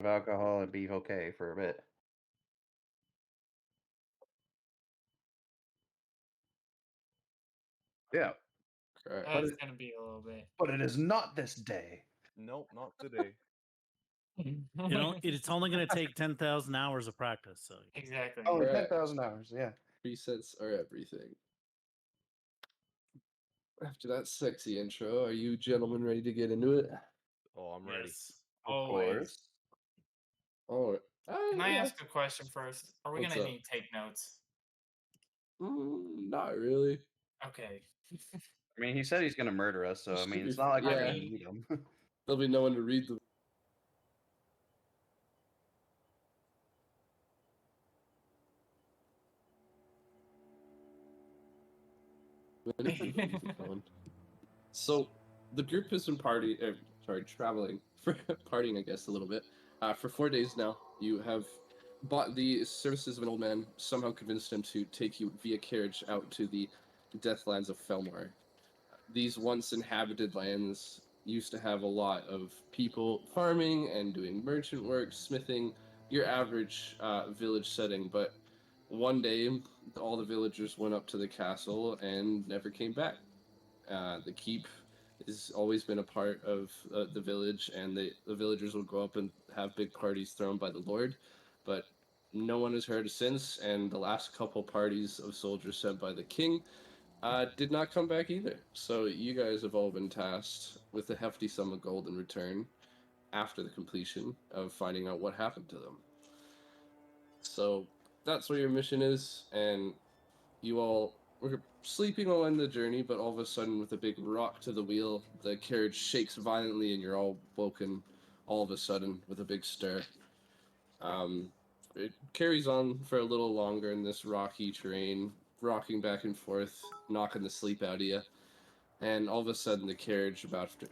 of alcohol and be okay for a bit. Yeah, Correct. but That's it, gonna be a little bit. but it is not this day. Nope, not today. It's only going to take 10,000 hours of practice. So Exactly. Only Correct. 10,000 hours. Yeah. Presets are everything. After that sexy intro, are you gentlemen ready to get into it? Oh, I'm ready. yes. Of Always. course. Oh, Can I yeah. ask a question first? Are we What's gonna up? need take notes? Not really. Okay. I mean, he said he's going to murder us, so I Should mean, be- it's not like we're yeah. going to need him. There'll be no one to read them. So the group has been traveling for partying, I guess, a little bit. For 4 days now, you have bought the services of an old man, somehow convinced him to take you via carriage out to the Deathlands of Felmar. These once inhabited lands used to have a lot of people farming and doing merchant work, smithing, your average village setting, but one day all the villagers went up to the castle and never came back. The keep has always been a part of the village, and the villagers will go up and have big parties thrown by the Lord, but no one has heard since, and the last couple parties of soldiers sent by the king did not come back either. So you guys have all been tasked with a hefty sum of gold in return after the completion of finding out what happened to them. So that's what your mission is, and you all were sleeping all in the journey, but all of a sudden, with a big rock to the wheel, the carriage shakes violently, and you're all woken all of a sudden with a big stir. It carries on for a little longer in this rocky terrain, rocking back and forth, knocking the sleep out of you. And all of a sudden, the carriage,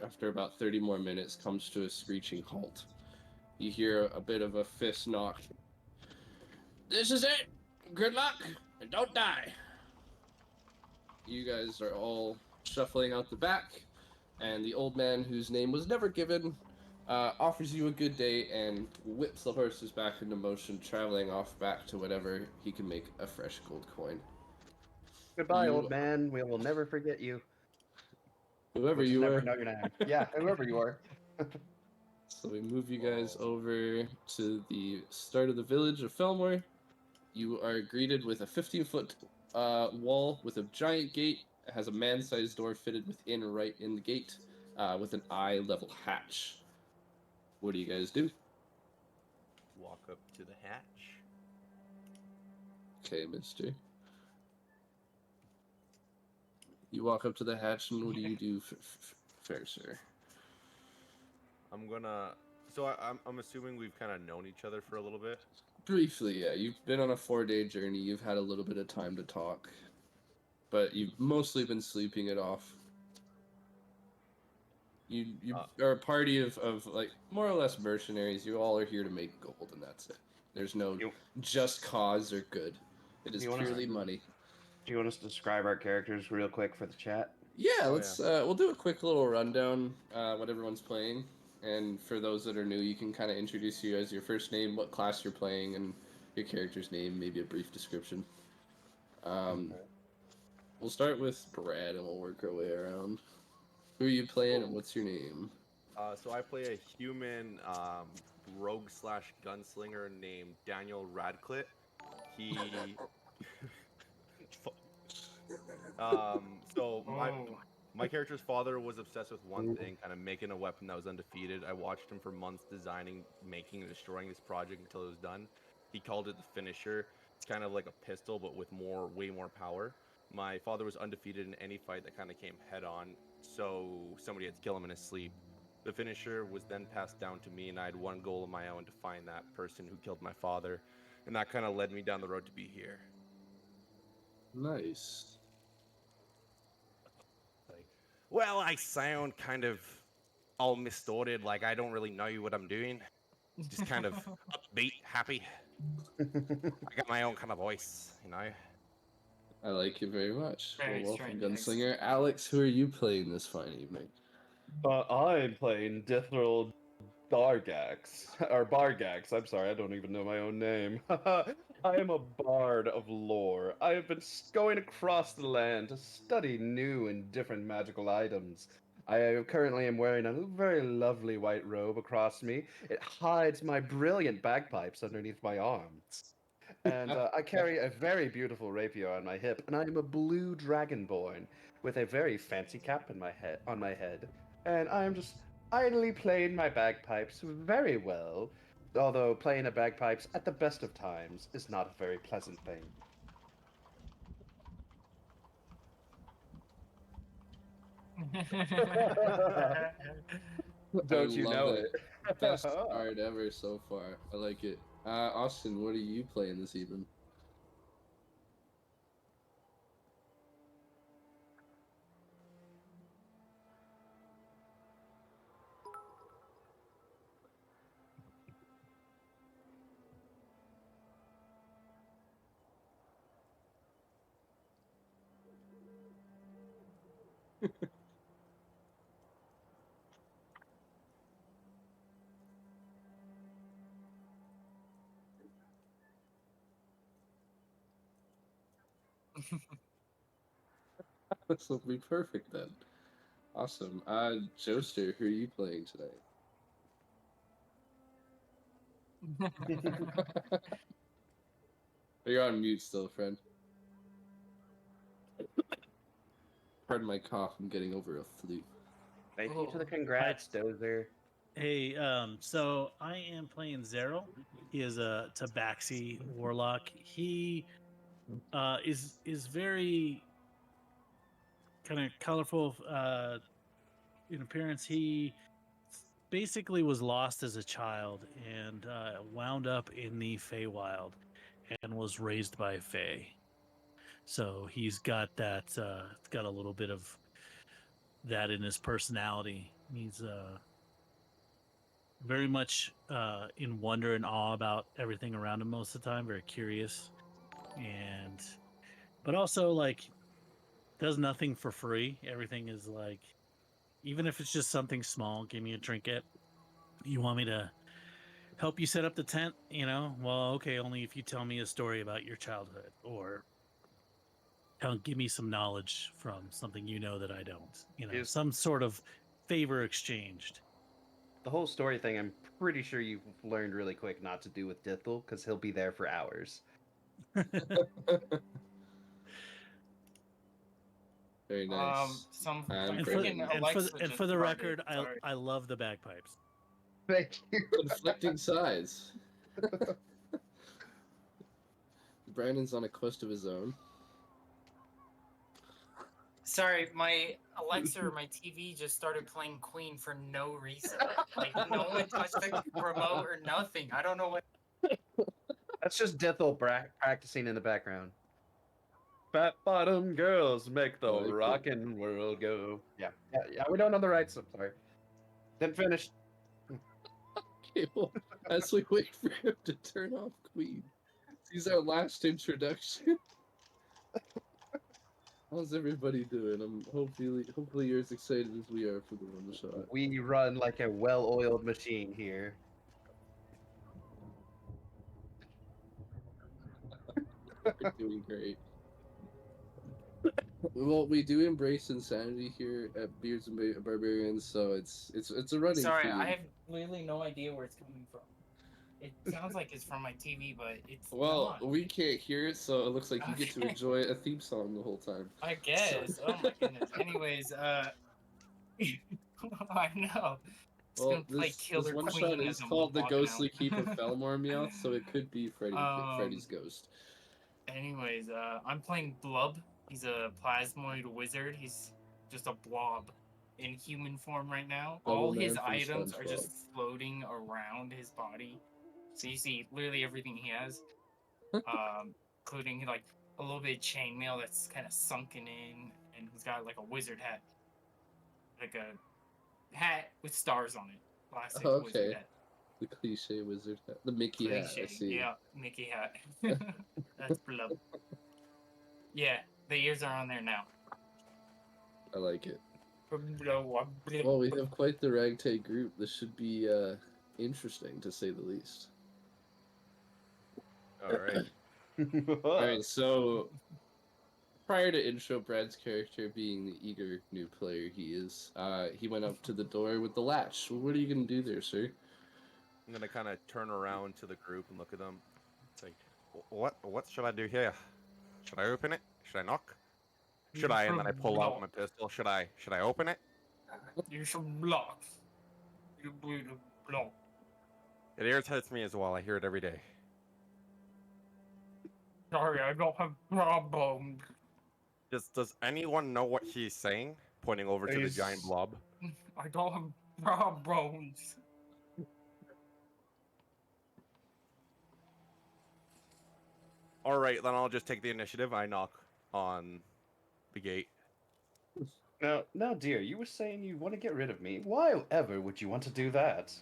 after about 30 more minutes, comes to a screeching halt. You hear a bit of a fist knock. This is it! Good luck! And don't die! You guys are all shuffling out the back, and the old man, whose name was never given, offers you a good day and whips the horses back into motion, traveling off back to whatever he can make a fresh gold coin. Goodbye, You- old man. We will never forget you. Whoever Which is you never were. know your name. Yeah, whoever you are. So we move you guys over to the start of the village of Felmore. You are greeted with a 15-foot wall with a giant gate. It has a man-sized door fitted within, right in the gate, with an eye-level hatch. What do you guys do? Walk up to the hatch. Okay, mister. You walk up to the hatch, and what do you do, fair sir? I'm gonna. So I'm assuming we've kind of known each other for a little bit. Briefly, yeah. You've been on a 4-day journey. You've had a little bit of time to talk. But you've mostly been sleeping it off. You are a party of like more or less mercenaries. You all are here to make gold, and that's it. There's no You- just cause or good. It is You wanna- purely money. Do you want us to describe our characters real quick for the chat? Yeah, Oh, let's we'll do a quick little rundown what everyone's playing, and for those that are new, you can kind of introduce you as your first name, what class you're playing, and your character's name, maybe a brief description. Okay. We'll start with Brad, and we'll work our way around. Who are you playing, and what's your name? So I play a human rogue slash gunslinger named Daniel Radcliffe. He. So Oh. my character's father was obsessed with one thing, kind of making a weapon that was undefeated. I watched him for months designing, making, and destroying this project until it was done. He called it the Finisher. It's kind of like a pistol, but with way more power. My father was undefeated in any fight that kind of came head on, so somebody had to kill him in his sleep. The Finisher was then passed down to me, and I had one goal of my own to find that person who killed my father, and that kind of led me down the road to be here. Nice. Well, I sound kind of all mistorted, like I don't really know what I'm doing. Just kind of upbeat, happy. I got my own kind of voice, you know. I like you very much. Very Well, welcome, strange accent. Gunslinger. Alex, who are you playing this fine evening? I'm playing Deathrol Dargax, or Bargax. I'm sorry, I don't even know my own name. I am a bard of lore. I have been going across the land to study new and different magical items. I currently am wearing a very lovely white robe across me. It hides my brilliant bagpipes underneath my arms. And I carry a very beautiful rapier on my hip, and I am a blue dragonborn with a very fancy cap on my head. And I am just idly playing my bagpipes very well, although playing the bagpipes at the best of times is not a very pleasant thing. Don't I you love know it. it? Best art ever so far. I like it. Austin, what are you playing this evening? This will be perfect then. Awesome. Joester, who are you playing today? You're on mute still, friend. Pardon my cough, I'm getting over a flu. Thank you to the congrats, Dozer. Hey, so I am playing Zero. He is a Tabaxi warlock. He is very kind of colorful in appearance. He basically was lost as a child and wound up in the Feywild and was raised by Fey. So he's got that. Got a little bit of that in his personality. He's very much in wonder and awe about everything around him most of the time. Very curious, but also like does nothing for free. Everything is like, even if it's just something small, give me a trinket. You want me to help you set up the tent? Well, okay, only if you tell me a story about your childhood, or give me some knowledge from something that I don't. Is- Some sort of favor exchanged. The whole story thing, I'm pretty sure you've learned really quick not to do with Dithel, because he'll be there for hours. Very nice. Some And And for- freaking Alexa and just for the farted. record, Sorry. I love the bagpipes. Thank you. Conflicting sides. Brandon's on a quest of his own. Sorry, my Alexa or my TV just started playing Queen for no reason. Like no one touched the remote or nothing. I don't know what. That's just Dithel practicing in the background. Fat bottom girls make the Like it. rockin' world go. Yeah, we don't know the rights. I'm sorry. Then finish. Okay, well, as we wait for him to turn off Queen, this is our last introduction. How's everybody doing? I'm hopefully you're as excited as we are for the one shot. We run like a well-oiled machine here. We're doing great. Well, we do embrace insanity here at Beards and Barbarians, so it's a running Sorry, theme. I have literally no idea where it's coming from. It sounds like it's from my TV, but it's Well, not. we can't hear it, so it looks like you get to Okay. enjoy a theme song the whole time. I guess. Oh my goodness. Anyways, I know. It's Well, gonna play this Killer one Queen shot as is I'm called The walking Ghostly out. Keep of Felmore Meowth, so it could be Freddy's ghost. Anyways, I'm playing Blub. He's a plasmoid wizard. He's just a blob in human form right now. All Bubble his Man from items are SpongeBob. just floating around his body. So you see literally everything he has, including like a little bit of chainmail that's kind of sunken in, and he's got like a wizard hat, like a hat with stars on it. Classic Okay. wizard hat. The cliche wizard hat. The Mickey hat, I Cliche. see. Yeah, Mickey hat. That's Blub. Yeah, the ears are on there now. I like it. Well, Well, we have quite the ragtag group. This should be interesting to say the least. All right. All right, so prior to intro, Brad's character being the eager new player he went up to the door with the latch. What are you gonna do there, sir? I'm gonna kind of turn around to the group and look at them. It's like, what should I do here? Should I open it? Should I knock? Should I? And then I pull out my pistol. Should I open it? You should block. You bleed block. It irritates me as well. I hear it every day. Sorry, I don't have problems. Does anyone know what he's saying? Pointing over to the giant He's- blob. I don't have problems. All right, then I'll just take the initiative. I knock on the gate. Now, dear, you were saying you want to get rid of me. Why ever would you want to do that?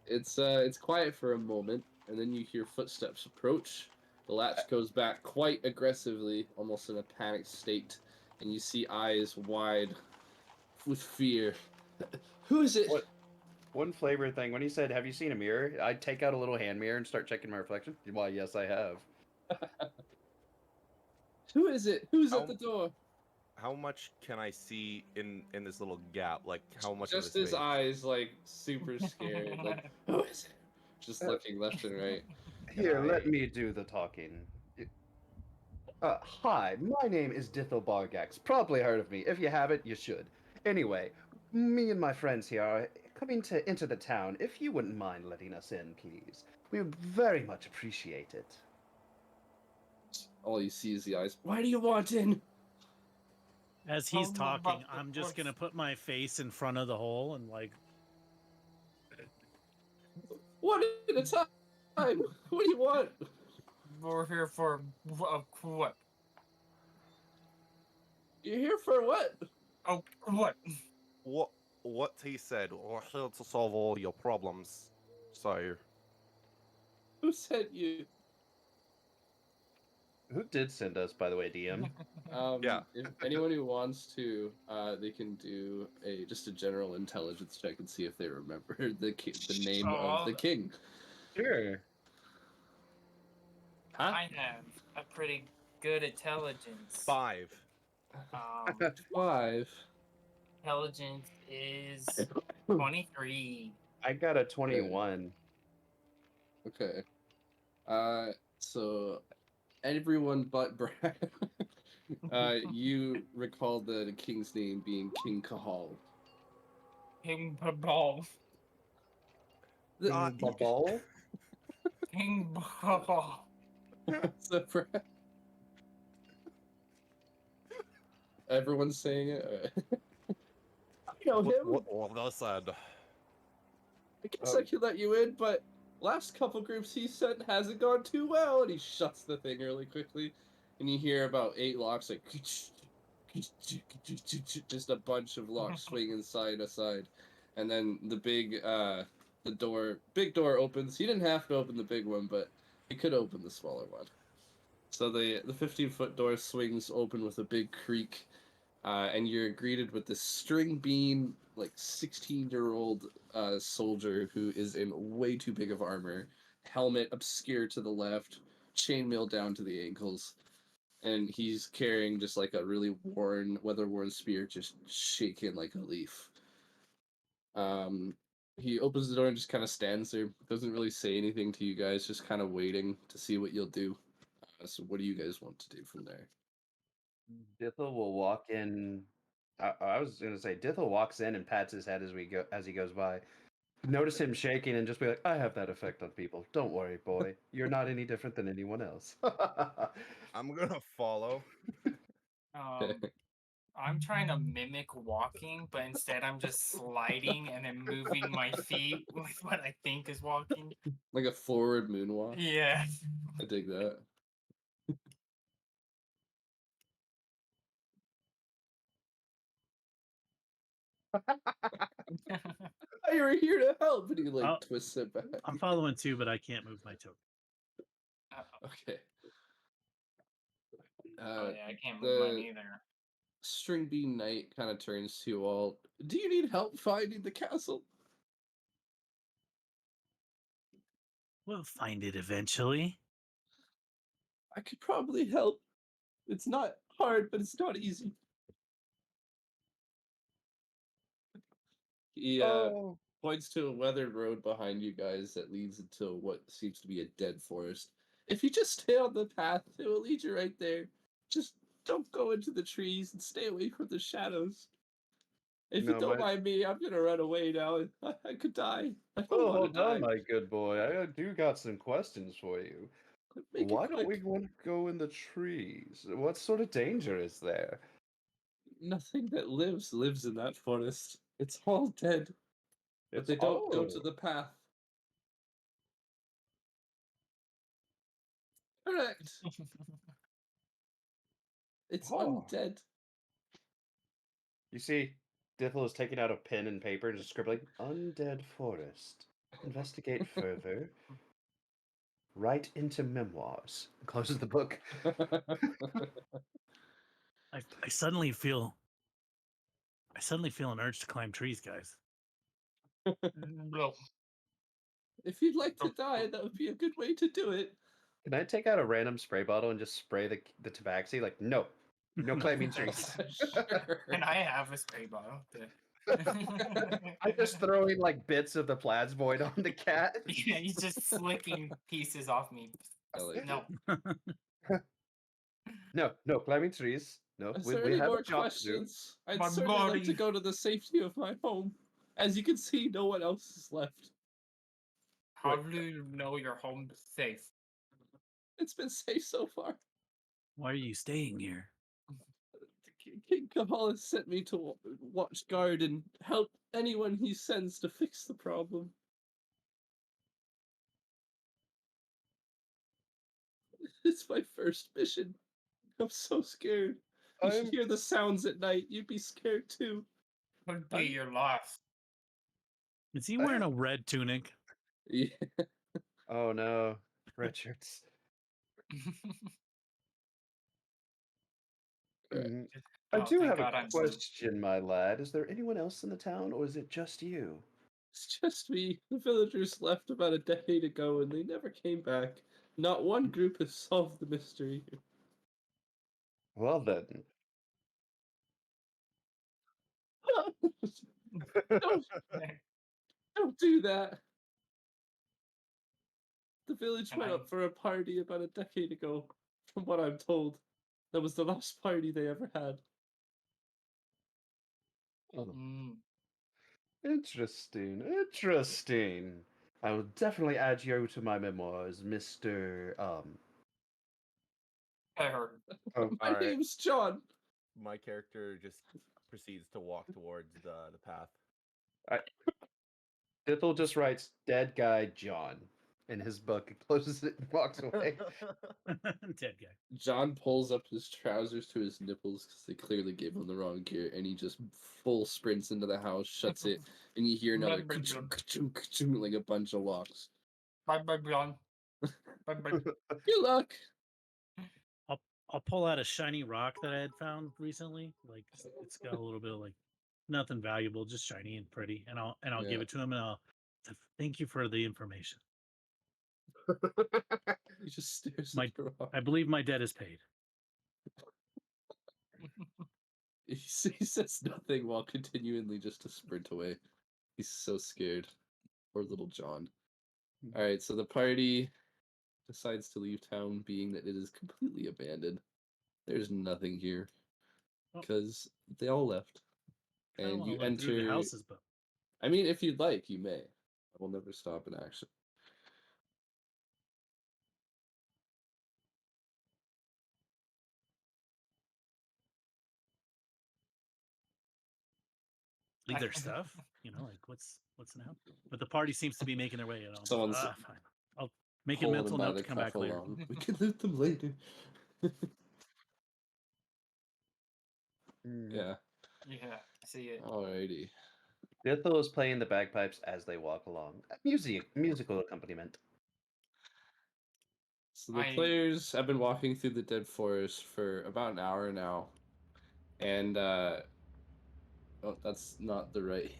It's quiet for a moment, and then you hear footsteps approach. The latch goes back quite aggressively, almost in a panicked state, and you see eyes wide with fear. Who is it? What? One flavor thing. When he said, "Have you seen a mirror?" I'd take out a little hand mirror and start checking my reflection. Why, yes, I have. Who is it? Who's How- at the door? How much can I see in this little gap? Like how much? Just of his his face? eyes, like super scared. Like, who is it? Just looking left and right. Here, let I- me do the talking. Hi, my name is Dithel Bargax. Probably heard of me. If you haven't, you should. Anyway, me and my friends here are coming to enter the town. If you wouldn't mind letting us in, please. We would very much appreciate it. All you see is the eyes. Why do you want in? As he's Oh, no, talking, but I'm of just gonna course. put my face in front of the hole and like, One at a time. What do you want? We're here for a what? You're here for what? Oh, what? What he said? We're here to solve all your problems. So Who sent you? Who did send us, by the way, DM? Yeah. If anyone who wants to, they can do just a general intelligence check and see if they remember the name of the Oh. king. Sure. Huh? I have a pretty good intelligence. 5. Um, 5. intelligence is 23. I got a 21. Okay. So everyone but Brad, you recall the king's name being King Kahal. King Babal. King Babal? King Babal. So Brad, everyone's saying it. I know him. What they said? I guess I could let you in, but last couple groups he sent hasn't gone too well, and he shuts the thing really quickly, and you hear about 8 locks like just a bunch of locks swinging side to side, and then the big door opens. He didn't have to open the big one, but he could open the smaller one. So the 15-foot door swings open with a big creak, and you're greeted with this string bean, like 16-year-old soldier who is in way too big of armor, helmet obscure to the left, chainmail down to the ankles, and he's carrying just like a really weather-worn spear, just shaking like a leaf. He opens the door and just kind of stands there, doesn't really say anything to you guys, just kind of waiting to see what you'll do. So what do you guys want to do from there? Dithel will walk in. I was gonna say Dithel walks in and pats his head as he goes by. Notice him shaking and just be like, "I have that effect on people. Don't worry, boy. You're not any different than anyone else." I'm gonna follow. I'm trying to mimic walking, but instead I'm just sliding and then moving my feet with what I think is walking. Like a forward moonwalk. Yeah. I dig that. Oh, you were here to help, and he like Oh. twists it back. I'm following too, but I can't move my token. Okay. Oh yeah, I can't move mine the either. String Bean Knight kind of turns to you all. Do you need help finding the castle? We'll find it eventually. I could probably help. It's not hard, but it's not easy. He Oh, points to a weathered road behind you guys that leads into what seems to be a dead forest. If you just stay on the path, it will lead you right there. Just don't go into the trees and stay away from the shadows. If you no, don't my. mind me, I'm gonna run away now. I could die. I don't Oh, want to hold on, die. my good boy. I do got some questions for you. Make it Why don't we quick. want to go in the trees? What sort of danger is there? Nothing that lives in that forest. It's all dead, but It's they don't go to oh, the path. Correct. It's oh. undead. You see, Dithel is taking out a pen and paper and just scribbling, "Undead forest. Investigate further. Write into memoirs." And closes the book. I suddenly feel an urge to climb trees, guys. Well, If you'd like to die, that would be a good way to do it. Can I take out a random spray bottle and just spray the tabaxi? Like, no, no climbing trees. Sure. and I have a spray bottle. I'm just throwing like bits of the plasmoid on the cat. Yeah, he's just slicking pieces off me. I like No, No climbing trees. No, Is we, there we any have more a job to do. questions? I'd My certainly like to body. go to the safety of my home. As you can see, no one else is left. how do you know your home's safe? It's been safe so far. Why are you staying here? King Kabal has sent me to watch guard and help anyone he sends to fix the problem. It's my first mission. I'm so scared. You should I'm hear the sounds at night. You'd be scared too. Could be your life. Is he wearing a red tunic? Yeah. Oh no, Richards. Mhm. I Oh, do thank have God a I'm question, my lad. Is there anyone else in the town, or is it just you? It's just me. The villagers left about a decade ago and they never came back. Not one group has solved the mystery. Well then, don't, don't do that. The village And went I up for a party about a decade ago, from what I'm told. That was the last party they ever had. oh, mm, interesting. I will definitely add you to my memoirs, Mister. I heard. Oh, My Alright. name's John. My character just proceeds to walk towards the path. Dithel just writes "dead guy John" in his book and closes it and walks away. Dead guy. John pulls up his trousers to his nipples because they clearly gave him the wrong gear, and he just full sprints into the house, shuts it, and you hear another Blah, blah, ka-chung, ka-chung, ka-chung, like a bunch of locks. Bye bye, John. Bye bye. Good luck. I'll pull out a shiny rock that I had found recently. Like it's got a little bit of like nothing valuable, just shiny and pretty, and I'll give Yeah. it to him and I'll thank you for the information. He just stares My- at the rock. I believe my debt is paid. He says nothing while continually just to sprint away. He's so scared. Poor little John. Alright, so the party decides to leave town, being that it is completely abandoned. There's nothing here. Oh. Because they all left. I don't And want you to look through the enter. houses, but I mean, if you'd like, you may. I will never stop an action. leave their stuff. You know, like what's now? But the party seems to be making their way. And I'm Someone's fine. I'll make a Pulling mental them by note the to come back cuff later. along. We can loot them later. Yeah. Yeah, I see it. Alrighty. Dithel is playing the bagpipes as they walk along. Musical accompaniment. So the I- players have been walking through the dead forest for about an hour now. And oh, that's not the right.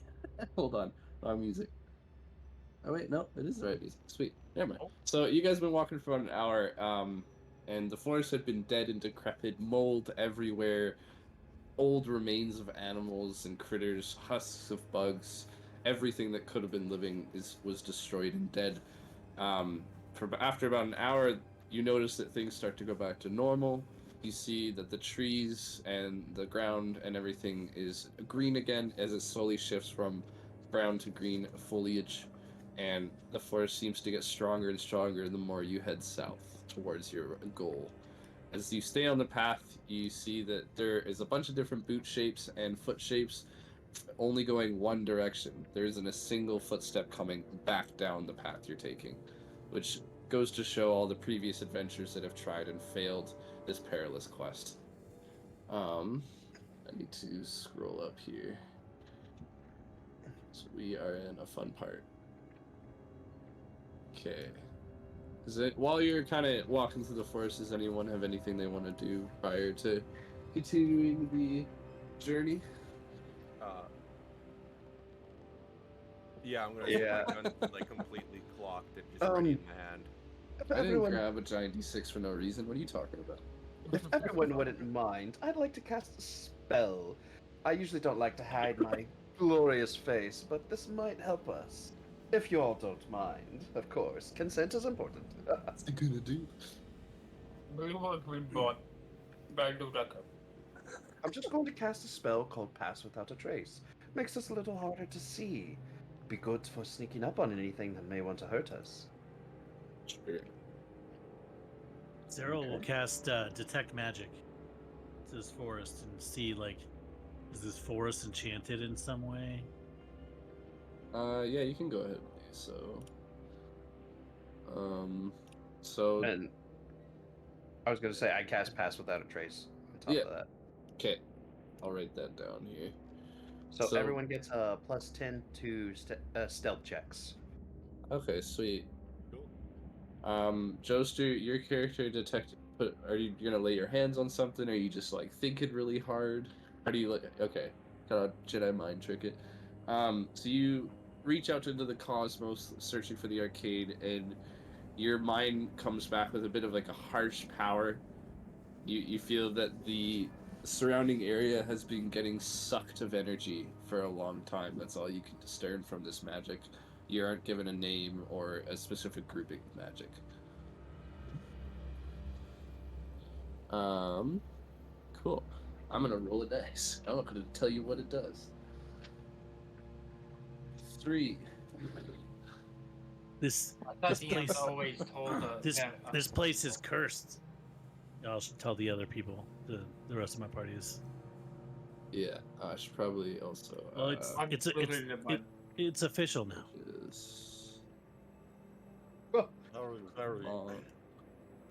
Hold on. Wrong music. Oh wait, no, it is the right music. Sweet. Never mind. So you guys have been walking for about an hour, and the forest had been dead and decrepit, mold everywhere, old remains of animals and critters, husks of bugs, everything that could have been living was destroyed and dead. After about an hour, you notice that things start to go back to normal. You see that the trees and the ground and everything is green again as it slowly shifts from brown to green foliage, and the forest seems to get stronger and stronger the more you head south towards your goal. As you stay on the path, you see that there is a bunch of different boot shapes and foot shapes only going one direction. There isn't a single footstep coming back down the path you're taking, which goes to show all the previous adventures that have tried and failed this perilous quest. I need to scroll up here. So we are in a fun part. Okay. While you're kind of walking through the forest, does anyone have anything they want to do prior to continuing the journey? Yeah, I'm gonna Yeah. my gun's like completely clocked and just ready in my hand. If I didn't everyone, grab a giant D6 for no reason. What are you talking about? if everyone wouldn't mind, I'd like to cast a spell. I usually don't like to hide my glorious face, but this might help us. If you all don't mind, of course. Consent is important. What's he gonna do? I'm just going to cast a spell called Pass Without a Trace. Makes us a little harder to see. Be good for sneaking up on anything that may want to hurt us. Sure. Zero will Okay. cast Detect Magic to this forest and see, like, is this forest enchanted in some way? Yeah, you can go ahead. So, And I was going to say, I cast Pass Without a Trace on top Yeah. of that. okay, I'll write that down here. So, everyone gets a plus 10 to stealth checks. Okay, sweet. Joester, your character detect. Are you gonna lay your hands on something? Or are you just like thinking really hard? How do you like? Okay, kind of Jedi mind trick it. So you reach out into the cosmos, searching for the arcade, and your mind comes back with a bit of like a harsh power. You feel that the surrounding area has been getting sucked of energy for a long time. That's all you can discern from this magic. You aren't given a name or a specific grouping of magic. Cool. I'm gonna roll a dice. I'm not gonna tell you what it does. 3. This I thought This the place- always told this place is cursed. I should tell the other people. The rest of my party is. Yeah, I should probably also. Well, it's official now. Is Very. bonk,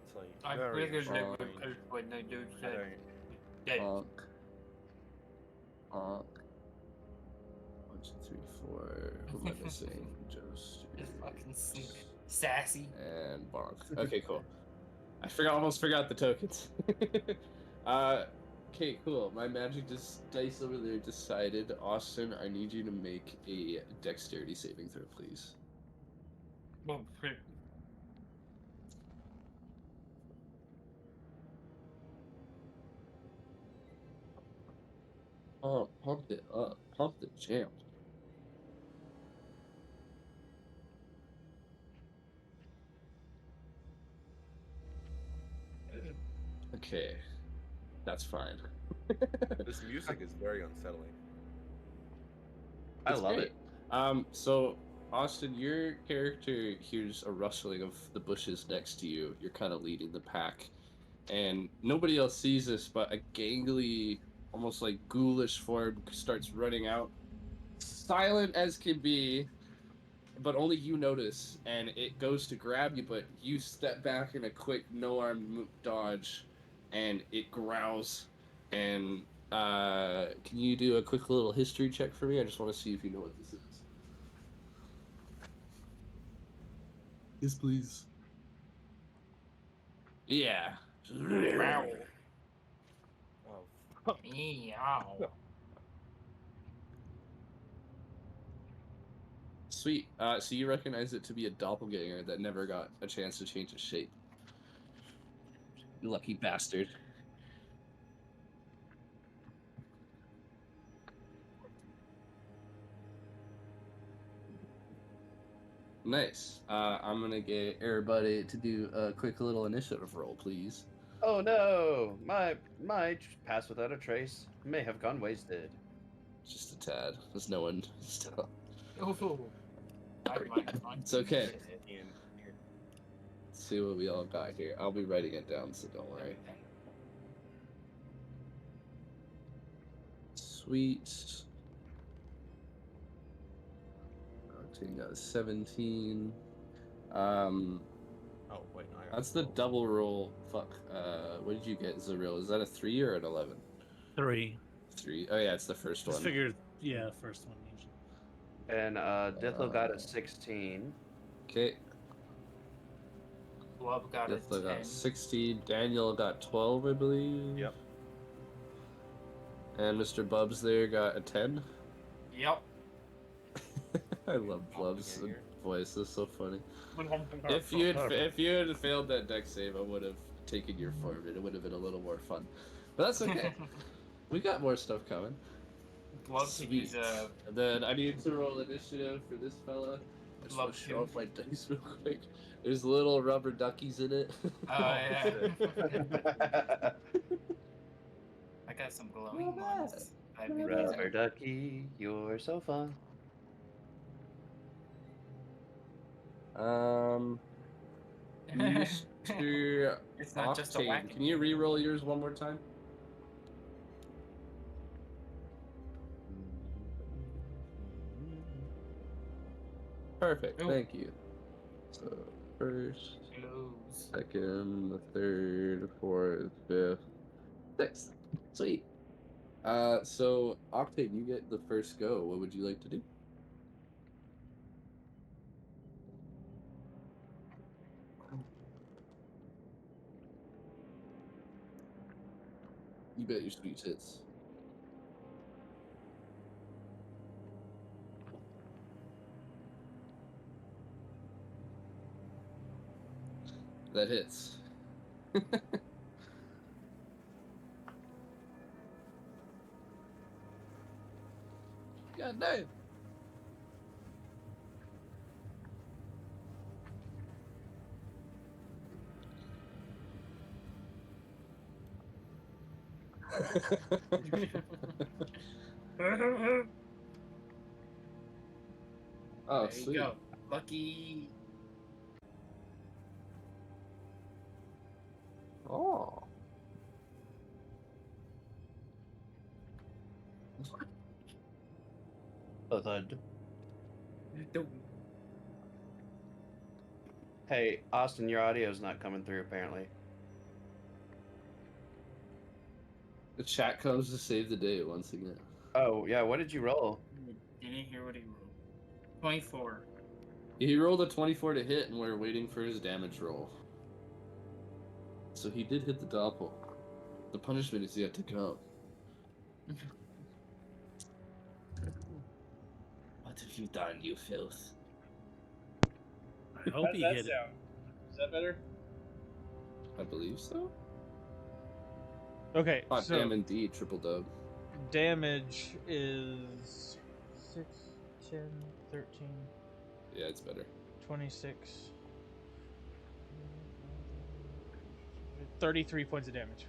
It's like I very figured it would fine. curse when they do I say don't- dead. bonk, bonk. 1, 2, 3, 4. Who am I missing? Just Joester. fucking sassy. And bonk. Okay, cool. Almost forgot the tokens. Okay, cool. My magic dice over there decided. Austin, I need you to make a dexterity saving throw, please. Well, Oh, pump it up. Pump the jam. Okay. That's fine. This music is very unsettling. I It's love great. it. So Austin, your character hears a rustling of the bushes next to you. You're kind of leading the pack, and nobody else sees this, but a gangly, almost like ghoulish form starts running out, silent as can be, but only you notice, and it goes to grab you, but you step back in a quick no-arm dodge, and it growls. And can you do a quick little history check for me? I just want to see if you know what this is. Yes, please. Yeah. Wow. Oh, Meow. Sweet. So you recognize it to be a doppelganger that never got a chance to change its shape. You lucky bastard. Nice. I'm gonna get everybody to do a quick little initiative roll, please. Oh no, my pass without a trace may have gone wasted. Just a tad. There's no one still. Oh, It's okay. Ian, Let's see what we all got here. I'll be writing it down, so don't worry. Sweet. Octane got a 17. Oh wait, no, I got That's the roll. double roll. Fuck. What did you get, Zaril? Is that a 3 or an 11? 3. 3. Oh yeah, it's the first Just one. figured, yeah, first one usually. And Dithlo got a 16. Okay. Glove got a Dithla 10. got 16. Daniel got 12, I believe. Yep. And Mr. Bubs there got a 10. Yep. I love Bubs' Doppelganger. voice. It's so funny. If you had failed that deck save, I would have taken your form. It would have been a little more fun. But that's okay. We got more stuff coming. Glove to use a And then I need to roll initiative for this fella. I just want Love to to. show off my dice real quick. There's little rubber duckies in it. yeah. Rubber I got some glowing Not bad. ones. I've been using. ducky, you're so fun. Mr. It's not just a Octane, whack. can you re-roll yours one more time? Perfect, Oh. thank you. So, first, Glows. second, the third, fourth, fifth, sixth. Sweet. So Octane, you get the first go. What would you like to do? You bet your sweet tits. That hits. God damn. Oh, There you sweet. go. Lucky. Oh. A thud. Don't- Hey, Austin, your audio's not coming through apparently. The chat comes to save the day once again. Oh, yeah, what did you roll? Didn't hear what he rolled. 24. He rolled a 24 to hit, and we're waiting for his damage roll. So he did hit the doppel. The punishment is yet to come. What have you done, you filth? I hope he hit it. Is that better? I believe so. Okay, Hot so damn indeed, triple dub. damage is 6, 10, 13, Yeah, it's better. 26, 33 points of damage.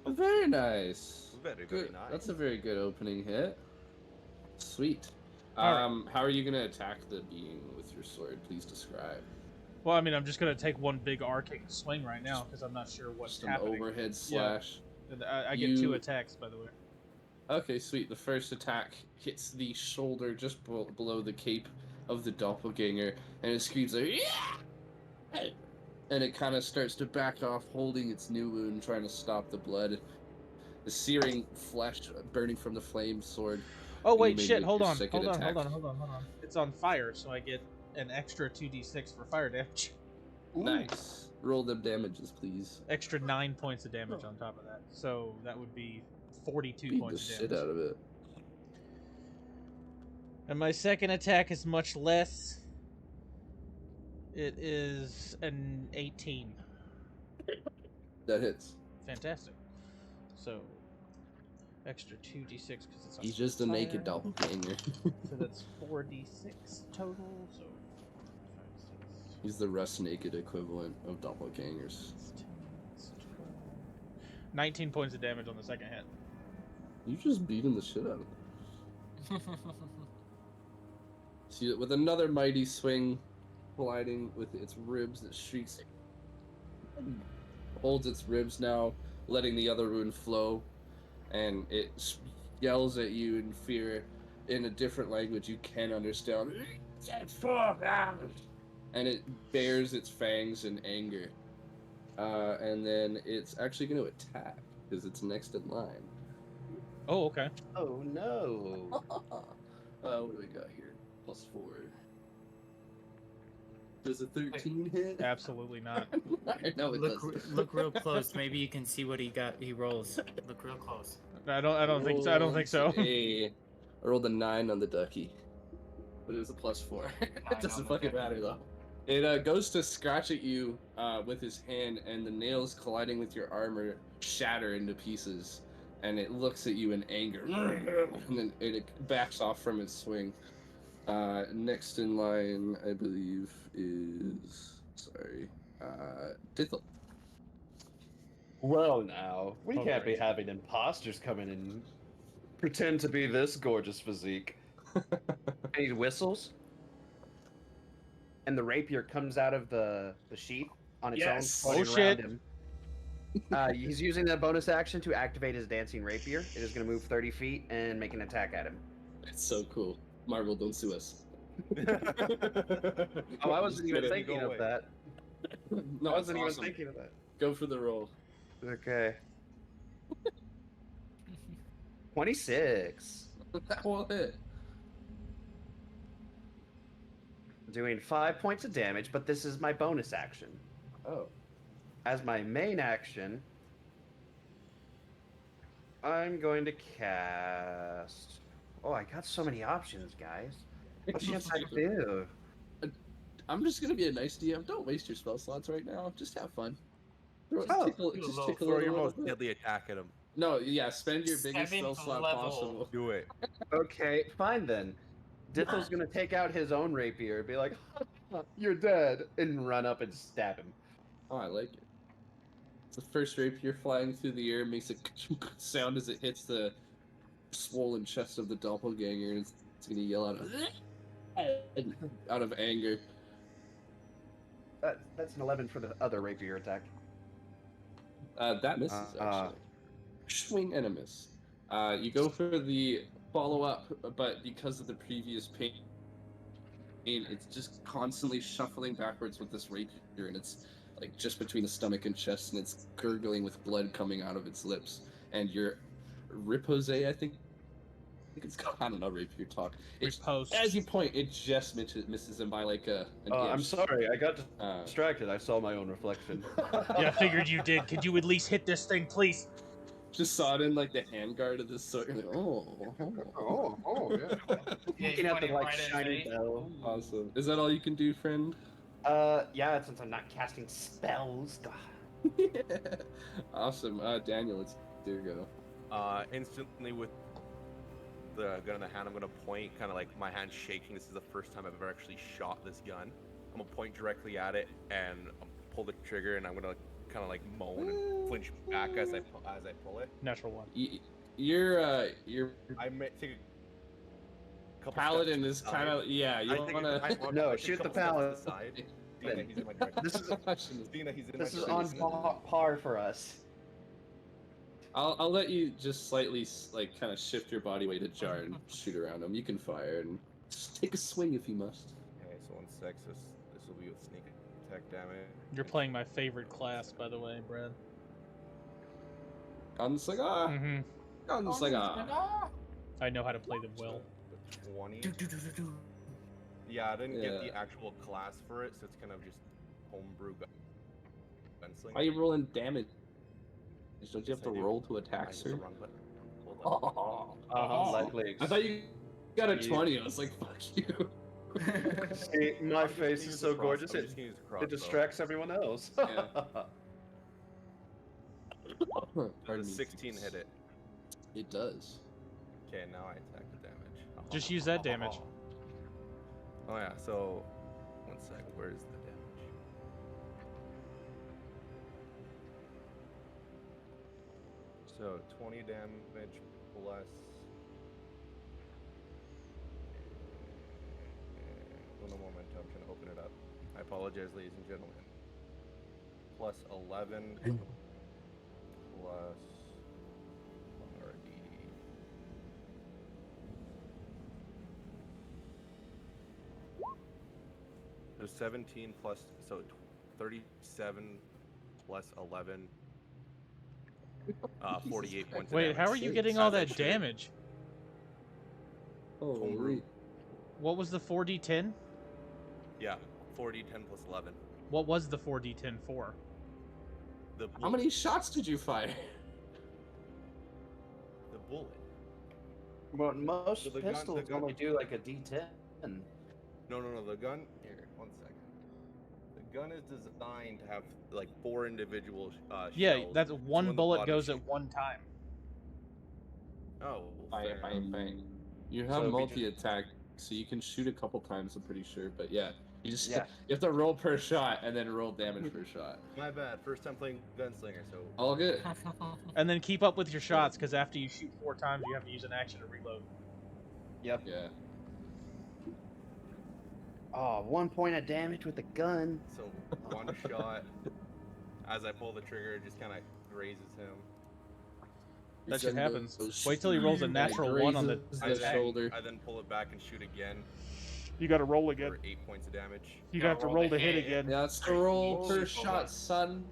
Very nice. Very, Good. very nice. That's a very good opening hit. Sweet. Alright. How are you gonna attack the being with your sword? Please describe. Well, I mean, I'm just going to take one big arcing swing right now because I'm not sure what's Just an happening. overhead slash. And I get 2 You- attacks, by the way. Okay, sweet. The first attack hits the shoulder just below the cape of the doppelganger, and it screams like, "Yeah!" And it kind of starts to back off, holding its new wound, trying to stop the blood. The searing flesh burning from the flame sword. Oh, You wait, may shit. make Hold your on. second Hold on. attack. Hold on. It's on fire, so I get an extra 2d6 for fire damage. Nice. Roll them damages, please. Extra 9 points of damage on top of that. So that would be 42 Beat the points of shit damage. out of it. And my second attack is much less. It is an 18. That hits. Fantastic. So, extra 2d6 because it's on He's just a naked fire. doppelganger. So that's 4d6 total. So, 5, 6, He's the rust naked equivalent of doppelgangers. 10, 12. 19 points of damage on the second hit. You just beating the shit out of him. See, with another mighty swing, colliding with its ribs, it shrieks, holds its ribs now, letting the other rune flow, and it yells at you in fear in a different language you can understand. And it bares its fangs in anger. And then it's actually going to attack, because it's next in line. Oh, okay. Oh no. What do we got here? +4. Does a 13 hit? Absolutely not. I know it Look, does. look real close. Maybe you can see what he got. He rolls. Look real close. I don't think so. I don't think so. Hey, I rolled a 9 on the ducky, but it was a +4. It doesn't fucking matter though. It goes to scratch at you with his hand, and the nails colliding with your armor shatter into pieces. And it looks at you in anger, and then it backs off from its swing. Next in line, I believe, is Dithel. Well, now we Oh, can't be great. having imposters come in and pretend to be this gorgeous physique. He whistles, and the rapier comes out of the sheath on its Yes! own, Oh, floating shit. around him. He's using that bonus action to activate his dancing rapier. It is going to move 30 feet and make an attack at him. It's so cool. Marvel, don't sue us. Oh, I wasn't Just even kidding, thinking go of away. that. No, I wasn't it's even awesome. thinking of that. Go for the roll. Okay. 26. That will hit. Doing 5 points of damage, but this is my bonus action. Oh. As my main action, I'm going to cast. Oh, I got so many options, guys. What should I do? I'm just gonna be a nice DM. Don't waste your spell slots right now. Just have fun. Oh, do a little- Throw your little most bit. deadly attack at him. No, yeah, spend your biggest spell 7th slot level. possible. Do it. Okay, fine then. Dithel's gonna take out his own rapier, be like, "You're dead," and run up and stab him. Oh, I like it. It's the first rapier flying through the air, makes a sound as it hits the swollen chest of the doppelganger, and it's gonna yell out of anger. That's an 11 for the other rapier attack. That misses, actually. Swing and a miss. You go for the follow-up, but because of the previous pain, it's just constantly shuffling backwards with this rapier, and it's like just between the stomach and chest, and it's gurgling with blood coming out of its lips. And your Ripose, I think it's called, I don't know, rapier talk. Repost. As you point, it just misses him by like an I'm inch. sorry, I got Uh, distracted. I saw my own reflection. Yeah, I figured you did. Could you at least hit this thing, please? just saw it in like the handguard of this sword. You're like, oh. yeah. Yeah, Looking you at the point it like right at his shiny face. bell. Awesome. Is that all you can do, friend? Yeah, since I'm not casting spells. God. Awesome. Daniel, it's your go. Instantly with the gun in the hand, I'm gonna point, kind of like my hand shaking. This is the first time I've ever actually shot this gun. I'm gonna point directly at it and pull the trigger, and I'm gonna kind of like moan and flinch back as I pull it. Natural one. Your I may take a couple paladin steps is to the side. kind of yeah. You I don't think want I- to. No, I take a shoot the couple steps to paladin. side, seeing that he's in my direction. This is Seeing that he's in this my is direction. on par for us. I'll let you just slightly like kind of shift your body weight ajar and shoot around him. You can fire and just take a swing if you must. Okay, so 1 6. This will be with sneak attack damage. You're playing my favorite class, by the way, Brad. Gunslinger. Mm-hmm. Gunslinger. I know how to play them well. The 20. Do, do, do, do, do. Yeah, I didn't get Yeah. the actual class for it, so it's kind of just homebrew gunslinger. Why are you rolling damage? Don't you have Yes, to I do. roll to I attack, just sir? run button. Hold on. Oh. Lead legs. I thought you Got a Yeah. 20. I was like, fuck you. See, my I'm just face gonna is use so a gorgeous, I'm just gonna use a it crossbow. distracts everyone else. Yeah. Does Pardon a me. 16 hit it? It does. Okay, now I attack the damage. Just use that damage. Oh yeah, so one sec, where's the damage? So 20 damage plus one moment, I'm trying to open it up. I apologize, ladies and gentlemen. Plus 11 plus RD. So 17 plus, so 37 plus 11. 48 points of Wait, damage. how are you Shit. getting all As I that shoot. damage? Holy. What was the 4d10? Yeah, 40, 10 plus 11. What was the 4d10 for? The How bullet. many shots did you fire? The bullet. Well, most So the gun- pistols the gun- only do like a D10. No, the gun. Here, one second. The gun is designed to have like 4 individual Yeah, shells. that's So one when the bullet bottom goes shoot- at one time. Oh, Bang, fair bang, enough. bang. You So have it'd be multi-attack, so you can shoot a couple times, I'm pretty sure. But yeah, you just Yeah. you have to roll per shot and then roll damage per shot. My bad. First time playing Gunslinger, so All good. And then keep up with your shots, because after you shoot 4 times, you have to use an action to reload. Yep. Yeah. Oh, 1 point of damage with the gun. so one shot. As I pull the trigger, it just kind of grazes him. That shit Send happens. those Wait till he rolls a and natural 1 on the grazes I the then, shoulder. I then pull it back and shoot again You gotta roll again. for 8 points of damage. You Gotta got to roll roll the to hit hit. again. Yeah, that's the roll Holy per shit. shot, son.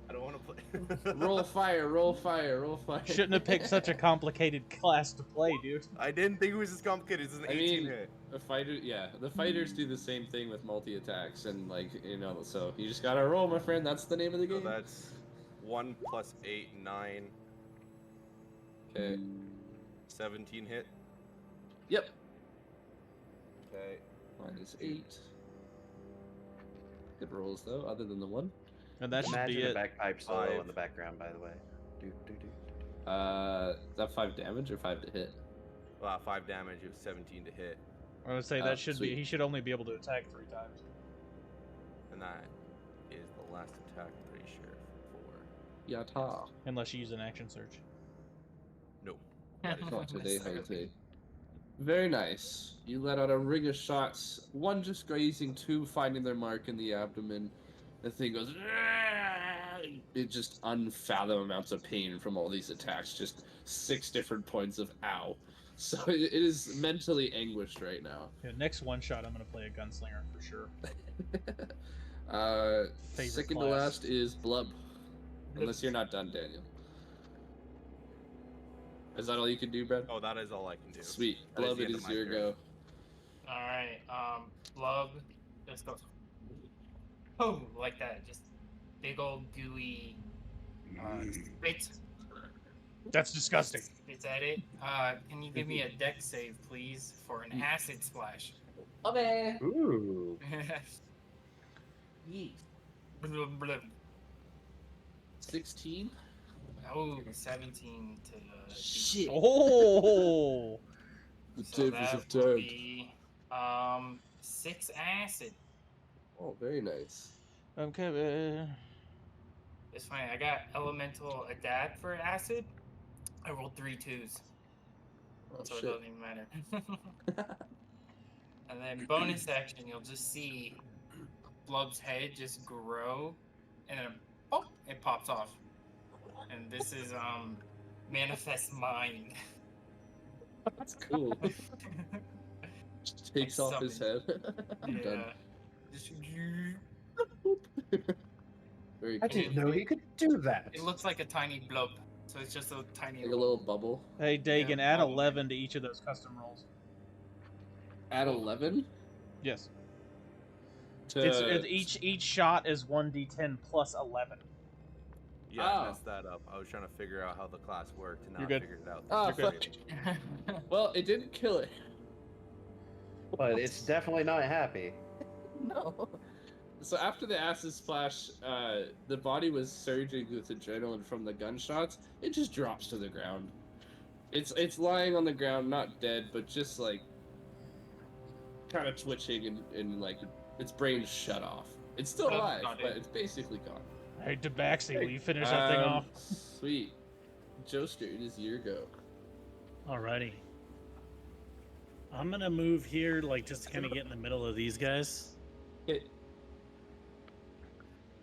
I don't want to play. Roll fire, roll fire, roll fire. Shouldn't have picked such a complicated class to play, dude. I didn't think it was as complicated. This is an I 18 mean- hit. The fighter, yeah, the fighters do the same thing with multi-attacks, and like, you know, so you just gotta roll, my friend. That's the name of the So game. that's 1 plus 8, 9, Okay. 17 hit. Yep. Okay. Minus 8. Good rolls though, other than the one. And that should Imagine be a it. bagpipe solo 5. in the background, by the way. Do, do, do. Is that 5 damage or 5 to hit? 5 damage. It was 17 to hit, I would say Oh, that should be. sweet. He should only be able to attack 3 times. and that is the last attack. I'm pretty sure for. Yata. Unless you use an action search. No. Not today, Jose. Very nice. You let out a ring of shots, one just grazing, 2 finding their mark in the abdomen. The thing goes. It just unfathomable amounts of pain from all these attacks. Just 6 different points of ow. So it is mentally anguished right now. Yeah, next one shot, I'm gonna play a gunslinger for sure. Favorite Second to class. last is Blub. Unless you're not done, Daniel. Is that all you can do, Brad? Oh, that is all I can do. Sweet. That is Blub, the it end of is my your turn. go. Alright, Blub just goes oh like that, just big old gooey spit That's disgusting. spits at it. Can you give me a deck save please for an acid splash? Okay. Ooh. Blub, blub. 16? Oh, 17 to beat. Shit. Oh, The So tables that have would turned. be 6 acid. Oh, very nice. okay. It's funny, I got elemental adapt for acid. I rolled 3 2s, Oh, so it shit. doesn't even matter. And then bonus action, you'll just see Blub's head just grow, and then oh, it pops off. And this is manifest mind. That's cool. Just takes off his head. I'm done. Yeah. Just, Very I cool. didn't know he could do that. it looks like a tiny blub, so it's just a tiny. Like a little bubble. Hey, Dagan, Yeah, add probably. 11 to each of those custom rolls. At 11? Yes. To... Each shot is 1d10 plus 11. Yeah, I Oh. messed that up. I was trying to figure out how the class worked, and now You're I good. figured it out. Oh, You're fuck. good. Well, it didn't kill it. but it's definitely not happy. No. So after the acid splash, the body was surging with adrenaline from the gunshots. It just drops to the ground. It's lying on the ground, not dead, but just like kind of twitching and like its brain's shut off. It's still That's alive, not but it. it's basically gone. Hey, Tabaxi, will you finish that thing off? Sweet. Joester, it is your go. Alrighty. I'm gonna move here, like just to kind of get in the middle of these guys. Hit.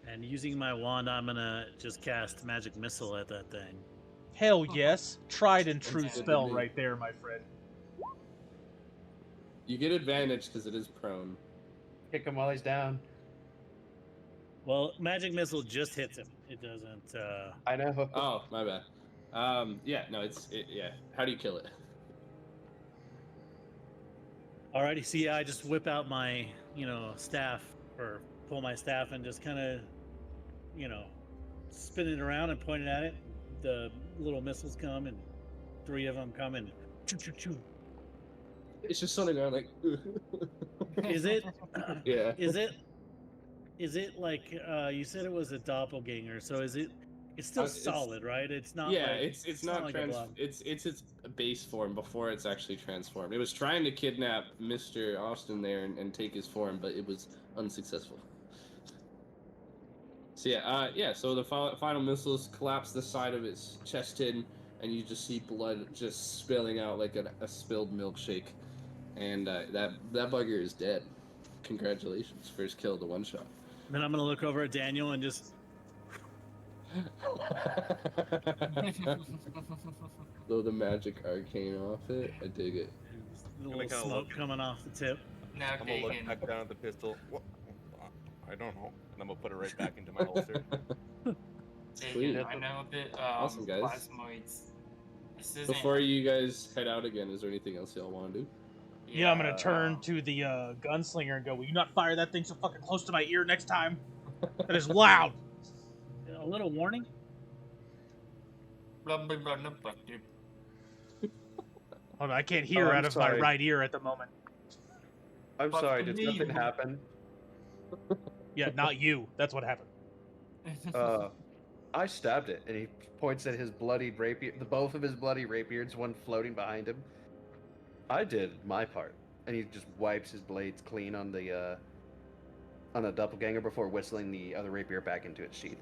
And using my wand, I'm gonna just cast magic missile at that thing. Hell yes. Tried and true That's good to spell me. right there, my friend. You get advantage because it is prone. Kick him while he's down. Well, magic missile just hits him. It doesn't. I know. Oh, my bad. Yeah, no, yeah. How do you kill it? Alrighty. See, I just whip out my, staff, or pull my staff and just kind of, spin it around and point it at it. The little missiles come, and 3 of them come and choo choo choo. It's just something around like. Is it? Yeah. Is it like you said it was a doppelganger? So is it? It's still It's- solid, right? It's not. Yeah, like, it's not like a blob. it's its base form before it's actually transformed. It was trying to kidnap Mr. Austin there and take his form, but it was unsuccessful. So yeah, so the final missiles collapse the side of its chest in, and you just see blood just spilling out like a spilled milkshake, and that bugger is dead. Congratulations, first kill to one shot. Then I'm gonna look over at Daniel and just. Blow the magic arcane off it. I dig it. A little kinda smoke look. coming off the tip. Now I'm gonna look Dagan. back down at the pistol. What? I don't know. And I'm gonna put it right back into my holster. Sweet. Dagan, I know that Awesome, guys. plasmoids. This isn't. Before you guys head out again, is there anything else y'all want to do? Yeah, I'm gonna turn to the gunslinger and go, will you not fire that thing so fucking close to my ear next time? That is loud. A little warning. Blah, blah, blah, blah, blah, blah. Hold on, I can't hear Oh, I'm out of sorry. my right ear at the moment. I'm Fuck sorry, did me. something happen? Yeah, not you. That's what happened. I stabbed it, and he points at his bloodied rapier, both of his bloody rapiers, one floating behind him. I did my part, and he just wipes his blades clean on the doppelganger before whistling the other rapier back into its sheath.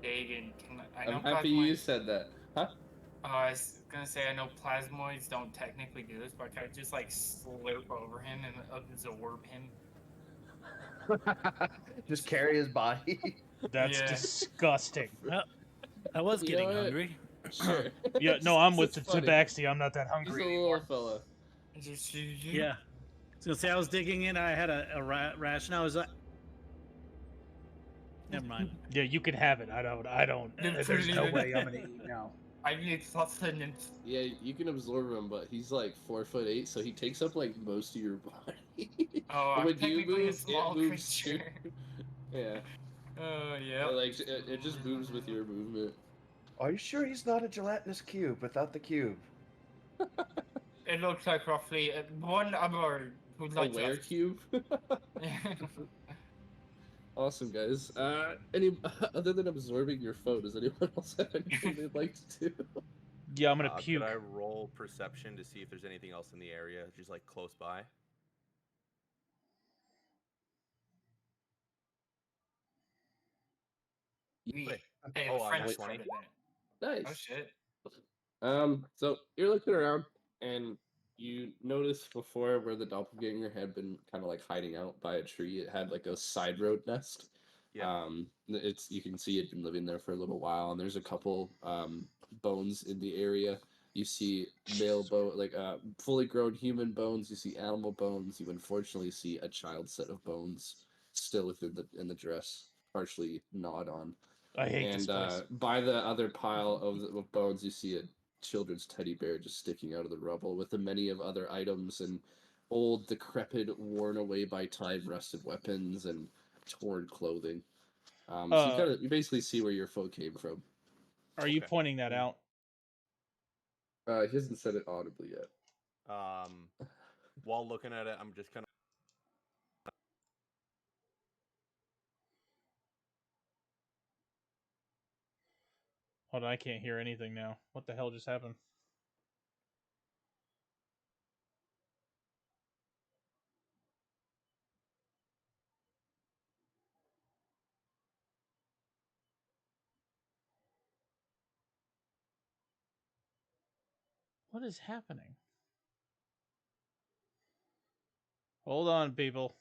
Dagan, I know I'm happy you plasmoids. said that. Huh? I was gonna say I know plasmoids don't technically do this, but I could just like slurp over him and absorb him. Just carry his body. That's Yeah. disgusting. I was You getting know what? hungry. Sure. Yeah, no, I'm with the It's funny. Tabaxi. I'm not that He's a hungry little anymore. fella. Yeah. I was gonna say I was digging in. I had a ration. I was like, never mind. Yeah, you can have it. I don't. There's no way I'm gonna eat now. I need sustenance. Yeah, you can absorb him, but he's like 4'8", so he takes up like most of your body. Oh, I'm When you technically a move, small it moves too. creature. Yeah, Oh yeah. like it just moves with your movement. Are you sure he's not a gelatinous cube without the cube? It looks like roughly one other who'd A like wear to. cube. Awesome, guys. Any other than absorbing your foe, does anyone else have anything they'd like to do? Yeah, I'm gonna puke. Could I roll perception to see if there's anything else in the area, just like close by? Hey, Oh, French that's started 20. that. Oh Nice. shit. So you're looking around and you notice before where the doppelganger had been kind of like hiding out by a tree. It had like a side road nest. Yeah. It's you can see it been living there for a little while, and there's a couple bones in the area. You see male bone, like fully grown human bones. You see animal bones. You unfortunately see a child set of bones still within the dress, partially gnawed on. I hate this And place. by the other pile of bones, you see a children's teddy bear just sticking out of the rubble, with the many of other items and old, decrepit, worn away by time, rusted weapons and torn clothing. So you basically see where your foe came from. Are you okay. pointing that out? He hasn't said it audibly yet. while looking at it, I'm just kind of. Hold on, I can't hear anything now. What the hell just happened? What is happening? Hold on, people.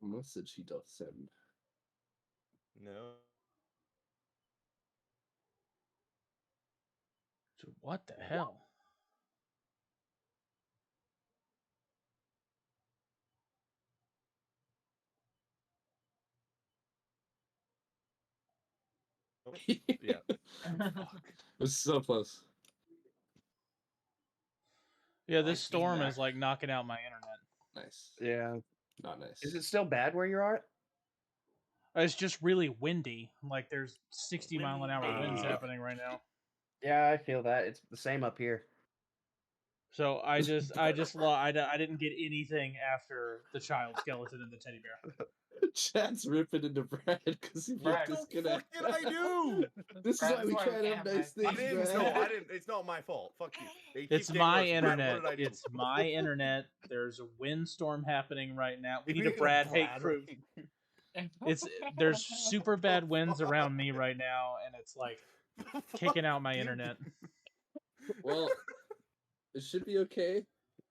Message he doth send. No. Dude, what the hell? Yeah. It's so close. Yeah, I this like being storm back. is like knocking out my internet. Nice. Yeah. Not nice. Is it still bad where you are? It's just really windy. Like there's 60-mile-an-hour winds Windy. happening right now. Yeah, I feel that. It's the same up here. So I didn't get anything after the child skeleton and the teddy bear. Chat's ripping into Brad because he Brad, put What the disconnect. fuck did I do? This is Brad, why that's we why we can't can't have have nice nice I things, didn't. Brad. No, I didn't. It's not my fault. Fuck you. They keep It's getting my worse. Brad, internet. what did I do? It's my internet. There's a windstorm happening right now. We If need a get Brad hate Brad crew. right- There's super bad winds around me right now, and it's like kicking out my Fuck you. internet. Well, it should be okay.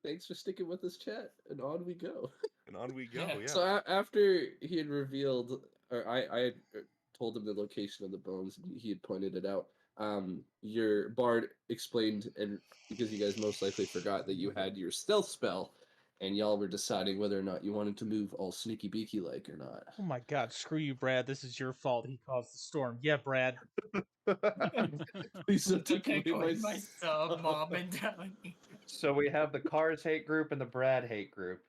Thanks for sticking with us, chat, and on we go. And on we go. Yeah. Yeah. So after he had revealed, or I had told him the location of the bones, and he had pointed it out. Your bard explained, and because you guys most likely forgot that you had your stealth spell, and y'all were deciding whether or not you wanted to move all sneaky beaky like or not. Oh my god, screw you, Brad. This is your fault. He caused the storm. Yeah, Brad. Lisa took Took away away my my sub mob mentality. So we have the Cars hate group and the Brad hate group.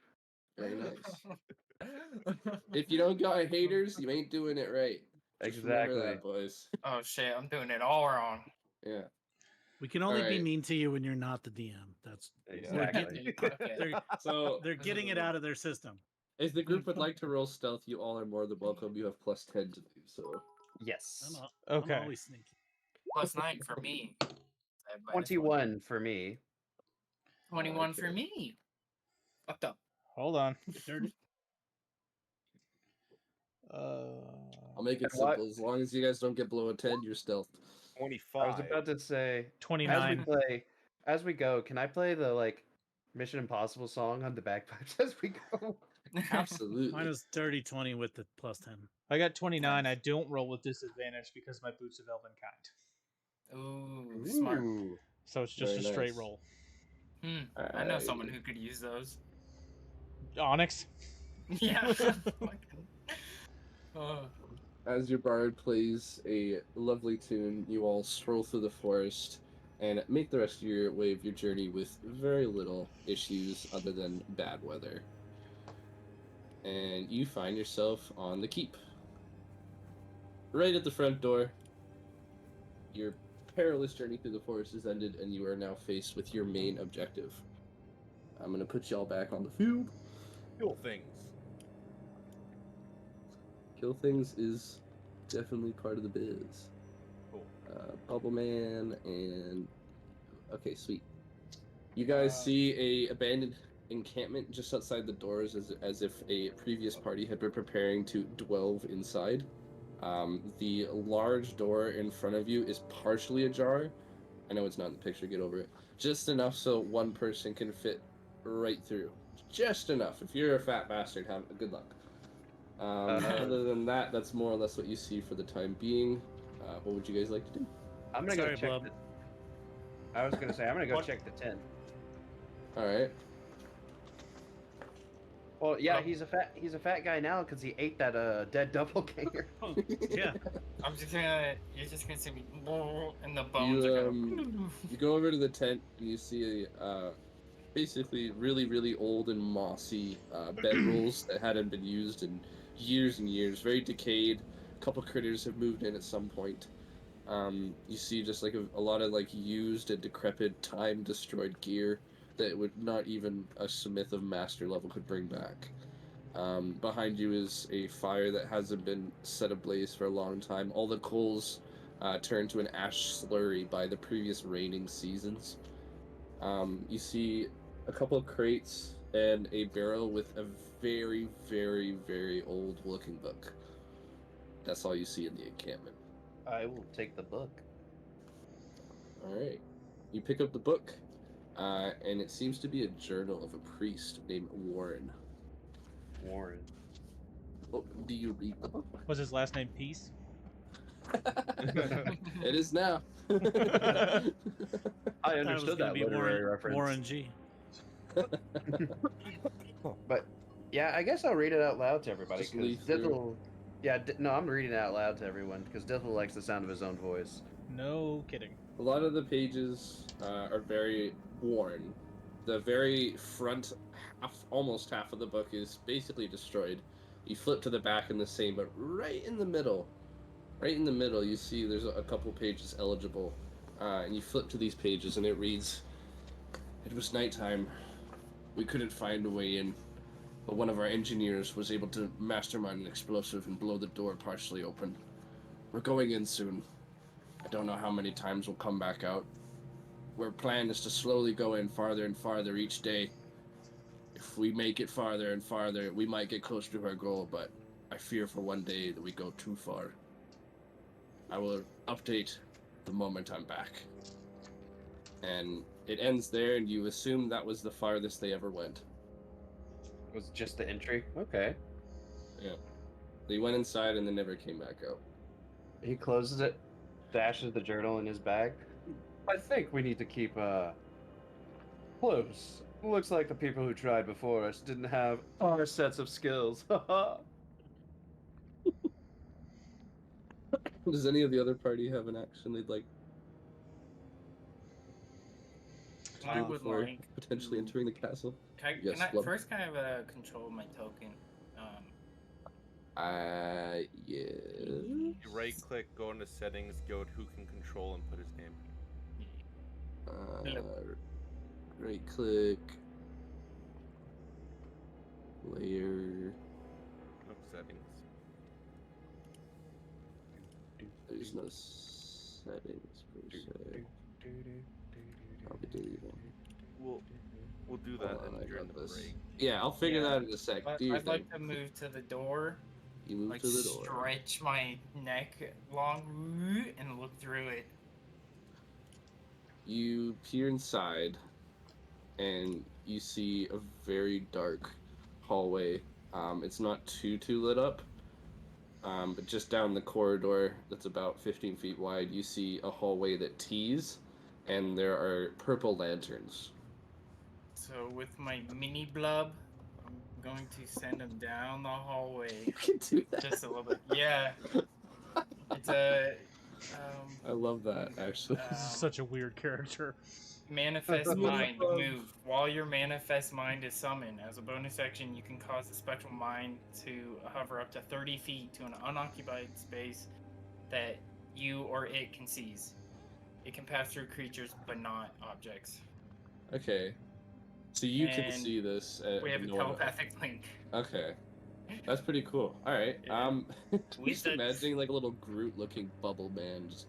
Very nice. If you don't got haters, you ain't doing it right. Just remember Exactly. that, boys. Oh shit, I'm doing it all wrong. Yeah. We can only be Alright. mean to you when you're not the DM. That's Exactly. Okay. they're, So they're getting it out of their system. if the group would like to roll stealth, you all are more than welcome. You have plus 10 to do so. Yes. I'm Okay. always sneaky. +9 for me. I have -1. 21 for me. 21 for Okay. me. Fucked up. Hold on. Dirty. I'll make it And what- simple. As long as you guys don't get below a 10, you're stealth. 25. I was about to say, 29. as we go, can I play the like Mission Impossible song on the bagpipes as we go? Absolutely. Mine was dirty 20 with the plus 10. I got 29. I don't roll with disadvantage because my boots of elven kind. Ooh, smart. Ooh. So it's just Very a straight nice. roll. I know someone who could use those. Onyx. Yeah. Oh. As your bard plays a lovely tune, you all stroll through the forest and make the rest of your way of your journey with very little issues other than bad weather. And you find yourself on the keep. Right at the front door, your perilous journey through the forest is ended, and you are now faced with your main objective. I'm gonna put y'all back on the field. Cool things. Kill things is definitely part of the biz. Cool. Bubble Man and okay, sweet. You guys see a abandoned encampment just outside the doors, as if a previous party had been preparing to delve inside. The large door in front of you is partially ajar. I know it's not in the picture. Get over it. Just enough so one person can fit right through. Just enough. If you're a fat bastard, have good luck. Other than that, that's more or less what you see for the time being. What would you guys like to do? I'm gonna Sorry, go check. Blub. I was gonna say I'm gonna go What? check the tent. All right. Well, yeah, he's a fat guy now because he ate that dead doppelganger. Yeah. You're just gonna see me, and the bones are gonna. You go over to the tent and you see basically really old and mossy bedrolls that hadn't been used in years and years, very decayed. A couple critters have moved in at some point. You see just like a lot of like used and decrepit, time destroyed gear that would not even a smith of master level could bring back. Behind you is a fire that hasn't been set ablaze for a long time. All the coals turned to an ash slurry by the previous raining seasons. You see a couple of crates and a barrel with a very old looking book. That's all you see in the encampment. I will take the book. Alright. You pick up the book, and it seems to be a journal of a priest named Warren. Warren. Oh, do you read the book? Was his last name Peace? It is now. I Thought it was understood gonna that be literary Warren, reference. Warren G. But yeah, I guess I'll read it out loud to everybody Just because leaf through. Dithel. Yeah, no, I'm reading it out loud to everyone because Dithel likes the sound of his own voice. No kidding. A lot of the pages are very worn. The very front almost half of the book is basically destroyed. You flip to the back and the same, but right in the middle, you see there's a couple pages eligible. And you flip to these pages and it reads, "It was nighttime. We couldn't find a way in, but one of our engineers was able to mastermind an explosive and blow the door partially open. We're going in soon. I don't know how many times we'll come back out. Our plan is to slowly go in farther and farther each day. If we make it farther and farther, we might get closer to our goal, but I fear for one day that we go too far. I will update the moment I'm back." And it ends there, and you assume that was the farthest they ever went. Was just the entry? Okay. Yeah. They went inside and they never came back out. He closes it, dashes the journal in his bag. I think we need to keep close. Looks like the people who tried before us didn't have our sets of skills. Does any of the other party have an action they'd like to I do would before like potentially to- entering the castle? Yes, can I Blub. first kind of control my token? Yes. You right click, go into settings, go to who can control, and put his name. Right click. Layer. Nope, settings. There's no settings per se. I'll be deleting. We'll do that Hold on, I during got the this. break. Yeah, I'll figure Yeah. that out in a sec. But Do your I'd thing. like to move to the door, You move like to the door. stretch my neck long, and look through it. You peer inside, and you see a very dark hallway. It's not too lit up, but just down the corridor that's about 15 feet wide, you see a hallway that tees, and there are purple lanterns So with my mini blub, I'm going to send him down the hallway You can do that. just a little bit. Yeah, it's a I love that actually. Uh, This is such a weird character. manifest mind move. While your manifest mind is summoned, as a bonus action, you can cause the spectral mind to hover up to 30 feet to an unoccupied space that you or it can seize. It can pass through creatures, but not objects. Okay. So you can And see this. We have a no one else. telepathic link. Okay. That's pretty cool. All right. Yeah. We Just said- imagining like a little Groot-looking bubble man just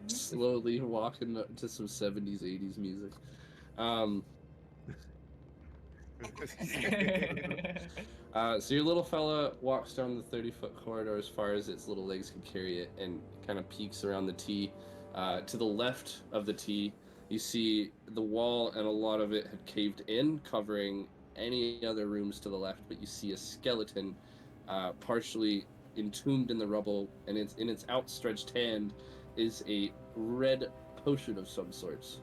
slowly walking up to some 70s, 80s music. So your little fella walks down the 30-foot corridor as far as its little legs can carry it, and kind of peeks around the T. To the left of the T, you see the wall, and a lot of it had caved in, covering any other rooms to the left. But you see a skeleton, partially entombed in the rubble, and in its outstretched hand is a red potion of some sorts.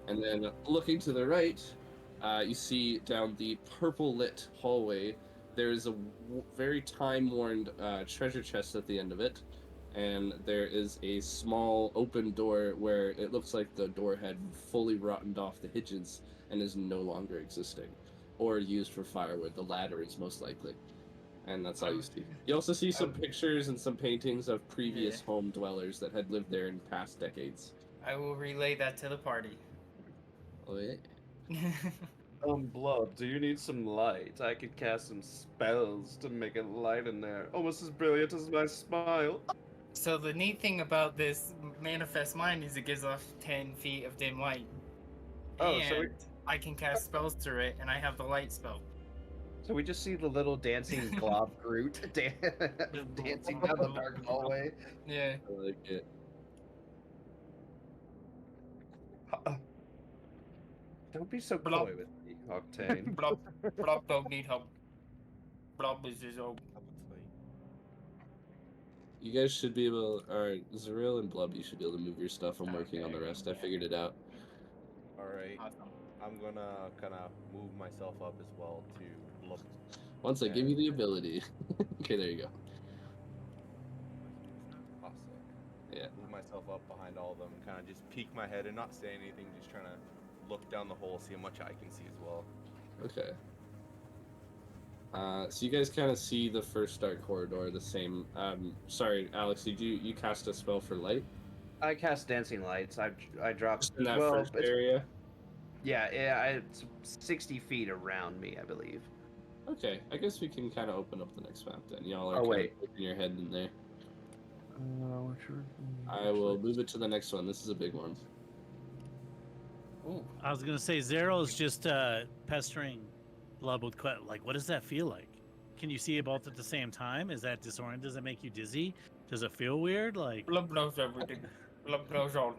And then looking to the right, you see down the purple-lit hallway, there's a very time-worn treasure chest at the end of it, and there is a small open door where it looks like the door had fully rotted off the hinges and is no longer existing, or used for firewood. The latter is most likely. And that's all you see. You also see some pictures and some paintings of previous home dwellers that had lived there in past decades. I will relay that to the party. Oh, yeah. Blob, do you need some light? I could cast some spells to make it light in there. Almost as brilliant as my smile. So the neat thing about this manifest mind is it gives off 10 feet of dim light. Oh, and so I can cast spells through it, and I have the light spell. So we just see the little dancing glob Groot dancing down the dark hallway. Yeah. I like it. Don't be so Blob. coy with me, Octane. Blob don't need help. Blob is his own. You guys should be able, or Zaril and Blub, you should be able to move your stuff. I'm working on the rest. I figured it out. Alright, Awesome. I'm gonna kind of move myself up as well to look. Once I give you the ability. Okay, there you go. Awesome. Yeah. Move myself up behind all of them, kind of just peek my head and not say anything, just trying to look down the hole, see how much I can see as well. Okay. So you guys kind of see the first dark corridor the same. Sorry, Alex, did you cast a spell for light? I cast dancing lights. I dropped Just in that well, first it's- area? Yeah, it's 60 feet around me, I believe. Okay, I guess we can kind of open up the next map then. Y'all are Oh, kind wait. of poking your head in there. I will move it to the next one. This is a big one. Ooh. I was gonna say Zero's just pestering Blub with like, what does that feel like? Can you see both at the same time? Is that disorienting? Does it make you dizzy? Does it feel weird? Like, Blob knows everything. Blob knows all.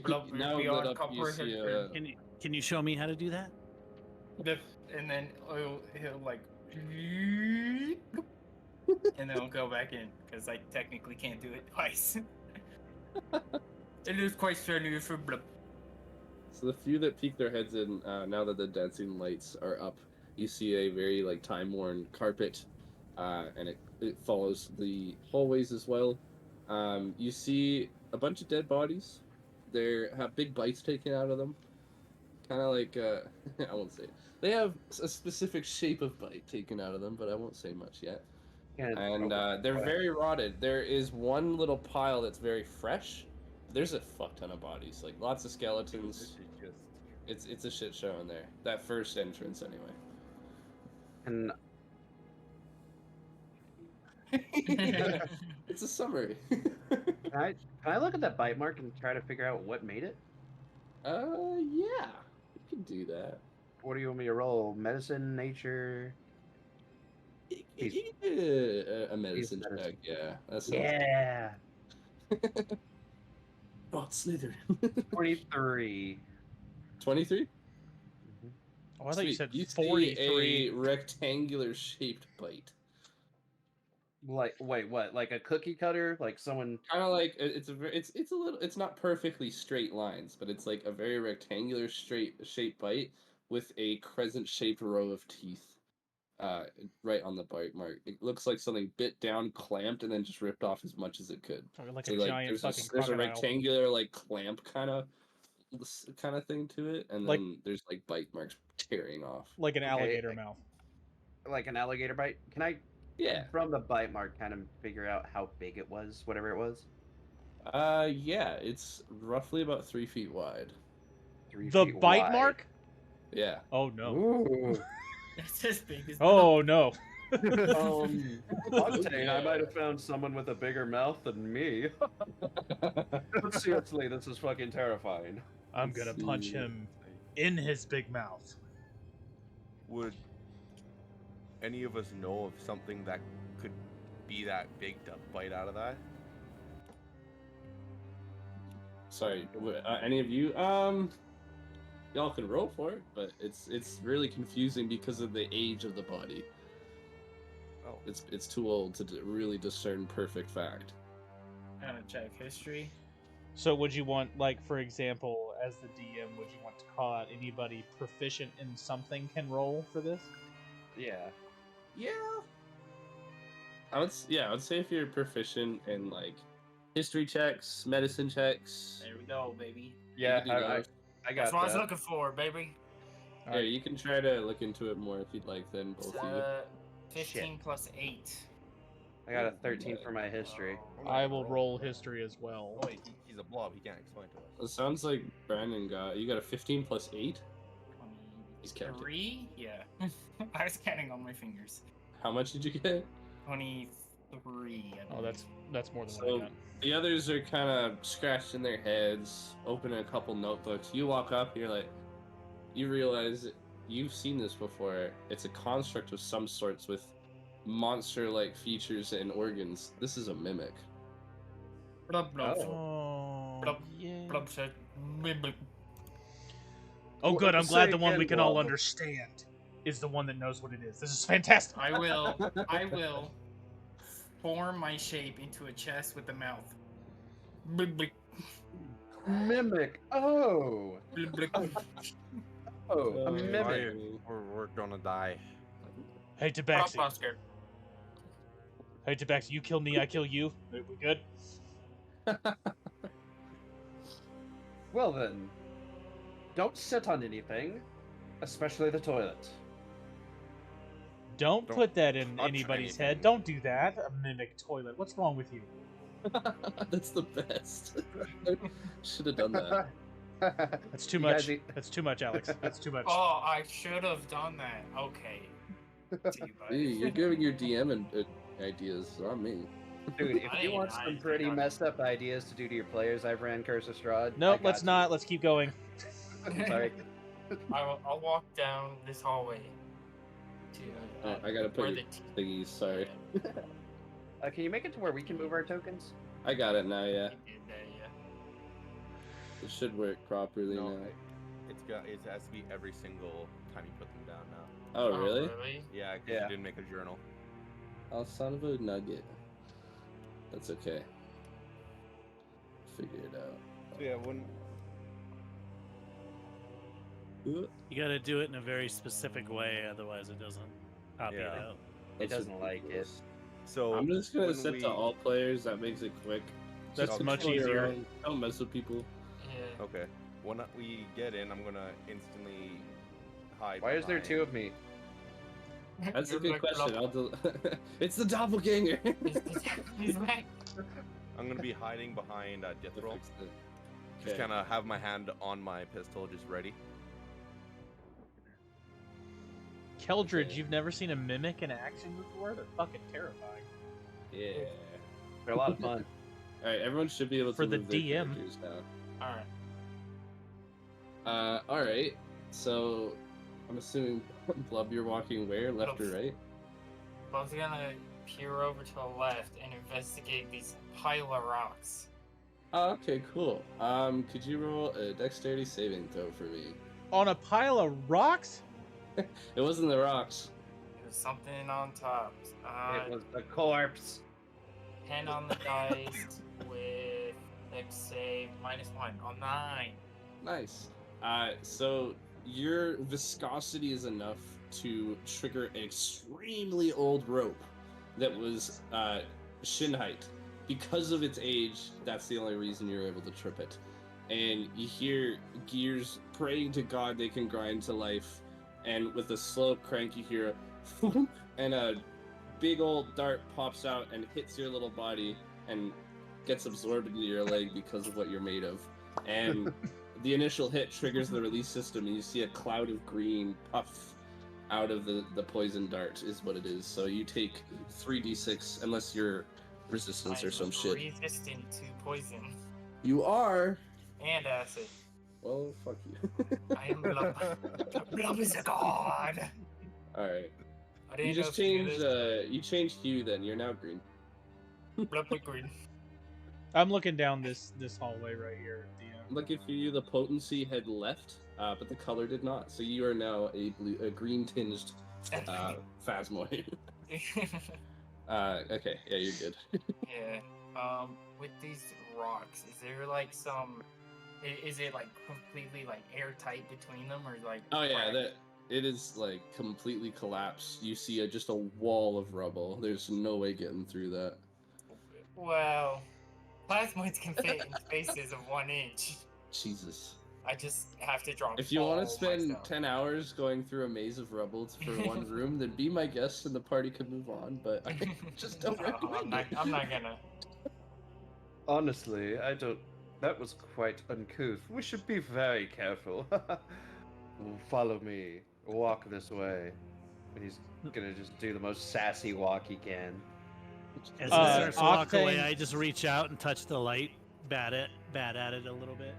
Blub, Now we lit are up, you see comprehension. can you show me how to do that? And then he'll like, and then he'll go back in because I technically can't do it twice. It is quite strenuous for Blub. So the few that peek their heads in, now that the dancing lights are up, you see a very like time-worn carpet, and it follows the hallways as well. You see a bunch of dead bodies. They have big bites taken out of them, kind of like I won't say it. They have a specific shape of bite taken out of them, but I won't say much yet. And they're very rotted. There is one little pile that's very fresh. There's a fuck ton of bodies, like lots of skeletons. This is just It's a shit show in there. That first entrance, anyway. And It's a summary. can I look at that bite mark and try to figure out what made it? Yeah, you can do that. What do you want me to roll? Medicine, nature? You can do a medicine medicine. check. Yeah, that's Yeah. Oh, Slytherin. 23. 23. Oh, I thought you said see 43. a rectangular shaped bite. Like, wait, what? Like a cookie cutter? Like someone? Kind of like it's a little. It's not perfectly straight lines, but it's like a very rectangular straight shaped bite with a crescent shaped row of teeth. Right on the bite mark. It looks like something bit down, clamped, and then just ripped off as much as it could. Like So, a giant there's fucking there's a crocodile. rectangular like clamp kind of thing to it, and Like- then there's like bite marks tearing off. Like an Okay, alligator like- mouth. Like an alligator bite? Can I, Yeah. from the bite mark, kind of figure out how big it was, whatever it was? Yeah, it's roughly about 3 feet wide. 3 The feet bite wide. mark? Yeah. Oh no. Ooh. That's as big as. Oh no. Octane, I might have found someone with a bigger mouth than me. But seriously, this is fucking terrifying. I'm gonna punch see. him in his big mouth. Would any of us know of something that could be that big to bite out of that? Sorry, any of you? Y'all can roll for it, but it's really confusing because of the age of the body. Oh, It's too old to really discern perfect fact. I'm gonna check history. So would you want, like, for example, as the DM, would you want to call out anybody proficient in something can roll for this? Yeah. Yeah. I would say if you're proficient in like history checks, medicine checks. There we go, baby. Yeah, can do those. I got That's what I was that. looking for, baby. Yeah, you can try to look into it more if you'd like. Then It's, both of you. 15 plus 8. I got a 13 for my history. I will roll history as well. Oh, wait, he's a blob. He can't explain to us. It sounds like Brandon got. You got a 15 plus 8. He's counting. 23? Yeah. I was counting on my fingers. How much did you get? 23. I Oh, believe. that's more than what So I got. the others are kind of scratching their heads, opening a couple notebooks. You walk up, you're like, you realize you've seen this before. It's a construct of some sorts with monster-like features and organs. This is a mimic. Blub, blub, Oh, Blub, yeah. blub, said, blub, blub. Oh, good. I'm Say glad the one again, we can all Blob. understand is the one that knows what it is. This is fantastic. I will form my shape into a chest with a mouth. Blub, blub, Mimic. Oh. blub, blub. Oh, a Oh, mimic. We're gonna die. Hey, Blub, Tabaxi. Oscar. Hey, Tabaxi. You kill me, I kill you. We good? Well then, don't sit on anything, especially the toilet. Don't Don't put that in touch anybody's anything. head. Don't do that. A mimic toilet. What's wrong with you? That's the best. Should have done that. That's too You much. guys eat- That's too much, Alex. That's too much. Oh, I should have done that. Okay. See you, buddy. Hey, you're giving your DM ideas, not me. Dude, if I you ain't- want I some ain't pretty talking. messed up ideas to do to your players, I've ran Curse of Strahd. I Nope, got let's you. not. Let's keep going. Sorry. I'll walk down this hallway to. Oh, I gotta put where your the thingies, sorry. Can you make it to where we can move our tokens? I got it now, yeah. You did that, yeah. It should work properly No, now. it has to be every single time you put them down now. Oh, really? Yeah, because Yeah. you didn't make a journal. Oh, son of a nugget. That's okay. Figure it out. Yeah, when Ooh, You gotta do it in a very specific way, otherwise it doesn't copy it Yeah. out. It that's doesn't like it. ridiculous. so I'm just gonna when set we- to all players. That makes it quick. That's Just much control your easier. own, Don't mess with people. Yeah. Okay, when we get in, I'm gonna instantly hide. Why is there behind- two of me? That's a You're good like, question. blub. It's the doppelganger. He's back. I'm gonna be hiding behind Jethro. Fix it. Just Okay. kind of have my hand on my pistol, just ready. Keldridge, you've never seen a mimic in action before? They're fucking terrifying. Yeah. They're a lot of fun. All right, everyone should be able to For the move their DM. characters now. Alright. All right. So, I'm assuming Blub, you're walking where, left or right? I was gonna peer over to the left and investigate these pile of rocks. Oh, okay, cool. Could you roll a dexterity saving throw for me? On a pile of rocks? It wasn't the rocks. There's something on top. It was the corpse. 10 on the dice with Dex save -1 on 9. Nice. So your viscosity is enough to trigger an extremely old rope that was shin height. Because of its age, that's the only reason you're able to trip it. And you hear gears praying to God they can grind to life, and with a slow crank you hear a and a big old dart pops out and hits your little body and gets absorbed into your leg because of what you're made of. And the initial hit triggers the release system, and you see a cloud of green puff out of the poison dart is what it is. So you take 3d6 unless you're resistance or some shit. Resistant to poison You are. and acid. Well, fuck you. I am Blub. Blub is a god. All right. I didn't You know just if you knew changed. this. You changed hue. Then you're now green. Blub with green. I'm looking down this hallway right here. Look, if you the potency had left, but the color did not. So you are now a green tinged phasmoid. Okay. Yeah, you're good. Yeah. With these rocks, is there like some? Is it like completely like airtight between them, or like? Oh yeah, cracked? that it is like completely collapsed. You see just a wall of rubble. There's no way getting through that. Well, plasmoids can fit in spaces of 1 inch. Jesus. I just have to drop. If you want all to spend my stuff. 10 hours going through a maze of rubble for one room, then be my guest and the party could move on. But I just don't No, recommend it. I'm not gonna. Honestly, I don't. That was quite uncouth. We should be very careful. Follow me. Walk this way. And he's gonna just do the most sassy walk he can. As Uh, it starts to walk away, Octane- I just reach out and touch the light, bat at it a little bit.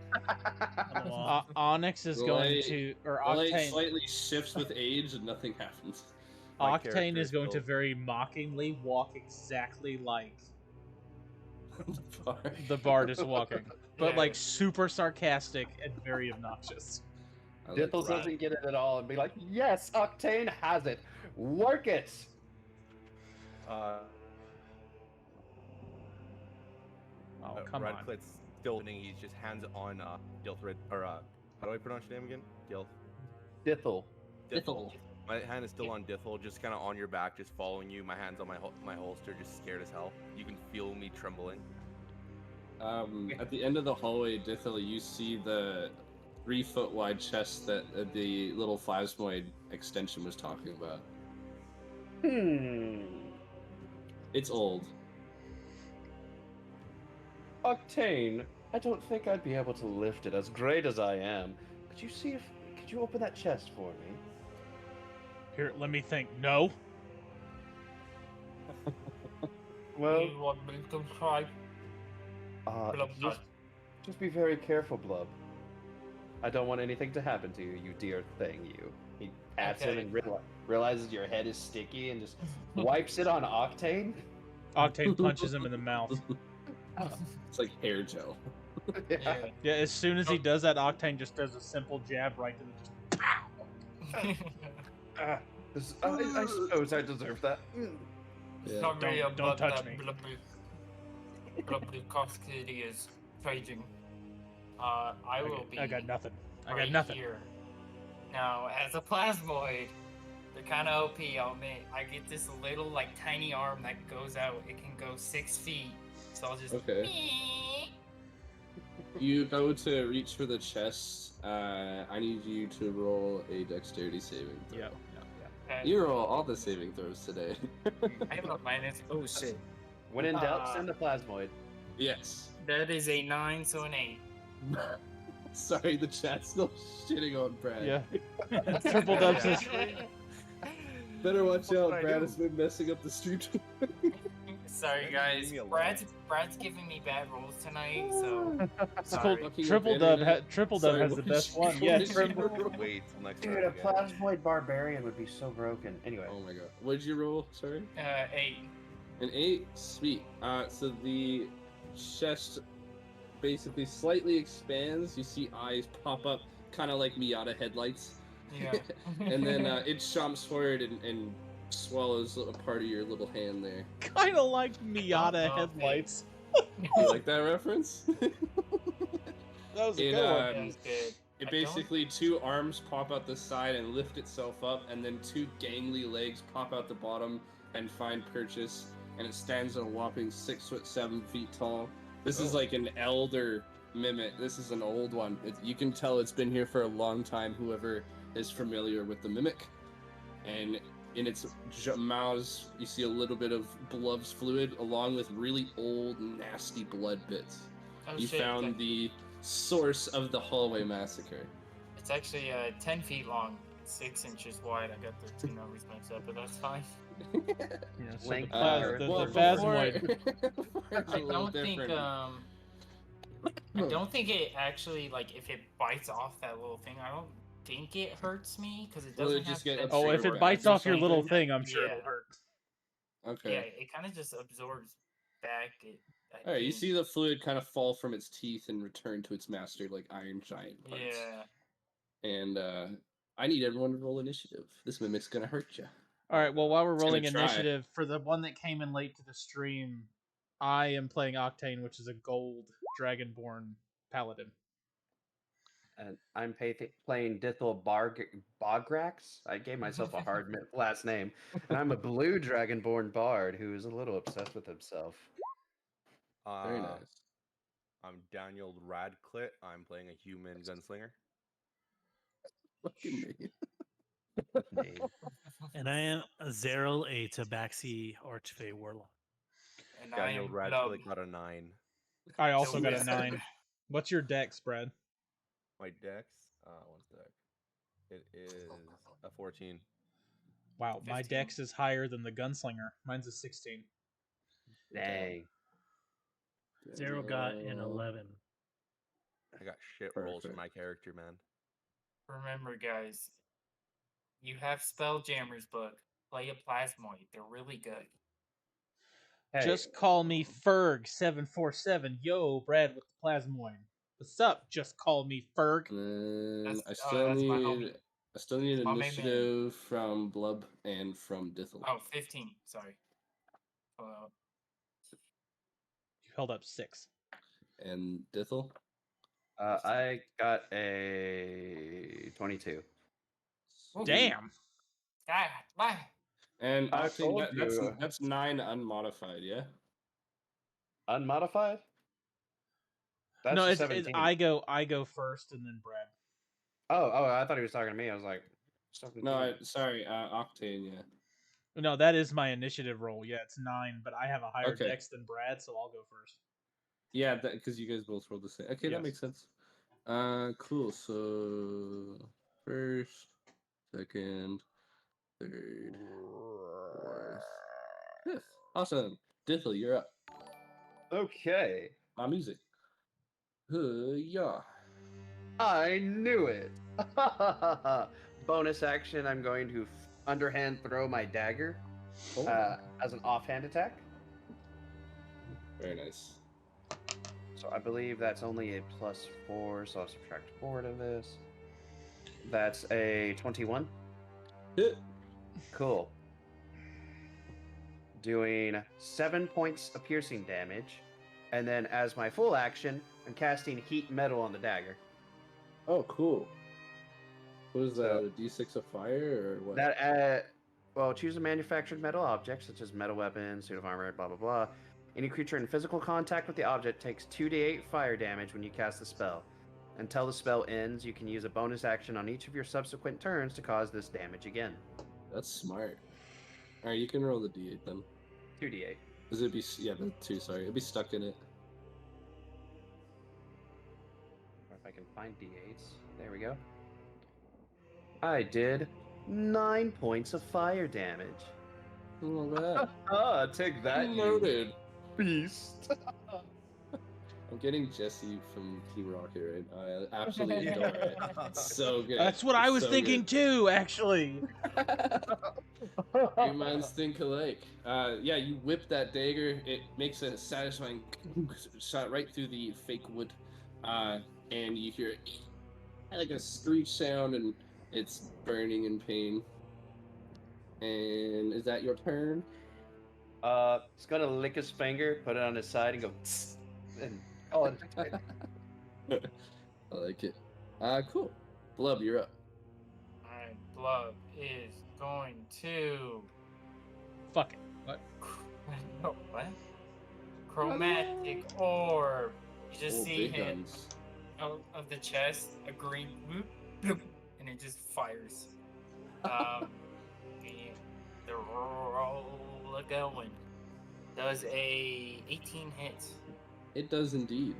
On the wall. Onyx is going Light- to, or The light Octane. slightly shifts with age and nothing happens. My Octane character is going to still- very mockingly walk exactly like Bar. the bard is walking, but Yeah. like super sarcastic and very obnoxious. I like Dithel that. doesn't get it at all and be like, yes, Octane has it. Work it. Oh, come on. Radcliffe's still opening. He's just hands on Dilthrid, or how do I pronounce your name again? Dithel. Dithel. My hand is still on Dithel, just kind of on your back, just following you. My hand's on my holster, just scared as hell. You can feel me trembling. At the end of the hallway, Dithel, you see the 3-foot wide chest that the little plasmoid extension was talking about. It's old. Octane, I don't think I'd be able to lift it as great as I am. Could you open that chest for me? Here, let me think. No. Well, You want me to try? Blub, just be very careful, Blub. I don't want anything to happen to you, you dear thing, you. He pats him Okay. and realizes your head is sticky and just wipes it on Octane. Octane punches him in the mouth. It's like hair gel. Yeah. Yeah, as soon as he does that, Octane just does a simple jab right to the. Ah, I suppose I deserve that. Yeah. Sorry Don't about touch that me. Blubby Coscady is raging. I will be. I got nothing. I right got nothing. Here. Now, as a plasmoid, they're kind of OP. I'll admit. I get this little, like, tiny arm that goes out. It can go 6 feet. So I'll just. Okay. You go to reach for the chest. I need you to roll a dexterity saving throw. Yep. Okay. You roll all the saving throws today. I have a minus. Oh shit. When in doubt, send the plasmoid. Yes. That is a 9, so an 8. Sorry, the chat's still shitting on Brad. Yeah. Triple Dub Yeah. says. Better watch What out, did I Brad do? has been messing up the stream. Sorry Leave guys, me alone. Brad's giving me bad rolls tonight, so It's sorry. called Fucking Triple abandoned Dub. it. Triple Dub Sorry, has the what best did one. you- Yeah, what did you Triple. roll? Wait till next Dude, time a again. plasmoid barbarian would be so broken. Anyway. Oh my god. What did you roll? Sorry? 8. An 8? Sweet. So the chest basically slightly expands. You see eyes pop up, kind of like Miata headlights. Yeah. And then it chomps forward and swallows a part of your little hand there. Kind of like Miata know if headlights. You like that reference? That was a It, good one. That was good. It I basically two arms pop out the side and lift itself up, and then two gangly legs pop out the bottom and find purchase, and it stands at a whopping 6'7" tall. This is Oh. like an elder mimic. This is an old one. You can tell it's been here for a long time. Whoever is familiar with the mimic, and in its mouths, you see a little bit of Blood's fluid, along with really old, nasty blood bits. Oh, You shit, found the source of the hallway massacre. It's actually 10 feet long, 6 inches wide. I got the two numbers mixed up, but that's fine. Yeah, so the, Link, the well, phasmoid. before it's a I little don't think different. I don't think it actually, like, if it bites off that little thing, I don't think it hurts me because it Will it doesn't just have get that Oh, if Trigger it bites or off your little something? thing, I'm sure Yeah. it'll hurt. Okay. Yeah, it kind of just absorbs back. All right. You see the fluid kind of fall from its teeth and return to its master, like Iron Giant parts. Yeah. And I need everyone to roll initiative. This mimic's gonna hurt you. All right. Well, while we're It's gonna rolling try. initiative for the one that came in late to the stream, I am playing Octane, which is a gold dragonborn paladin. And I'm playing Dithel Bograx. I gave myself a hard last name. And I'm a blue dragonborn bard who is a little obsessed with himself. Very Uh, nice. I'm Daniel Radcliffe. I'm playing a human gunslinger. Fucking name. Name. And I am Zeryl, a Tabaxi Archfey warlock. And I Daniel am Radcliffe Blub. got a 9. I also So got a weird. 9. What's your dex, Brad? My dex, one sec. It is a 14. Wow, my 15. dex is higher than the gunslinger. Mine's a 16. Dang. Zeryl got an 11. I got shit rolls for Perfect. my character, man. Remember, guys, you have Spelljammer's book. Play a Plasmoid. They're really good. Hey, Just call me Ferg747. Yo, Brad with the plasmoid. What's up? Just call me Ferg. And That's- I oh, still that's my need homie. an My main man. initiative from Blub and from Dithel. Oh, 15. Sorry. Hold You held up 6. And Dithel. I got a 22. on. Damn. Bye. And I actually, told you. that's 9 unmodified, yeah? Unmodified? That's No, a it's 17. I go first and then Brad. Oh, I thought he was talking to me. I was like, 17. No, sorry, Octane, yeah. No, that is my initiative roll. Yeah, it's 9, but I have a higher Okay. dex than Brad, so I'll go first. Yeah, because you guys both rolled the same. Okay, Yes. that makes sense. Cool. So first, second, third, fourth, fifth. Awesome. Dithel, you're up. Okay. My music. Yeah. I knew it. Bonus action, I'm going to underhand throw my dagger as an offhand attack. Very nice. So I believe that's only a +4, so I'll subtract 4 to this. That's a 21. Hit. Cool. Doing 7 points of piercing damage. And then as my full action, I'm casting heat metal on the dagger. Oh, cool. What is that? So- A D6 of fire or what? That well, choose a manufactured metal object, such as metal weapon, suit of armor, blah blah blah. Any creature in physical contact with the object takes 2d8 fire damage when you cast the spell. Until the spell ends, you can use a bonus action on each of your subsequent turns to cause this damage again. That's smart. All right, you can roll the D8 then. 2d8. Does it be? Yeah, the 2. Sorry, it'd be stuck in it. Or if I can find d8s. There we go. I did 9 points of fire damage. Oh, that. Take that, you Noted. beast. I'm getting Jesse from Team Rocket right now. I absolutely adore it. It's so good. That's what I was So thinking good. too, actually. Great minds think alike. Yeah, you whip that dagger. It makes a satisfying shot right through the fake wood, and you hear like a screech sound, and it's burning in pain. And is that your turn? He's gonna lick his finger, put it on his side, and go, "Tss," and call it a day. I like it. Cool. Blub, you're up. Alright, Blub is going to. Fuck it. What? No, what? Chromatic orb. You just Oh, see big him guns. out of the chest, a green bloop, bloop, and it just fires. The roll going. Does a 18 hit. It does indeed.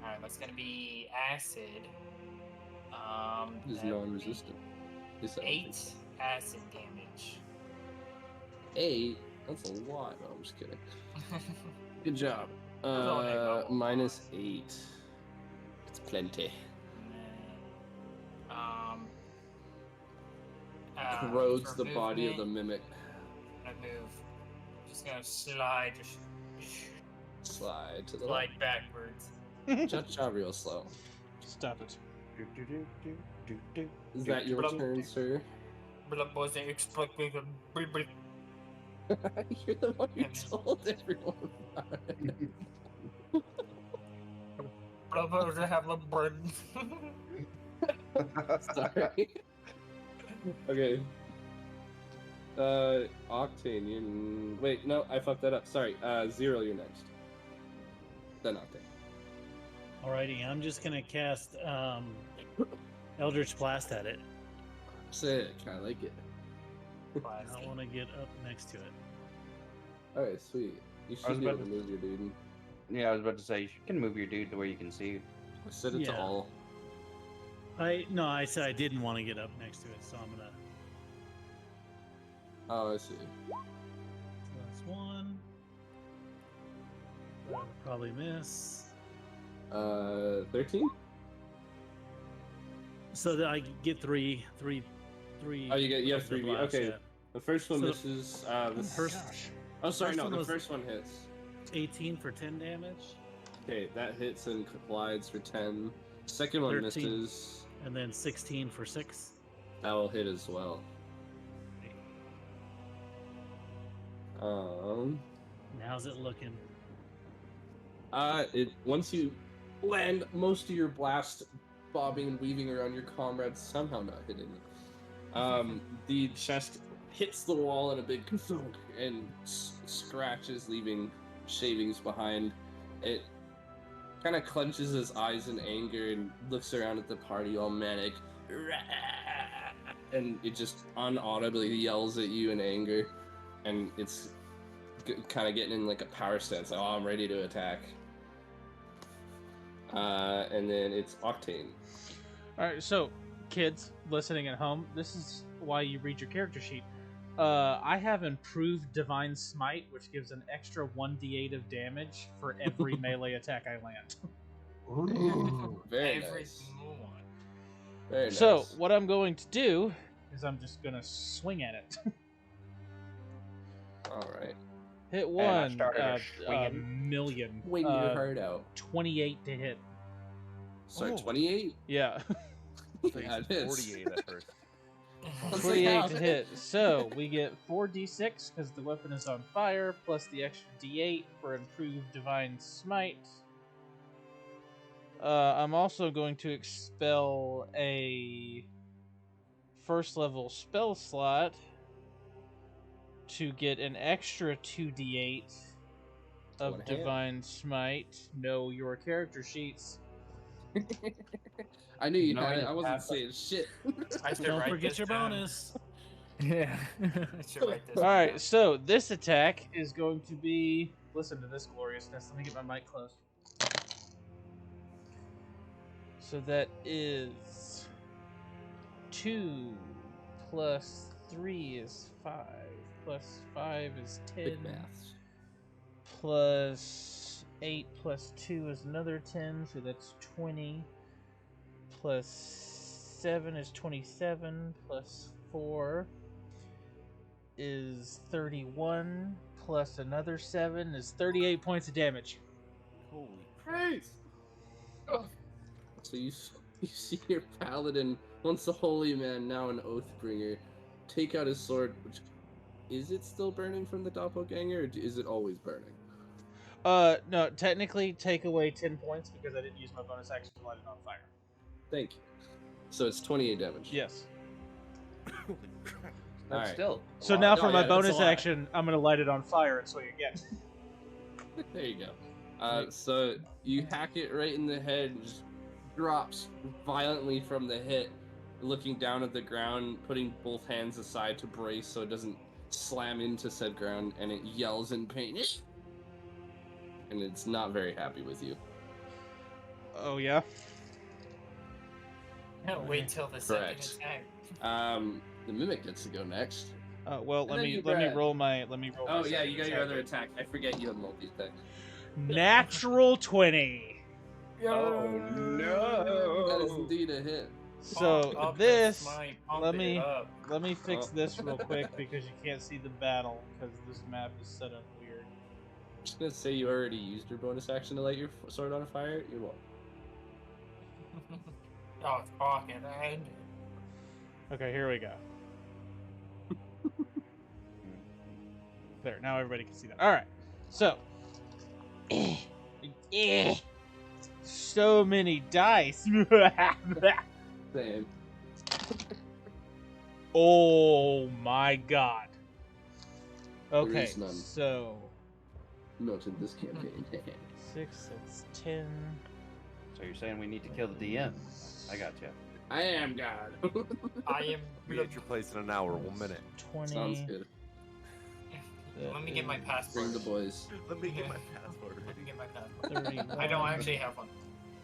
Alright, that's gonna be acid. It is that would be non-resistant. Yes, I don't think 8 so. acid damage. 8? That's a lot. No, I'm just kidding. Good job. only about -8. It's plenty. Corrodes for the body of the movement, mimic. I move. Just gonna slide, just Slide to the slide left. backwards. Cha-cha real slow. Stop it. Is that your turn, sir? Blood boys they explode. You're the one who told everyone about it. Blood boys they have a burden. Sorry. Okay. Octane, you... Wait, no, I fucked that up. Sorry. Zero, you're next. Then Octane. Alrighty, I'm just gonna cast Eldritch Blast at it. Sick, I like it. I want to get up next to it. Alright, sweet. You I was should be able about to move your dude. Yeah, I was about to say, you can move your dude to where you can see. I said it to Yeah. all. I said I didn't want to get up next to it, so I'm gonna. Oh, I see. So that's one. That'll probably miss. 13? So that I get three. Oh, you have of the 3 blast, Okay. yeah. The first one So- misses. The First, Oh, sorry, first no, one the was- first one hits. 18 for 10 damage, Okay, that hits and collides for 10. Second one 13. misses. and then 16 for 6. That will hit as well. How's it looking? Once you land most of your blast bobbing and weaving around your comrades, somehow not hitting them. The chest hits the wall in a big thunk and scratches, leaving shavings behind. It kind of clenches his eyes in anger and looks around at the party all manic. And it just unaudibly yells at you in anger. And it's kind of getting in like a power stance. Like, oh, I'm ready to attack. And then it's Octane. Alright, so, kids listening at home, this is why you read your character sheet. I have improved Divine Smite, which gives an extra 1d8 of damage for every melee attack I land. Ooh, very Every nice. single one. Very nice. So, what I'm going to do is I'm just going to swing at it. All right. Hit I one, started a swinging. million. Wing your heart out. 28 to hit. Sorry, Oh. 28? Yeah, Yeah, it is. 48 at first. Let's see 28 how to it hit. So, we get 4d6 because the weapon is on fire, plus the extra d8 for improved Divine Smite. I'm also going to expel a first level spell slot to get an extra 2d8 of One hand. Divine Smite. Know your character sheets. I knew you No, had it. you I wasn't have to. saying shit. I should Don't write forget this your down. bonus. Yeah. I should write this Alright, down. so this attack is going to be. Listen to this gloriousness. Let me get my mic close. So that is 2 plus 3 is 5 plus 5 is 10 Big maths. plus 8 plus 2 is another 10, so that's 20 plus 7 is 27 plus 4 is 31 plus another 7 is 38 points of damage. Holy Great. So you see your paladin, once a holy man, now an oathbringer, take out his sword, which is it still burning from the doppelganger, or is it always burning? No, technically take away 10 points because I didn't use my bonus action to light it on fire. Thank you. So it's 28 damage. Yes. Holy crap. That's Alright. still. So a lot. now No, for yeah, my that's a bonus lot. action, I'm gonna light it on fire and swing again. There you go. So you hack it right in the head, and just drops violently from the hit, looking down at the ground, putting both hands aside to brace so it doesn't slam into said ground, and it yells in pain. And it's not very happy with you. Oh yeah. No, wait till the second Correct. attack. The mimic gets to go next. Well, And let then me you let me grab- roll my let me roll. Oh my yeah, second you got your attack. other attack. I forget you have multi-attack. Natural 20. Oh no! That is indeed a hit. So Pump up that this, smite, pump let it me up. let me fix Oh. this real quick because you can't see the battle because this map is set up weird. I'm just gonna say you already used your bonus action to light your sword on fire. You're welcome. Oh, fucking end. Okay, here we go. There, now everybody can see that. All right, so so many dice. Same. Oh my god. Okay, is none. so Not in this campaign. 6, that's 10. So you're saying we need to kill the DM? I got you. I am God. I am. Be at your place in an hour, 1 minute. 20. Sounds good. Let me get my passport. Bring the boys. Let me get my passport Let me ready. get my passport. 31. I don't actually have one.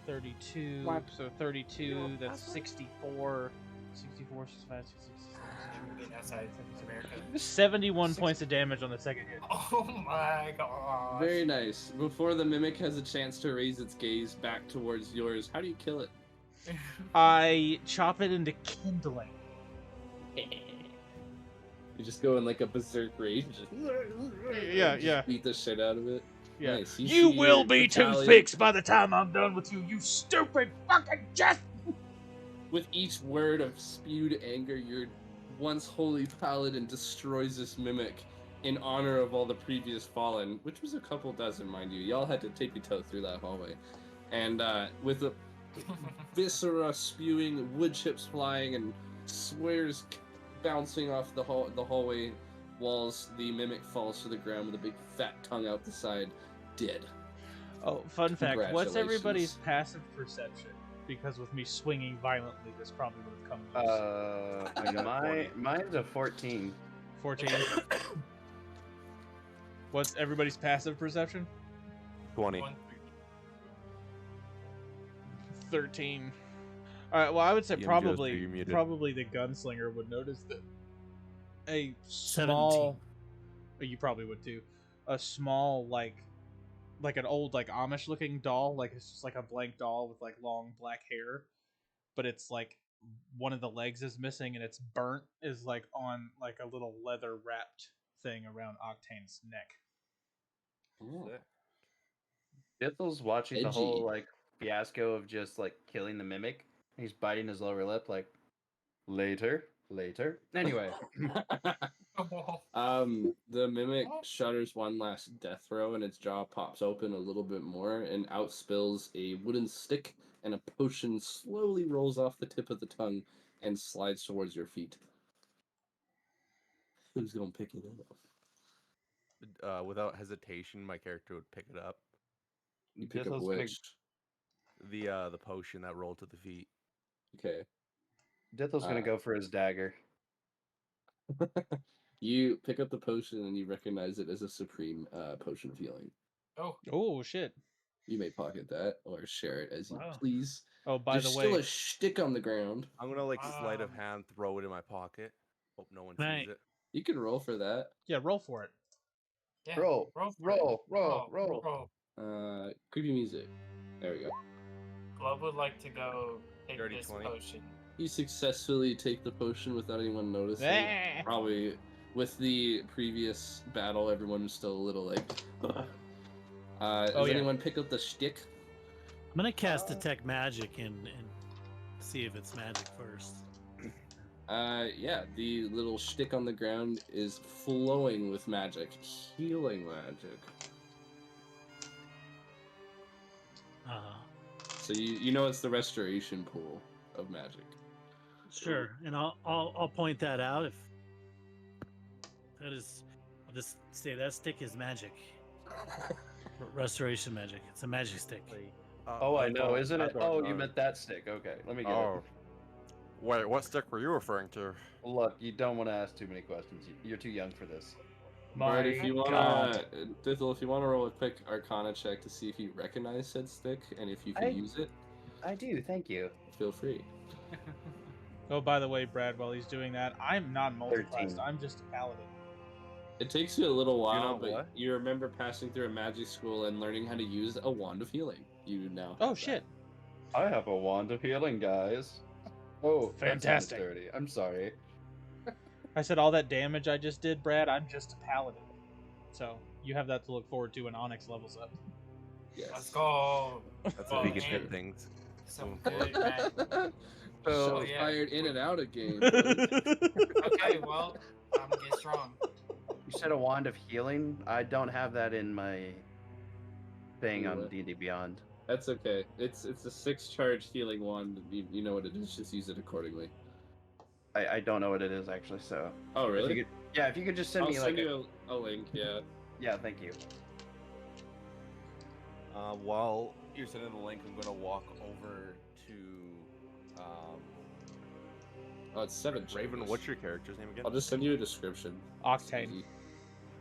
32. What? So 32, that's 64. 64, 65, 66, I'm getting outside America. 71 points of damage on the second hit. Oh my god. Very nice. Before the mimic has a chance to raise its gaze back towards yours, how do you kill it? I chop it into kindling. You just go in like a berserk rage. Yeah, Just yeah. Beat the shit out of it. Yeah. Nice. You see will your be battalion- toothpicks by the time I'm done with you, you stupid fucking jest! With each word of spewed anger, your once holy paladin destroys this mimic in honor of all the previous fallen, which was a couple dozen, mind you. Y'all had to tippy-toe through that hallway. And with the viscera spewing, wood chips flying, and swears bouncing off the hallway walls, the mimic falls to the ground with a big fat tongue out the side, dead. Oh, fun fact, what's everybody's Congratulations. passive perception? Because with me swinging violently, this probably would have come loose. Mine's a 14. 14. What's everybody's passive perception? 20. 13. Alright, well, I would say Ian probably Joester, you're muted. probably the gunslinger would notice that a small... Oh, you probably would too. A small, like an old, like, Amish-looking doll. Like, it's just like a blank doll with, like, long black hair. But it's, like, one of the legs is missing and it's burnt, is, like, on, like, a little leather-wrapped thing around Octane's neck. Dithel's watching the Edgy. whole like fiasco of just like killing the mimic. He's biting his lower lip like later. Anyway, The mimic shudders one last death throw, and its jaw pops open a little bit more, and out spills a wooden stick, and a potion slowly rolls off the tip of the tongue and slides towards your feet. Who's gonna pick it up? Without hesitation, my character would pick it up. You pick up Dithel's gonna- which? The potion that rolled to the feet. Okay. Dithel's gonna go for his dagger. You pick up the potion and you recognize it as a supreme potion of healing. Oh, Oh, shit. You may pocket that or share it as you Wow. please. Oh, by There's the still way... a shtick on the ground. I'm gonna like sleight of Um, hand throw it in my pocket. Hope no one Right. sees it. You can roll for that. Yeah, roll for it. yeah. Roll, for it. roll. Creepy music. There we go. Glove would like to go take Dirty this 20. potion. You successfully take the potion without anyone noticing. Ah. Probably with the previous battle, everyone was still a little like. Ugh. Does Oh, yeah. anyone pick up the shtick? I'm gonna cast detect magic and see if it's magic first. Yeah, the little shtick on the ground is flowing with magic, healing magic. So you know it's the restoration pool of magic. Sure, and I'll point that out if that is. I'll just say that stick is magic. Restoration magic. It's a magic stick. Oh, I know, isn't it? don't Oh, you know. meant that stick. Okay, let me get Oh. Wait, what stick were you referring to? it. Look, you don't want to ask too many questions. You're too young for this. But if you God. wanna, Dithel, if you wanna roll a quick Arcana check to see if you recognize said stick and if you can use it, I do, thank you. feel free. Oh, by the way, Brad, while he's doing that, I'm not multi-classed. 13. I'm just a paladin. It takes you a little while, know but what? you remember passing through a magic school and learning how to use a wand of healing. You now. Oh have that. shit! I have a wand of healing, guys. Oh, that sounded Fantastic. dirty. I'm sorry. I said all that damage I just did, Brad. I'm just a paladin. So you have that to look forward to when Onyx levels up. Yes. Let's go. That's Well, how we can and- hit things. So good, man. So Oh, yeah. fired in and out of game. Okay, well, I'm gonna get strong. You said a wand of healing? I don't have that in my thing on What? D&D Beyond. That's okay. It's a 6-charge healing wand. You know what it is. Just use it accordingly. I don't know what it is actually, so. Oh If really? you could, yeah, if you could just send I'll me send like you a link. Yeah. Yeah, thank you. While you're sending the link, I'm gonna walk over to Oh, it's 7. Raven. charges. What's your character's name again? I'll just send you a description. Octane. Easy.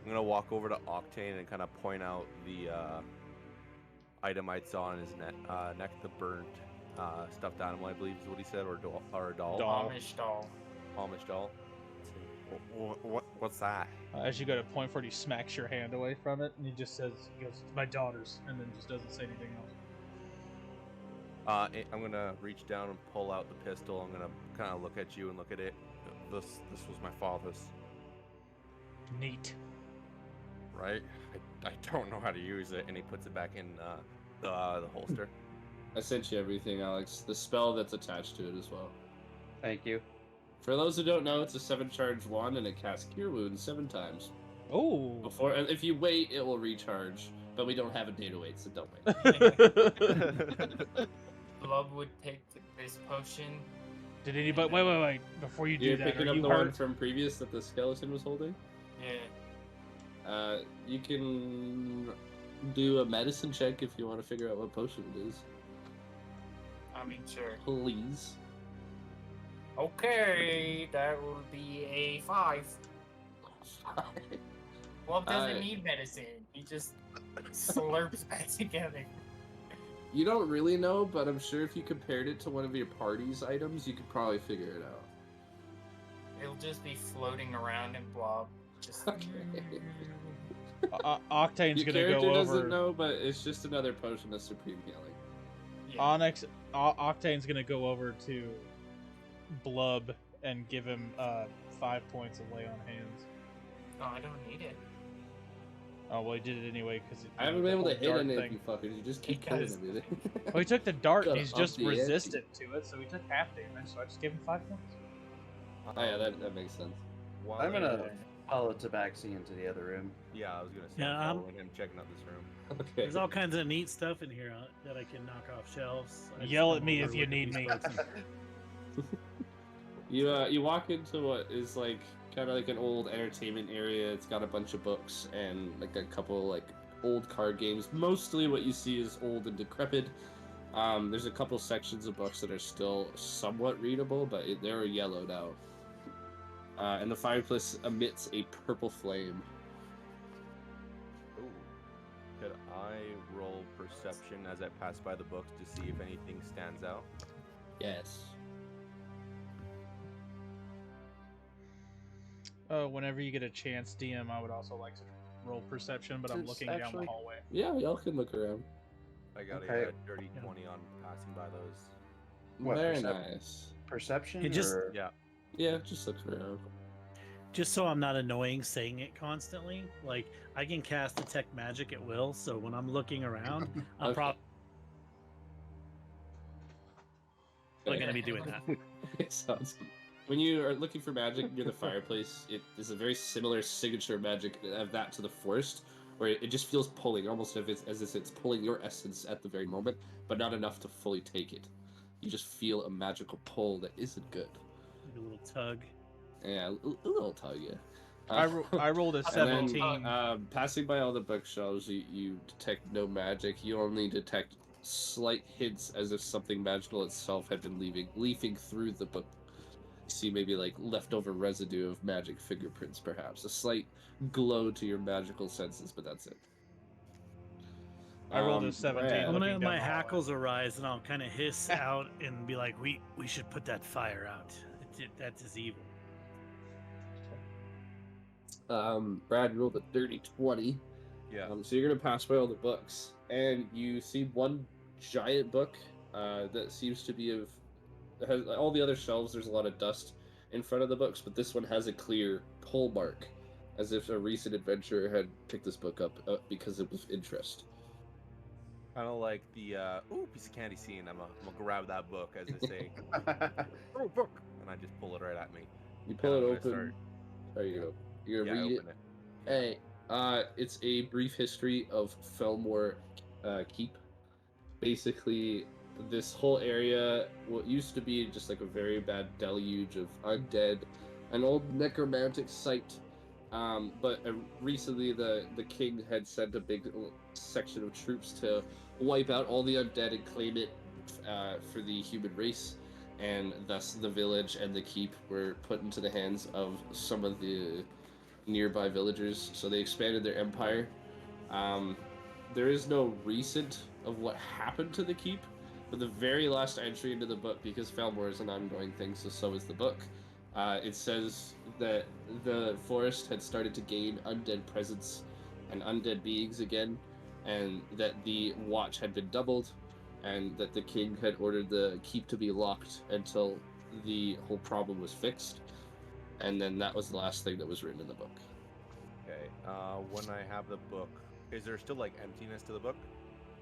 I'm gonna walk over to Octane and kind of point out the item I saw on his neck, the burnt stuffed animal, I believe is what he said, or a doll. Doll. Amish doll. Amish doll. What's that? As you go to point for it, he smacks your hand away from it, and he just says, he goes, "It's my daughter's," and then just doesn't say anything else. I'm gonna reach down and pull out the pistol. I'm gonna kind of look at you and look at it. This was my father's, Neat. right? I don't know how to use it. And he puts it back in the holster. I sent you everything, Alex. The spell that's attached to it as well. Thank you. For those who don't know, it's a 7-charge wand and it casts Cure Wounds 7 times. Oh. Before, and if you wait, it will recharge. But we don't have a day to wait, so don't wait. Blob would take this potion. Did anybody? Wait! Before you do You're that, picking are up you the one hurt? from previous that the skeleton was holding? Yeah. You can do a medicine check if you want to figure out what potion it is. I mean, sure. Please. Okay, that will be a 5. Blob doesn't need medicine. He just slurps back together. You don't really know, but I'm sure if you compared it to one of your party's items, you could probably figure it out. It'll just be floating around in Blob. Just Octane's Your gonna character go doesn't over. know, but it's just another potion of supreme healing. yeah. Onyx, Octane's gonna go over to Blub and give him 5 points of lay on hands. No, I don't need it. Oh well, he did it anyway because I haven't been able to hit any of you fuckers. You just keep killing Because- everything. Well, he took the dart and Gotta he's up just the ante. resistant to it, so he took half damage. So I just gave him 5 points. Oh yeah, that makes sense. While I'm gonna you're- follow Tabaxi into the other room. Yeah, I was gonna say Yeah, I'm I'm- following him, checking out this room. Okay. There's all kinds of neat stuff in here that I can knock off shelves. I just Yell come at me over, if you look at need these me. parts and- You walk into what is like kind of like an old entertainment area. It's got a bunch of books and like a couple like old card games. Mostly what you see is old and decrepit. There's a couple sections of books that are still somewhat readable, but they're yellowed out. And the fireplace emits a purple flame. Ooh. Could I roll perception as I pass by the books to see if anything stands out? Yes. Whenever you get a chance, DM, I would also like to roll perception, but I'm It's looking down the actually- hallway. Yeah, y'all can look around. I got Okay. a dirty Yeah. 20 on passing by those. What, Very percep- nice. Perception? It just- or... Yeah. Yeah, just look around. Just so I'm not annoying saying it constantly, like I can cast detect magic at will. So when I'm looking around, I'm Okay. probably going to be doing that. It sounds. when you are looking for magic near the fireplace, it is a very similar signature magic of that to the forest, where it just feels pulling, almost as if it's pulling your essence at the very moment, but not enough to fully take it. You just feel a magical pull that isn't good. Like a little tug. Yeah, a little tug, yeah. I rolled a And 17. then, passing by all the bookshelves, you detect no magic. You only detect slight hints as if something magical itself had been leafing through the book. You see maybe like leftover residue of magic fingerprints, perhaps. A slight glow to your magical senses, but that's it. I rolled a 17. Brad. I'm looking gonna down my the hallway. hackles arise and I'll kind of hiss out and be like, "We should put that fire out. That is evil." Brad rolled a dirty 20. Yeah. So you're gonna pass by all the books, and you see one giant book that seems to be has all the other shelves. There's a lot of dust in front of the books, but this one has a clear pull mark, as if a recent adventurer had picked this book up because it was interest. Kind of like the piece of candy scene. I'm gonna grab that book as they say, "Oh, book," and I just pull it right at me. You pull And it I'm gonna open. There you go. You're Yeah, gonna read it. open it. Hey, it's a brief history of Felmore Keep. Basically, this whole area, what used to be just like a very bad deluge of undead, an old necromantic site. But recently, the king had sent a big section of troops to wipe out all the undead and claim it for the human race. And thus, the village and the keep were put into the hands of some of the nearby villagers, so they expanded their empire. There is no recent of what happened to the keep, but the very last entry into the book, because Falmore is an ongoing thing, so is the book. It says that the forest had started to gain undead presence and undead beings again, and that the watch had been doubled, and that the king had ordered the keep to be locked until the whole problem was fixed. And then that was the last thing that was written in the book. Okay. When I have the book, is there still like emptiness to the book?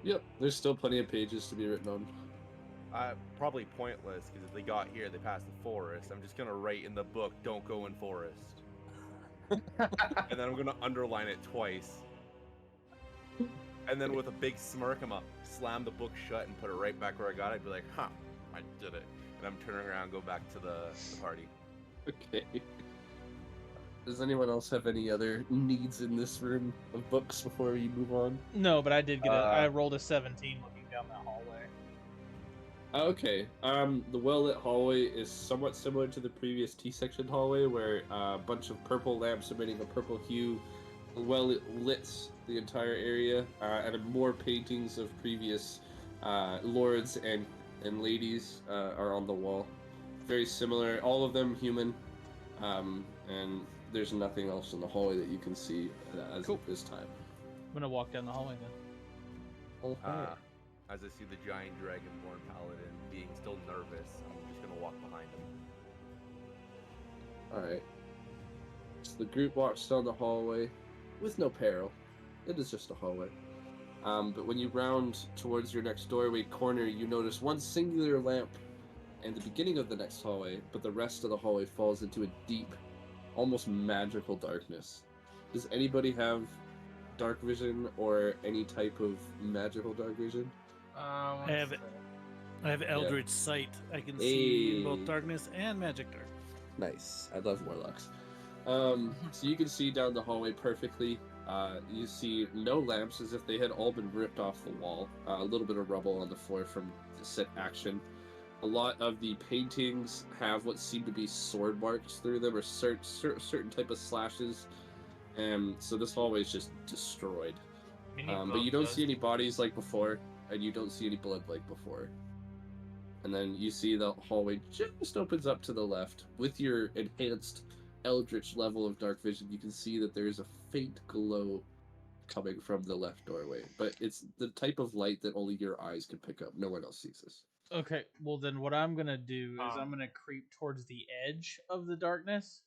Yep, there's still plenty of pages to be written on. Probably pointless because if they got here, they passed the forest. I'm just gonna write in the book, "Don't go in forest," and then I'm gonna underline it twice. And then with a big smirk, I'm gonna slam the book shut and put it right back where I got it. I'd be like, "Huh, I did it." And I'm turning around and go back to the party. Okay. Does anyone else have any other needs in this room of books before we move on? No, but I did get I rolled a 17 looking down that hallway. Okay. The well-lit hallway is somewhat similar to the previous T-section hallway, where a bunch of purple lamps emitting a purple hue lit the entire area, and more paintings of previous lords and ladies are on the wall. Very similar, all of them human, and there's nothing else in the hallway that you can see as Cool. of this time. I'm gonna walk down the hallway then. As I see the giant dragonborn paladin being still nervous, I'm just gonna walk behind him. Alright. So the group walks down the hallway with no peril. It is just a hallway. But when you round towards your next doorway corner, you notice one singular lamp in the beginning of the next hallway, but the rest of the hallway falls into a deep, almost magical darkness. Does anybody have dark vision or any type of magical dark vision? I have Eldritch Sight. I can see in both darkness and magic dark. Nice. I love warlocks. So you can see down the hallway perfectly. You see no lamps, as if they had all been ripped off the wall. A little bit of rubble on the floor from the set action. A lot of the paintings have what seem to be sword marks through them, or certain type of slashes. So this hallway is just destroyed. But you don't see any bodies like before, and you don't see any blood like before. And then you see the hallway just opens up to the left. With your enhanced eldritch level of dark vision, you can see that there is a faint glow coming from the left doorway. But it's the type of light that only your eyes can pick up. No one else sees this. Okay, well then what I'm gonna do is I'm gonna creep towards the edge of the darkness,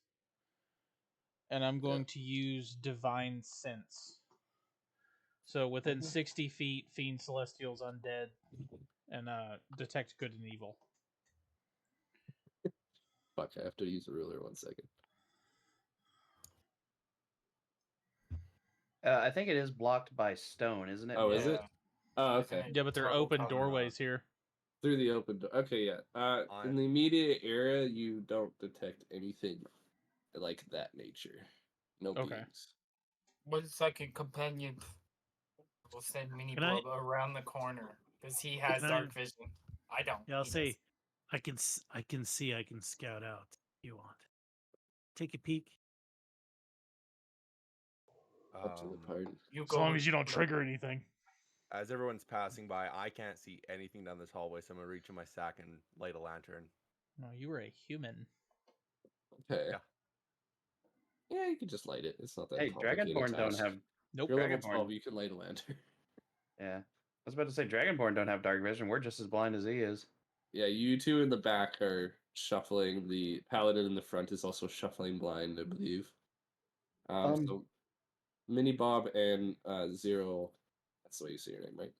and I'm going to use Divine Sense. So within 60 feet, Fiend, Celestials, Undead, and detect good and evil. Fuck, I have to use a ruler 1 second. I think it is blocked by stone, isn't it? Oh, is it? Yeah. Oh, Isn't okay. it Yeah, but there are 12 open column? doorways here. Through the open door. Okay, yeah. In the immediate area, you don't detect anything like that nature. No Okay. beings. What's like a companion? We'll send Mini Can I- Blob around the corner because he has Can I- dark vision. I don't. Yeah, I'll He say does. I can see, I can scout out if you want. Take a peek. Up to the party. You As go long with as you don't Blob. trigger anything. As everyone's passing by, I can't see anything down this hallway, so I'm gonna reach in my sack and light a lantern. No, you were a human. Okay. Yeah. Yeah, you can just light it. It's not that Hey, complicated Dragonborn don't task. have. Nope. You're level Dragonborn. 12, you can light a lantern. Yeah, I was about to say Dragonborn don't have dark vision. We're just as blind as he is. Yeah, you two in the back are shuffling. The paladin in the front is also shuffling blind, I believe. So Mini Bob and Zero, that's the way you say your name, right?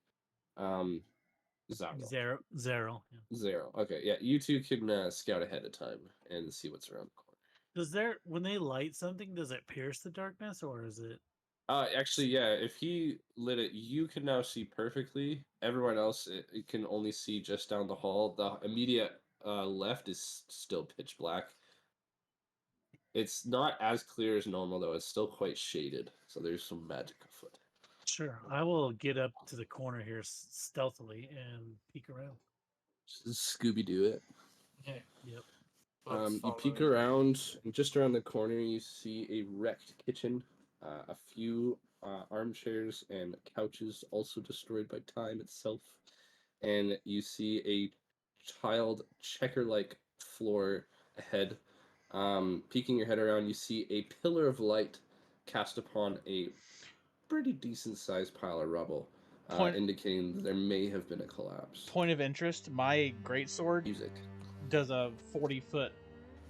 Zaro. Zero. Yeah. Zero. Okay, yeah, you two can scout ahead of time and see what's around the corner. When they light something, does it pierce the darkness or is it? Actually, yeah, if he lit it, you can now see perfectly. Everyone else, it can only see just down the hall. The immediate left is still pitch black. It's not as clear as normal, though. It's still quite shaded, so there's some magic afoot. Sure. I will get up to the corner here stealthily and peek around. Just Scooby Doo it. Yeah. Yep. Blob's You peek following. around, and just around the corner, you see a wrecked kitchen. A few armchairs and couches also destroyed by time itself. And you see a tiled checker-like floor ahead. Peeking your head around, you see a pillar of light cast upon a pretty decent-sized pile of rubble, indicating that there may have been a collapse. Point of interest: my greatsword Music. does a 40-foot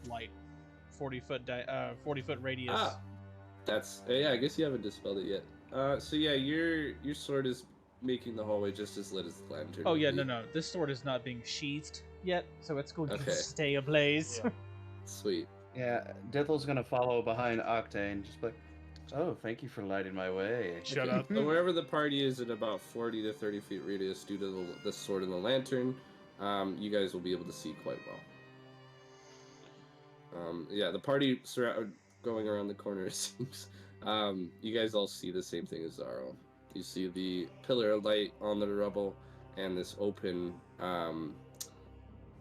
light, 40-foot radius. Ah, that's yeah. I guess you haven't dispelled it yet. So yeah, your sword is making the hallway just as lit as the lantern. Oh would yeah, be. no. This sword is not being sheathed yet, so it's going Okay. to stay ablaze. Yeah. Sweet. Yeah, Dithel's gonna follow behind Octane, just like, oh, thank you for lighting my way. Shut up. So wherever the party is in about 40 to 30 feet radius due to the sword and the lantern, you guys will be able to see quite well. Yeah, the party going around the corner, it seems. You guys all see the same thing as Zaro. You see the pillar of light on the rubble and this open,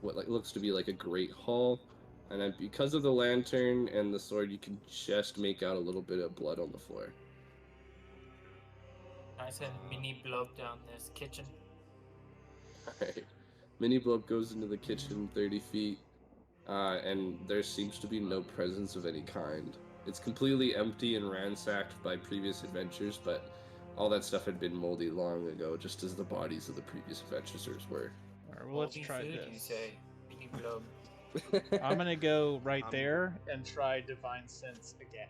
what looks to be like a great hall. And then because of the lantern and the sword, you can just make out a little bit of blood on the floor. I send Mini Blob down this kitchen. Alright. Mini Blob goes into the kitchen 30 feet, and there seems to be no presence of any kind. It's completely empty and ransacked by previous adventures, but all that stuff had been moldy long ago, just as the bodies of the previous adventurers were. Alright, well, let's Moldy try food, You this. say, Mini Blob. I'm gonna go right there and try Divine Sense again.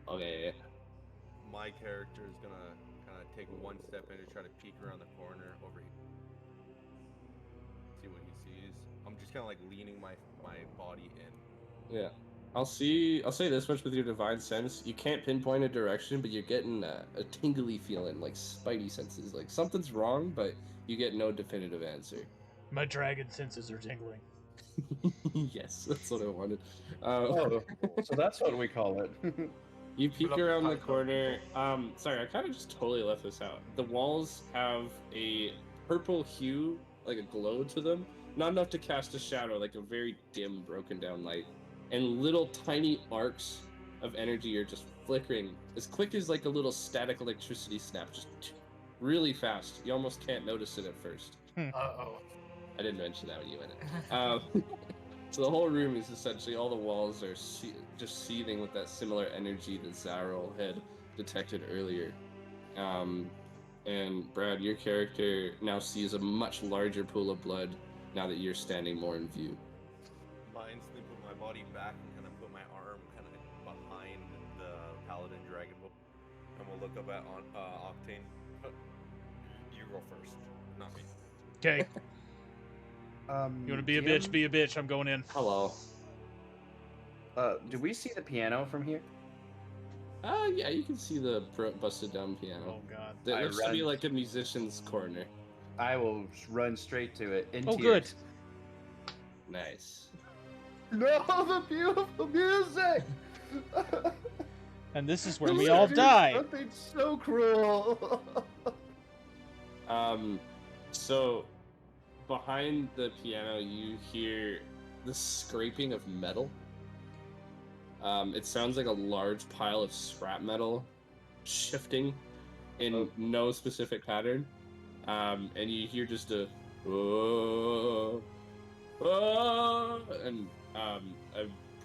Okay. My character is gonna kind of take one step in to try to peek around the corner over here. See what he sees. I'm just kind of like leaning my body in. Yeah. I'll say this much with your divine sense. You can't pinpoint a direction, but you're getting a tingly feeling, like spidey senses. Like something's wrong, but you get no definitive answer. My dragon senses are tingling. Yes, that's what I wanted. Oh, so that's what we call it. You peek Look, around the look, corner. Sorry, I kind of just totally left this out. The walls have a purple hue, like a glow to them. Not enough to cast a shadow, like a very dim, broken down light. And little tiny arcs of energy are just flickering as quick as like a little static electricity snap, just really fast. You almost can't notice it at first. Uh-oh. I didn't mention that when you went in. So the whole room is essentially, all the walls are just seething with that similar energy that Zaro had detected earlier. And Brad, your character now sees a much larger pool of blood now that you're standing more in view. I instantly put my body back and kind of put my arm kind of behind the paladin dragon, and we'll look up at Octane. You go first, not me. Okay. You want to be a bitch? Be a bitch. I'm going in. Hello. Do we see the piano from here? Yeah, you can see the busted down piano. Oh god. It I looks to be run- like a musician's corner. I will run straight to it in Oh, tears. Nice. No, the beautiful music! And this is where we This all is die. Something so cruel. So behind the piano, you hear the scraping of metal. It sounds like a large pile of scrap metal shifting in no specific pattern. And you hear just a "Oh, oh," and a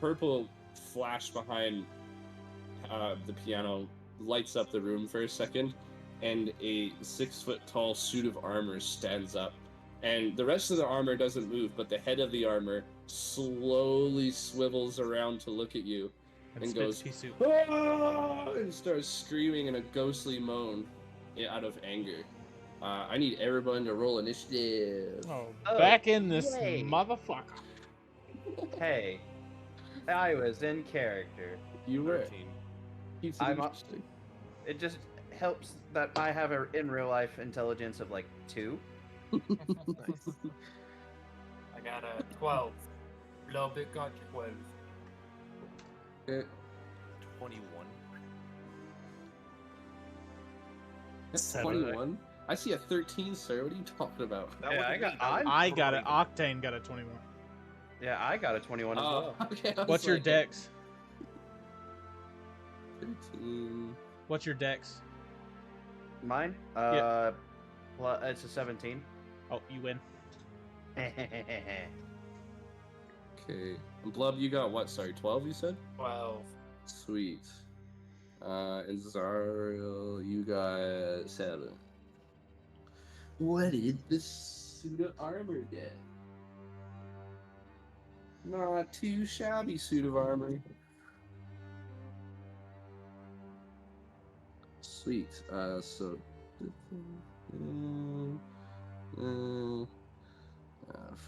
purple flash behind the piano lights up the room for a second, and a 6-foot-tall suit of armor stands up. And the rest of the armor doesn't move, but the head of the armor slowly swivels around to look at you and spits goes, pea soup. "Ah!" and starts screaming in a ghostly moan out of anger. I need everyone to roll initiative. Oh, Oh, back in this yay. motherfucker. Hey, I was in character. You were. 13. Keeps it I'm up- interesting. It just helps that I have a in real life intelligence of like 2. I got a 12. Lobit got 12. Okay. 21. That's 7. 21. I see a 13, sir. What are you talking about? That Yeah, wasn't I got- me, that was I got it. Brayden. Octane got a 21. Yeah, I got a 21 as well. Okay. I was What's your like, dex? 13. What's your dex? Mine? Yeah. It's a 17. Oh, you win. Okay. And Blub, you got what? Sorry, 12 you said? 12. Sweet. And Zariel, you got 7. What did the suit of armor get? Not too shabby suit of armor. Sweet. So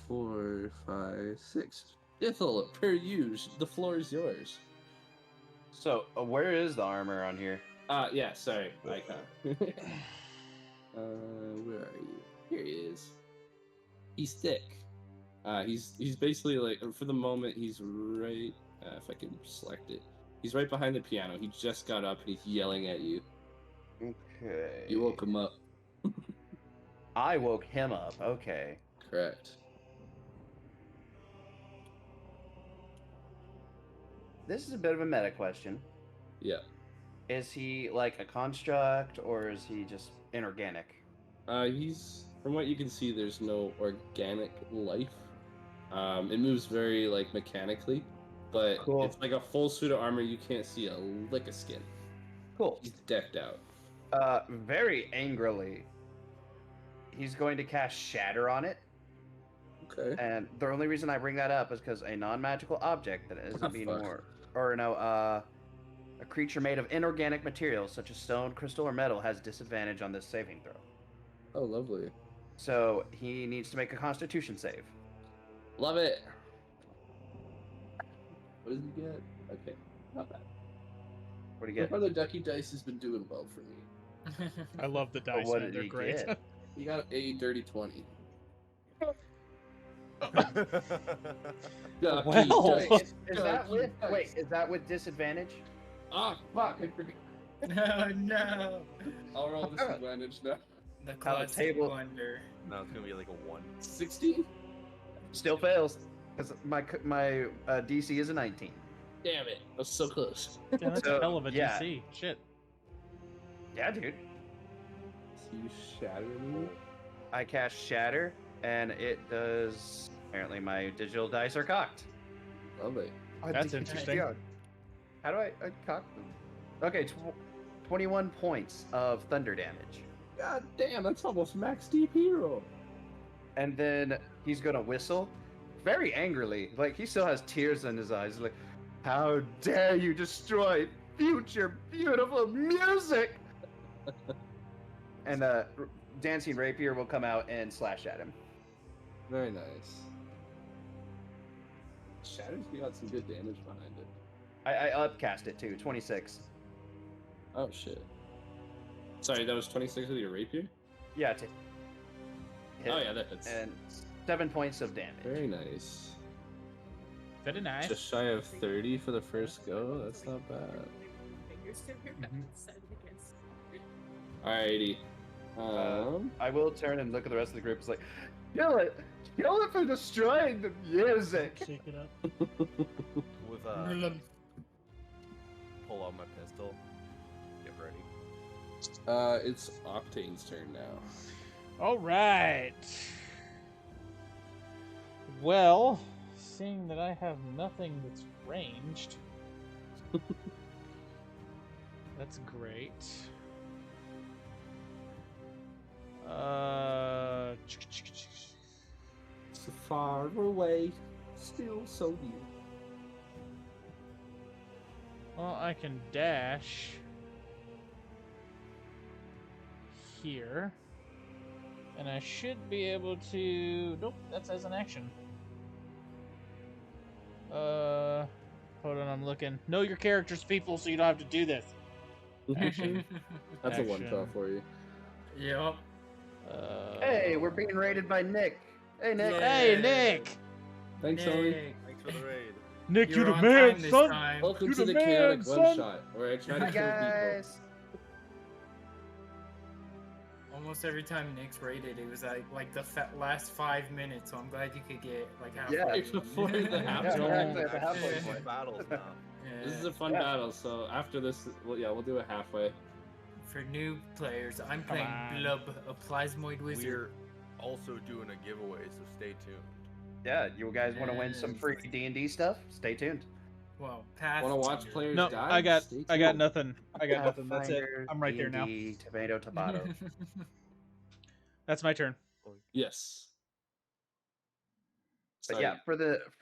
4, 5, 6. Ithel, per usual, the floor is yours. So, where is the armor on here? Yeah, sorry, Icon. Where are you? Here he is. He's thick. He's basically like, for the moment, he's right. If I can select it, he's right behind the piano. He just got up and he's yelling at you. Okay. You woke him up. I woke him up. Okay. Correct. This is a bit of a meta question. Yeah. Is he like a construct or is he just inorganic? He's, from what you can see, there's no organic life. It moves very like mechanically, but Cool. it's like a full suit of armor. You can't see a lick of skin. Cool. He's decked out. Very angrily, he's going to cast Shatter on it. Okay. And the only reason I bring that up is because a non-magical object that isn't being Fuck. a creature made of inorganic materials such as stone, crystal, or metal has disadvantage on this saving throw. Oh, lovely. So he needs to make a Constitution save. Love it. What does he get? Okay, not bad. What do you get? Brother Ducky Dice has been doing well for me. I love the dice. what man. did They're he great. get? He got a dirty 20. Ducky Well. Dice. Is that with Ducky wait? Dice. Is that with disadvantage? Ah, fuck! I forgot. Oh no! I'll roll disadvantage now. The How the classic table- blunder. No, it's gonna be like a 1. 16? Still fails because my DC is a 19. Damn it! I was so close. Yeah, that's So, a hell of a yeah. DC. Shit. Yeah, dude. So you shatter me? I cast Shatter, and it does. Apparently, my digital dice are cocked. Love it. That's interesting. How do I cock them? Okay, 21 points of thunder damage. God damn, that's almost max DP roll. And then he's gonna whistle very angrily. Like, he still has tears in his eyes. Like, how dare you destroy future beautiful music! And Dancing Rapier will come out and slash at him. Very nice. Shatter's got some good damage behind it. I upcast it too. 26. Oh shit. Sorry, that was 26 with your rapier? Yeah. To hit. Oh yeah, that hits. And 7 points of damage. Very nice. Very nice. Just shy of 30 for the first go. That's not bad. Alrighty. I will turn and look at the rest of the group. It's like, kill it! Kill it for destroying the music! Shake it up. With pull out my pistol. Get ready. It's Octane's turn now. All right. Well, seeing that I have nothing that's ranged, that's great. So far away, still so near. Well, I can dash here, and I should be able to. Nope, that's as an action. Hold on, I'm looking. Know your characters, people, so you don't have to do this. Action. That's a one Action. shot for you. Yep. Hey, we're being raided by Nick. Hey, Nick. Hey, Nick. Thanks, Ollie. Nick, Thanks for the raid. Nick, you're you the on man, time this son. time. Welcome You to the the chaotic man, one son. shot, where I try to Hi, kill guys. Almost every time Nick's raided, it was like the last 5 minutes. So I'm glad you could get like half. Yeah. Right before the half Yeah, zone. exactly, at the halfway Yeah. point. Battles now. This is a fun Yeah. battle, so after this, well, yeah, we'll do it halfway. For new players, I'm Come playing on. Blub, a plasmoid wizard. We're also doing a giveaway, so stay tuned. Yeah, you guys want to win some Yes. free D&D stuff? Stay tuned. Well, path. Want to watch players No, die? I got Stay I got tuned. nothing. I got nothing. That's it. Pathfinder, I'm right there now. D&D, Tomato, tomato. That's my turn. Yes. But Sorry. yeah, for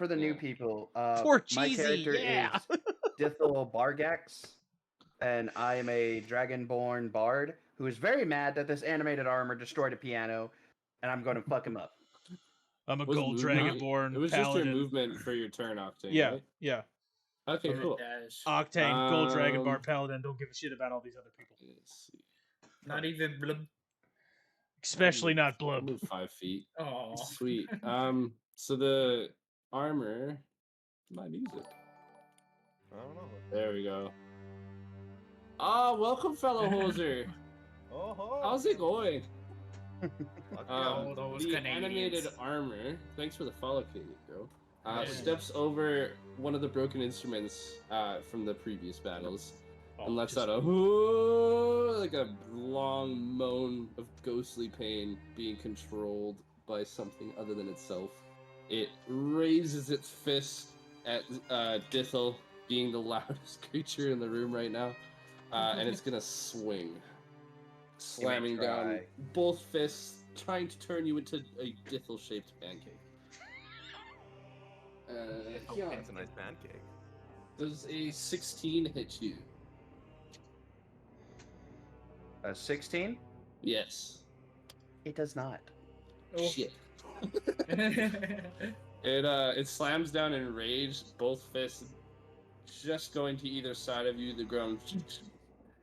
the new Yeah. people, Poor my Cheesy, character yeah. is Dithel Bargax, and I am a Dragonborn bard who is very mad that this animated armor destroyed a piano, and I'm going to fuck him up. I'm a Was gold movement- dragonborn It was just paladin. your movement for your turn, Octane. Yeah, Right? yeah. Okay, From a cool. dash. Octane, gold Um, dragonborn paladin. Don't give a shit about all these other people, Let's see. Not even Blub. especially not I'll Blub. move 5 feet. Oh. Sweet. So the armor. My music. I don't know. There we go. Ah, welcome, fellow hoser. Oh, How's it going? Oh, those The Canadians. animated armor. Thanks for the follow, Katie, bro. Yeah. Steps over one of the broken instruments from the previous battles Oh, and lets just- out a like a long moan of ghostly pain being controlled by something other than itself. It raises its fist at Dithel, being the loudest creature in the room right now, and it's gonna swing, slamming down try. both fists, trying to turn you into a Dithel-shaped pancake. Yeah, It's a nice pancake. does a 16 hit you? 16? Yes. It does not. Oh. Shit. It slams down in rage, both fists just going to either side of you. The ground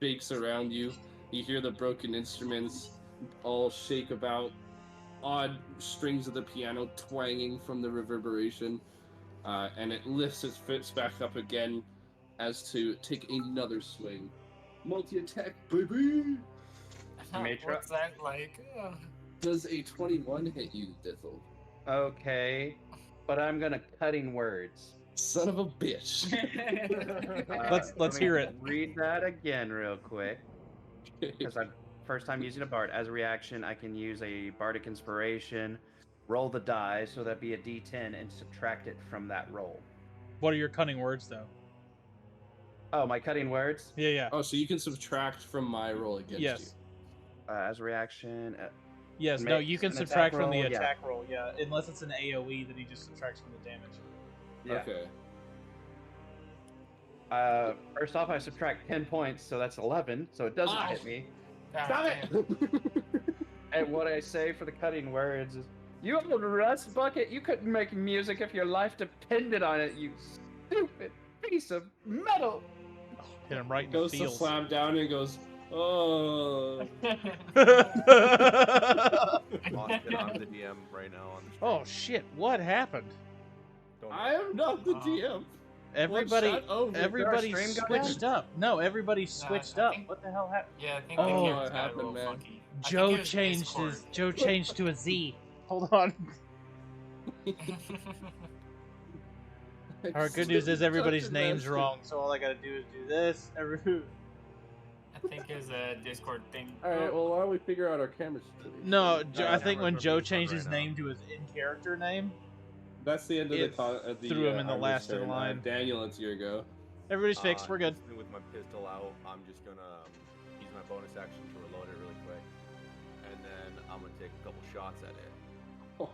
shakes around you. You hear the broken instruments all shake about, odd strings of the piano twanging from the reverberation, and it lifts its fists back up again as to take another swing. Multi-attack, baby! What's that like? Does a 21 hit you, Dithel? Okay, but I'm gonna cutting words. Son of a bitch. Let's let me hear it. Read that again real quick, because I'm first time using a bard. As a reaction, I can use a bardic inspiration, roll the die, so that'd be a D10, and subtract it from that roll. What are your cunning words, though? Oh, my cutting words. Yeah, yeah. Oh, so you can subtract from my roll against Yes. As a reaction, Yes, no, Make you can an attack subtract from the roll, yeah. attack roll, yeah. Unless it's an AoE that he just subtracts from the damage. you. yeah. Okay. First off, I subtract 10 points, so that's 11, so it doesn't Ow. hit me. God Stop damn. it! And what I say for the cutting words is, You old rust bucket, you couldn't make music if your life depended on it, you stupid piece of metal! Hit him right in the Goes to feels. slam down and goes, oh. Austin, I'm the DM right now on the stream. Oh shit! What happened? Don't I am not the DM. Everybody, shot over. everybody Our stream got switched up. No, everybody switched I up. think- What the hell happened? Yeah, I think Oh, the what character got a happened, little man? funky. I think Joe it was changed Discord. his. Joe changed to a Z. Hold on. Our good news is everybody's name's wrong, so all I gotta do is do this. I think it was a Discord thing. Alright, well, why don't we figure out our camera situation? No, I I can't think when remember Joe who's on changed right his now. name to his in-character name, That's the end of It the threw him in the Armor's last in turn. line. Daniel, it's your go. everybody's fixed. We're good. With my pistol out, I'm just gonna use my bonus action to reload it really quick, and then I'm gonna take a couple shots at it. Oh.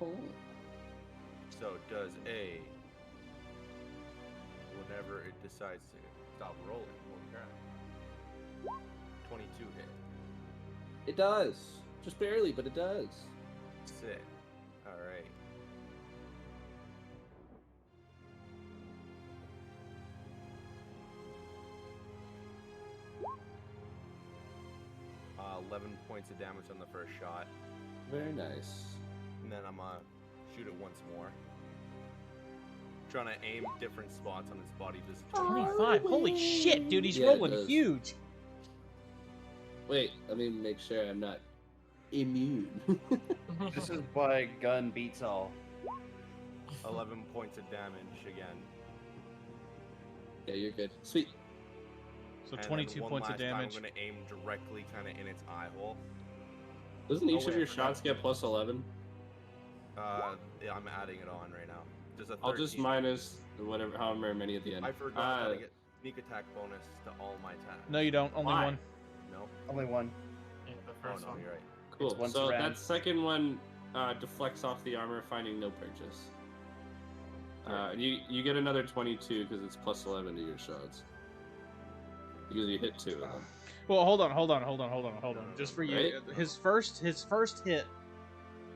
So does a whenever it decides to stop rolling, one grab. 22 hit. It does. Just barely, but it does. Sick. All right. Uh, 11 points of damage on the first shot, Very nice. and then I'm gonna shoot it once more. Trying to aim different spots on its body. Just 25. Holy shit, dude, he's Yeah, it rolling does. huge. Wait, let me make sure I'm not immune. This is why gun beats all. 11 points of damage again. Yeah, you're good. Sweet. So And then 22 one points of last time damage. I'm gonna aim directly kind of in its eye hole. Doesn't each Oh, of wait, your I forgot. shots get plus 11? Yeah, I'm adding it on right now. Just a 13. I'll just minus whatever, however many at the end. I forgot that I get sneak attack bonus to all my attacks. No, you don't. Only Why? one. No. Only one. Yeah, the Oh first no, one. you're right. Cool. once So a round. that second one deflects off the armor, finding no purchase. You get another 22 because it's plus 11 to your shots. Because you hit 2 of them. Well, hold on. Just for you, Right? his first hit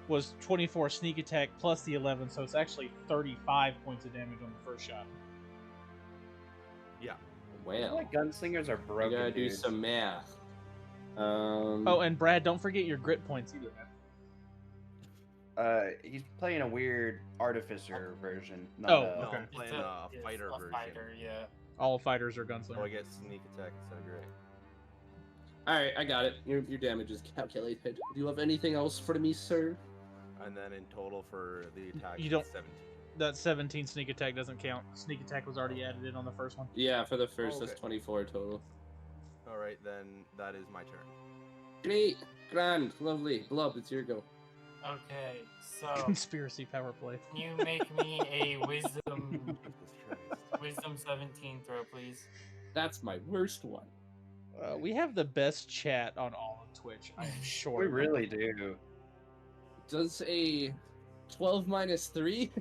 was 24 sneak attack plus the 11, so it's actually 35 points of damage on the first shot. Yeah. I feel Wow. like gunslingers are I broken. gotta do dudes. some math. Oh, and Brad, don't forget your grit points either, man. He's playing a weird artificer version. Not Oh, a- okay. I'm playing a fighter a version. fighter, yeah. All fighters are So I gunslingers. get sneak attack instead of great. Alright, I got it. Your damage is calculated. Do you have anything else for me, sir? And then in total for the attack, You it's don't- 17. That 17 sneak attack doesn't count. Sneak attack was already added in on the first one. Yeah, for the first, Okay. that's 24 total. All right, then that is my turn. Great, grand, lovely. Blub, it's your go. Okay, so Conspiracy power play. can you make me a wisdom Jesus Christ. 17 throw, please? That's my worst one. We have the best chat on all of Twitch, I'm sure. We really do. Does a 12 minus 3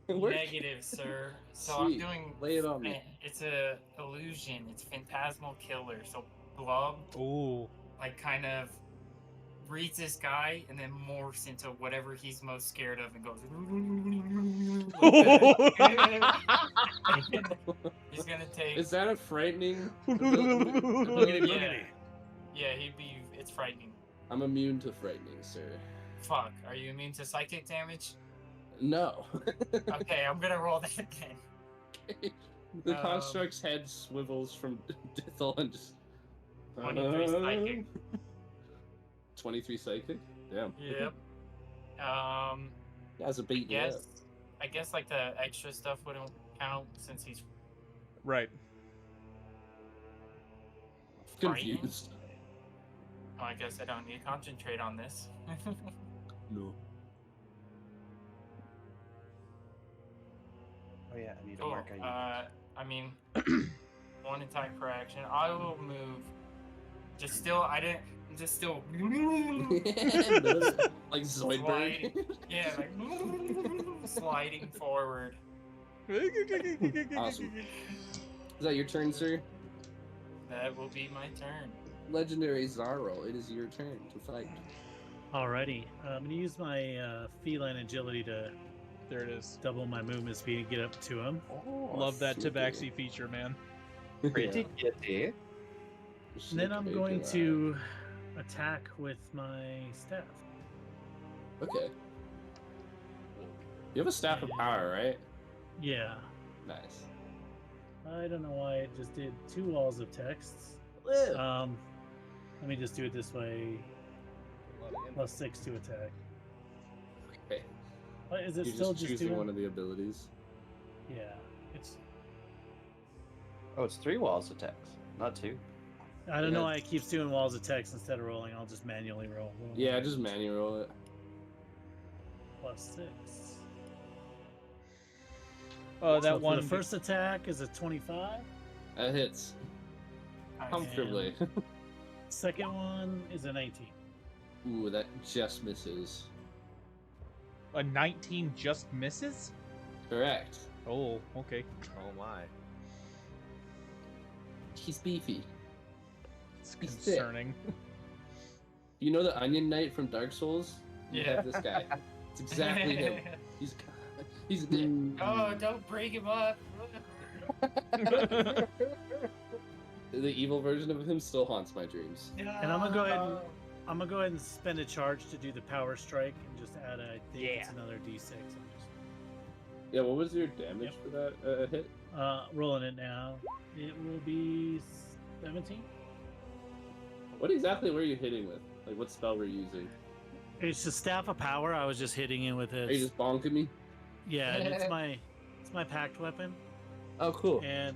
work? Negative, sir. So Sweet. I'm doing. Lay it on me. It's a illusion. It's phantasmal killer. So Blob Ooh. like kind of reads this guy and then morphs into whatever he's most scared of and goes. He's gonna take. Is that a frightening? Yeah, he'd be. It's frightening. I'm immune to frightening, sir. Fuck. Are you immune to psychic damage? No. Okay, I'm gonna roll that then. The Um, construct's head swivels from Dithel and just. 23 psychic. 23 psychic? Damn. Yep. That's a beat you up. Yes. I guess like the extra stuff wouldn't count since he's Right. frightened. Confused. Oh, I guess I don't need to concentrate on this. No. Oh yeah, I need to Cool. mark out. I mean, one attack per action. I will move. Just still, I didn't. Just still. Like Zoidberg. Yeah, like sliding forward. Awesome. Is that your turn, sir? That will be my turn. Legendary Zaro, it is your turn to fight. Alrighty, I'm gonna use my feline agility to There it is. double my movement speed and get up to him. Oh, Love that sneaky. Tabaxi feature, man. Pretty giddy. And then I'm going to attack with my staff. Okay. You have a staff of power, right? Yeah. Nice. I don't know why it just did 2 walls of texts. Let me just do it this way. +6 to attack. Okay. What, is it You're still just just choosing doing? one of the abilities. Yeah. It's. Oh, it's 3 walls of text, not 2. I don't know Yeah. why it keeps doing walls of text instead of rolling. I'll just manually roll. Yeah, just manual roll it. +6. Oh, that So one. For the first attack is a 25. That hits Nice. comfortably. Second one is a 19. Ooh, that just misses. A 19 just misses? Correct. Oh, okay. Oh my. He's beefy. It's He's thick. concerning. You know the Onion Knight from Dark Souls? You Yeah. have this guy. It's exactly him. He's a dick. Oh, don't break him up. The evil version of him still haunts my dreams. And I'm gonna go ahead and spend a charge to do the power strike and just add I think it's another D6. I'm just Yeah, what was your damage for that hit? rolling it now. It will be 17. What exactly were you hitting with? Like, what spell were you using? It's the staff of power. I was just hitting it with Are you it. just bonking me? Yeah, and it's my packed weapon. Oh, cool. And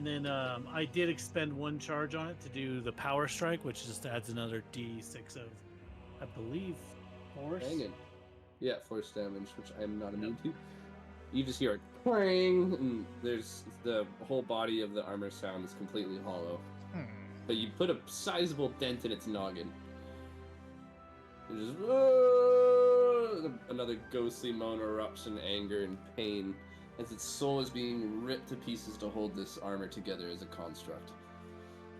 then I did expend 1 charge on it to do the power strike, which just adds another D6 of, I believe, force. Hanging. Yeah, force damage, which I'm not immune to. You just hear a clang, and there's the whole body of the armor sound is completely hollow. But you put a sizable dent in its noggin. It just another ghostly moan erupts in anger and pain as its soul is being ripped to pieces to hold this armor together as a construct.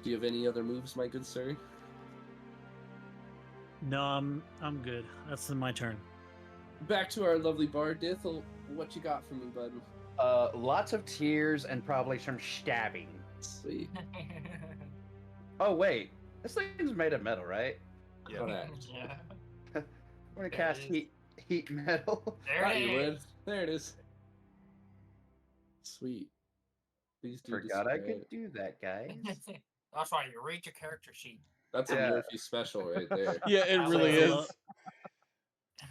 Do you have any other moves, my good sir? No, I'm good. That's my turn. Back to our lovely bard, Dithel. What you got for me, bud? Lots of tears and probably some stabbing. Sweet. Oh wait, this thing's made of metal, right? Yeah. Correct. Yeah. I'm gonna There cast it is. heat metal. There Thought it you is. would. There it is. Sweet. Please do Forgot I describe. could do that, guys. That's why you read your character sheet. That's a Yeah. Murphy special right there. Yeah, it I really love is.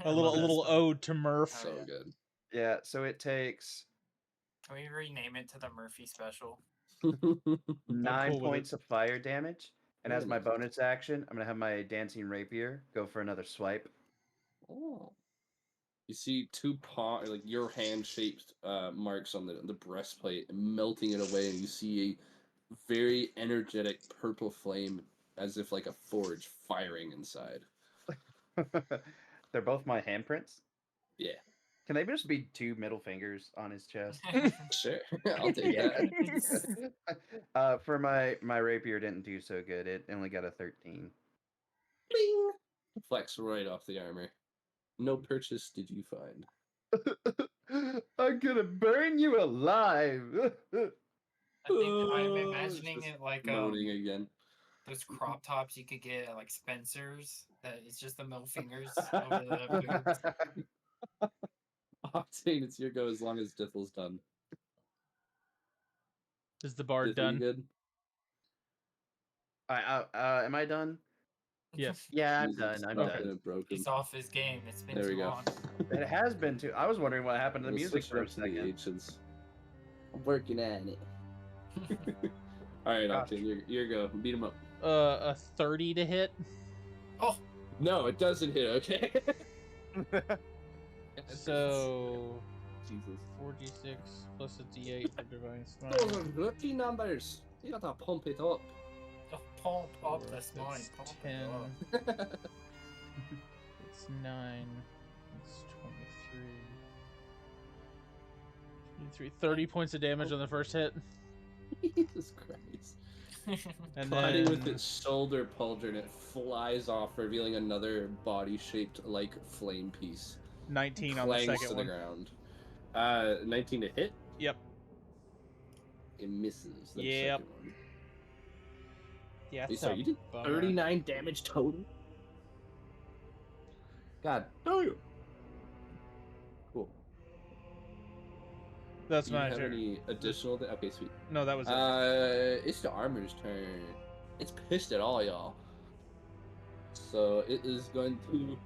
A little ode to Murph. So good. Yeah, so it takes Can we rename it to the Murphy Special? 9 cool with points of fire damage, and as Very my nice. bonus action, I'm gonna have my dancing rapier go for another swipe. Oh. You see 2 like your hand-shaped marks on the breastplate melting it away, and you see a very energetic purple flame, as if like a forge firing inside. They're both my handprints. Yeah. Can they just be 2 middle fingers on his chest? Sure, I'll take that. For my rapier didn't do so good. It only got a 13. Bing! Flex right off the armor. No purchase did you find. I'm gonna burn you alive. I'm imagining Just it like moaning again. those crop tops you could get at like Spencer's. That it's just the middle fingers over the boobs. Octane, it's your go as long as Dithel's done. Is the bard Dithel, you done? good? Am I done? Yes. Yeah, I'm Jesus, done. I'm fucking done. broken. He's off his game. It's been There we too go. long. It has been too. I was wondering what happened to the We'll music switch for it a up to the second. ancients. I'm working on it. Alright, Gosh. Octane, your go. Beat him up. A 30 to hit. Oh, No, it doesn't hit, okay? So Jesus. 4d6 plus a d8 for divine Those smite. are rookie numbers. You gotta pump it up. the pump up the That's spine. Pump it 10. up. It's 9. It's 23. 30 points of damage on the first hit. Jesus Christ. And Fighting then with its shoulder pauldron, it flies off, revealing another body-shaped like flame piece. 19 on the Clangs second to the one. ground. 19 to hit. Yep. It misses. The Yep. second one. Yeah. Wait, sorry, you did 39 damage total? God. Oh. Cool. That's Do you my have turn. any additional? Okay, sweet. No, that was it. It's the armor's turn. It's pissed at all y'all. So it is going to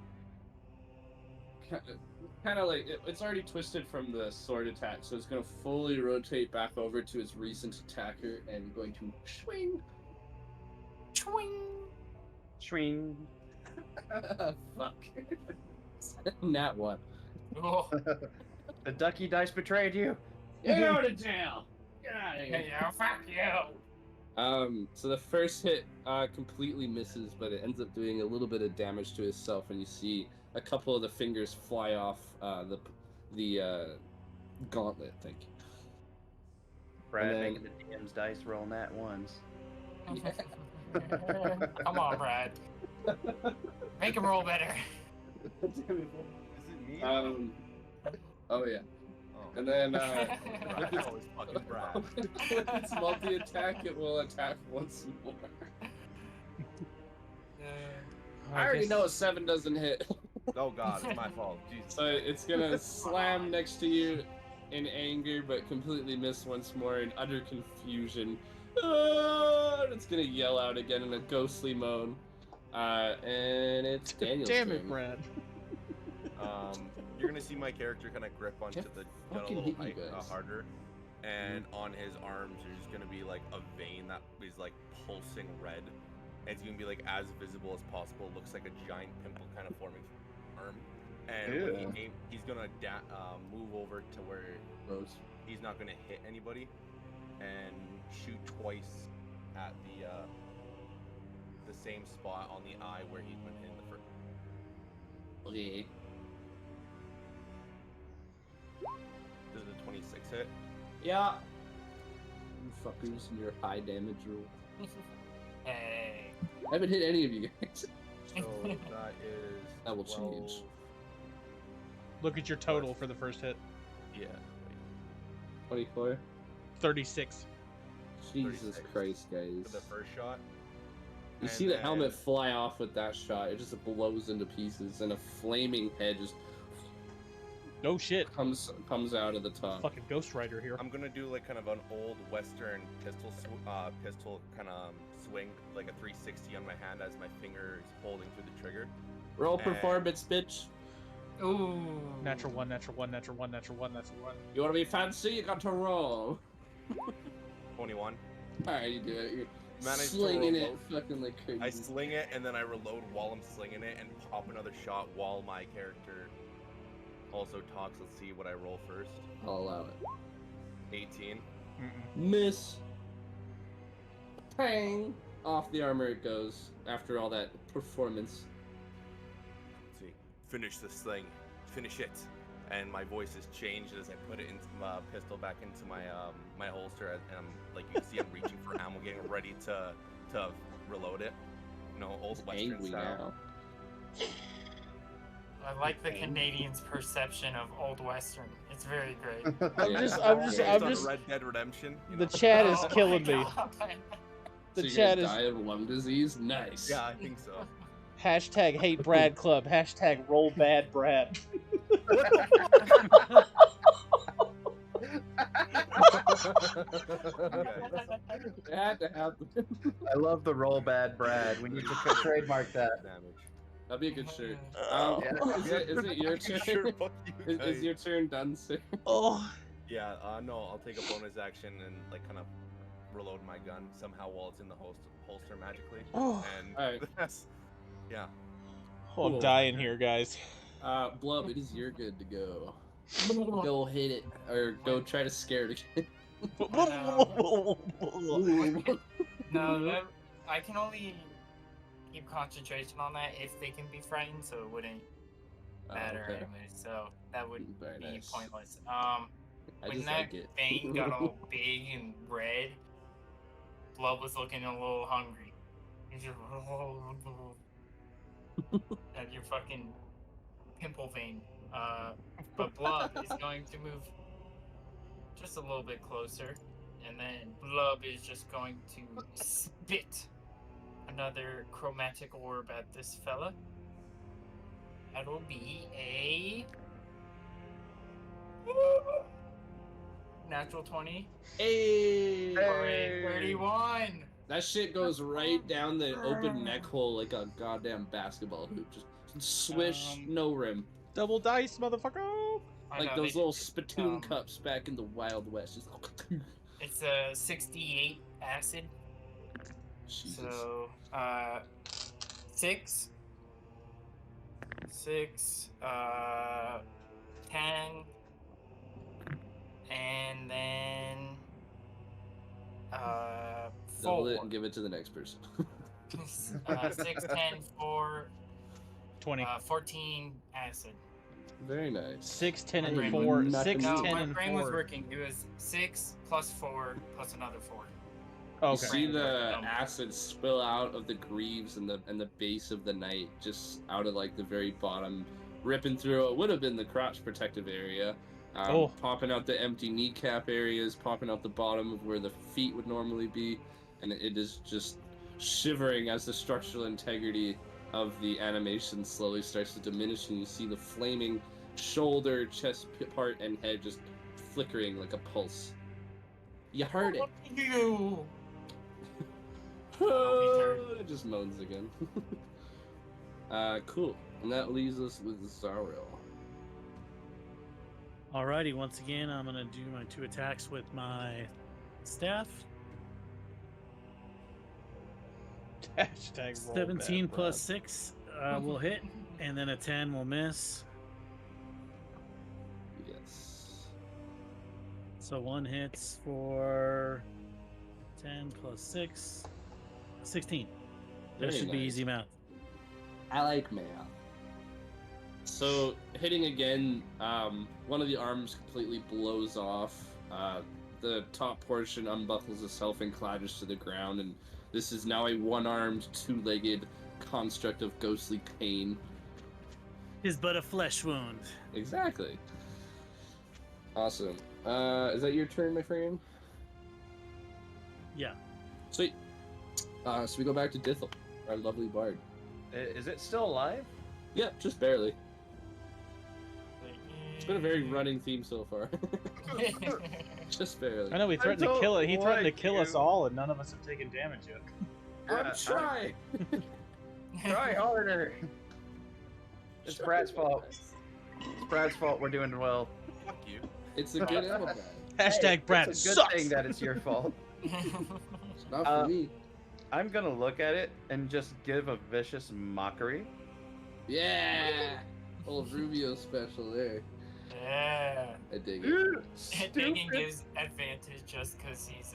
kind of like it's already twisted from the sword attack, so it's going to fully rotate back over to its recent attacker and going to swing. Swing. Swing. Fuck. Nat one. Oh, The ducky dice betrayed you. Get out of jail. Get out of here. yeah, fuck you. So the first hit completely misses, but it ends up doing a little bit of damage to itself, and you see a couple of the fingers fly off the gauntlet. Thank you. Brad And then- making the DM's dice roll nat ones. Come on, Brad. Make him roll better. Is it me? Oh yeah. Oh. And then Brad, it's always fucking Brad. with its multi-attack, it will attack once more. I already know a 7 doesn't hit. Oh god, it's my fault. Jesus. So it's gonna slam next to you in anger, but completely miss once more in utter confusion. Ah! It's gonna yell out again in a ghostly moan. And it's Daniel's Damn turn. it, Brad. You're gonna see my character kind of grip onto Can't the gun a fucking little hit you tight, guys. harder, and on his arms there's gonna be like a vein that is like pulsing red. And it's gonna be like as visible as possible. It looks like a giant pimple kind of forming from his arm. And when he he's gonna move over to where Rose. he's not gonna hit anybody, and shoot twice at the same spot on the eye where he's been hitting the first. Okay. Does the 26 hit? Yeah. You fuckers and your high damage roll. Hey. I haven't hit any of you guys. So that is. That will change. 12 Look at your total for the first hit. Yeah. 24. 36. Jesus 36. Christ, guys. For the first shot. You And see the then- helmet fly off with that shot. It just blows into pieces, and a flaming head just No shit. comes out of the top. Fucking Ghost Rider here. I'm gonna do like kind of an old western pistol kind of swing, like a 360 on my hand as my finger is holding through the trigger. Roll and- performance, bitch. Ooh. Natural 1, natural 1, natural 1, natural 1, natural 1. You want to be fancy? You got to roll. 21. Alright, you do it. You're Managed to slinging it roll fucking like crazy. I sling it and then I reload while I'm slinging it and pop another shot while my character also talks. Let's see what I roll first. I'll allow it. 18. Miss. Pang! Off the armor it goes after all that performance. Let's see. Finish this thing. Finish it. And my voice has changed as I put it into my pistol back into my my holster, and I'm like you can see I'm reaching for ammo, getting ready to reload it. You know, old western Angry style. now. I like the Canadians' perception of old western. It's very great. I'm Yeah. just, Based on I'm just. Red Dead Redemption. You The know? chat is Oh my killing me. God. The So you're chat gonna is die of lung disease? Nice. Yeah, I think so. hashtag hate Brad Club. Hashtag roll bad Brad. It had to happen. I love the roll bad Brad. We need to trademark that. Damage. That'd be a good shirt. Yeah. Is it your turn? Sure, fuck you Is guys. your turn done, sir? Oh. Yeah, no, I'll take a bonus action and like kind of reload my gun somehow while it's in the holster magically. Oh. And Alright. that's yeah. Oh, I'm Cool. dying here, guys. Blub, it is your good to go. Go hit it, or go try to scare it again. No, I can only keep concentration on that if they can be frightened, so it wouldn't matter okay. anyway. So that would Very be nice. pointless. I When just that like it. vein got all big and red, Blood was looking a little hungry. He's just at your fucking pimple vein. But Blub is going to move just a little bit closer, and then Blub is just going to spit another chromatic orb at this fella. That'll be a natural 20 Hey! for a 31. That shit goes right down the open neck hole like a goddamn basketball hoop. Just swish, no rim. Double dice, motherfucker! I Like know, those they- little spittoon um, cups back in the Wild West. Just It's a 68 acid. Jesus. So, 6, 10, and then, Double 4. it and give it to the next person. 6, 10, 4, 20. 14 acid. Very nice. 6, 10, My and brain 4. was- 6, No, 10, my and brain was 4. working. It was 6 plus 4 plus another 4. You Okay. see the Um, acid spill out of the greaves and the base of the knight, just out of like the very bottom, ripping through what would have been the crotch protective area, popping out the empty kneecap areas, popping out the bottom of where the feet would normally be, and it is just shivering as the structural integrity of the animation slowly starts to diminish, and you see the flaming shoulder, chest part, and head just flickering like a pulse. You heard it. You. It just moans again. Cool. And that leaves us with Zariel. Alrighty, once again, I'm gonna do my 2 attacks with my staff. Hashtag roll 17 bad, plus 6 will hit, and then a 10 will miss. Yes. So 1 hits for 10 plus 6, 16. That Very should be nice. easy math. I like math. So, hitting again, one of the arms completely blows off. The top portion unbuckles itself and clatters to the ground, and this is now a one-armed, two-legged construct of ghostly pain. Is but a flesh wound. Exactly. Awesome. Is that your turn, my friend? Yeah. Sweet. So we go back to Dithel, our lovely bard. Is it still alive? Yeah, just barely. It's been a very running theme so far. Just barely. I know he threatened to don't kill it. He threatened to like kill us you. all, and none of us have taken damage yet. I'm trying. Try harder. It's Brad's fault. It's Brad's fault. We're doing well. Fuck you. It's a good alibi. Hashtag Hey, Brad it's a good sucks. thing that it's your fault. It's not for Uh, me. I'm gonna look at it and just give a vicious mockery. Yeah. Old Rubio special there. Yeah. I dig it. Digging gives advantage just because he's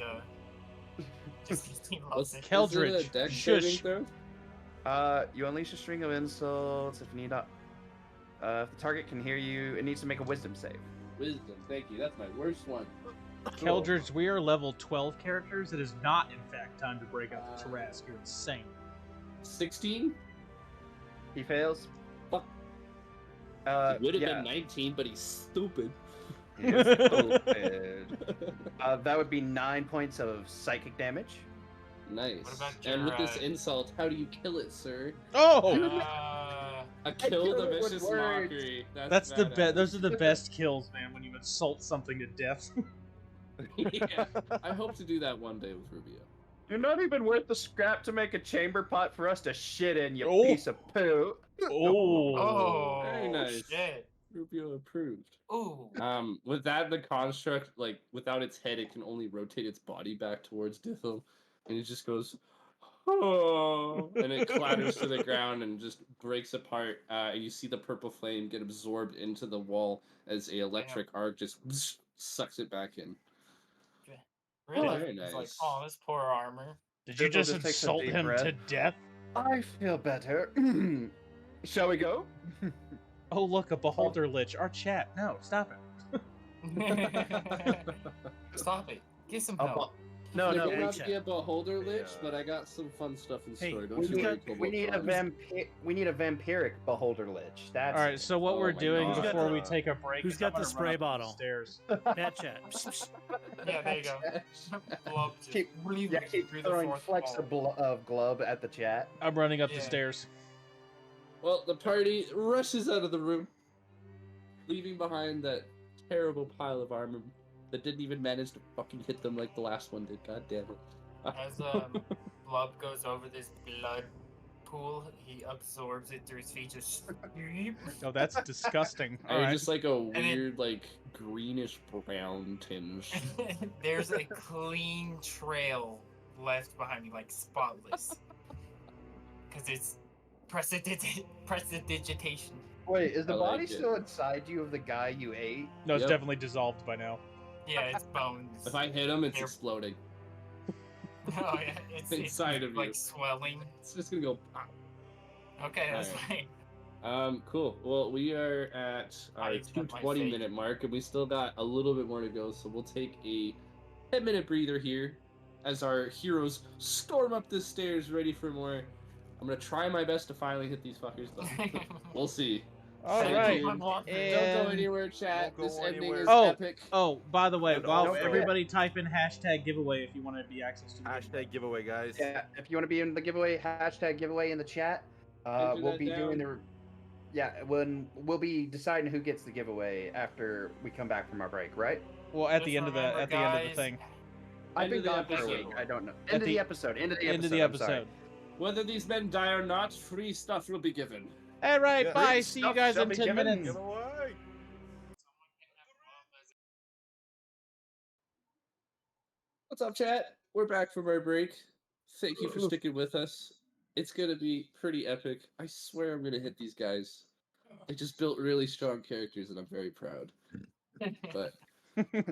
just 'cause he loves it. Keldridge, Was it a dex shush. saving throw? You unleash a string of insults if you need. If the target can hear you, it needs to make a wisdom save. Wisdom. Thank you. That's my worst one. Keldridge, we are level 12 characters. It is not, in fact, time to break out the Tarask. You're insane. 16? He fails. Fuck. Uh, It would have yeah. been 19, but he's stupid. He is stupid. That would be 9 points of psychic damage. Nice. What about And your, with this insult, how do you kill it, sir? Oh, Uh, A kill kill the it with vicious words. mockery. that's the badass. best. Those are the best kills, man. When you insult something to death. Yeah. I hope to do that one day with Rubio. You're not even worth the scrap to make a chamber pot for us to shit in, you Oh. piece of poo. oh, Very nice. shit. Rubio approved. Ooh. With that, the construct, like, without its head, it can only rotate its body back towards Dithel, and it just goes, oh, and it clatters to the ground and just breaks apart, and you see the purple flame get absorbed into the wall as a electric arc just sucks it back in. Really? Very It's like, nice. oh, this poor armor. Did you Dizzle just just takes a insult deep him to breath. death? I feel better. Shall we go? Oh, look, a beholder lich. Our chat. No, stop it. Stop it. Get some A, help. No, There no, may we, not be a beholder lich, Yeah. but I got some fun stuff in Hey, store. Don't we you need, worry, we need a Kobold. we need a vampiric beholder lich. That's All right, so what Oh we're my doing God. before we take a break Who's is got I'm the gonna spray run up bottle? these stairs. Bad chat. Yeah, there you go. Glub just keep breathing keep through the throwing fourth flecks wall. of glub at the chat. I'm running up the Yeah. stairs. Well, the party rushes out of the room, leaving behind that terrible pile of armor that didn't even manage to fucking hit them like the last one did. God damn it. As Blub goes over this blood pool, he absorbs it through his feet. Just Oh, that's disgusting. I All heard right. just like a then- weird, like, greenish brown tinge. there's a clean trail left behind you, like spotless, because it's prestidigitation. Wait, is the I body like it. still inside you of the guy you ate? No, it's Yep. definitely dissolved by now. Yeah, it's bones. If I hit him, it's They're- exploding. Oh yeah, it's Inside of like you. swelling. It's just gonna go. "Ah." Okay, that's Alright. fine. Cool. Well, we are at our I expect my 2:20 fate. minute mark, and we still got a little bit more to go. So we'll take a 10-minute breather here, as our heroes storm up the stairs, ready for more. I'm gonna try my best to finally hit these fuckers, but we'll see. All Stay right. tuned. Don't go And anywhere, chat. Don't go This ending anywhere. is Oh, epic. oh, by the way, And while also- everybody type in hashtag giveaway if you want to be access to the Hashtag giveaway, guys. Yeah, if you want to be in the giveaway, hashtag giveaway in the chat. Enter We'll that be doing down. when we'll be deciding who gets the giveaway after we come back from our break, right? Well, at Just the end of the remember, at the end of the guys, thing, I've End been of the gone for a episode. week. I don't know. At End of the- the episode. End of the episode. end of the I'm sorry. episode. Whether these men die or not, free stuff will be given. All right, Yeah. bye. Free See you stuff guys shall in be 10 given. minutes. Giveaway. What's up, chat? We're back from our break. Thank you for sticking with us. It's gonna be pretty epic. I swear I'm gonna hit these guys. They just built really strong characters, and I'm very proud. But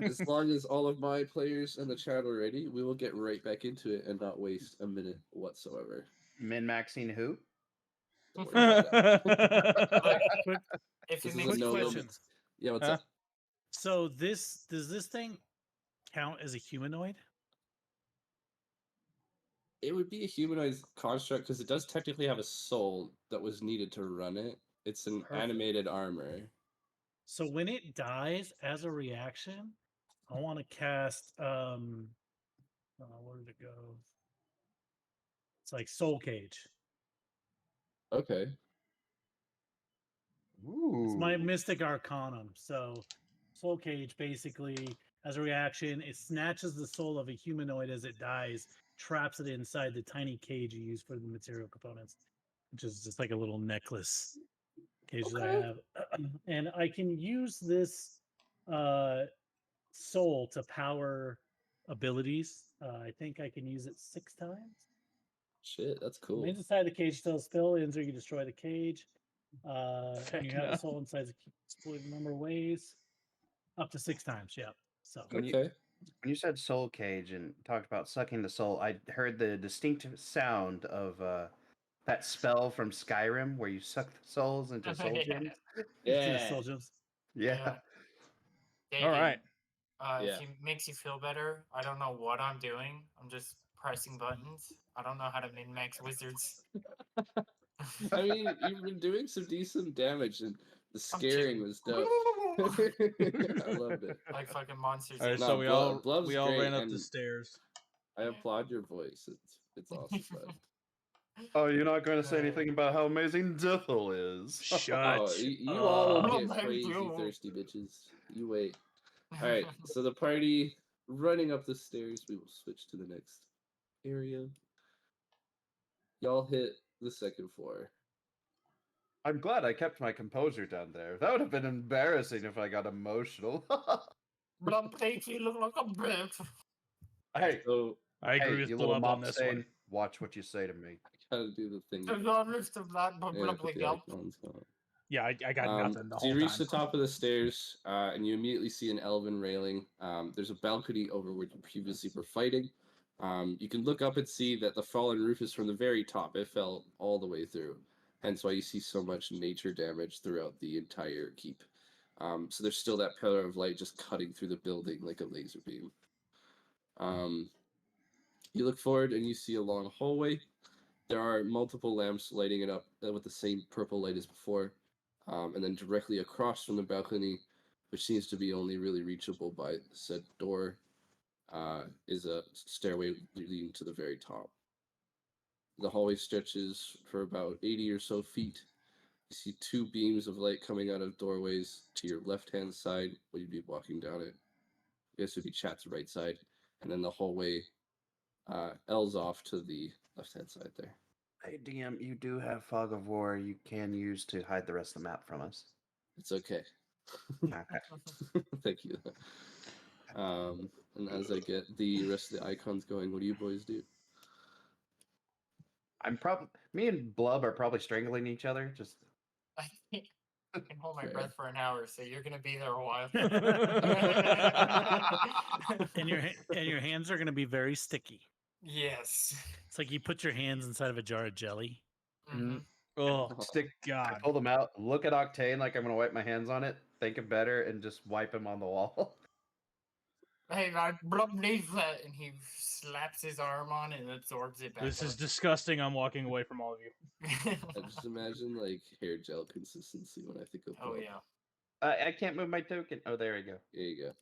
as long as all of my players in the chat are ready, we will get right back into it and not waste a minute whatsoever. Min maxing who? Don't worry about that. if This it is makes a Quick no question. limits. Yeah, what's Huh? up? So does this thing count as a humanoid? It would be a humanoid construct because it does technically have a soul that was needed to run it. It's an Perfect. animated armor. So when it dies as a reaction, I want to cast where did it go? It's like Soul Cage. Okay. Ooh. It's my Mystic Arcanum. So Soul Cage basically as a reaction, it snatches the soul of a humanoid as it dies, traps it inside the tiny cage you use for the material components, which is just like a little necklace cage that I have. And I can use this soul to power abilities. I think I can use it 6 times. Shit, that's cool. Remains inside the cage till still ends or you destroy the cage. And you Heck have no. the soul inside the split a number of ways. Up to 6 times, yeah. So When you- Okay. When you said soul cage and talked about sucking the soul, I heard the distinct sound of that spell from Skyrim where you suck the souls into soul Yeah. gems. into Yeah. soul gems. Yeah. All right. Yeah. If it makes you feel better, I don't know what I'm doing. I'm just pressing buttons. I don't know how to min-max wizards. I mean, you've been doing some decent damage, and the I'm scaring kidding. was dope. I loved it. Like fucking monsters. All right, No, so Blub's we all great, ran up the and- stairs. I applaud your voice. It's awesome, bud. Oh, you're not going to say Uh, anything about how amazing Dithel is. Shut Oh, you all will Oh get my crazy, God. thirsty bitches. You wait. All right, so the party running up the stairs. We will switch to the next area. Y'all hit the second floor. I'm glad I kept my composure down there. That would have been embarrassing if I got emotional. Blub makes you look like a bitch. hey, So I agree hey, with you little Blub mop on this stain, one. watch what you say to me. I gotta do the thing. There's not list of that, but Yeah, Blub put like the yelp. icons on. Yeah, I got nothing the So you whole reach time. the top of the stairs, and you immediately see an elven railing. There's a balcony over where you previously were fighting. You can look up and see that the fallen roof is from the very top. It fell all the way through. Hence why you see so much nature damage throughout the entire keep. So there's still that pillar of light just cutting through the building like a laser beam. You look forward and you see a long hallway. There are multiple lamps lighting it up with the same purple light as before. And then directly across from the balcony, which seems to be only really reachable by said door, is a stairway leading to the very top. The hallway stretches for about 80 or so feet. You see two beams of light coming out of doorways to your left-hand side where you'd be walking down it. This would be Chat's right side. And then the hallway L's off to the left-hand side there. Hey, DM, you do have Fog of War you can use to hide the rest of the map from us. It's okay. Okay. Thank you. And as I get the rest of the icons going, what do you boys do? Me and Blub are probably strangling each other. Just I can hold my Fair. breath for an hour, so you're gonna be there a while. And your hands are going to be very sticky. Yes. It's like you put your hands inside of a jar of jelly. Mhm. Oh stick. I God. pull them out. Look at Octane like I'm gonna wipe my hands on it. Think of better and just wipe him on the wall. Hey, I Blub needs that, and he slaps his arm on it and absorbs it back. This is up. disgusting. I'm walking away from all of you. I just imagine like hair gel consistency when I think of Oh Bob. yeah. I can't move my token. Oh, there we go. There you go.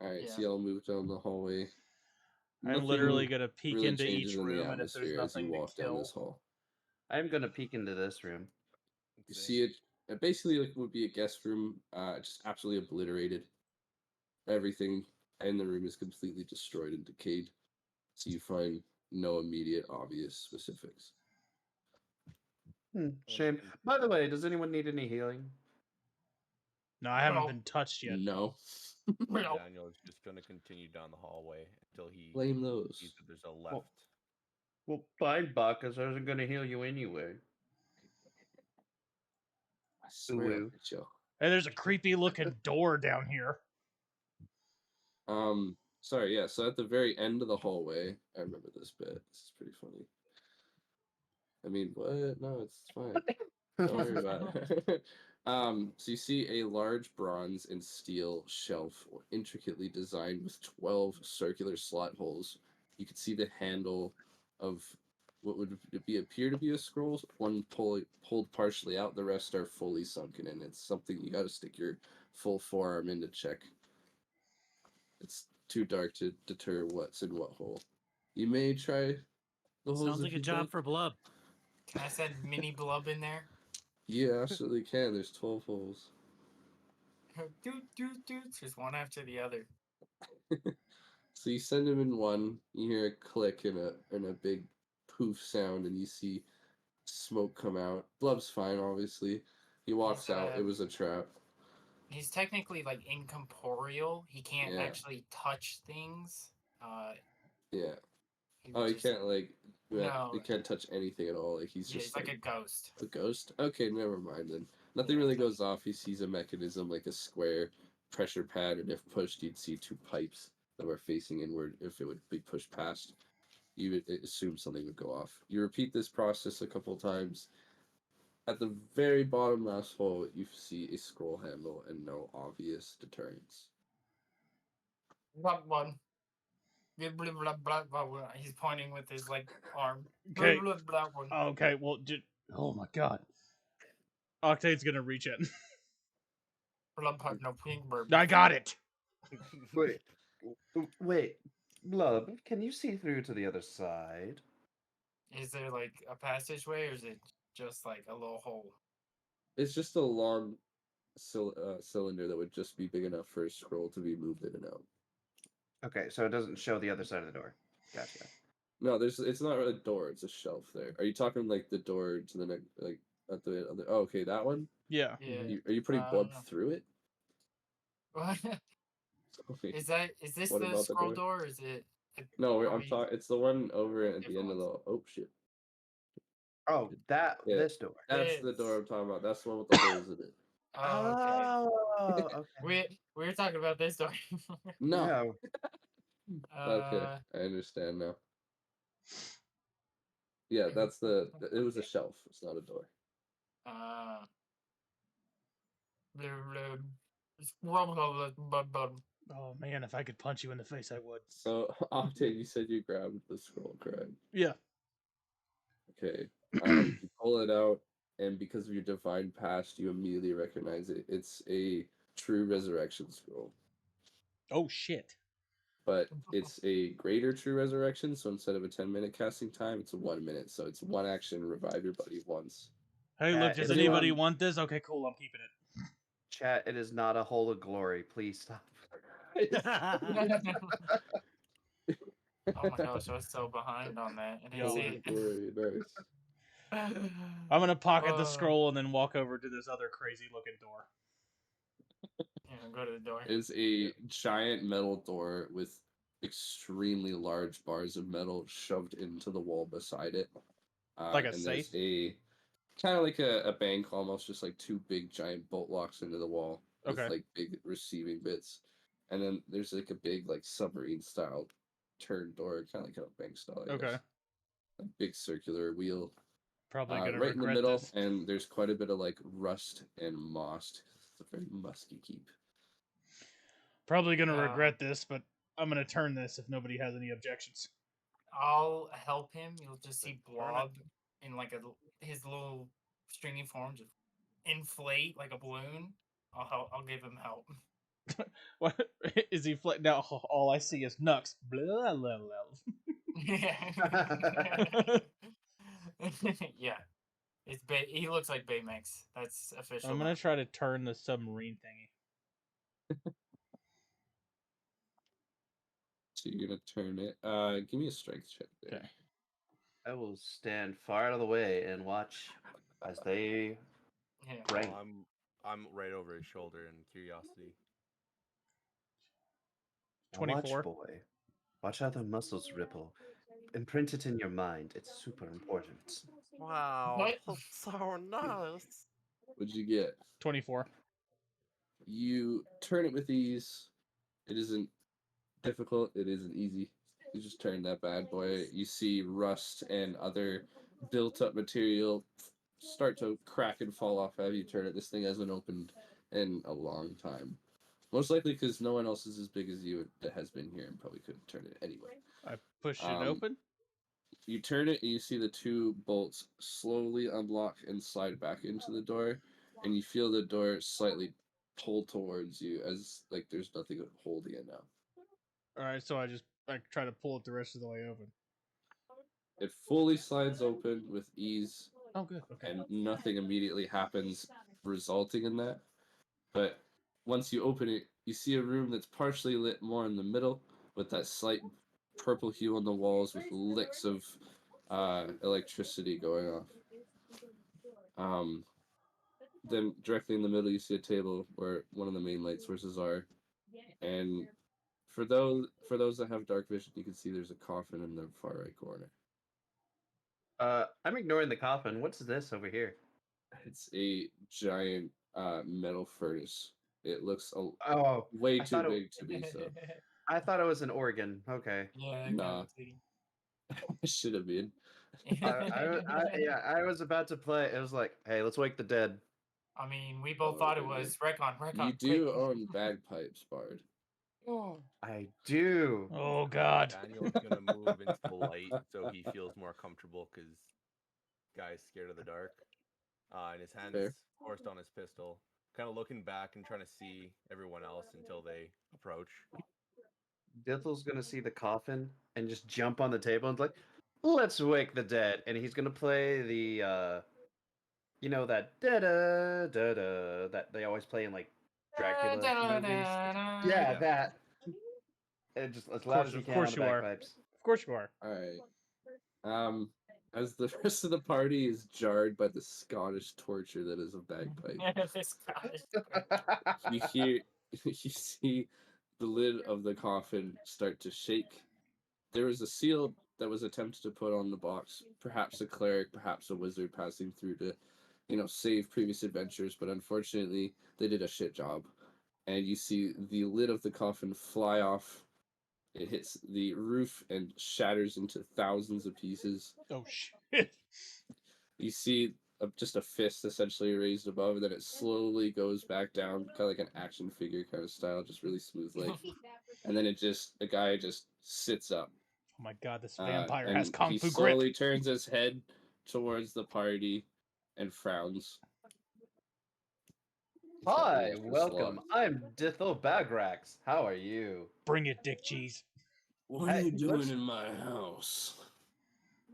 Alright, so Yeah. y'all move down the hallway. I'm literally Nothing gonna peek really into changes each in the room, and if there's atmosphere as you nothing to walk down kill, this hall. I'm gonna peek into this room. You see it basically like would be a guest room, just absolutely obliterated. Everything in the room is completely destroyed and decayed. So you find no immediate obvious specifics. Shame. By the way, does anyone need any healing? no, I haven't No. been touched yet. No. No. Daniel is just going to continue down the hallway until he Blame those. sees that there's a left. Well, fine, Bacchus. I wasn't gonna heal you anyway. I swear Ooh. I'll hit you. Hey, there's a creepy looking door down here. Sorry, yeah, so at the very end of the hallway, I remember this bit. This is pretty funny. I mean, what? No, it's fine. Don't worry about it. So you see a large bronze and steel shelf intricately designed with 12 circular slot holes. You can see the handle of what would appear to be a scroll. One pulled partially out, the rest are fully sunken in. It's something you gotta stick your full forearm in to check. It's too dark to deter what's in what hole. You may try the holes. Sounds if like a you'd job for Blub. Can I send mini Blub in there? You absolutely can. There's 12 holes. Doot, doot, doot. Just one after the other. So you send him in one, you hear a click and a big poof sound, and you see smoke come out. Blub's fine, obviously. He walks out. It was a trap. He's technically like incorporeal. He can't Yeah. actually touch things. Yeah. He Oh, he just- can't like. No. He can't touch anything at all. Like he's Yeah, just he's like a ghost. a ghost. Okay, never mind then. Nothing really goes off. He sees a mechanism like a square pressure pad, and if pushed, you'd see two pipes that were facing inward. If it would be pushed past, you would assume something would go off. You repeat this process a couple times. At the very bottom last hole, you see a scroll handle and no obvious deterrents. Blub one. Blah, blah, blah, blah, blah, blah. He's pointing with his like arm. Okay. Blah, blah, blah, one. Okay, well, oh my God. Octane's gonna reach in. Blub, blah, no pink bird. I got it. Wait, Blub, can you see through to the other side? Is there like a passageway, or is it just like a little hole? It's just a long cylinder that would just be big enough for a scroll to be moved in and out. Okay, so it doesn't show the other side of the door. Gotcha. No, it's not a door. It's a shelf there. Are you talking like the door to the next, like at the other? Oh, okay, that one. Yeah. Yeah. Are you putting Blub no. through it? What? Okay. Is this What the about the scroll door? door? Or is it? No, are I'm we- talking. It's the one over at the Different end of the. ones. Oh shit! Oh, Yeah. this door. That's the Yes. door I'm talking about. That's the one with the holes in it. Oh, okay. okay. We were talking about this door. No. Yeah. Okay, I understand now. Yeah, that's the. It was a shelf. It's not a door. Blah, blah. Blah, blah, blah, blah, blah. Oh man, if I could punch you in the face, I would. So, Octane, you said you grabbed the scroll, correct? Yeah. Okay. You pull it out, and because of your divine past, you immediately recognize it. It's a true resurrection scroll, Oh shit. but it's a greater true resurrection. So instead of a 10-minute casting time, it's a 1 minute. So it's one action, revive your buddy once. Hey, look, Chat, does it is anybody not- want this? Okay, cool, I'm keeping it. Chat, it is not a hole of glory. Please stop. Oh my gosh, I was so behind on that. I didn't Yo. see Holy it. glory, nice. I'm gonna pocket the scroll and then walk over to this other crazy looking door. Yeah, go to the door. It's a giant metal door with extremely large bars of metal shoved into the wall beside it. Like a and there's safe? a kind of like a bank, almost just like two big giant bolt locks into the wall with Okay. like big receiving bits. And then there's like a big like submarine style turn door, kind of like a bank style. I Okay. guess. A big circular wheel. Probably gonna Right in the regret middle, this. and there's quite a bit of like rust and moss. It's a very musky keep. Probably gonna Uh, regret this, but I'm gonna turn this if nobody has any objections. I'll help him. You'll just see Turn it. Blob in like his little stringy form just inflate like a balloon. I'll help. I'll give him help. What is he? Now all I see is Nux. Blah, blah, blah. Yeah. Yeah. It's he looks like Baymax. That's official. I'm now. gonna try to turn the submarine thingy. So you're gonna turn it. Give me a strength check there. Okay. I will stand far out of the way and watch as they Yeah. rank. Well, I'm right over his shoulder in curiosity. Now watch, 24. boy. Watch how the muscles ripple. Imprint it in your mind. It's super important. Wow, What? that's so nice. What'd you get? 24. You turn it with ease. It isn't difficult. It isn't easy. You just turn that bad boy. You see rust and other built-up material start to crack and fall off as you turn it. This thing hasn't opened in a long time. Most likely because no one else is as big as you that has been here and probably couldn't turn it anyway. I push it Um, open. You turn it and you see the two bolts slowly unlock and slide back into the door, and you feel the door slightly pull towards you as like there's nothing holding it now. All right, so I try to pull it the rest of the way open. It fully slides open with ease, Oh, good. Okay. and nothing immediately happens resulting in that. But once you open it, you see a room that's partially lit more in the middle with that slight purple hue on the walls with licks of electricity going off. Then directly in the middle, you see a table where one of the main light sources are, and for those that have dark vision, you can see there's a coffin in the far right corner. I'm ignoring the coffin. What's this over here? It's a giant metal furnace. It looks Oh, way I too thought it- big to be so. I thought it was an organ. Okay. Yeah. Nah. It should have been. I was about to play. It was like, hey, let's wake the dead. I mean, we both Oh, thought it yeah. was Recon. You do own bagpipes, Bard. I do. Oh God. Daniel's gonna move into the light so he feels more comfortable because guy's scared of the dark. And his hands Fair. forced on his pistol, kind of looking back and trying to see everyone else until they approach. Dithel's gonna see the coffin and just jump on the table and be like, let's wake the dead. And he's gonna play the you know that da da da da that they always play in like Dracula movies. Yeah, that. And just as loud as you Of can course on the you are. bagpipes. Of course you are. All right. As the rest of the party is jarred by the Scottish torture that is a bagpipe, This guy. you hear, you see the lid of the coffin start to shake. There was a seal that was attempted to put on the box, perhaps a cleric, perhaps a wizard passing through to, save previous adventures, but unfortunately they did a shit job. And you see the lid of the coffin fly off. It hits the roof and shatters into thousands of pieces. Oh shit. You see just a fist essentially raised above, and then it slowly goes back down, kind of like an action figure kind of style, just really smoothly. And then the guy just sits up, Oh my god, this vampire and has kung he fu grip. slowly turns his head towards the party and frowns. Hi, Mr. welcome. Sloth. I'm Ditho Bagrax. How are you? Bring it, dick cheese. What Hey, are you doing let's- in my house?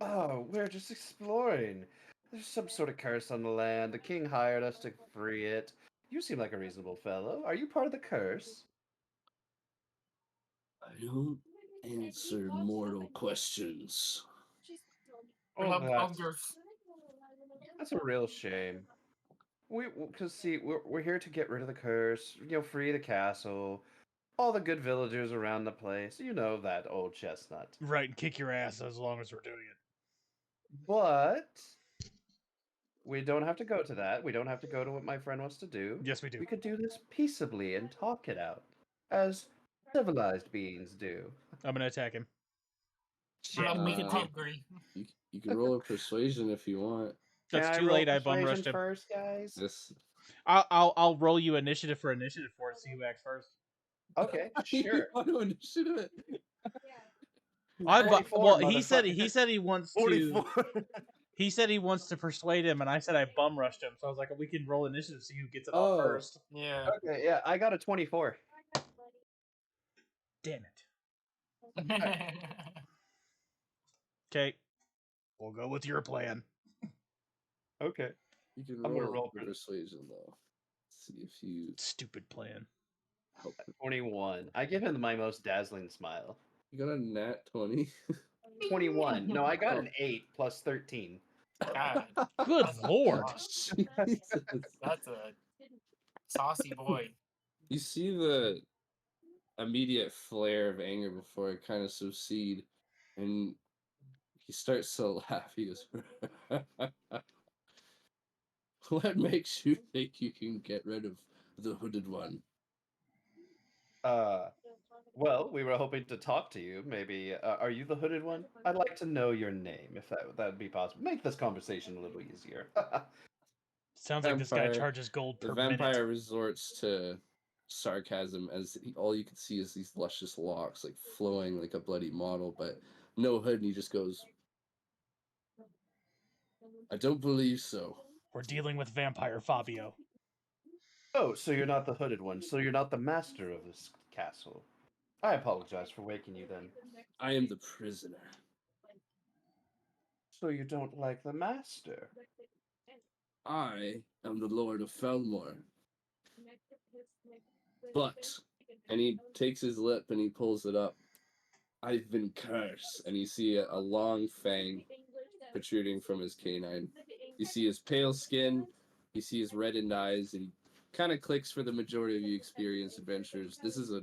Oh, we're just exploring. There's some sort of curse on the land. The king hired us to free it. You seem like a reasonable fellow. Are you part of the curse? I don't answer mortal questions. Oh, Huggers. that's a real shame. Because see, we're here to get rid of the curse. Free the castle, all the good villagers around the place. You know that old chestnut. Right, and kick your ass as long as we're doing it. But we don't have to go to that. We don't have to go to what my friend wants to do. Yes, we do. We could do this peaceably and talk it out, as civilized beings do. I'm gonna attack him. I'm we could do- hungry. You can roll a persuasion if you want. That's Can too roll late. I bum persuasion rushed him. first, guys. This I'll roll you initiative for initiative for it. See who acts first. Okay, You sure. want to initiative it? Well, 44, he said motherfucker. he wants to. 44. He said he wants to persuade him, and I said I bum rushed him. So I was like, we can roll initiative, see who gets it off Oh. first. Yeah. Okay, yeah, I got a 24. Damn it. Okay, we'll go with your plan. Okay. You can I'm gonna roll, roll for it. persuasion though. See if you Stupid plan. help. 21. I give him my most dazzling smile. You got a nat 20. 21. No, I got an 8 plus 13. God, Good lord. Jesus. that's a saucy boy. You see the immediate flare of anger before it kind of subside, and he starts to laugh. He goes, "What makes you think you can get rid of the hooded one?" Well, we were hoping to talk to you. Maybe, are you the hooded one? I'd like to know your name, if that'd be possible. Make this conversation a little easier. Sounds like this guy Vampire- charges gold The per vampire minute. resorts to sarcasm as all you can see is these luscious locks, like flowing like a bloody model, but no hood, and he just goes, "I don't believe so." We're dealing with vampire Fabio. Oh, so you're not the hooded one. So you're not the master of this castle. I apologize for waking you then. I am the prisoner. So you don't like the master? I am the Lord of Felmore. But, and he takes his lip and he pulls it up. I've been cursed. And you see a long fang protruding from his canine. You see his pale skin, you see his reddened eyes, and he kind of clicks for the majority of you experienced adventurers. This is a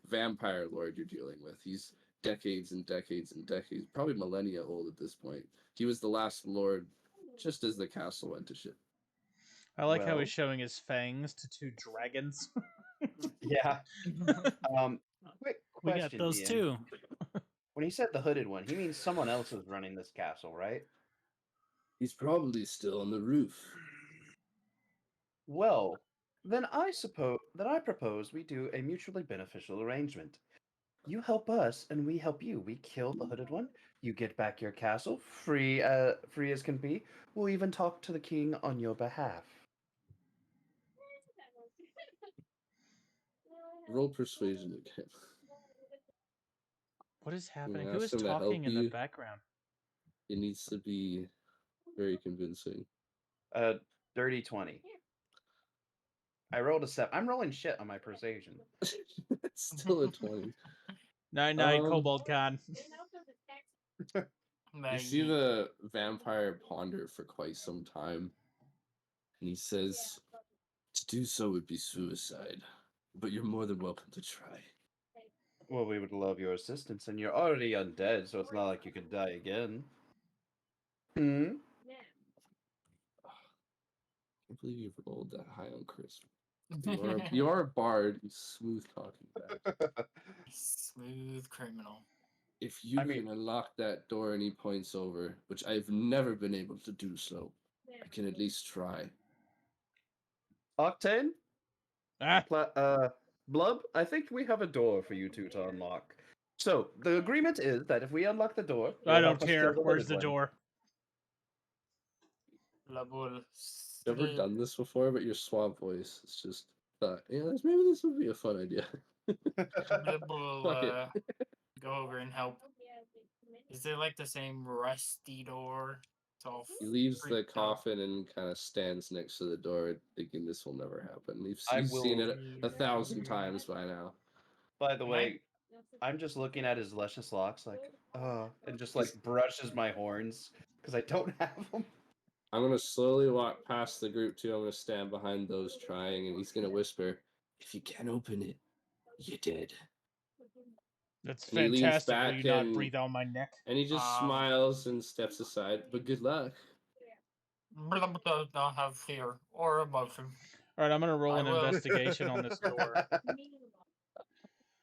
vampire lord you're dealing with. He's decades and decades and decades, probably millennia old at this point. He was the last lord just as the castle went to shit. I like how Well- he's showing his fangs to two dragons. Yeah. Quick We question, got those Ian. too. When he said the hooded one, he means someone else is running this castle, right? He's probably still on the roof. Well, then I propose we do a mutually beneficial arrangement. You help us, and we help you. We kill the hooded one. You get back your castle, free as can be. We'll even talk to the king on your behalf. Roll persuasion again. What is happening? ask Who is him to help talking in the you. background? It needs to be very convincing. Dirty 20. I rolled a 7. I'm rolling shit on my persuasion. It's still a 20. Night, Um, Kobold Con. You see the vampire ponder for quite some time, and he says, "To do so would be suicide, but you're more than welcome to try." Well, we would love your assistance, and you're already undead, so it's not like you could die again. Hmm? I can't believe you've rolled that high on Chris. You are a bard, you smooth talking back. Smooth criminal. If you I mean- can unlock that door and he points over, which I've never been able to do so, I can at least try. Octane, Ah, Blub, I think we have a door for you two to unlock. So the agreement is that if we unlock the door, I we'll don't have to care. kill the Where's the lizard one. door? Labul. Never done this before, but your swamp voice. It's just thought, maybe this would be a fun idea. Labul, Fuck it. go over and help. Is there like the same rusty door? It's all He leaves the freaked out. coffin and kind of stands next to the door, thinking this will never happen. He's I seen will- it 1,000 times by now. By the Can way, I'm just looking at his luscious locks, like, and just like brushes my horns because I don't have them. I'm gonna slowly walk past the group too. I'm gonna stand behind those trying, and he's gonna whisper, "If you can't open it, you're dead." That's And he leans fantastic. Will back you not and- breathe on my neck? And he just smiles and steps aside. But good luck. Blub does not have fear or emotion. All right, I'm gonna roll I an will. investigation on this door.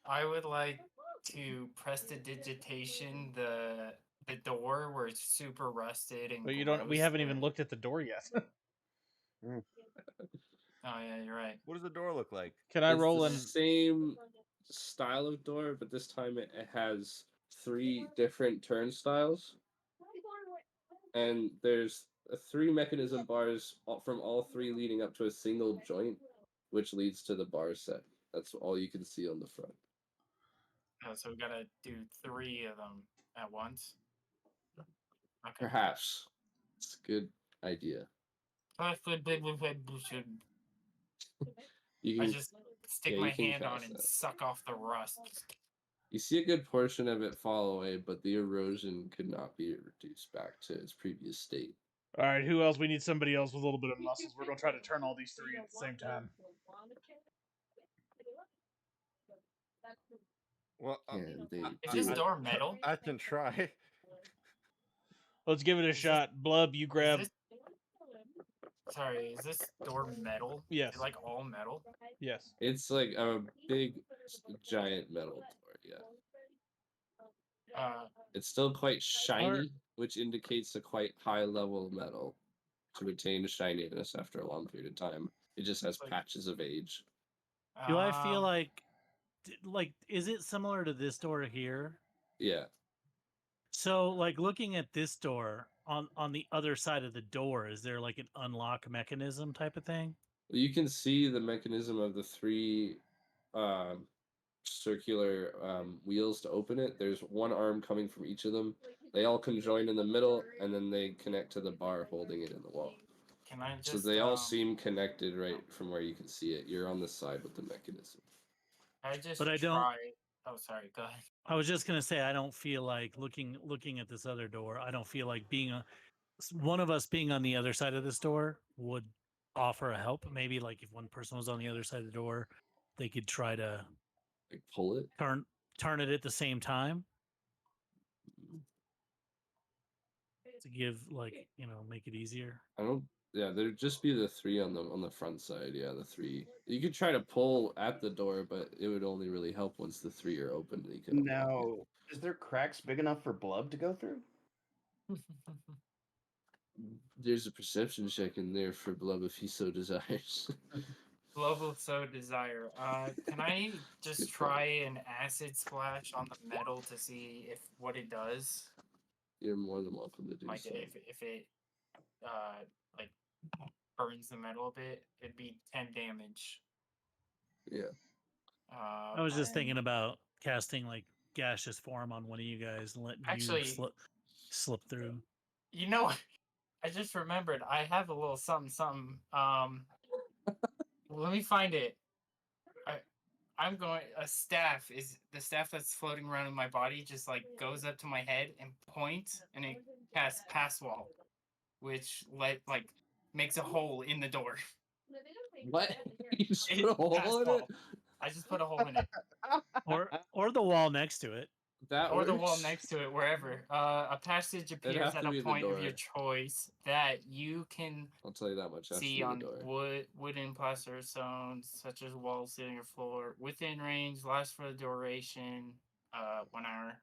I would like to prestidigitation the door where it's super rusted and But you don't. We gross haven't even and- looked at the door yet. Oh yeah, you're right. What does the door look like? Can I It's roll the an? same style of door, but this time it has 3 different turnstiles, and there's 3 mechanism bars from all 3 leading up to a single joint, which leads to the bar set. That's all you can see on the front. Oh, so we gotta do 3 of them at once. Okay. Perhaps it's a good idea. I You can just stick yeah, my you can hand on cast and that. suck off the rust. You see a good portion of it fall away, but the erosion could not be reduced back to its previous state. All right, who else? We need somebody else with a little bit of muscles. We're gonna try to turn all these 3 at the same time. Well, And they Is do this it. door metal? I can try. Let's give it a shot. Blub, you grab. Is Sorry, is this door metal? Yes. Is it like all metal? Yes. It's like a big, giant metal door. Yeah, it's still quite shiny, which indicates a quite high level of metal to retain shininess after a long period of time. It just has Like- patches of age. Do I feel Um, like is it similar to this door here? Yeah, So like looking at this door on the other side of the door, is there like an unlock mechanism type of thing? well, you can see the mechanism of the 3 circular wheels to open it. There's one arm coming from each of them. They all conjoin in the middle, and then they connect to the bar holding it in the wall. Can I just? So they all seem connected right from where you can see it. You're on the side with the mechanism. I just. But I don't- try- Oh, sorry. Go ahead. I was just gonna say I don't feel like looking at this other door. I don't feel like one of us being on the other side of this door would offer a help. Maybe like if one person was on the other side of the door, they could try to Like pull it. turn it at the same time to give make it easier. I don't. Yeah, there'd just be the 3 on the front side. Yeah, the 3. You could try to pull at the door, but it would only really help once the 3 are open. And you can unlock it. Now, is there cracks big enough for Blub to go through? There's a perception check in there for Blub if he so desires. Global so desire. Can I just Good try an acid splash on the metal to see if what it does? You're more than welcome to do Like so. if it like burns the metal a bit, it'd be 10 damage. Yeah. I was just thinking about casting like gaseous form on one of you guys and letting Actually- you slip through. You know what? I just remembered I have a little something. Let me find it. I'm going. A staff is the staff that's floating around in my body. Just like goes up to my head and points, and it casts pass wall, which makes a hole in the door. What? You just It- put a hole pass in it? wall. I just put a hole in it, Or the wall next to it. That or the wall works? next to it, wherever. A passage appears have at to be a the point of your door. choice that you can I'll tell you that much. That's see the on door. wooden, plaster, stones, such as walls, ceiling, or floor, within range, lasts for the duration, 1 hour.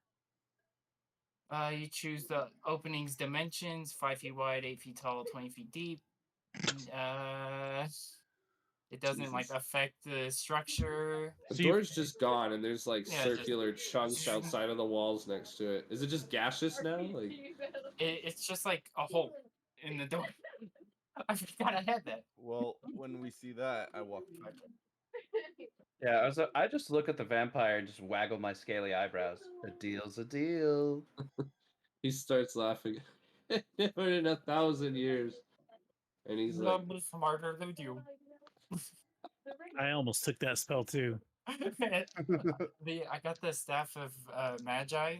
You choose the opening's dimensions: 5 feet wide, 8 feet tall, 20 feet deep. It doesn't like affect the structure. The So you- door's just gone, and there's like Yeah, just- circular chunks outside of the walls next to it. Is it just gaseous now? Like, It's just like a hole in the door. I forgot I had that. Well, when we see that, I walk back. Yeah, I just look at the vampire and just waggle my scaly eyebrows. A deal's a deal. he starts laughing. Never in 1,000 years. And he's like, I'm smarter than you. I almost took that spell too. I got the staff of magi.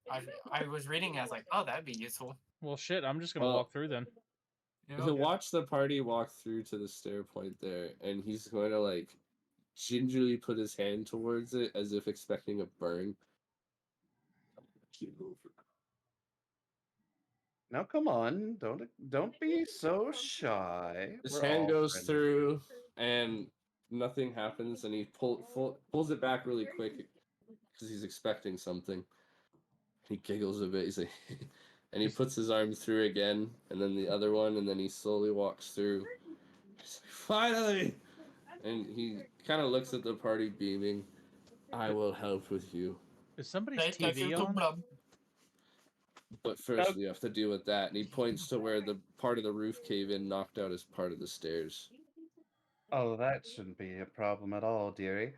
I was reading. I was like, oh, that'd be useful. Well, shit. I'm just gonna Well- walk through then. You he'll know? watch the party walk through to the stair point there, and he's going to like gingerly put his hand towards it as if expecting a burn. Now come on, don't be so shy. His We're hand all goes friends. through, and nothing happens, and he pulls it back really quick because he's expecting something. He giggles a bit. He's like, and he puts his arm through again, and then the other one, and then he slowly walks through. He's like, finally! And he kind of looks at the party, beaming. I will help with you, Is somebody's Take that TV to on? blood. but first we have to deal with that. And he points to where the part of the roof cave in knocked out as part of the stairs. Oh, that shouldn't be a problem at all, dearie.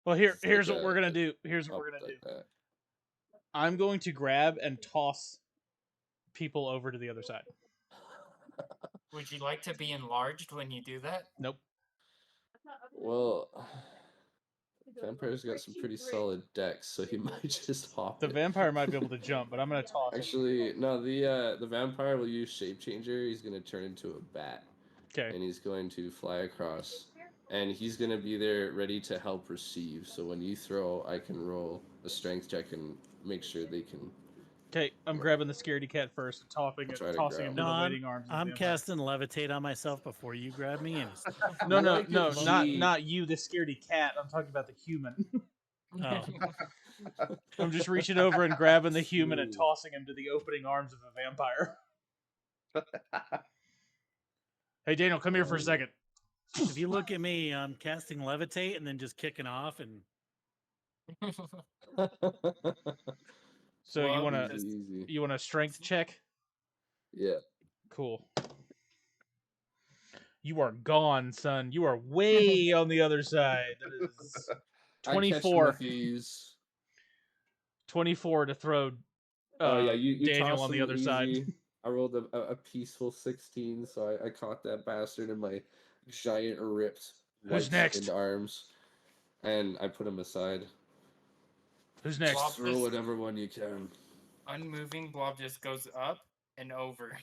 Well, It's here's like what a- we're gonna do. Here's what Up we're gonna do. like that. I'm going to grab and toss people over to the other side. Would you like to be enlarged when you do that? Nope. Well, Vampire's got some pretty solid decks, so he might just hop The it. vampire might be able to jump, but I'm gonna toss him. Actually, no. The vampire will use shape changer. He's gonna turn into a bat, Okay. and he's going to fly across, and he's gonna be there ready to help receive. So when you throw, I can roll a strength check and make sure they can. Okay. I'm grabbing the scaredy cat first, tossing Try to tossing him to grab No, the waiting arms. of the I'm vampire. casting levitate on myself before you grab me. And No, no, Like no, it, not G. not you, the scaredy cat. I'm talking about the human. oh, I'm just reaching over and grabbing the human and Ooh. tossing him to the opening arms of the vampire. Hey, Daniel, come here for a second. if you look at me, I'm casting levitate and then just kicking off. And So you Well, wanna Easy. you want a strength check? Yeah. Cool. You are gone, son. You are way on the other side. That is I catch him 24. with ease. 24 to throw Oh yeah, you Daniel toss on the him other side. easy. I rolled a peaceful 16, so I caught that bastard in my giant ripped Who's white next? skinned arms, and I put him aside. Who's next? Blob Throw just- whatever one you can. Unmoving blob just goes up and over.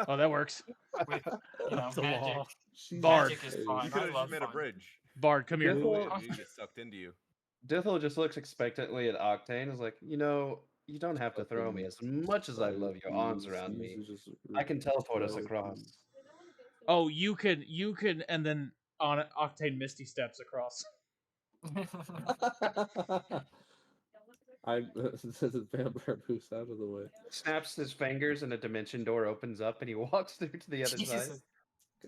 Oh, that works. With, you know, Up the magic. wall. Bard. Magic is You fun. You could I have love just made a fun. bridge. Bard, come here. Well, You get sucked into you. Dithel just looks expectantly at Octane. Is like, you know, you don't have to throw me. As much as I love your arms around me, I can teleport us across. Oh, you can, and then on Octane Misty steps across. I the vampire moves out of the way. Snaps his fingers and a dimension door opens up and he walks through to the other side. Jesus.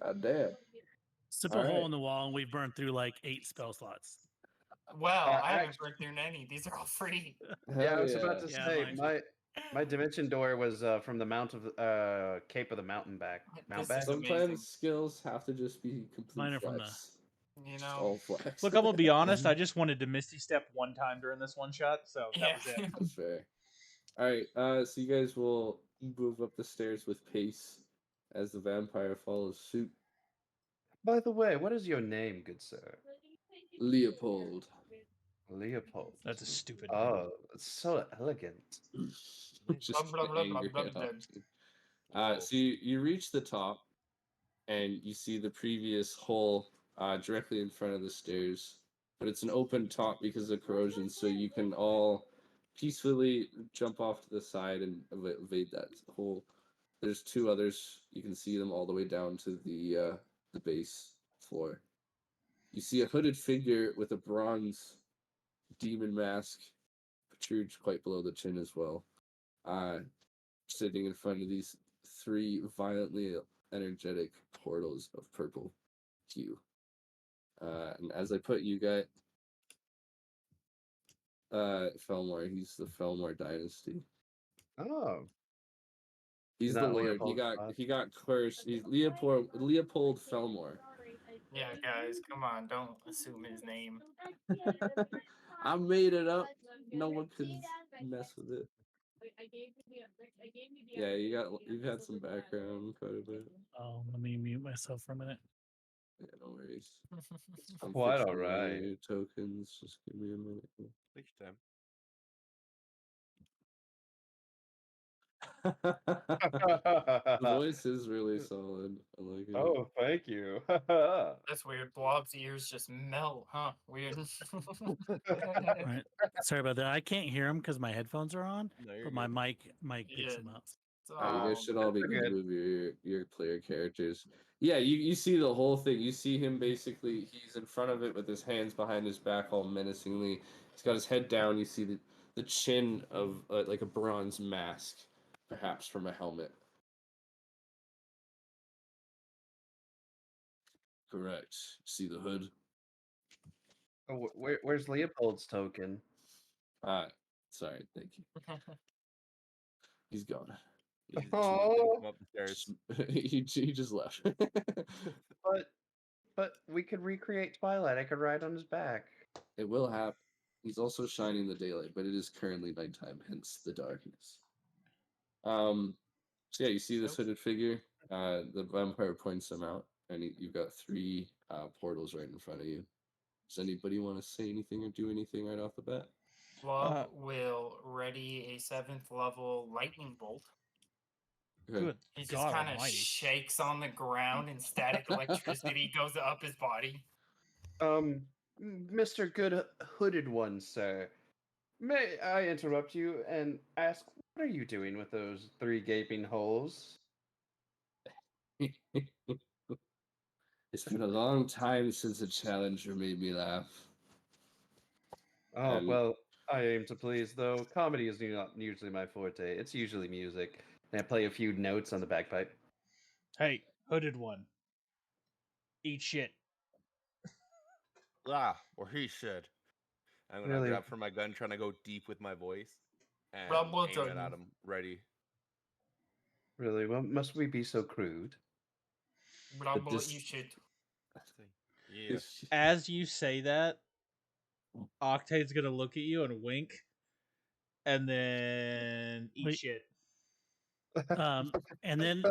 God damn. simple Alright. hole in the wall, and we've burned through like 8 spell slots. Well, I haven't act- burned through any. These are all free. Yeah, I Hell was about to Yeah, say mine my dimension door was from the Mount of Cape of the Mountain back. Mount This back. is amazing. Sometimes skills have to just be complete Mine are from the- flex. You Just know. all flex. Look, I'm gonna be honest. I just wanted to Misty step one time during this one shot, so that Yeah. was it. That's fair. All right, so you guys will move up the stairs with pace as the vampire follows suit. By the way, what is your name, good sir? Leopold. Leopold. That's a stupid. Oh, it's so elegant. Just Blah, blah, blah, angry blah, at blah, Octane. So you reach the top, and you see the previous hole directly in front of the stairs, but it's an open top because of corrosion, so you can all peacefully jump off to the side and evade that hole. There's two others. You can see them all the way down to the base floor. You see a hooded figure with a bronze demon mask protrudes quite below the chin as well. Sitting in front of these three violently energetic portals of purple hue. And as I put you guys, Felmore, he's the Felmore dynasty. Oh, He's the not lord. Leopold He got cursed. He's Leopold Felmore. Yeah, guys, come on, don't assume his name. I made it up. No one could mess with it. Yeah, you've had some background quite a bit. Oh, let me mute myself for a minute. Yeah, no worries. quite fixing all right. my tokens. Just give me a minute. Take your time. The voice is really solid. I like it. Oh, thank you. That's weird. Blob's ears just melt, huh? Weird. Right. Sorry about that. I can't hear him because my headphones are on, No, you're but my good. mic picks Yeah. them up. You guys Oh, should all be that's good to good. move your player characters. Yeah, you see the whole thing. You see him basically. He's in front of it with his hands behind his back, all menacingly. He's got his head down. You see the chin of like a bronze mask, perhaps from a helmet. Correct. See the hood. Oh, where's Leopold's token? Sorry. Thank you. He's gone. He just Oh. didn't come up the stairs. he just left. But we could recreate Twilight. I could ride on his back. It will happen. He's also shining the daylight, but it is currently nighttime, hence the darkness. So yeah, you see this hooded figure. The vampire points him out, and you've got 3 portals right in front of you. Does anybody want to say anything or do anything right off the bat? Blob will ready a 7th level lightning bolt. Good He just God kind of Almighty. shakes on the ground and static electricity goes up his body. Mr. Good Hooded One, sir. May I interrupt you and ask, what are you doing with those 3 gaping holes? It's been a long time since a challenger made me laugh. Oh, And- well, I aim to please, though. Comedy is not usually my forte. It's usually music. And I play a few notes on the bagpipe. Hey, hooded one. Eat shit. Or he should. I'm gonna Really? grab for my gun, trying to go deep with my voice, and Rob, well aim it done. at him. Ready. Really? Well, must we be so crude? Blob, dis- you should. Yeah. As you say that, Octane's gonna look at you and wink, and then eat Wait. shit. And then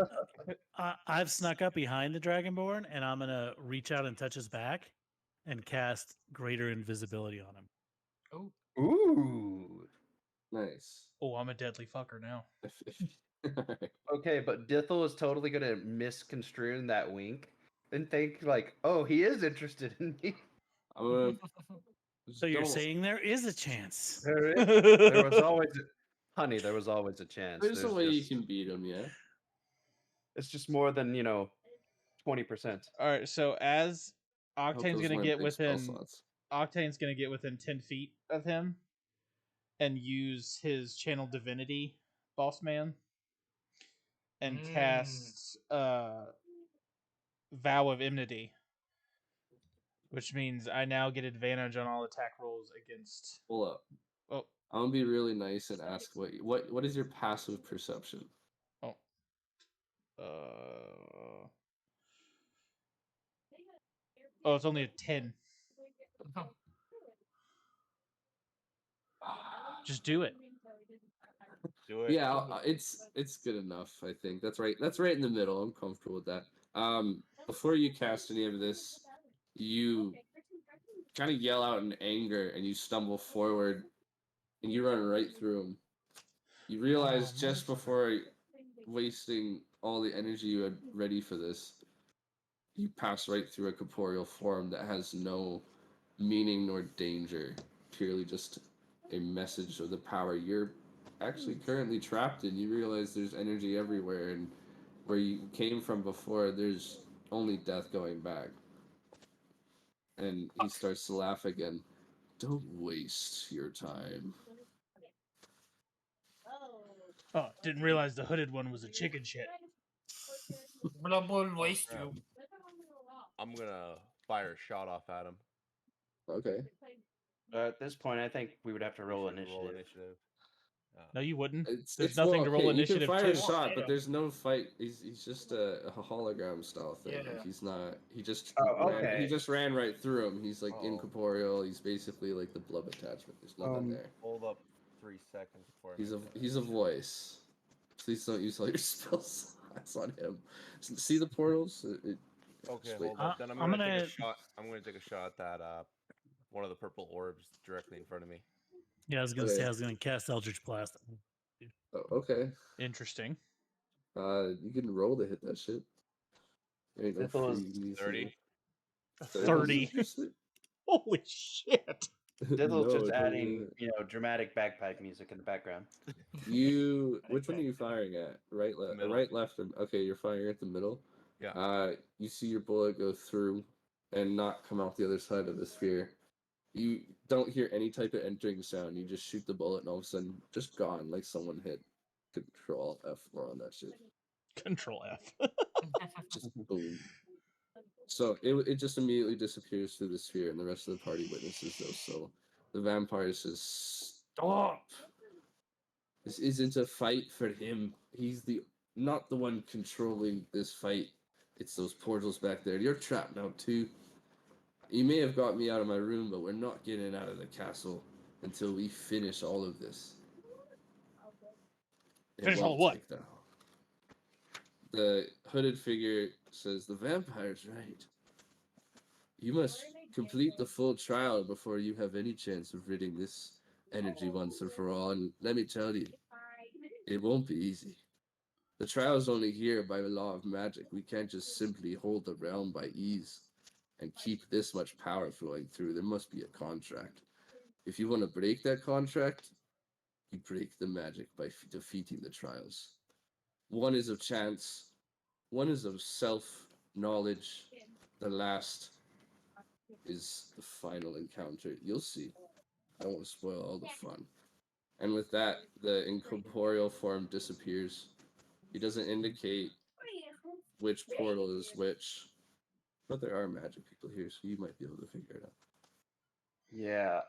I've snuck up behind the Dragonborn, and I'm gonna reach out and touch his back, and cast Greater Invisibility on him. Oh, Ooh. Nice. Oh, I'm a deadly fucker now. Okay, but Dithel is totally gonna misconstrue that wink and think like, oh, he is interested in me. I'm gonna. So you're don't- saying there is a chance? There was always, honey. There was always a chance. There's a way just- you can beat him, yeah. It's just more than 20%. All right, so as I hope Octane's those gonna weren't get big spell within slots. Octane's gonna get within 10 feet of him, and use his channel divinity, boss man, and cast Vow of Enmity, which means I now get advantage on all attack rolls against. Hold up. Oh, I'm gonna be really nice and ask what is your passive perception? oh, oh, it's only a 10. Just do it. Do it. Yeah, it's good enough. I think that's right. That's right in the middle. I'm comfortable with that. Before you cast any of this, you kind of yell out in anger and you stumble forward, and you run right through him. You realize just before wasting all the energy you had ready for this, you pass right through a corporeal form that has no meaning nor danger, purely just a message of the power you're actually currently trapped in. You realize there's energy everywhere, and where you came from before, there's only death going back. And he starts to laugh again. Don't waste your time. Oh, didn't realize the hooded one was a chicken shit. Blood will waste crap. you. I'm gonna fire a shot off at him. Okay. At this point, I think we would have to We roll should initiative. No, you wouldn't. It's There's it's nothing well, to roll okay, you initiative can fire a to. shot, but Damn. there's no fight. He's just a hologram style thing. Yeah. Like he's not. He just Oh, ran, he okay. just ran right through him. He's like Oh. incorporeal. He's basically like the blood attachment. There's nothing there. Hold up 3 seconds before I make that. He's a voice. Please don't use all your spell slots on him. See the portals? Okay, just wait. hold up. Then I'm I'm gonna take gonna- a shot. I'm gonna take a shot at one of the purple orbs directly in front of me. Yeah, I was gonna Okay. say I was gonna cast Eldritch Blast. Oh, okay. Interesting. You can roll to hit that shit. There ain't no This was free easy. 30. 30. Holy shit! Diddle's No, just it adding, doesn't. dramatic bagpipe music in the background. Which one are you firing at? Right, left, Middle. right, left. Okay, you're firing at the middle. Yeah. You see your bullet go through and not come out the other side of the sphere. You don't hear any type of entering sound. You just shoot the bullet, and all of a sudden, just gone, like someone hit Control F4 on that shit. Control F. Just boom. So it just immediately disappears through the sphere, and the rest of the party witnesses those. So the vampire says, "Stop! This isn't a fight for him. He's not the one controlling this fight. It's those portals back there. You're trapped now too. You may have got me out of my room, but we're not getting out of the castle until we finish all of this." It Finish all won't what? take that long. The hooded figure says, "The vampire's right. You must complete the full trial before you have any chance of ridding this energy once and for all. And let me tell you, it won't be easy. The trial's only here by the law of magic. We can't just simply hold the realm by ease and keep this much power flowing through. There must be a contract. If you want to break that contract, you break the magic by defeating the trials. One is of chance, one is of self-knowledge, the last is the final encounter. You'll see. I don't want to spoil all the fun." And with that, the incorporeal form disappears. He doesn't indicate which portal is which, but there are magic people here, so you might be able to figure it out. Yeah.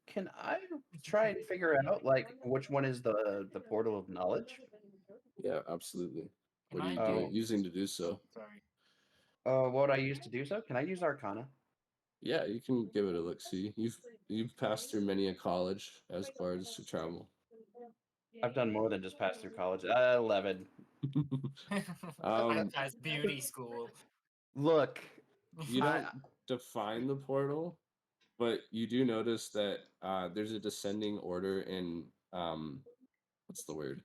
Can I try and figure out like which one is the portal of knowledge? Yeah, absolutely. What are you Can I doing, do- using to do so? Sorry. What I used to do so? Can I use Arcana? Yeah, you can give it a look. See, you've passed through many a college as bards to travel. I've done more than just pass through college. 11. As beauty school. Look, You I- don't define the portal, but you do notice that there's a descending order in what's the word?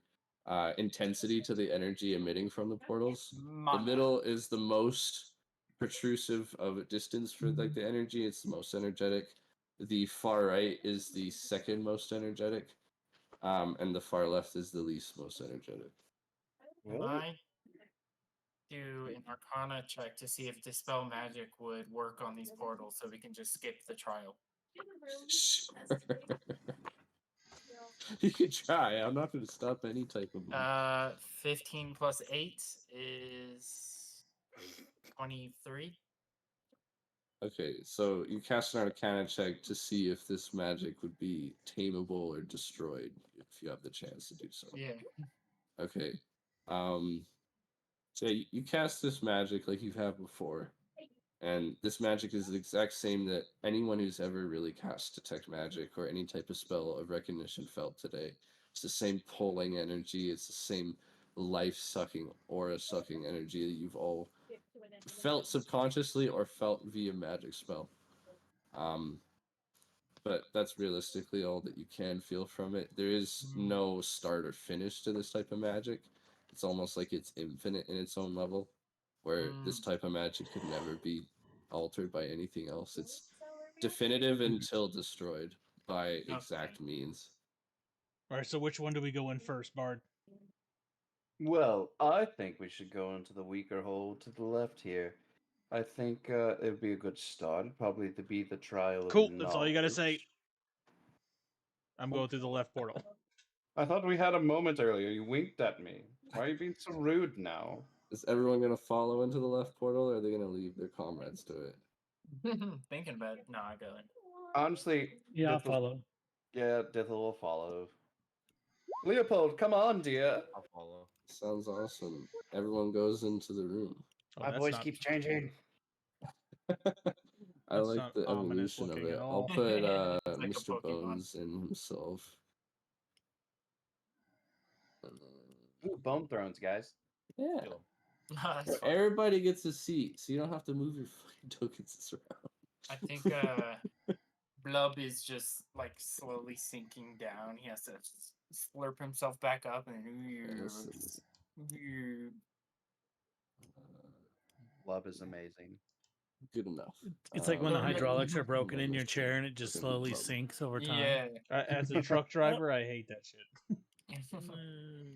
Intensity to the energy emitting from the portals. The middle is the most protrusive of a distance for like the energy. It's the most energetic. The far right is the second most energetic, and the far left is the least most energetic. Can I do an Arcana check to see if Dispel Magic would work on these portals so we can just skip the trial? Sure. You can try. I'm not going to stop any type of. 15 plus 8 is 23. Okay, so you cast an Arcana check to see if this magic would be tameable or destroyed if you have the chance to do so. Yeah. Okay. So you cast this magic like you have before, and this magic is the exact same that anyone who's ever really cast detect magic or any type of spell of recognition felt today. It's the same pulling energy. It's the same life-sucking, aura-sucking energy that you've all felt subconsciously or felt via magic spell. But that's realistically all that you can feel from it. There is no start or finish to this type of magic. It's almost like it's infinite in its own level, where this type of magic could never be altered by anything else. It's definitive until destroyed by exact means. All right, so which one do we go in first, Bard? well, I think we should go into the weaker hole to the left here. I think it would be a good start. Probably to be the trial. of Cool. That's all you got to knowledge. say. I'm going through the left portal. I thought we had a moment earlier. You winked at me. Why are you being so rude now? Is everyone gonna follow into the left portal, or are they gonna leave their comrades to it? Thinking about it. No, I go in. Honestly, Yeah, I'll Dithel- follow. Yeah, Dithel will follow. Leopold, come on, dear. I'll follow. Sounds awesome. Everyone goes into the room. Oh, My that's voice not, keeps changing. I That's like not the ominous evolution of looking it. at I'll all. put It's like a Mr. Pokemon. Bones in himself. And then- Ooh, bone thrones, guys. Yeah. Kill him. That's Where fine. everybody gets a seat, so you don't have to move your fucking tokens around. I think Blub is just like slowly sinking down. He has to slurp himself back up and This is, Love is amazing. good enough. It's like when the No, no. hydraulics are I'm broken gonna in go your for- chair and it just we're gonna slowly club. sinks over time. yeah. As a truck driver, I hate that shit.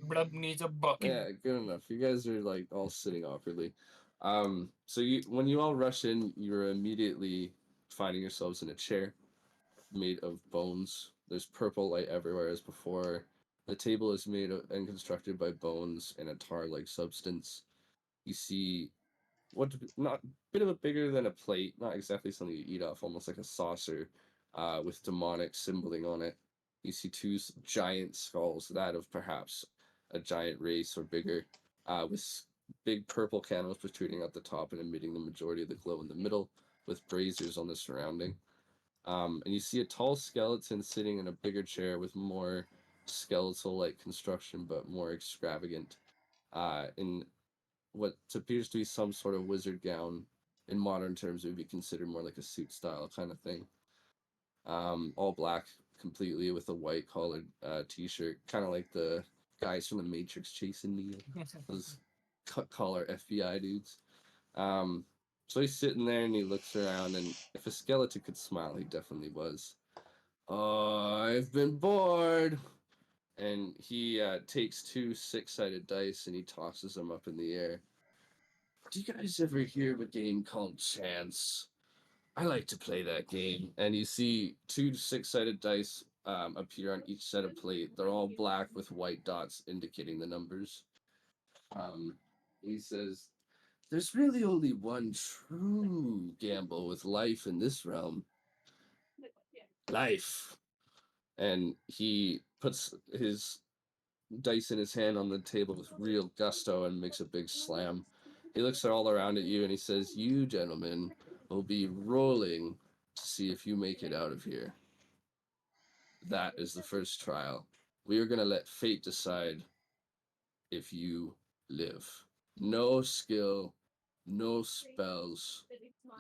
Blub needs a bucket. Yeah, good enough. You guys are like all sitting awkwardly. So when you all rush in, you're immediately finding yourselves in a chair made of bones. There's purple light everywhere as before. The table is made and constructed by bones and a tar-like substance. You see not bit of a bigger than a plate, not exactly something you eat off, almost like a saucer, with demonic symboling on it. You see two giant skulls, that of perhaps a giant race or bigger, with big purple candles protruding at the top and emitting the majority of the glow in the middle, with braziers on the surrounding. And you see a tall skeleton sitting in a bigger chair with more skeletal-like construction, but more extravagant, in what appears to be some sort of wizard gown. In modern terms, it would be considered more like a suit style kind of thing. All black completely with a white collared t-shirt, kind of like the guys from the Matrix chasing Neo, those cut collar FBI dudes. So he's sitting there and he looks around, and if a skeleton could smile, he definitely was. I've been bored. And he takes two six-sided dice and he tosses them up in the air. Do you guys ever hear of a game called Chance? I like to play that game. And you see two six-sided dice appear on each set of plate. They're all black with white dots indicating the numbers. He says, "There's really only one true gamble with life in this realm. Life." And he puts his dice in his hand on the table with real gusto and makes a big slam. He looks all around at you and he says, "You gentlemen will be rolling to see if you make it out of here. That is the first trial. We are going to let fate decide if you live. No skill, no spells,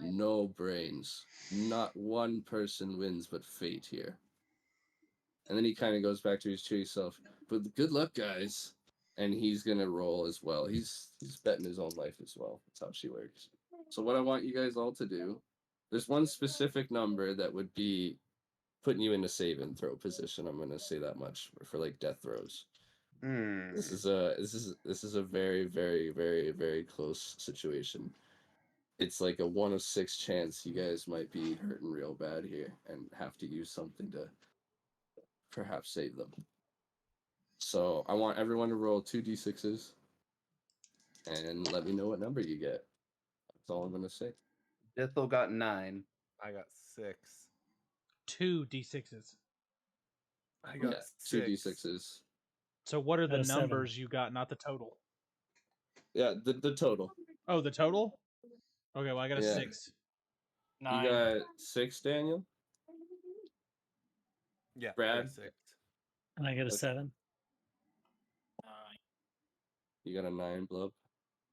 no brains. Not one person wins but fate here." And then he kind of goes back to his cheery self. "But good luck, guys." And he's gonna roll as well. He's betting his own life as well. That's how she works. So what I want you guys all to do, there's one specific number that would be putting you in a save and throw position. I'm gonna say that much for like death throws. Hmm. This is a very, very, very, very close situation. It's like a 1 of 6 chance you guys might be hurting real bad here and have to use something to perhaps save them. So I want everyone to roll 2d6s and let me know what number you get. That's all I'm gonna say. Dithel got 9. I got 6. 2 d6s. I got Two 6. d6s. So what are the Got a 7. numbers you got, not the total? Yeah, the total. Oh, the total? Okay, well I got a Yeah. 6. You 9. got 6, Daniel. Yeah, I Brad? got 6. And I get a Okay. 7. 9. You got a 9, Blub.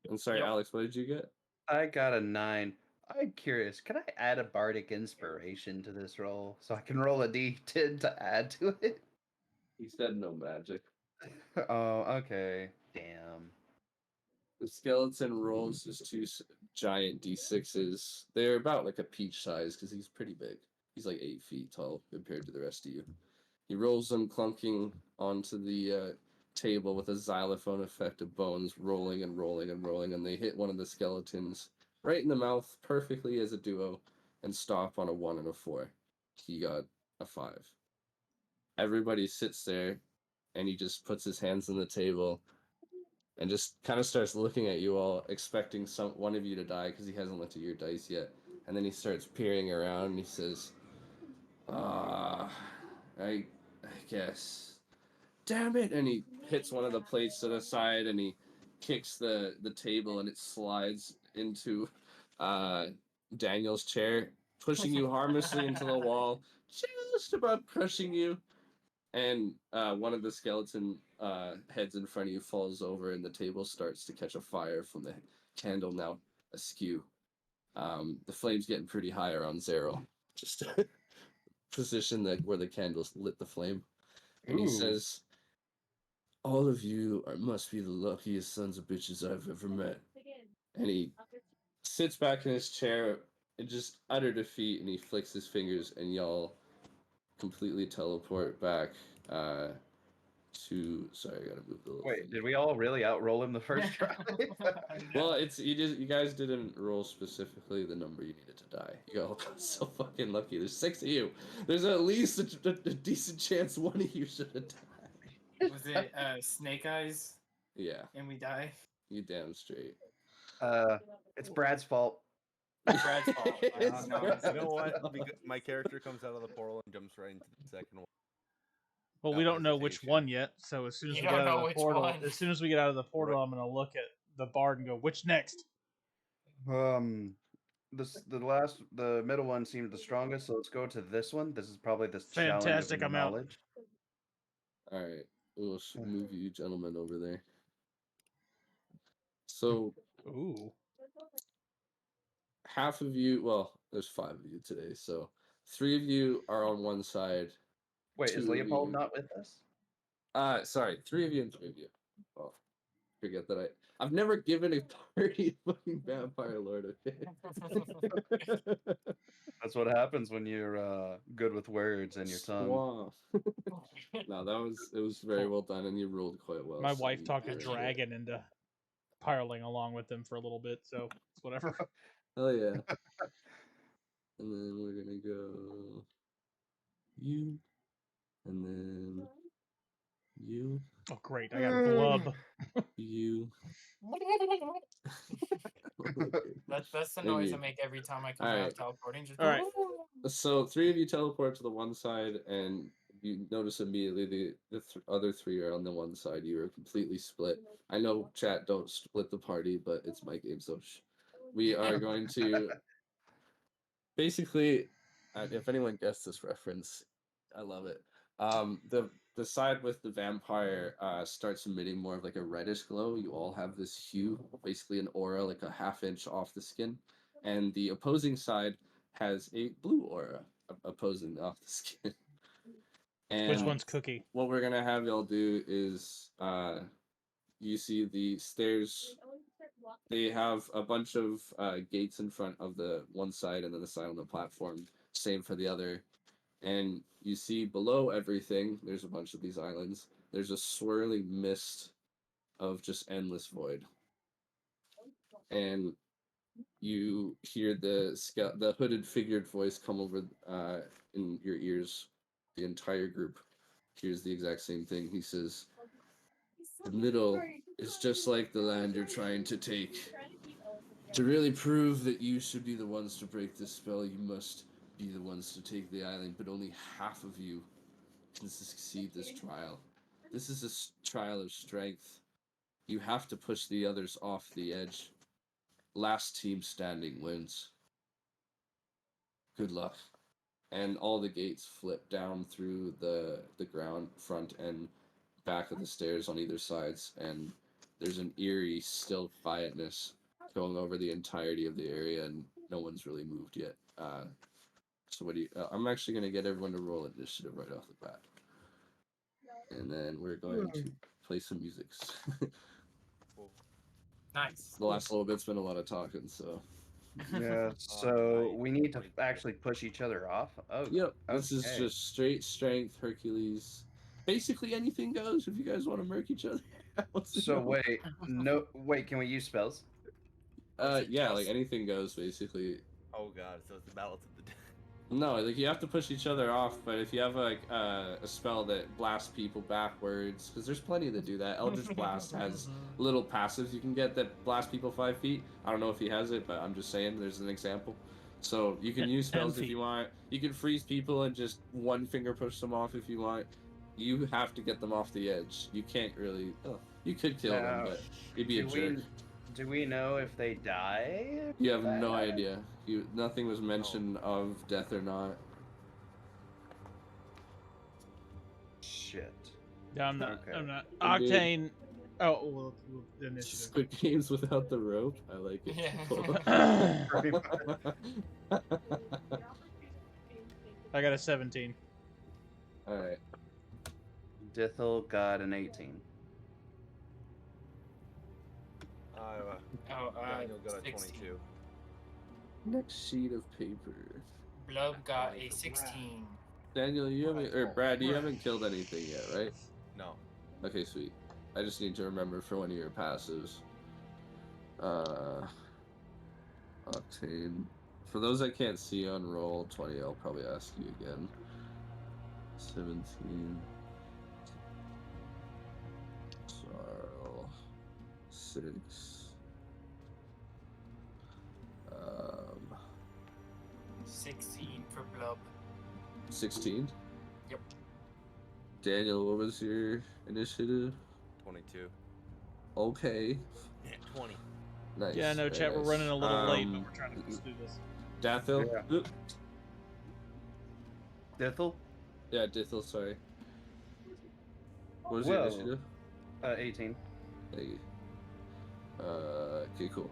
I'm sorry, Yep. Alex. What did you get? I got a 9. I'm curious, can I add a bardic inspiration to this roll so I can roll a d10 to add to it? He said no magic. Oh, okay. Damn. The skeleton rolls his two giant d6s. They're about like a peach size because he's pretty big. He's like 8 feet tall compared to the rest of you. He rolls them clunking onto the table with a xylophone effect of bones rolling and rolling and rolling, and they hit one of the skeletons right in the mouth perfectly as a duo and stop on a 1 and a 4. He got a 5. Everybody sits there and he just puts his hands on the table and just kind of starts looking at you all, expecting one of you to die because he hasn't looked at your dice yet. And then he starts peering around and he says, I guess. Damn it! And he hits one of the plates to the side and he kicks the table and it slides into Daniel's chair, pushing you harmlessly into the wall, just about crushing you. And one of the skeleton heads in front of you falls over and the table starts to catch a fire from the candle now askew. The flame's getting pretty high around Zero. Just position that where the candles lit the flame. And he says, all of you must be the luckiest sons of bitches I've ever met. And he sits back in his chair in just utter defeat and he flicks his fingers and y'all completely teleport back to. Sorry, I gotta move the little Wait, thing. did we all really outroll him the first try? Well, you guys didn't roll specifically the number you needed to die. You all got so fucking lucky. There's 6 of you. There's at least a decent chance one of you should have died. Was it Snake Eyes Yeah, and we die? you damn straight. It's Brad's fault. Brad's fault. It's No, Brad's You know what? fault. Because my character comes out of the portal and jumps right into the second one. Well, we Without don't know which hesitation. one yet, so as soon as You we get don't out know of the which portal, one. as soon as we get out of the portal, I'm gonna look at the bard and go, "Which next?" The middle one seemed the strongest, so let's go to this one. This is probably the challenge Fantastic, of I'm out. knowledge. All right, we'll move you gentlemen over there. So Ooh. half of you, well, there's 5 of you today, so 3 of you are on one side. Wait, 2 is of Leopold you- not with us? Sorry, 3 of you and 3 of you. Oh, forget that I've never given a party a fucking vampire lord. Okay. That's what happens when you're good with words and your tongue. Squaw. No, it was very well done, and you ruled quite well. My so wife you talked a crushed it. dragon into piling along with them for a little bit, so it's whatever. Hell yeah. And then we're gonna go you, and then you, Oh, great! I got blub. you. That's the noise I Maybe. make every time I come All out right. of teleporting. Just All right. So 3 of you teleport to the one side, and you notice immediately the other 3 are on the one side. You are completely split. I know, chat, don't split the party, but it's my game, so we are going to basically. If anyone gets this reference, I love it. The side with the vampire starts emitting more of like a reddish glow. You all have this hue, basically an aura, like a half inch off the skin, and the opposing side has a blue aura opposing off the skin. And Which one's Cookie? what we're gonna have y'all do is you see the stairs. They have a bunch of gates in front of the one side and then the side on the platform. Same for the other. And you see below everything, there's a bunch of these islands. There's a swirling mist of just endless void. And you hear the hooded figured voice come over in your ears. The entire group hears the exact same thing. He says, "The middle is just like the land you're trying to take. To really prove that you should be the ones to break this spell, you must be the ones to take the island, but only half of you can succeed this trial. This is a trial of strength. You have to push the others off the edge. Last team standing wins. Good luck." And all the gates flip down through the ground, front and back of the stairs on either sides, and there's an eerie, still quietness going over the entirety of the area, and no one's really moved yet. So what do you? I'm actually going to get everyone to roll initiative right off the bat, and then we're going to play some music. Nice. The last little bit's been a lot of talking, so. Yeah, so we need to actually push each other off. Oh, Yep, this is okay. just straight strength, Hercules. Basically anything goes if you guys want to murk each other. So wait, can we use spells? Yeah, like anything goes basically. Oh god, so it's the balance of the dead. No, like you have to push each other off, but if you have like a spell that blasts people backwards, because there's plenty that do that. Eldritch Blast has little passives you can get that blast people 5 feet. I don't know if he has it, but I'm just saying there's an example. So you can use 10 spells if feet. you want. You can freeze people and just one finger push them off if you want. You have to get them off the edge. You can't really. Oh, you could kill them, Now, but you'd be a jerk. Do we know if they die? You have That no happens? idea. Nothing was mentioned of death or not. Shit. Yeah, I'm not. Okay. I'm not. Indeed. Octane. Oh, well, the initiative. Squid Games without the rope. I like it. Yeah. I got a 17. All right. Dithel got an 18. Oh, Daniel got a 16. 22. Next sheet of paper. Blub got a 16. Daniel, you haven't, or Brad, you haven't killed anything yet, right? No. Okay, sweet. I just need to remember for one of your passives. Octane. For those I can't see on roll 20, I'll probably ask you again. 17. Sorrow. 6. 16 for Blub. 16? Yep. Daniel, what was your initiative? 22. Okay. Yeah, 20. Nice. Yeah, no, very chat. We're nice. running a little late, but we're trying to just do this. Dathil? Yeah. Oop. Dithel? Yeah, Dithil, sorry. What was Whoa. your initiative? 18. Thank you. Okay, cool.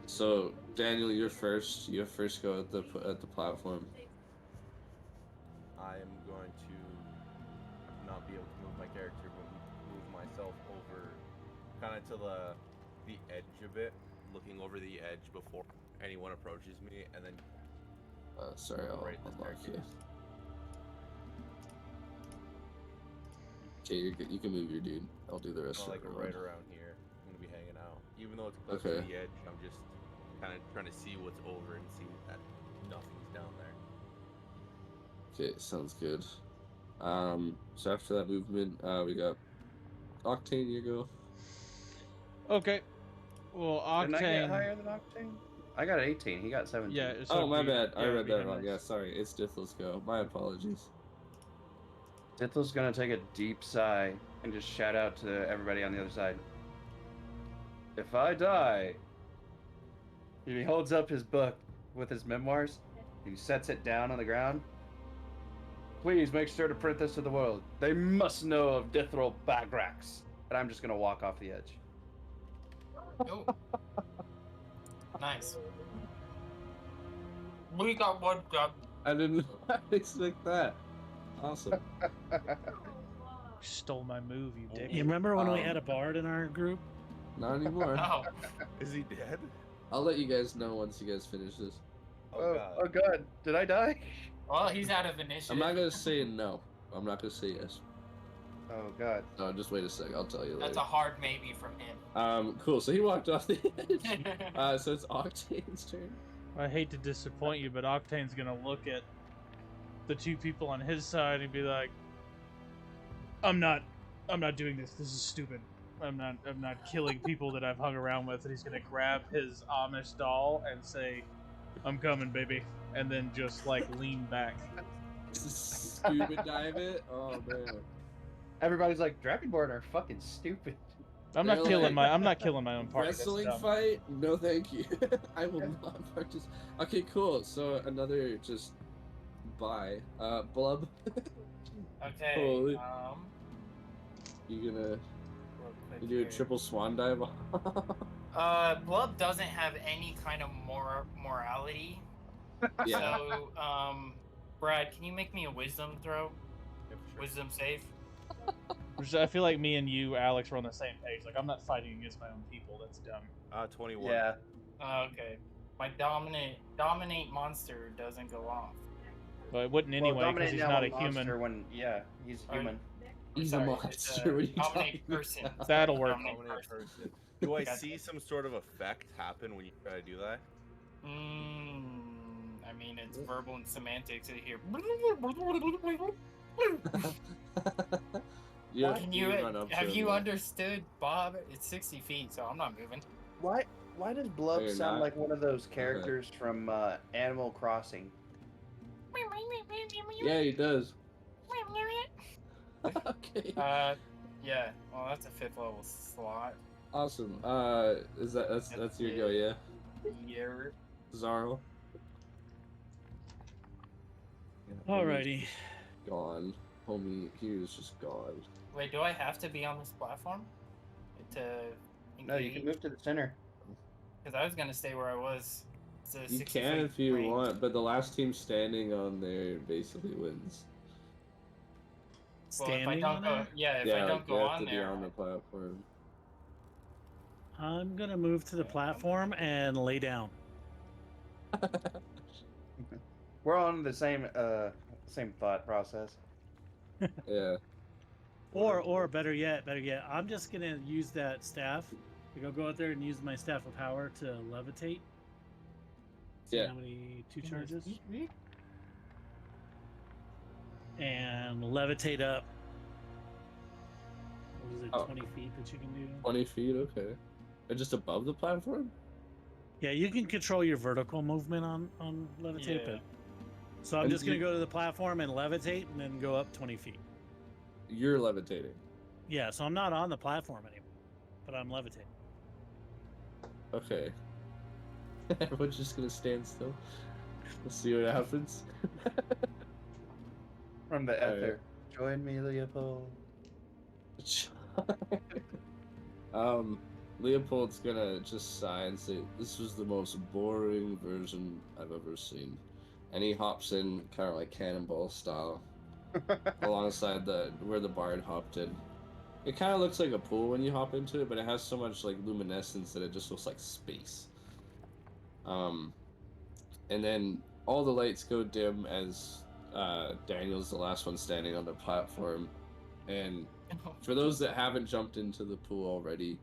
So, Daniel, you're first. You have first go at the platform. I am going to not be able to move my character, but move myself over kind of to the edge of it, looking over the edge before anyone approaches me, and then Sorry, I'll right in the unlock you. staircase. Okay, you can move your dude. I'll do the rest So, of like the right run. around here. I'm gonna be hanging out, even though it's close to Okay. the edge. I'm just kind of trying to see what's over and see that nothing's down there. Okay, sounds good. So after that movement, we got Octane. You go. Okay. Well, Didn't I get Octane. higher than Octane? I got 18. He got 17. Yeah. Oh, so my be- bad. I yeah, read be that him wrong. next. Yeah, sorry. It's Dithl's go. My apologies. Dithel's gonna take a deep sigh and just shout out to everybody on the other side. If I die, he holds up his book with his memoirs. He sets it down on the ground. Please make sure to print this to the world. They must know of Dithril Bagrax. And I'm just gonna walk off the edge. Oh. Nice. We got one job. I didn't expect that. Awesome. Stole my move, you dick. You remember when we Um, had a bard in our group? Not anymore. Oh. Is he dead? I'll let you guys know once you guys finish this. Oh god, did I die? Well, he's out of initiative. I'm not gonna say no. I'm not gonna say yes. Oh god. No, just wait a sec. I'll tell you That's later. a hard maybe from him. Cool. So he walked off the edge. So it's Octane's turn. I hate to disappoint you, but Octane's gonna look at the two people on his side and be like, I'm not doing this. This is stupid. I'm not killing people that I've hung around with. And he's gonna grab his Amish doll and say, I'm coming, baby. And then just like lean back. Scuba dive it. Oh man. Everybody's like, Dragonborn are fucking stupid. I'm They're not killing like, my own party. That's Wrestling dumb. fight? No, thank you. I will not participate. Okay, cool. So another just bye. Blub, Okay. Holy- Um. you gonna Real quick you do a here. triple swan dive? Blub doesn't have any kind of morality. Yeah. So, Brad, can you make me a wisdom throw? Yeah, for sure. Wisdom save? I feel like me and you, Alex, were on the same page. Like I'm not fighting against my own people. That's dumb. 21. Yeah. Okay. My dominate monster doesn't go off. But it wouldn't anyway because he's not a human. When, yeah, he's Alright. human. He's Sorry, a it's monster. What are you dominate talking person. about? That'll work. Dominate Dominate person. person. Do I Gotcha. see some sort of effect happen when you try to do that? I mean, it's verbal and semantics. You hear. Yeah, Can you run up to have him, you yeah. understood, Bob? It's 60 feet, so I'm not moving. Why does Blub you're sound not? like one of those characters from Animal Crossing? Yeah, he does. Okay. Yeah. Well, that's a 5th level slot. Awesome. That's your go, yeah? Yeah. Zarl. Yeah, Alrighty. gone. Homie, he was just gone. Wait, do I have to be on this platform to engage? No, you can move to the center. Because I was gonna stay where I was. It's a You 60 can foot if you range. want, but the last team standing on there basically wins. Well, if I Standing don't on go, there? yeah, if yeah, I don't like, you go have on to be there, on the platform. I'm gonna move to the platform and lay down. We're on the same thought process. Yeah. Or better yet, I'm just gonna use that staff. Go out there and use my staff of power to levitate. See Yeah. how many 2 charges? And levitate up. What is it, Oh. 20 feet that you can do? 20 feet, okay. And just above the platform? Yeah, you can control your vertical movement on levitate, Yeah. but so I'm And just gonna you- go to the platform and levitate and then go up 20 feet. You're levitating. Yeah, so I'm not on the platform anymore, but I'm levitating. Okay. Everyone's just gonna stand still. Let's see what happens. From the Alright. ether. Join me, Leopold. Leopold's gonna just sigh and say, "This was the most boring version I've ever seen." And he hops in, kind of like cannonball style, alongside where the bard hopped in. It kind of looks like a pool when you hop into it, but it has so much like luminescence that it just looks like space. And then all the lights go dim as Daniel's the last one standing on the platform. And for those that haven't jumped into the pool already,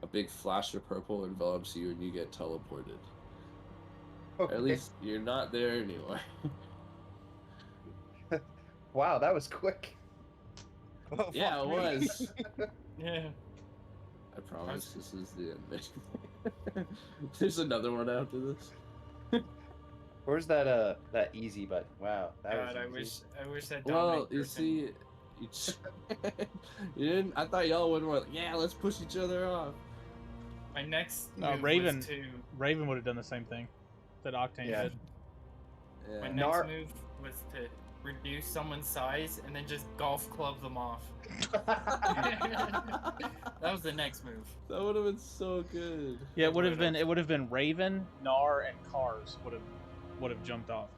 a big flash of purple envelops you and you get teleported. Or at least you're not there anymore. Wow, that was quick. Yeah, it was. Yeah. I promise this is the end. There's another one after this. Where's that easy button? Wow, that God, was easy. I wish that. Well, Dominic you person- see, you, you didn't. I thought y'all would want. Yeah, let's push each other off. my next No, move Raven- was to Raven would have done the same thing that Octane Yeah. did. my Yeah. next Nar- move was to reduce someone's size and then just golf club them off. That was the next move. That would have been so good. Yeah, it would have would've. been. It would have been Raven, Gnar, and Cars would have jumped off.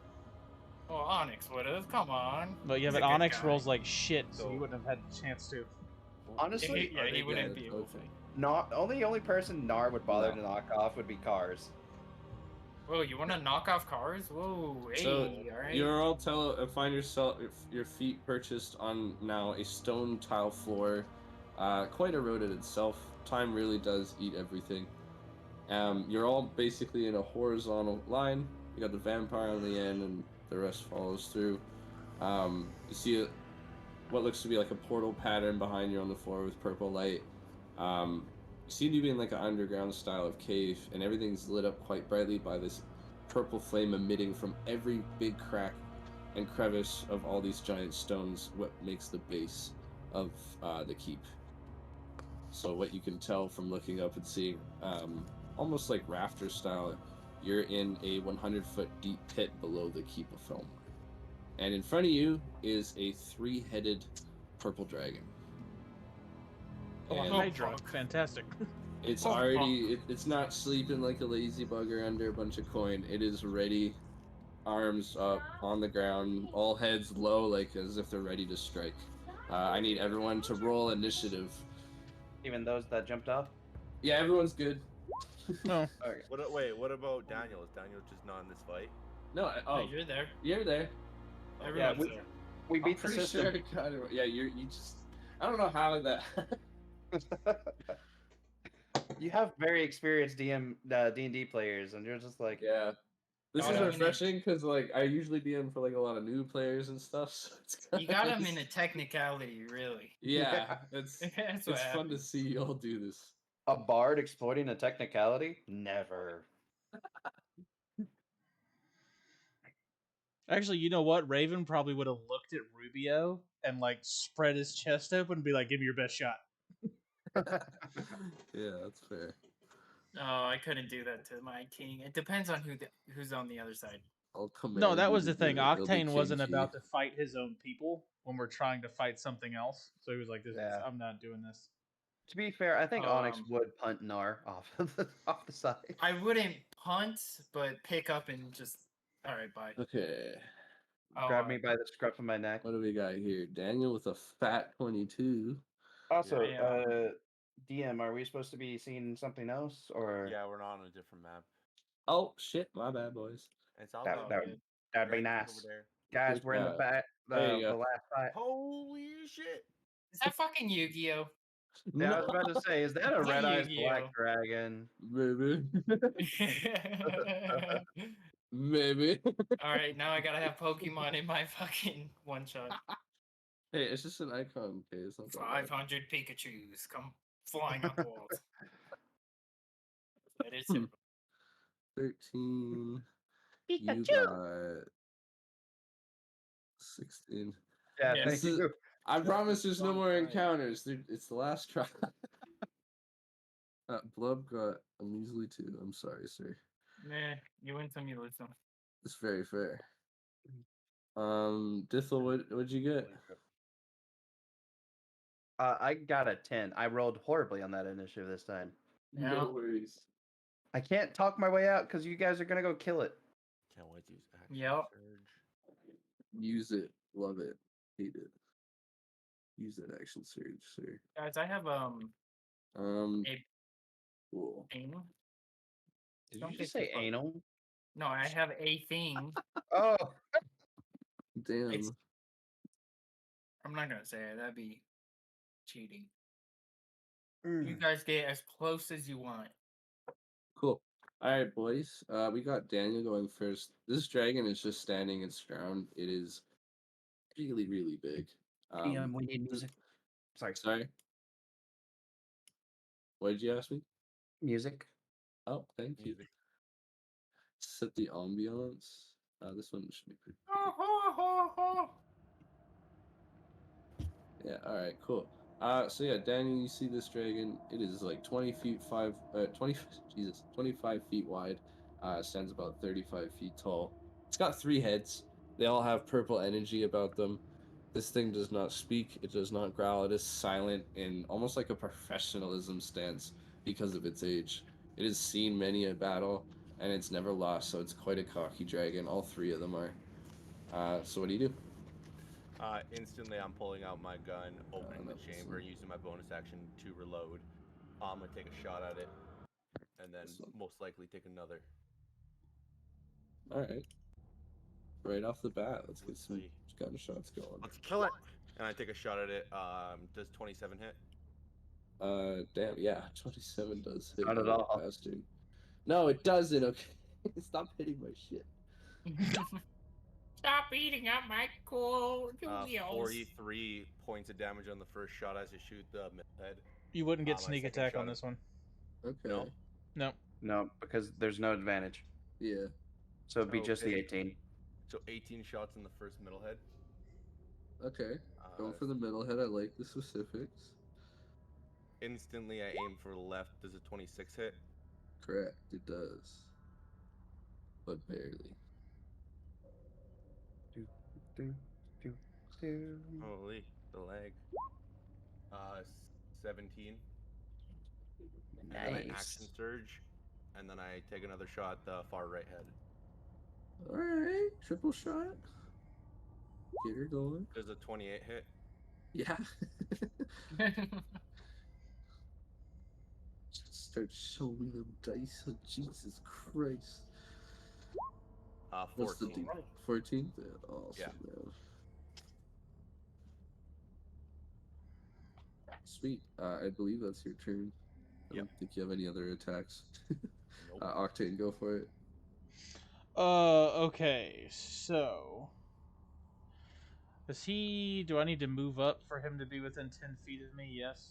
Well, Onyx would have. Come on. But yeah, He's a but good Onyx guy. rolls like shit, so So- he wouldn't have had the chance to. Honestly, Yeah, he wouldn't good? be able Okay. to. not the only person Nar would bother No. to knock off would be Cars. Whoa, you want to knock off cars? Whoa, hey, So alright. you're all find yourself your feet purchased on now a stone tile floor, quite eroded itself. Time really does eat everything. You're all basically in a horizontal line. You got the vampire on the end, and the rest follows through. You see what looks to be like a portal pattern behind you on the floor with purple light. You seem to be in like an underground style of cave, and everything's lit up quite brightly by this purple flame emitting from every big crack and crevice of all these giant stones, what makes the base of the keep. So what you can tell from looking up and seeing, almost like rafter style, you're in a 100-foot deep pit below the keep of Film. And in front of you is a 3-headed purple dragon. Oh, And Hydra, fantastic. it's Oh, already, it's not sleeping like a lazy bugger under a bunch of coin. It is ready, arms up on the ground, all heads low, like as if they're ready to strike. I need everyone to roll initiative. Even those that jumped off. Yeah, everyone's good. No, Okay. Wait, what about Daniel? Is Daniel just not in this fight? No, Oh, you're there. you're there. Everyone's we- there. We I'm beat the pretty system. sure it kind of, yeah, you just, I don't know how that. You have very experienced D&D players, and you're just like, Yeah. This Oh, is no. refreshing because like I usually DM for like a lot of new players and stuff. So it's You got him in nice. a technicality, really. Yeah, it's That's what it's fun to happens. see y'all do this. A bard exploiting a technicality? Never. Actually, you know what? Raven probably would have looked at Rubio and like spread his chest open and be like, "Give me your best shot." Yeah, that's fair. Oh, I couldn't do that to my king. It depends on who's on the other side. I'll command No, that you was to the thing. do it. It'll be Octane wasn't kinky. about to fight his own people when we're trying to fight something else. So he was like, Yeah. I'm not doing this." To be fair, I think Onyx Um, would punt Nar off off the side. I wouldn't punt, but pick up and just. All right, bye. Okay, Oh, Grab me by the scruff of my neck. what do we got here? Daniel with a fat 22. Also, Yeah. DM, are we supposed to be seeing something else, or Yeah, we're not on a different map. Oh shit, my bad, boys. It's all that Oh, that good. that'd be Dragon's nice, over there. guys? We're in the Yeah. back. There you The go. last fight. Holy shit! Is that fucking Yu-Gi-Oh? Yeah, I was about to say, is that a Is that red eyes Yu-Gi-Oh? black dragon? Maybe. Maybe. All right, now I gotta have Pokemon in my fucking one shot. Hey, it's just an icon. Okay, it's not that bad. 500 Pikachu's come flying up the walls. That is Hmm. simple. 13. You got 16. Yeah, Yeah. thank This is- you. I promise there's no Long more time. encounters. It's the last try. Blub got a measly 2. I'm sorry, sir. Nah, you win some, you lose some. It's very fair. Dithel, what'd you get? I got a 10. I rolled horribly on that initiative this time. Yeah. No worries. I can't talk my way out because you guys are gonna go kill it. Can't wait to use action Yep. surge. Use it. Love it. Hate it. Use that action surge, sir. Guys, I have a Cool. thing. Did Don't you get just say too close. anal? No, I have a thing. Oh, Damn. It's- I'm not gonna say it. That'd be cheating. You guys get as close as you want. Cool. All right, boys. We got Daniel going first. This dragon is just standing its ground. It is really, really big. DM, we need music. Sorry, Sorry. What did you ask me? music. Oh, thank you. Music. Set the ambiance. This one should be pretty. Yeah. All right. Cool. So yeah, Daniel, you see this dragon? It is like 25 feet wide. Stands about 35 feet tall. It's got 3 heads. They all have purple energy about them. This thing does not speak. It does not growl. It is silent in almost like a professionalism stance because of its age. It has seen many a battle and it's never lost. So it's quite a cocky dragon. All 3 of them are. So what do you do? Instantly, I'm pulling out my gun, opening the that's chamber, awesome. using my bonus action to reload. I'm gonna take a shot at it, and then Awesome. most likely take another. All right. Right off the bat, let's get Let's some see. gunshots going. Let's kill it. And I take a shot at it. Does 27 hit? Damn, yeah, 27 does hit. Not at you all. bastard. No, it doesn't. Okay, stop hitting my shit. Stop eating up my cool Yu-Gi-Ohs. 43 points of damage on the first shot as I shoot the middle head. You wouldn't get My sneak second attack shot on is- this one. Okay. No? No. No, because there's no advantage. Yeah. So it'd be just the Okay. 18. So 18 shots in the first middle head. Okay. Going Uh, for the middle head. I like the specifics. Instantly, I aim for the left. Does a 26 hit? Correct. It does. But barely. Holy, the leg. 17. And then I action Nice. surge, and then I take another shot the far right head. All right. Triple shot. Get her going. Does a 28 hit? Yeah. Start showing me them dice. Oh, Jesus Christ. 14. What's the D? 14? Awesome, Yeah. man. Sweet. I believe that's your turn. I Yep. don't think you have any other attacks. Nope. Octane, go for it. Okay, so do I need to move up for him to be within 10 feet of me? Yes.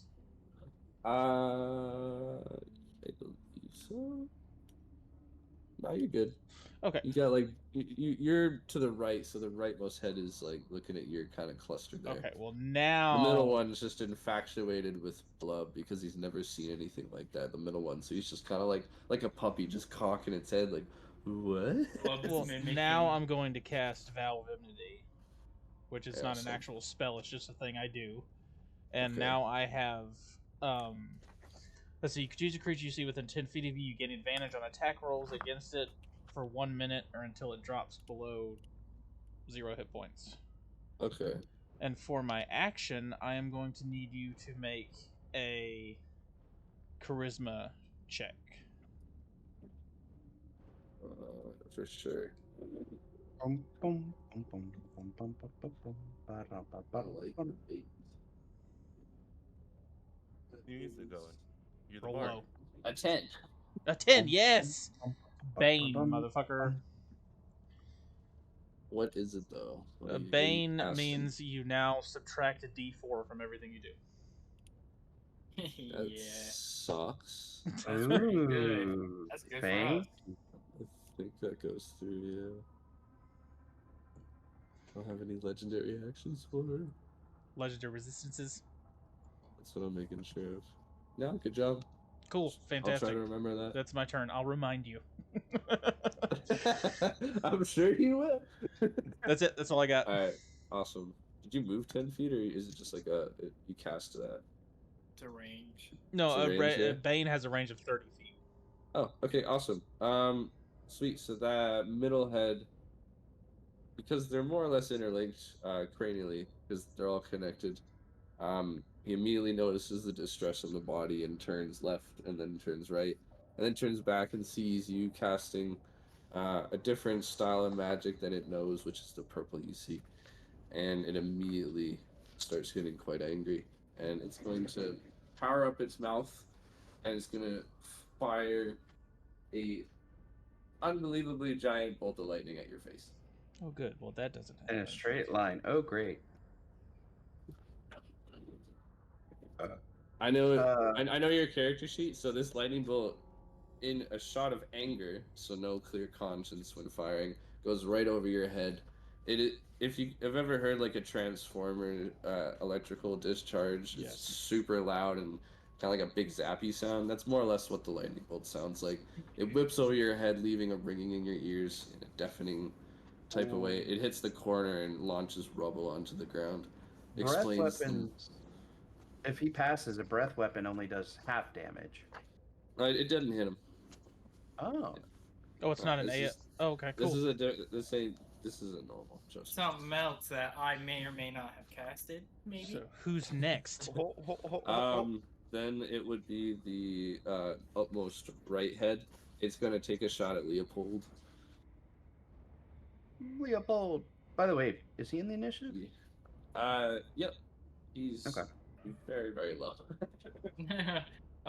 I believe so. No, you're good. Okay. You got like you're to the right, so the rightmost head is like looking at your kind of cluster there. Okay, well The now middle one's just infatuated with Blub because he's never seen anything like that. The middle one, so he's just kind of like a puppy, just cocking its head, like what? Blub's well, mimicking. now I'm going to cast Vow of Enmity, which is Okay, not awesome. an actual spell, it's just a thing I do. And Okay. now I have let's see, you could choose a creature you see within 10 feet of you. You gain advantage on attack rolls against it for 1 minute or until it drops below 0 hit points. Okay. And for my action, I am going to need you to make a charisma check. For sure. Bum, bum, bum, bum, bum, bum, bum, bum, bum, ba-da, ba, I ba, like bum. it. Your music going. You're the Roll bard. low. A 10. A 10, Bum, yes! bum, bum, Bane, bum, motherfucker. bum. What is it though? What are you Bane casting? means you now subtract a d4 from everything you do. That Yeah. sucks. That's pretty good. Ooh, That's good for thank us. I think that goes through, yeah. Don't have any legendary actions for her. Legendary resistances. That's what I'm making sure of. No, good job. Cool, I'll try fantastic. to remember that. That's my turn. I'll remind you. I'm sure you will. That's it. That's all I got. Alright, awesome. Did you move 10 feet, or is it just like you cast that? To range. No, It's a range, yeah? Bane has a range of 30 feet. Oh, okay, awesome. Sweet. So that middle head, because they're more or less interlinked cranially, because they're all connected. He immediately notices the distress of the body and turns left, and then turns right, and then turns back and sees you casting a different style of magic than it knows, which is the purple you see, and it immediately starts getting quite angry, and it's going to power up its mouth, and it's going to fire a unbelievably giant bolt of lightning at your face. Oh, good. Well, that doesn't In happen. a straight line. Oh, great. I know Uh, I know your character sheet, so this lightning bolt, in a shot of anger, so no clear conscience when firing, goes right over your head. If you have ever heard like a transformer electrical discharge, Yes. it's super loud and kind of like a big zappy sound. That's more or less what the lightning bolt sounds like. It whips over your head, leaving a ringing in your ears in a deafening type of way. It hits the corner and launches rubble onto the ground. breath Explains weapons. If he passes, a breath weapon only does half damage. it doesn't hit him. Oh. Oh, it's not an This A. is- Oh, okay, cool. This isn't normal. Trust me. Something else that I may or may not have casted, maybe. So, who's next? Then it would be the utmost right head. It's gonna take a shot at Leopold. Leopold. By the way, is he in the initiative? Yep. He's Okay. very, very low.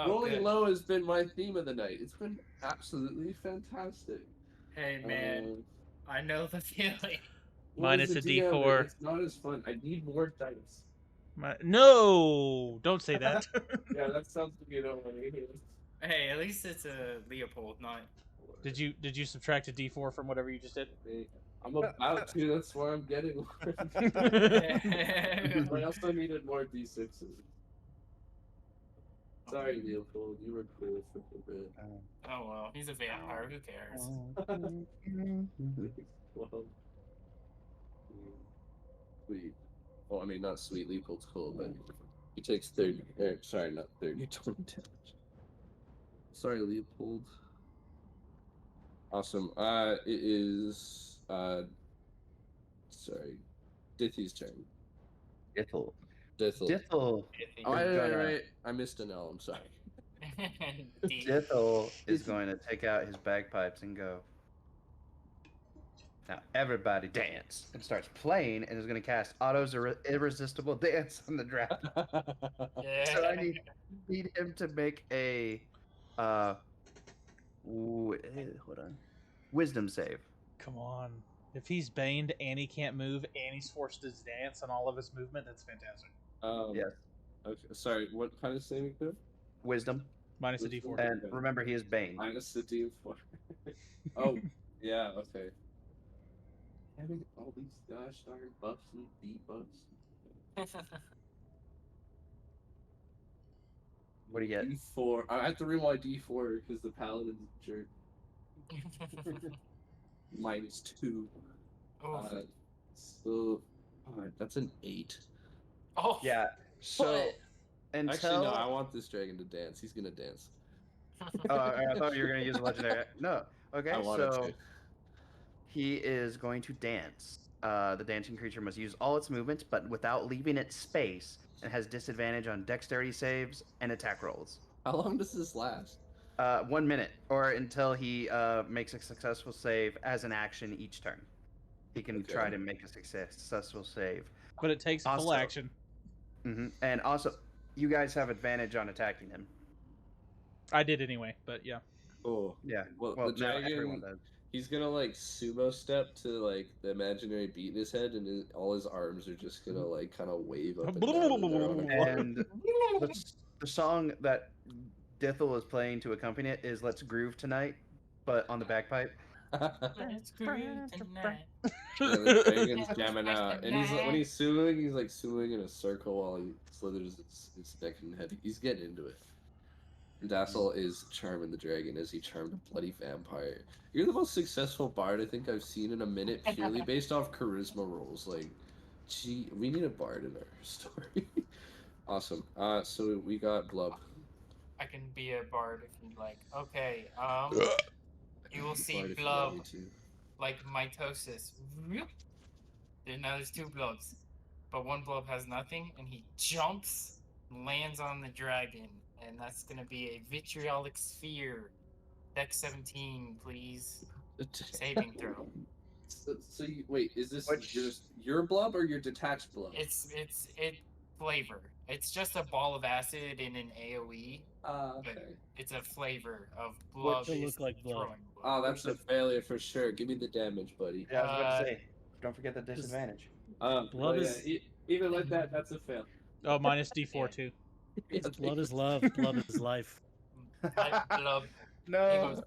Oh, Rolling good. low has been my theme of the night. It's been absolutely fantastic. Hey man, I know the feeling. Minus As a DM, D4. It's not as fun. I need more dice. No! Don't say that. Yeah, that sounds to be over. Hey, at least it's a Leopold, not. Did you subtract a D4 from whatever you just did? I'm about to. That's why I'm getting one. I also needed more D6s. Sorry, Leopold. You were cool for a bit. Oh well, he's a vampire. Who cares? Well, sweet. Well, I mean, not sweet. Leopold's cool, but he takes 30. Sorry, not 30. 20 damage. Sorry, Leopold. Awesome. It is. Sorry. Dithy's turn. Dithel. Dithel. Dithel. Oh, gonna- right. I missed an L. I'm sorry. Dithel is going to take out his bagpipes and go. Now everybody dance and starts playing and is going to cast Otto's irresistible dance on the draft. So I need him to make a hold on, wisdom save. Come on. If he's baned and he can't move and he's forced to dance on all of his movement, that's fantastic. Yes. Okay. Sorry. What kind of saving throw? Wisdom. Minus a Wisdom? d4. And Okay. remember, he is Bane. Minus the D4. Oh, yeah. Okay. Having all these gosh darn buffs and debuffs. What do you get? D4. I have to read my D4 because the paladin's a jerk. -2. Oof. So that's an 8. Oh. Yeah. So until Actually, no. I want this dragon to dance. He's gonna dance. Oh, I thought you were gonna use a legendary. No. Okay. I wanted So to. he is going to dance. The dancing creature must use all its movements, but without leaving its space, and has disadvantage on dexterity saves and attack rolls. How long does this last? 1 minute, or until he makes a successful save as an action each turn. He can Okay. try to make a successful save. But it takes full Also- action. And also, you guys have advantage on attacking him. I did anyway, but yeah. Oh, Yeah. well, Well, the now everyone dragon. does. He's gonna like sumo step to like the imaginary beat in his head, and all his arms are just gonna like kind of wave up and down. And they're on a clock. And the song that Dithel is playing to accompany it is "Let's Groove Tonight," but on the bagpipe. Let's groove tonight. Yeah, the dragon's jamming out, and he's when he's suing, he's like suing in a circle while he slithers his neck and head. He's getting into it. And Dassel is charming the dragon as he charmed a bloody vampire. You're the most successful bard I think I've seen in a minute, purely based off charisma rolls. Like, gee, we need a bard in our story. Awesome. So we got Blub. I can be a bard if you'd like. Okay. You will see Bard if you want me Blub to. like mitosis. Now there's 2 blubs, but one blub has nothing, and he jumps, and lands on the dragon, and that's gonna be a vitriolic sphere. Dex 17, please. Saving throw. So you, wait, is this Which- your Blub or your detached Blub? It's flavor. It's just a ball of acid in an AOE. Okay. It's a flavor of blub. Will is look like blood. throwing blood. Oh, that's a failure for sure. Give me the damage, buddy. Yeah, I was about to say. Don't forget the disadvantage. Blood well, is- even with that, that's a fail. Oh, minus d4 too. Blood is love. Blood is life. Blub. No.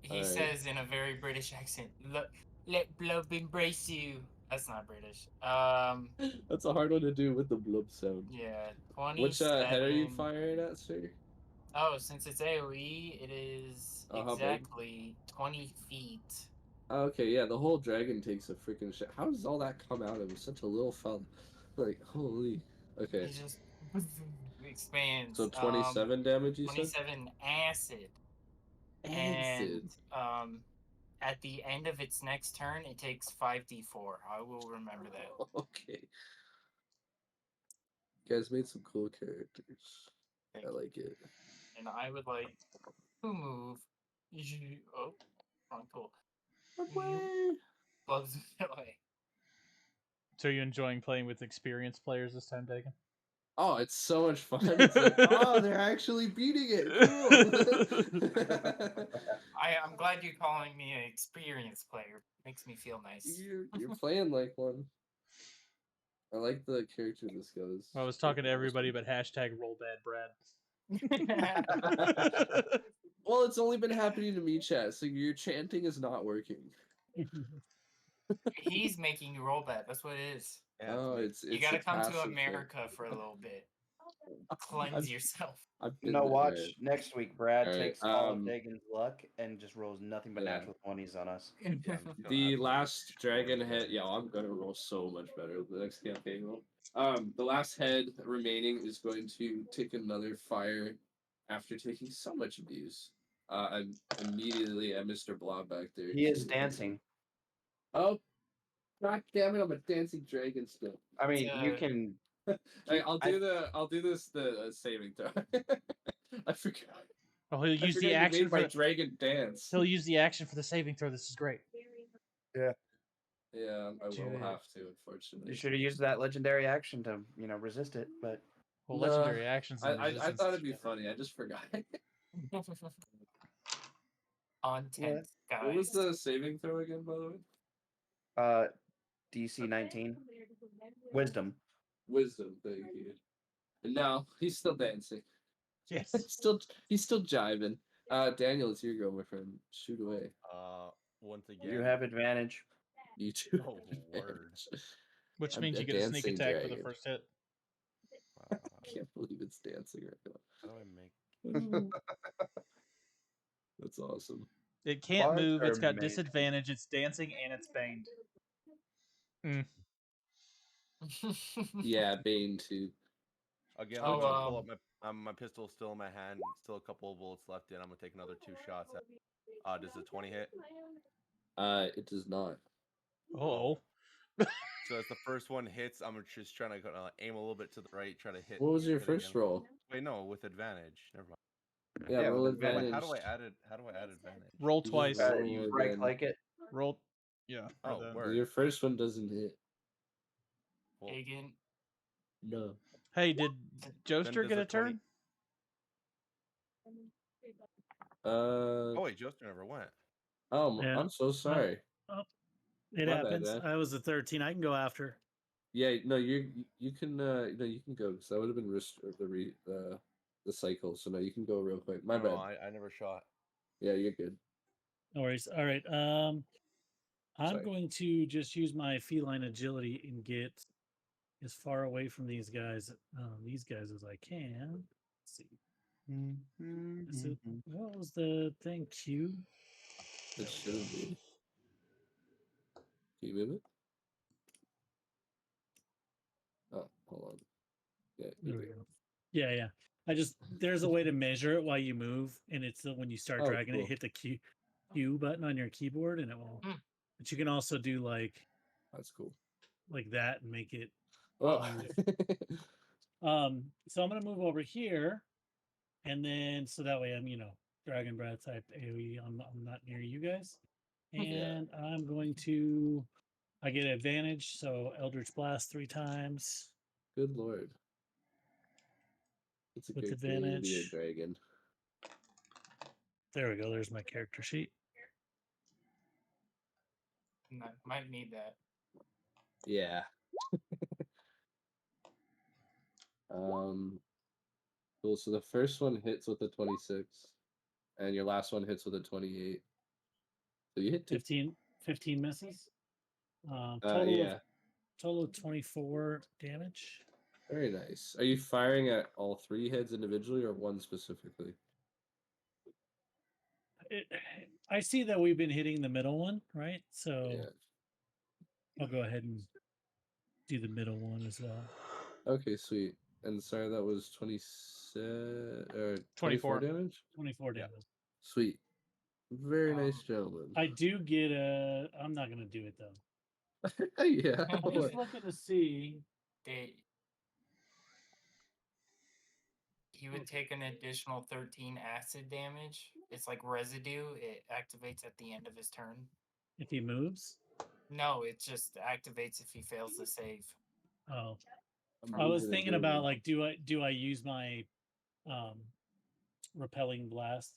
He Alright. says in a very British accent, "Let blub embrace you." That's not British. That's a hard one to do with the blub sound. Yeah. 27. Which head are you firing at, sir? Oh, since it's AOE, it is Oh, how big? exactly 20 feet. Oh, okay, yeah, the whole dragon takes a freaking shit. How does all that come out of such a little fella? Like, holy. Okay, It just expands. so 27 damage, you said? 27 acid. Acid. And at the end of its next turn, it takes 5d4. I will remember that. Okay. You guys made some cool characters. Thank I you. like it. And I would like to move. Oh, wrong tool. Bugs away. So are you enjoying playing with experienced players this time, Dagan? Oh, it's so much fun. It's like, oh, they're actually beating it. Cool. I'm glad you're calling me an experienced player. Makes me feel nice. You're playing like one. I like the character this goes. I was talking to everybody, but hashtag roll bad Brad. Well, it's only been happening to me, chat. So your chanting is not working. He's making you roll bad. That's what it is. Oh, it's You gotta a come to passive thing. America for a little bit. Cleanse yourself. I've been No, there. watch next week. Brad Alright, takes all of Dagon's luck and just rolls nothing but yeah. natural 20s on us. The last dragon head. Yeah, I'm gonna roll so much better the next campaign roll. The last head remaining is going to take another fire after taking so much abuse. I'm immediately at Mr. Blob back there. He is dancing. Oh, god damn it! I'm a dancing dragon still. I mean, you Yeah. can. Hey, I'll do the saving throw. I forgot. Oh, he'll I use forgot the you action made for my the, dragon dance. he'll use the action for the saving throw. This is great. Yeah, I will Dude. have to, unfortunately. You should have used that legendary action to, resist it. But Well, No, legendary actions. and I resistance thought is it'd be good. funny. I just forgot. On 10, guys. What was the saving throw again, by the way? DC 19. Wisdom. Wisdom, thank you. And now he's still dancing. Yes. He's still jiving. Daniel, it's your go, my friend. Shoot away. Once again. You have advantage. You too. Oh, word. Which I'm means a you get a sneak dancing attack for the dragon. first hit. I can't believe it's dancing right How do I make? now. That's awesome. It can't Bards move. It's are got amazing. disadvantage. It's dancing and it's baned. Yeah, Bane too. Again, Oh, I'm gonna pull up my pistol's still in my hand. Still a couple of bullets left in. I'm gonna take another 2 shots at. Does the 20 hit? It does not. Oh. So as the first one hits, I'm just trying to aim a little bit to the right, try to hit. What was your hit first again. roll? Wait, no, with advantage. Never mind. Yeah, Yeah, roll with advantage. advantage. How do I add it? How do I add advantage? Roll You just twice. roll You again. right click it. Roll. Yeah. or Oh, the- word. Your first one doesn't hit. Well, Hagen, No. Hey, did then Joester does get the a 20 turn? Oh wait, Joester never went. Oh, Yeah. I'm so sorry. It My bad, happens. man. I was a 13. I can go after. Yeah, no, you can no, you can go because that would have been the cycle. So no, you can go real quick. My No, bad. no, I never shot. Yeah, you're good. No worries. All right. I'm Sorry. going to just use my feline agility and get as far away from these guys as I can. Let's see. Is it, what was the thing? Q? It shouldn't be. Can you move it? Oh, hold on. Yeah, There you're we good. go. Yeah. There's a way to measure it while you move, and it's when you start Oh, dragging cool. it, hit the Q button on your keyboard, and it will. But you can also do like That's cool. that and make it. Oh, So I'm gonna move over here, and then so that way I'm dragon breath type AOE. I'm not near you guys, and I'm going to. I get advantage, so Eldritch Blast 3 times. good lord. It's a With great feeling to be a advantage. dragon. There we go. There's my character sheet. might need that. Yeah. Cool. So the first one hits with a 26, and your last one hits with a 28. So you hit 2. 15 misses. Total Yeah. of 24 damage. Very nice. Are you firing at all 3 heads individually or one specifically? I see that we've been hitting the middle one, right? So Yeah. I'll go ahead and do the middle one as well. Okay, sweet. And sorry, that was 24 24 damage? 24 damage. Sweet. Very nice, gentlemen. I do get a. I'm not gonna do it though. Yeah. I'm just looking to see. He would take an additional 13 acid damage. It's like residue. It activates at the end of his turn. If he moves. No, it just activates if he fails the save. Oh, I was thinking about like, do I use my repelling blast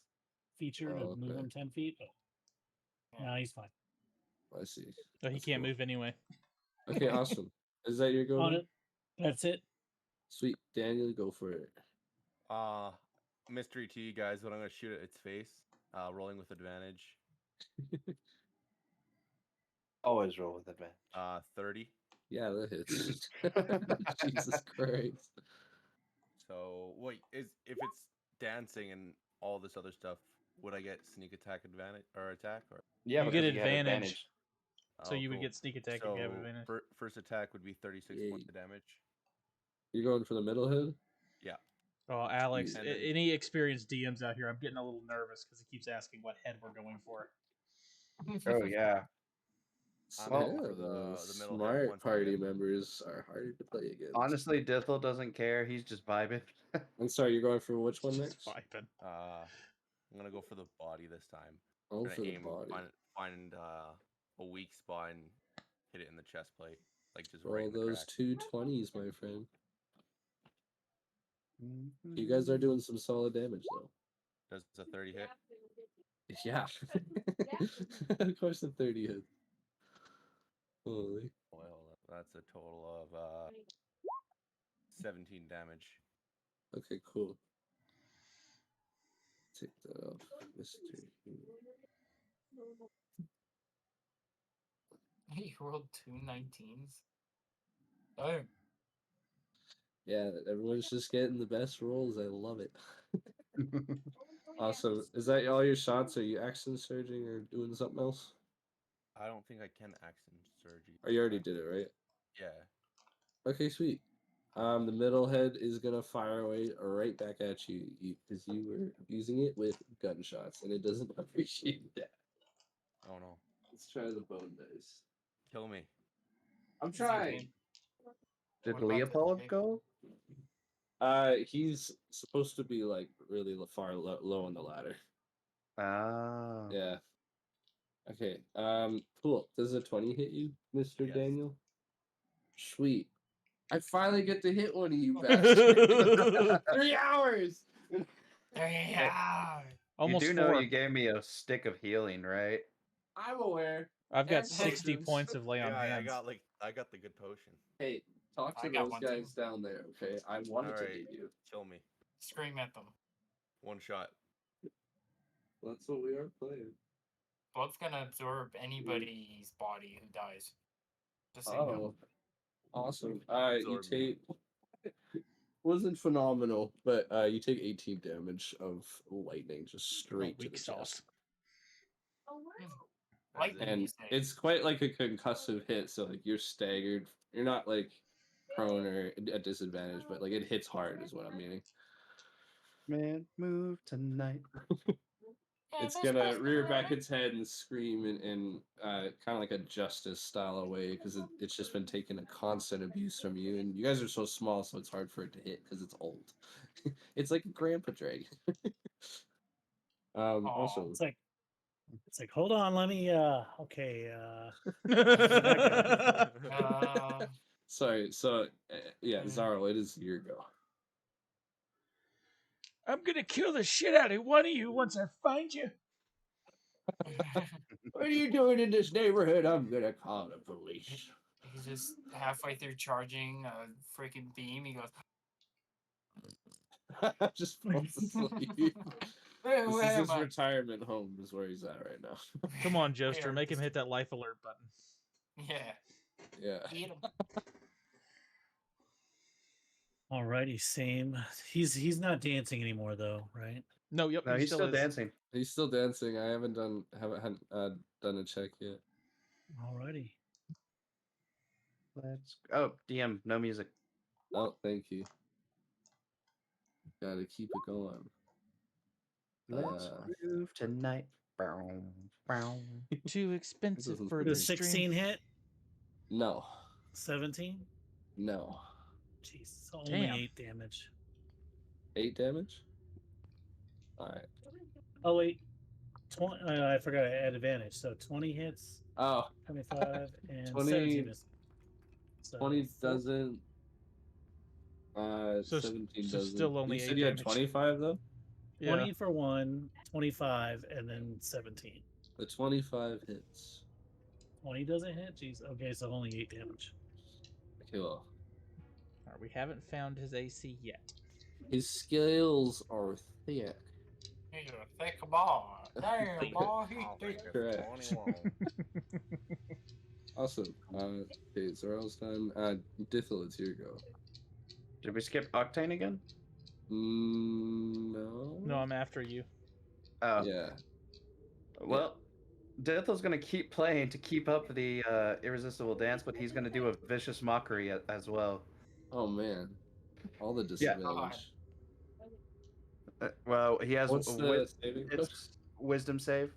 feature to move him 10 feet? But no, he's fine. I see. So he can't move anyway. Okay, awesome. Is that your go? On it. That's it. Sweet. Daniel, go for it. Mystery to you guys, but I'm gonna shoot at its face. Rolling with advantage. Always roll with advantage. 30. Yeah, that hits. Jesus Christ. So wait, if it's dancing and all this other stuff, would I get sneak attack advantage or attack or? Yeah, you get advantage. So Oh, you would cool. get sneak attack So if you have advantage. First attack would be 36 points of damage. You're going for the middle head? Yeah. Oh, Alex, And then- any experienced DMs out here, I'm getting a little nervous because he keeps asking what head we're going for. Oh yeah. I'm Well, going for the middle head smart once party again. members are harder to play against. Honestly, Dithel doesn't care. He's just vibing. I'm sorry, you're going for which one next? Vibing. I'm gonna go for the body this time. Oh, Gonna for the aim, body. Find a weak spot and hit it in the chest plate, like just Roll right in the those crack. 2 20s, my friend. You guys are doing some solid damage, though. Does a 30 hit? Yeah. Of course, the 30 hit. Holy. Well, that's a total of 17 damage. Okay, cool. Take that off. Mystery. He rolled 2 19s. Oh, Yeah, everyone's just getting the best rolls. I love it. Awesome. Is that all your shots? Are you action surging or doing something else? I don't think I can accent surgery. Oh, you already did it, right? Yeah. Okay, sweet. The middle head is gonna fire away right back at you because you were using it with gunshots, and it doesn't appreciate that. Oh no. Let's try the bone dice. Kill me. I'm Zero. trying. Did What about the Leopold chick? go? He's supposed to be like really far low on the ladder. Ah. Yeah. Okay. Cool. Does a 20 hit you, Mr. Yes. Daniel? Sweet. I finally get to hit one of you bastards. 3 hours. Yeah. Almost you do know 4. you gave me a stick of healing, right? I'm aware. I've got and 60 potions. points of lay on Yeah, hands. I got the good potion. Hey, talk I to got those one guys down there, okay? I wanted to Alright. hit you. Kill me. Scream at them. One shot. That's what we are playing. Blood's gonna absorb anybody's body who dies. Just so you know. Oh, awesome. You Absorb me. take wasn't phenomenal, but you take 18 damage of lightning just straight to Weak the sauce. chest. Lightning, And you say. it's quite like a concussive hit, so like you're staggered. You're not like prone or at disadvantage, but like it hits hard is what I'm meaning. Man, move tonight. It's gonna rear back its head and scream in kind of like a justice style of way because it's just been taking a constant abuse from you, and you guys are so small, so it's hard for it to hit because it's old. It's like a grandpa dragon. Also, It's like hold on, let me okay, sorry. So yeah, Zaro, it is your go. I'm gonna kill the shit out of one of you once I find you. What are you doing in this neighborhood? I'm gonna call the police. He's just halfway through charging a freaking beam. He goes, Just falls asleep. "Hey, This where is his am I?" retirement home, is where he's at right now. Come on, Joester, Here, make him just- hit that life alert button. Yeah. Yeah. Eat him. alrighty, same. He's not dancing anymore though, right? No, yep, No, he he's still is. dancing. He's still dancing. I haven't done a check yet. Alrighty. Let's oh DM, no music. Oh, thank you. Gotta keep it going. Let's move tonight. Bow, bow. Too expensive Doesn't for fit The the in. 16 hit, No. 17. No. Jeez, only Damn. 8 damage. 8 damage? Alright. Oh wait, 20. I forgot I had advantage. So 20 hits, Oh, 25, and 20 17 is. So 20 four- doesn't. So 17 so doesn't. still only you 8 said you had damage. 25 though? 20 Yeah. for 1, 25, and then 17. The 25 hits. 20 doesn't hit? Jeez. Okay, so only 8 damage. Okay, well. Alright, we haven't found his AC yet. His scales are thick. He's a thick ball. Damn, boy, he's I'll thick. think it's Correct. 21. Awesome. Okay, Zarel's done. Dithel, it's your go. Did we skip Octane again? No. No, I'm after you. Oh, Yeah. well, Dithel's gonna keep playing to keep up the irresistible dance, but he's gonna do a vicious mockery as well. Oh man. All the Yeah. disadvantage. Well, he has What's the saving push? it's wisdom save,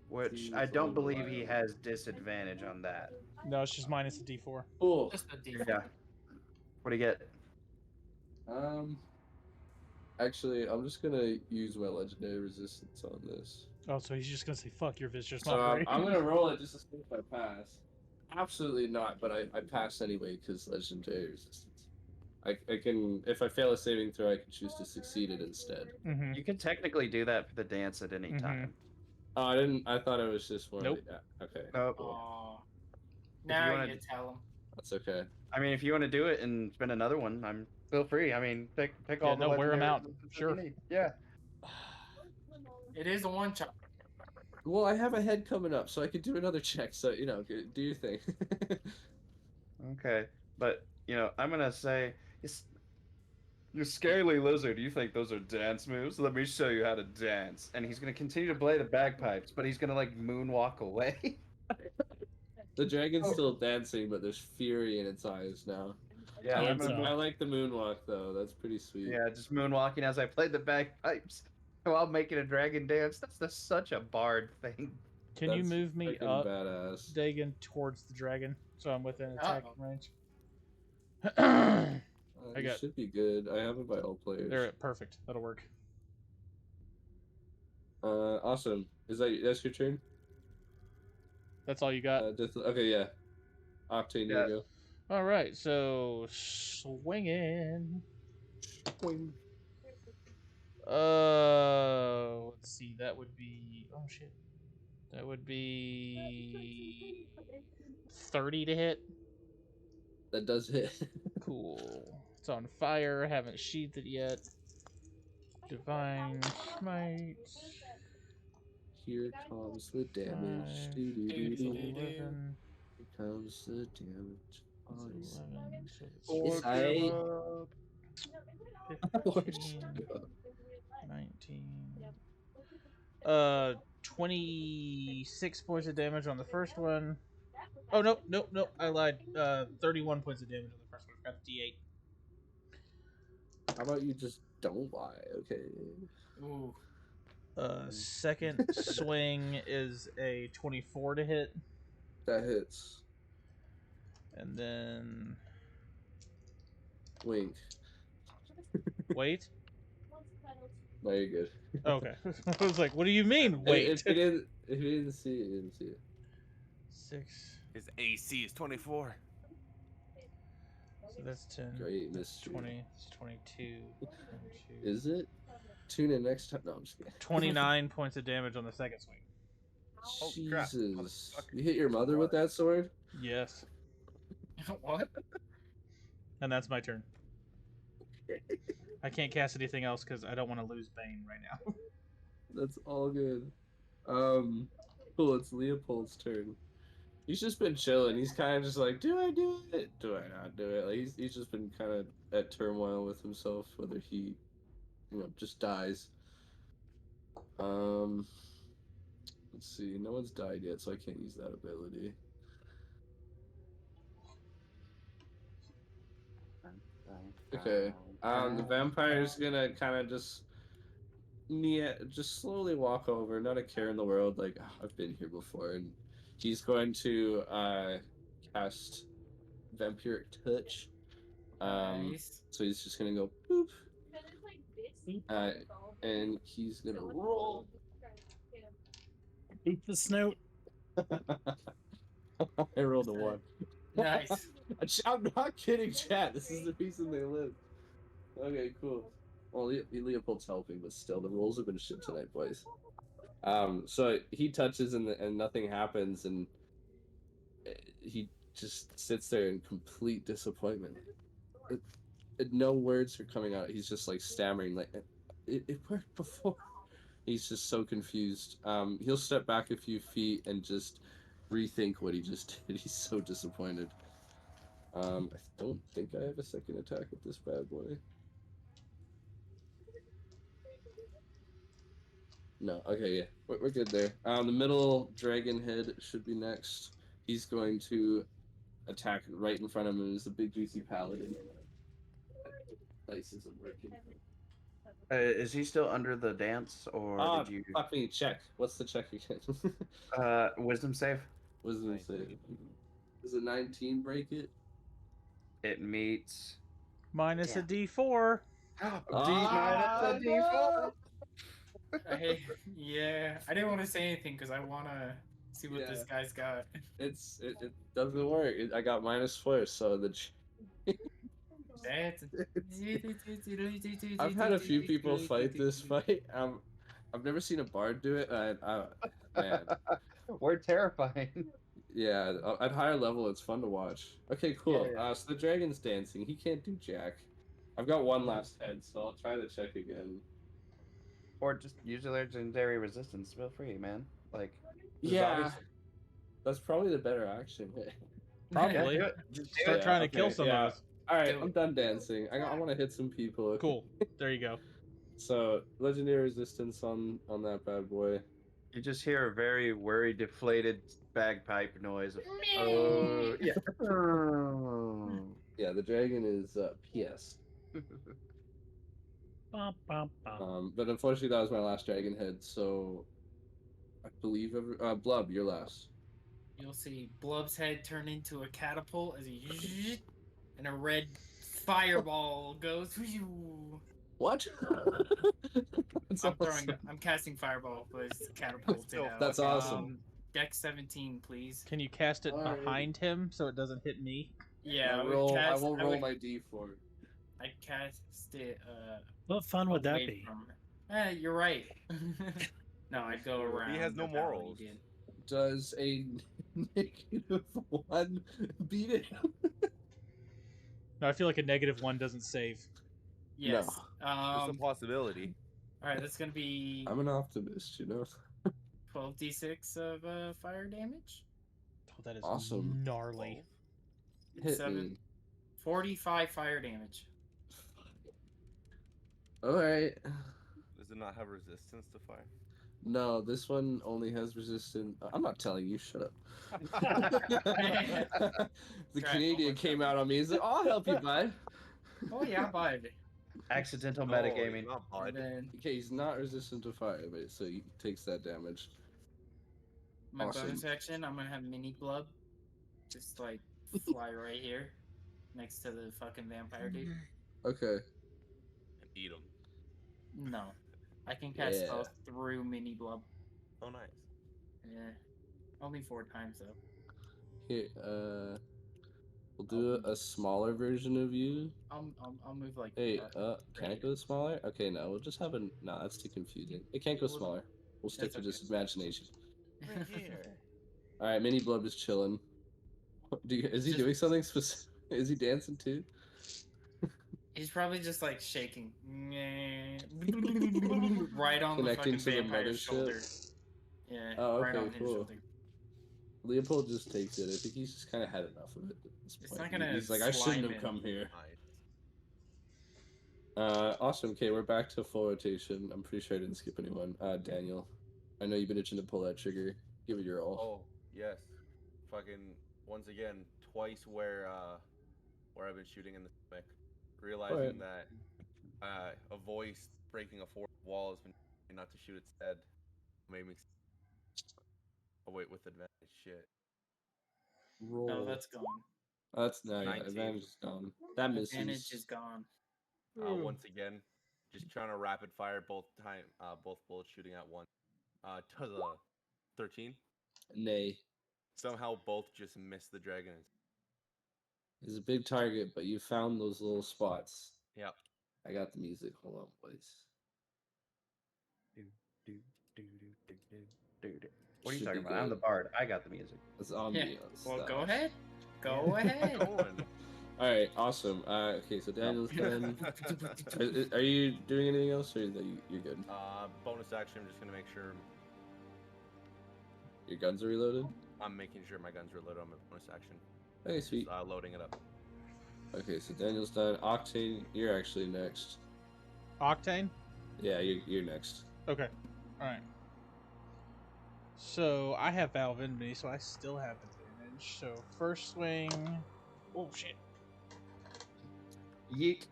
which I don't believe he has disadvantage on that. No, it's just minus a D4. Cool. Just a D. Yeah. What do you get? Actually, I'm just gonna use my legendary resistance on this. Oh, so he's just gonna say fuck your vicious So mockery. I'm gonna roll it just to see if I pass. Absolutely not, but I pass anyway because legendary resistance. I can, if I fail a saving throw, I can choose to succeed it instead. Mm-hmm. You can technically do that for the dance at any Mhm. time. Oh, I didn't. I thought it was just one. Nope. Okay. Oh, Oh. Now wanna- you tell him. That's okay. I mean, if you want to do it and spend another one, feel free. I mean, pick Yeah, all the no, wear 'em legendaries out. that you Sure. need. Yeah. It is a one shot. Well, I have a head coming up, so I could do another check. So do your thing. Okay, but I'm gonna say it's You scaly lizard, you think those are dance moves? Let me show you how to dance. and he's gonna continue to play the bagpipes, but he's gonna like moonwalk away. The dragon's still dancing, but there's fury in its eyes now. Yeah, I I'm like, gonna, I like the moonwalk though. That's pretty sweet. yeah, just moonwalking as I play the bagpipes while making a dragon dance. That's such a bard thing. Can you That's move me freaking up, badass. Dagon, towards the dragon, so I'm within attack Uh-oh. range? You got- should be good. I have it by all players. There, perfect. That'll work. Awesome. That's your turn? That's all you got. Okay, yeah. Octane, there you All right, so swinging. go. Let's see. That would be. Oh shit. That would be 30 to hit. That does hit. Cool. It's on fire. Haven't sheathed it yet. Divine Smite. Here comes the damage. Five, Doo-doo-doo-doo. 11. Here comes the damage. Oh, It's 11, so it's Yes, I- 15, 19. 26 points of damage on the first one. Oh, no, I lied. 31 points of damage on the first one. Got the D8. How about you just don't lie, okay? Ooh. Second swing is a 24 to hit. That hits. And then. Wink. Wait. No, you're good. Okay. I was like, what do you mean, wait? If you didn't see it, you didn't see it. 6. His AC is 24. So that's 10. Great mystery. 20. It's 22. 22. Is it? Tune in next time. No, I'm just kidding. 29 points of damage on the second swing. Oh, crap, Jesus. motherfucker. You hit your mother with that sword? Yes. What? And that's my turn. I can't cast anything else because I don't want to lose Bane right now. That's all good. Cool, it's Leopold's turn. He's just been chilling. He's kind of just like, do I do it? Do I not do it? Like he's just been kind of at turmoil with himself, whether he, just dies. Let's see. No one's died yet, so I can't use that ability. Okay. The vampire's gonna kind of just slowly walk over, not a care in the world. Like, "Oh, I've been here before," and he's going to cast Vampiric Touch. Nice. So he's just gonna go boop, and he's gonna roll. Beat the snout. I rolled a 1. Nice. I'm not kidding, chat. This is the reason they live. Okay, cool. Well, Leopold's helping, but still, the rolls have been shit tonight, boys. So he touches and nothing happens, and he just sits there in complete disappointment. No words are coming out. He's just like stammering, like it worked before. He's just so confused. He'll step back a few feet and just rethink what he just did. He's so disappointed. I don't think I have a second attack with this bad boy. No, okay, yeah, we're good there. The middle dragon head should be next. He's going to attack right in front of him. Is the big juicy paladin. Dice isn't working. Is he still under the dance, or did you? Fuck me, check. What's the check again? Wisdom save. Wisdom save. Does a 19 break it? It meets. Minus Yeah. a D4. minus a D4. Yeah, I didn't want to say anything because I want to see what this guy's got. It doesn't work. I got -4, so the I've had a few people fight this fight. I've never seen a bard do it. Man, We're terrifying. yeah, at higher level, it's fun to watch. Okay, cool. Yeah. So the dragon's dancing. He can't do jack. I've got one last head, so I'll try the check again. Or just use your legendary resistance. Feel free, man. Like, Yeah, obviously- that's probably the better action. Probably. do it. Just do Start it. trying to kill okay, some yeah. of us. All right, Do I'm it. done dancing. I want to hit some people. Cool. There you go. So legendary resistance on that bad boy. You just hear a very worried, deflated bagpipe noise. Oh, yeah. Yeah, the dragon is PS. Bum, bum, bum. But unfortunately, that was my last dragon head. So I believe Blub, you're last. You'll see Blub's head turn into a catapult as he and a red fireball goes. What? That's awesome. I'm casting fireball, but it's catapulted So out. That's awesome. Dex 17, please. Can you cast it Alright. behind him so it doesn't hit me? Yeah, I would roll. cast, I will roll would, my d4. I cast it. What fun would that away be? from. You're right. No, I'd go around. He has no the pattern morals. he did. Does a -1 beat it? No, I feel like a -1 doesn't save. Yes. It's a possibility. All right, that's gonna be I'm an optimist, you know. 12d6 of fire damage. Oh, that is Awesome. gnarly. Hit 7, me. 45 fire damage. All right. Does it not have resistance to fire? No, this one only has resistance. I'm not telling you. Shut up. The Try it Canadian one more came time. out on me. He's like, "I'll help you, bud." Oh yeah, bud. Accidental No, metagaming. it's not And bud. then Okay, he's not resistant to fire, but so he takes that damage. my Awesome. bonus action, I'm gonna have mini blub, just like fly right here, next to the fucking vampire dude. Okay. And eat him. No, I can cast Yeah. spells through mini blub. Oh, nice. Yeah, only 4 times though. Here, we'll do a smaller version of you. I'll move like. Hey, that. can it go smaller? Okay, no, we'll just have a. No, that's too confusing. It can't go smaller. We'll stick That's to just okay. imagination. Right here. All right, Mini Blub is chilling. Is he Just- doing something specific? Is he dancing too? He's probably just like shaking. Right on the Connecting fucking to the vampire's mothership? shoulder. Yeah, Oh, right okay, on his cool. shoulder. Leopold just takes it. I think he's just kind of had enough of it at this It's point. not gonna He's like, I shouldn't slime have come here. Nice. Awesome. Okay, we're back to full rotation. I'm pretty sure I didn't skip anyone. Daniel, I know you've been itching to pull that trigger. Give it your all. Oh, yes. Fucking, once again, twice where I've been shooting in the stomach. Realizing that a voice breaking a fourth wall has been telling me not to shoot its head. Made me. Oh, wait, with advantage. Shit. Roll. No, that's gone. That's no, yeah, 19. advantage is gone. That misses. Advantage is gone. Once again, just trying to rapid fire both bullets shooting at once. Does a 13. Nay. Somehow both just missed the dragon. It's a big target, but you found those little spots. Yep. I got the music. Hold on, boys. What are you Should talking be about? I'm the good. bard. I got the music. It's Yeah. ambiance. Well, stuff. go ahead. Go ahead. Going. All right, awesome. Okay, so Daniel's done. Are you doing anything else, or you're good? Bonus action. I'm just gonna make sure Your guns are reloaded. I'm making sure my guns are loaded on my bonus action. Okay, sweet. Just, loading it up. Okay, so Daniel's done. Octane, you're actually next. Octane? Yeah, you're next. Okay. Alright. So I have Valve in me, so I still have advantage. So first swing. Oh shit. Yeet.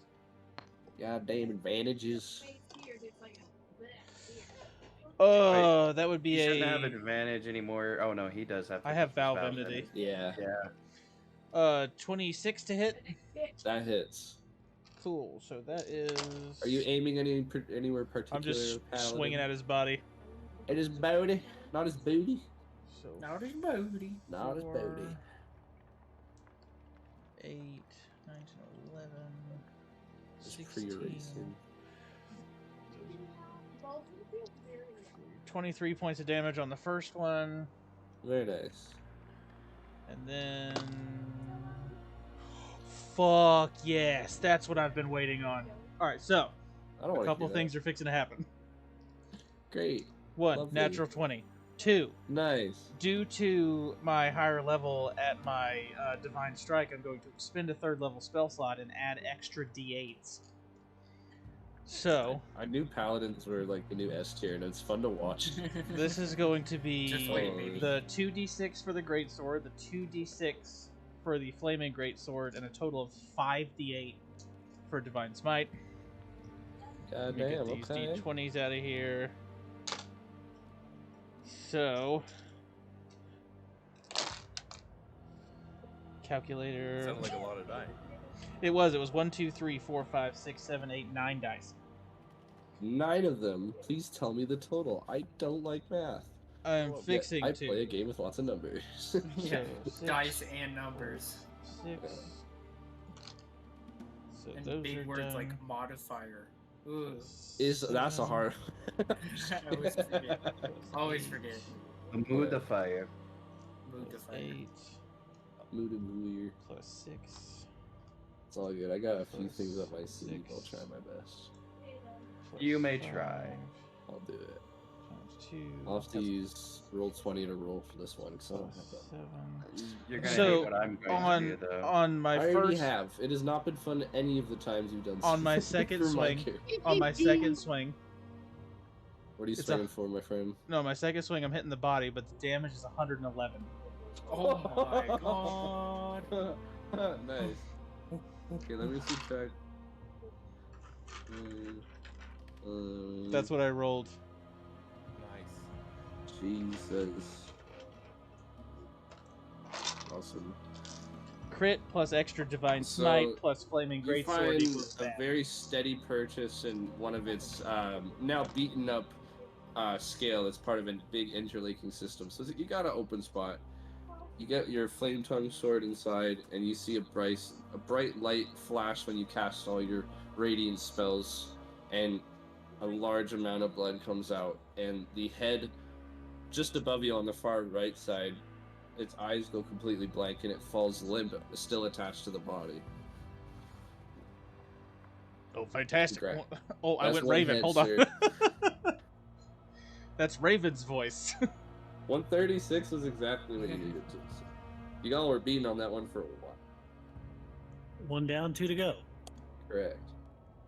Goddamn advantages. That would be He shouldn't a. have advantage anymore. Oh no, he does have. I have Valve Valve Immunity. Yeah, 26 to hit. that hits. Cool. So that is. Are you aiming anywhere particular? I'm just Paladin? swinging at his body. At his booty, not his booty. So Not his booty. Not his booty. 8, 9, 10, 11. Just pre-erasing. 23 points of damage on the first one, Very nice. and then fuck yes, that's what I've been waiting on. All right, so I don't a want couple to things are fixing to happen. Great. 1, Lovely. natural 20. 2, Nice. due to my higher level at my Divine Strike, I'm going to expend a 3rd level spell slot and add extra d8s. So, I knew paladins were like the new S tier, and it's fun to watch. this is going to be Just wait, baby. the 2d6 for the Greatsword, the 2d6 for the Flaming Greatsword, and a total of 5d8 for Divine Smite. Let God me get damn, these okay. d20s out of here. So, calculator. Sounded like a lot of die. It was 1, 2, 3, 4, 5, 6, 7, 8, 9 dice. 9 of them. Please tell me the total. I don't like math. I'm Yet fixing I to. play a game with lots of numbers. Yeah, So, dice and numbers. 6. So And those big are words done. like modifier. Ooh. That's a hard. I always forget. Always forget. A mood the fire. Modifier. 8 Mood and weird. plus 6. It's all good. I got a few Plus things up my sleeve. I'll 6. try my best. plus You may 5 try. I'll do it. Times 2. I'll have to use roll 20 to roll for this one because I don't have plus that. 7. You're gonna So, hate what I'm going on to do, though. on my I already first have. It has not been fun any of the times you've done. On my something second for my swing. character. on my second swing. What are you It's swinging for, my friend? No, my second swing I'm hitting the body, but the damage is 111. Oh my god. Nice. Okay, let me subtract. That's what I rolled. Nice. Jesus. Awesome. Crit plus extra divine So, smite plus flaming You greatsword find equals a that. very steady purchase in one of its now beaten up scale that's part of a big interlaking system. So you got an open spot. You get your flame tongue sword inside, and you see a bright light flash when you cast all your radiant spells, and a large amount of blood comes out, and the head just above you on the far right side, its eyes go completely blank, and it falls limp, still attached to the body. Oh, fantastic. Congrats. Oh, I That's went one Raven. head, Hold on. sir. That's Raven's voice. 136 was exactly what you needed to. So you all were beating on that one for a while. 1 down, 2 to go. Correct.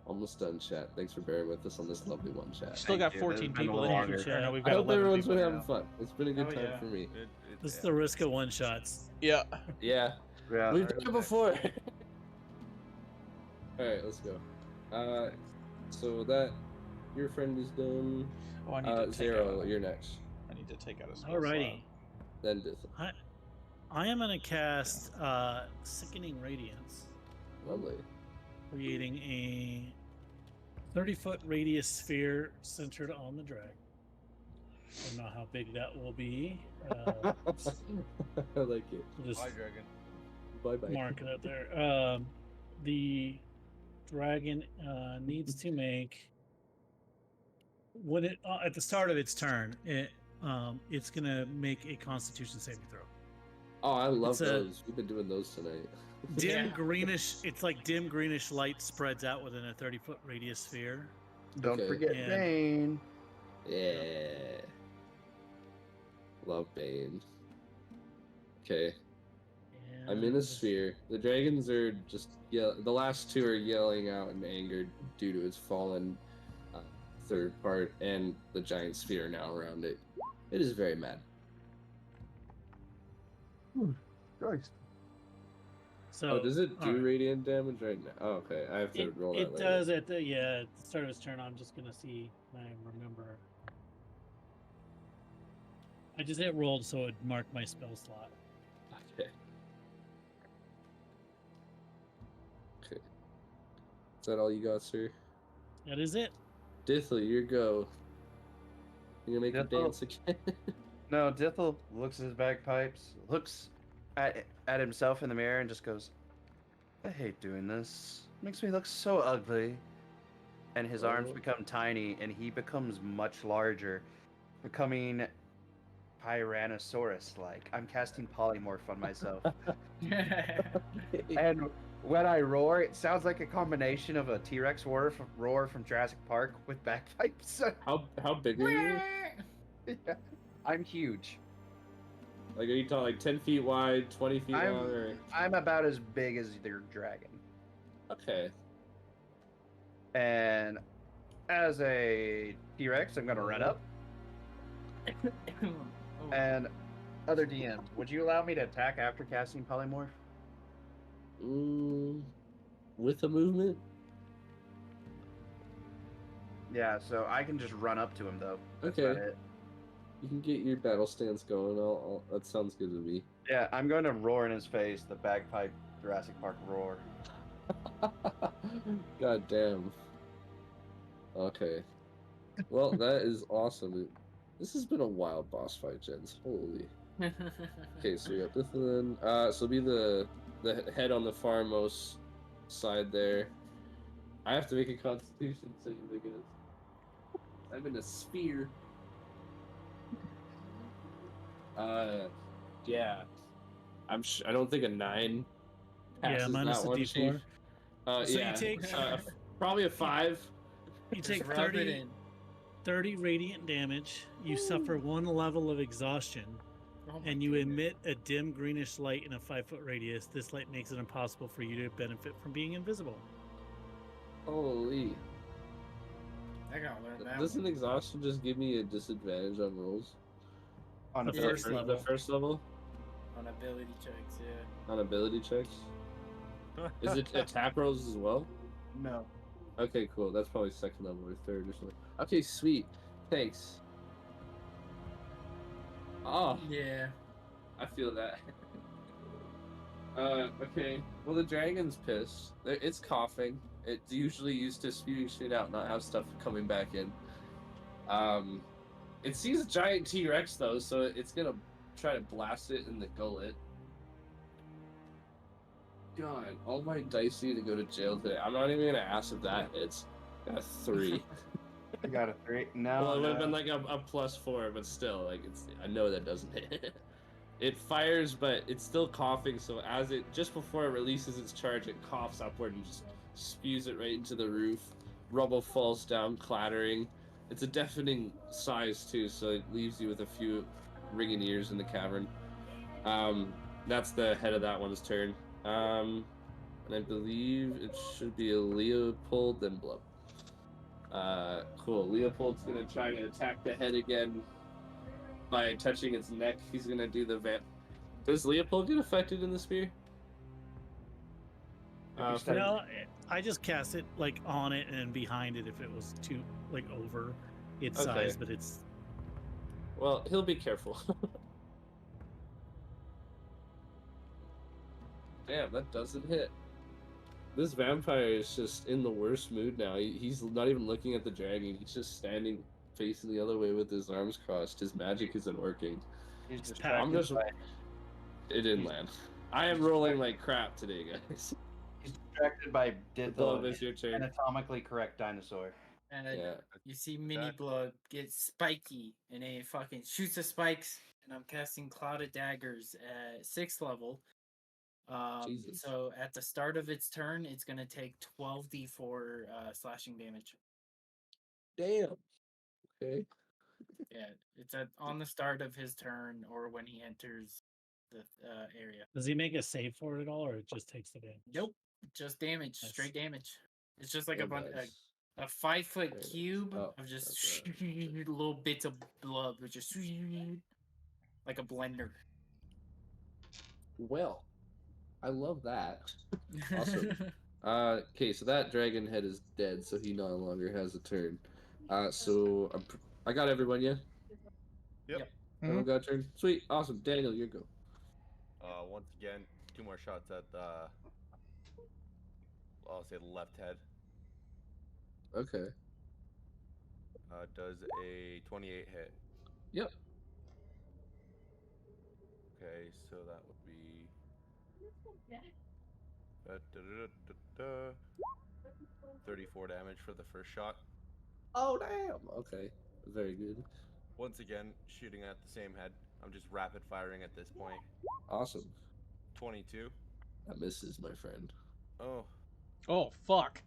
Almost done, chat. Thanks for bearing with us on this lovely one, chat. Still got you. 14 There's been people a in here. longer- Sure, no, we've I got hope 11 everyone's people been now. having fun. It's been a good Oh, time yeah. for me. This is the risk of one shots. Yeah. Yeah, Yeah, we've done it before. Alright, let's go. So that, your friend is done. Oh, I need to take Zero, out. you're next. I need to take out a spell Alrighty. Then Dith. I am going to cast Sickening Radiance, Lovely. creating a 30-foot radius sphere centered on the dragon. I don't know how big that will be. I like it. Just Bye, dragon. Bye bye. mark it up there. The dragon needs to make when it at the start of its turn. It's gonna make a Constitution saving throw. Oh, I love It's a- those. We've been doing those tonight. Dim Yeah. greenish. It's like dim greenish light spreads out within a 30-foot radius sphere. Don't Okay. forget And- Bane. Yeah. Love Bane. Okay. I'm in a And- sphere. The dragons are just the last two are yelling out in anger due to its fallen third part, and the giant sphere now around it. It is very mad. Christ. So Oh, does it do alright. radiant damage right now? Oh, okay. I have to It, roll that it later. does at the at the start of its turn. I'm just gonna see. I remember. I just hit rolled, so it marked my spell slot. Okay. Okay. Is that all you got, sir? That is it. Dithley, your go. You gonna make him Dithel. dance again? No, Dithel looks at his bagpipes, looks at himself in the mirror, and just goes, I hate doing this. Makes me look so ugly. And his arms Oh. become tiny, and he becomes much larger, becoming Tyrannosaurus-like. I'm casting polymorph on myself. And when I roar, it sounds like a combination of a T-Rex roar from Jurassic Park with bagpipes. How big are you? Yeah. I'm huge. Like, are you talking like 10 feet wide, 20 feet long, or? I'm about as big as their dragon. Okay. And as a T-Rex, I'm gonna run up. And other DMs, would you allow me to attack after casting polymorph? With a movement? Yeah, so I can just run up to him though. That's Okay. about it. You can get your battle stance going. That sounds good to me. Yeah, I'm going to roar in his face, the bagpipe Jurassic Park roar. God damn. Okay. Well, that is awesome. This has been a wild boss fight, gents. Holy. Okay, so we got this one. So it'll be the head on the farmost side there. I have to make a constitution save because I'm in a sphere. Yeah. I don't think a 9 passes minus that the one, D4. Chief. So you Yeah. take- Probably a 5. You take Just rub it 30, in. 30 radiant damage. You suffer 1 level of exhaustion, Oh my and you goodness. emit a dim greenish light in a 5-foot radius. This light makes it impossible for you to benefit from being invisible. Holy. I gotta learn that. Doesn't one. exhaustion just give me a disadvantage on rolls? On The a first first level. The first level? On ability checks, yeah. On ability checks? Is it attack rolls as well? No. Okay, cool. That's probably second level or third or something. Okay, sweet. Thanks. Oh, Yeah. I feel that. Okay. Well, the dragon's pissed. It's coughing. It's usually used to spewing shit out, not have stuff coming back in. It sees a giant T-Rex though, so it's gonna try to blast it in the gullet. God, all my dice need to go to jail today. I'm not even gonna ask if that hits. Got a 3. I got a 3. No. Well, it would have no. been like a +4, but still, like I know that doesn't hit. It fires, but it's still coughing. So as it just before it releases its charge, it coughs upward and just spews it right into the roof. Rubble falls down, clattering. It's a deafening size too, so it leaves you with a few ringing ears in the cavern. That's the head of that one's turn. And I believe it should be a Leopold, then Blub. Cool. Leopold's gonna try to attack the head again by touching its neck. He's gonna do the vamp. Does Leopold get affected in the spear? No, I just cast it like on it and behind it if it was too like over its Okay. size, but it's Well, he'll be careful. Damn, that doesn't hit. This vampire is just in the worst mood now. He's not even looking at the dragon. He's just standing facing the other way with his arms crossed. His magic isn't working. He's It's distracted I'm just- by, It didn't land. I am rolling like crap today, guys. he's distracted by Blub, Ditho, it's your turn. anatomically correct dinosaur. And Yeah. you see Mini Exactly. Blood get spiky and it fucking shoots the spikes. And I'm casting Cloud of Daggers at 6th level. Jesus. So at the start of its turn, it's gonna take 12d4 slashing damage. Damn. Okay. Yeah, it's on the start of his turn or when he enters the area. does he make a save for it at all, or it just takes the damage? Nope, just damage, Nice. straight damage. It's just like Yeah, a bunch, nice. a 5-foot Okay. cube Oh, of just that's right. little bits of blood, which just like a blender. Well, I love that. Awesome. Okay, so that dragon head is dead, so he no longer has a turn. So I got everyone, yeah? Yep. Everyone got a turn? Sweet, awesome. Daniel, you go. Once again, 2 more shots at the. I'll say the left head. Okay. Does a 28 hit? Yep. Okay, so that would be. 34 damage for the first shot. Oh damn. Okay. Very good. Once again, shooting at the same head. I'm just rapid firing at this point. Awesome. 22. That misses, my friend. Oh, Oh fuck!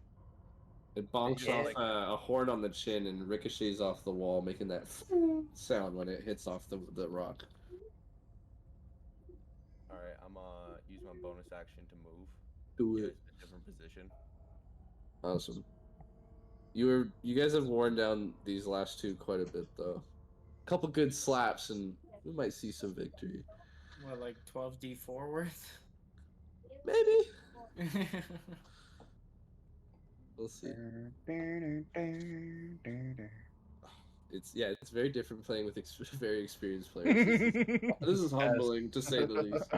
It bonks Yeah. off a horn on the chin and ricochets off the wall, making that sound when it hits off the rock. alright. I'm use my bonus action to move. Do Get it. a different position. Awesome. You guys have worn down these last two quite a bit, though. Couple good slaps, and we might see some victory. What, like 12d4 worth? Maybe. We'll see. It's very different playing with very experienced players. This is humbling to say the least.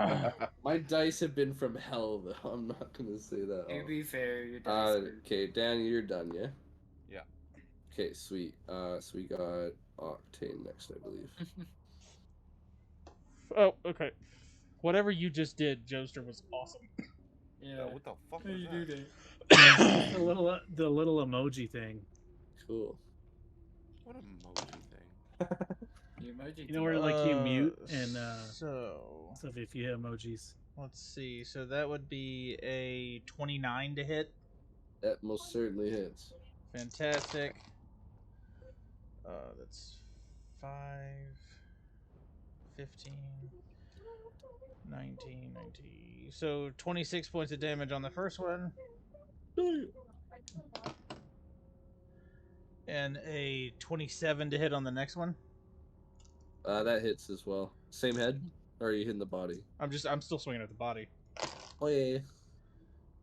My dice have been from hell, though. I'm not gonna say that. To be fair, your dice are- Okay, Dan, you're done, yeah? Yeah. Okay, sweet. So we got Octane next, I believe. Oh, okay. Whatever you just did, Joester, was awesome. Yeah. What the fuck How was you that? do that? the little emoji thing. Cool. What emoji thing? The emoji. You know where like you mute and So stuff if you hit emojis. let's see. So that would be a 29 to hit. That most certainly hits. Fantastic. That's 5, 15, 19, 90. So 26 points of damage on the first one. And a 27 to hit on the next one. That hits as well. Same head? Or are you hitting the body? I'm still swinging at the body. Oh, yeah.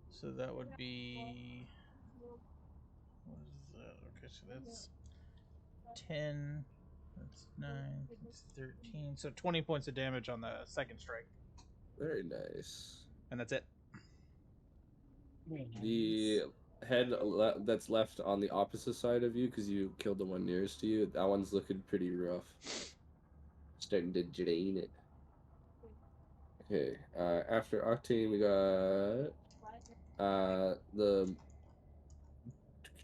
So that would be. What is that? Okay, so that's 10. That's 9. That's 13. So 20 points of damage on the second strike. Very nice. And that's it. The head that's left on the opposite side of you, because you killed the one nearest to you, that one's looking pretty rough. Starting to drain it. Okay, after Octane, we got the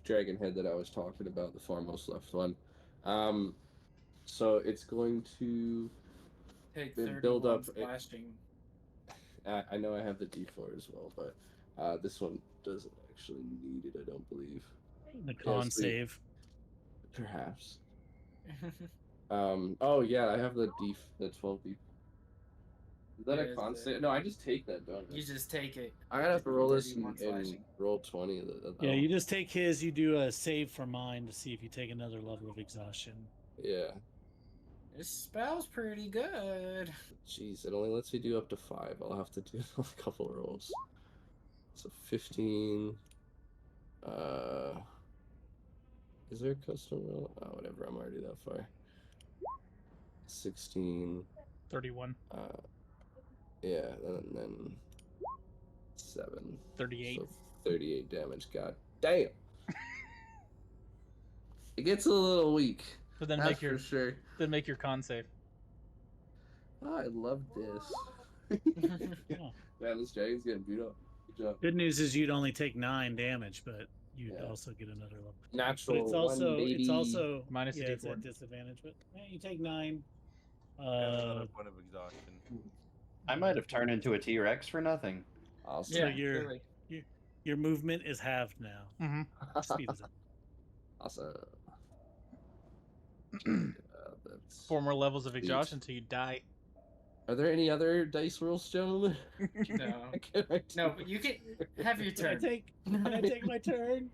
dragon head that I was talking about, the foremost left one. So it's going to Take build 31 up. slashing. I know I have the D4 as well, but this one doesn't actually need it, I don't believe. The con sweet. save. Perhaps. Oh yeah, I have the 12 D. Is that Yeah, a con it's save? No, I just take that, don't I? You just take it. I gotta have to roll this 31 and slashing. roll 20. Yeah, you just take his. You do a save for mine to see if you take another level of exhaustion. Yeah. This spell's pretty good. Jeez, it only lets me do up to 5. I'll have to do a couple rolls. So 15. Is there a custom roll? Oh, whatever. I'm already that far. 16. 31. Yeah, and then 7. 38. So 38 damage. God damn. It gets a little weak. But then That's make your for sure. then make your con save. Oh, I love this. Yeah. Man, this dragon's getting beat up. Good job. Good news is you'd only take 9 damage, but you'd Yeah. also get another level. Natural But it's also one, baby. it's also Minus a yeah, it's D4. at disadvantage. But yeah, you take 9. And another point of exhaustion. I might have turned into a T-Rex for nothing. Awesome. So Yeah, you're- really. Your movement is halved now. Mm-hmm. Speed is up. Awesome. That's... 4 more levels of exhaustion until you die. Are there any other dice rolls, gentlemen? No. Can I No, but you can have your Can I turn. take my turn?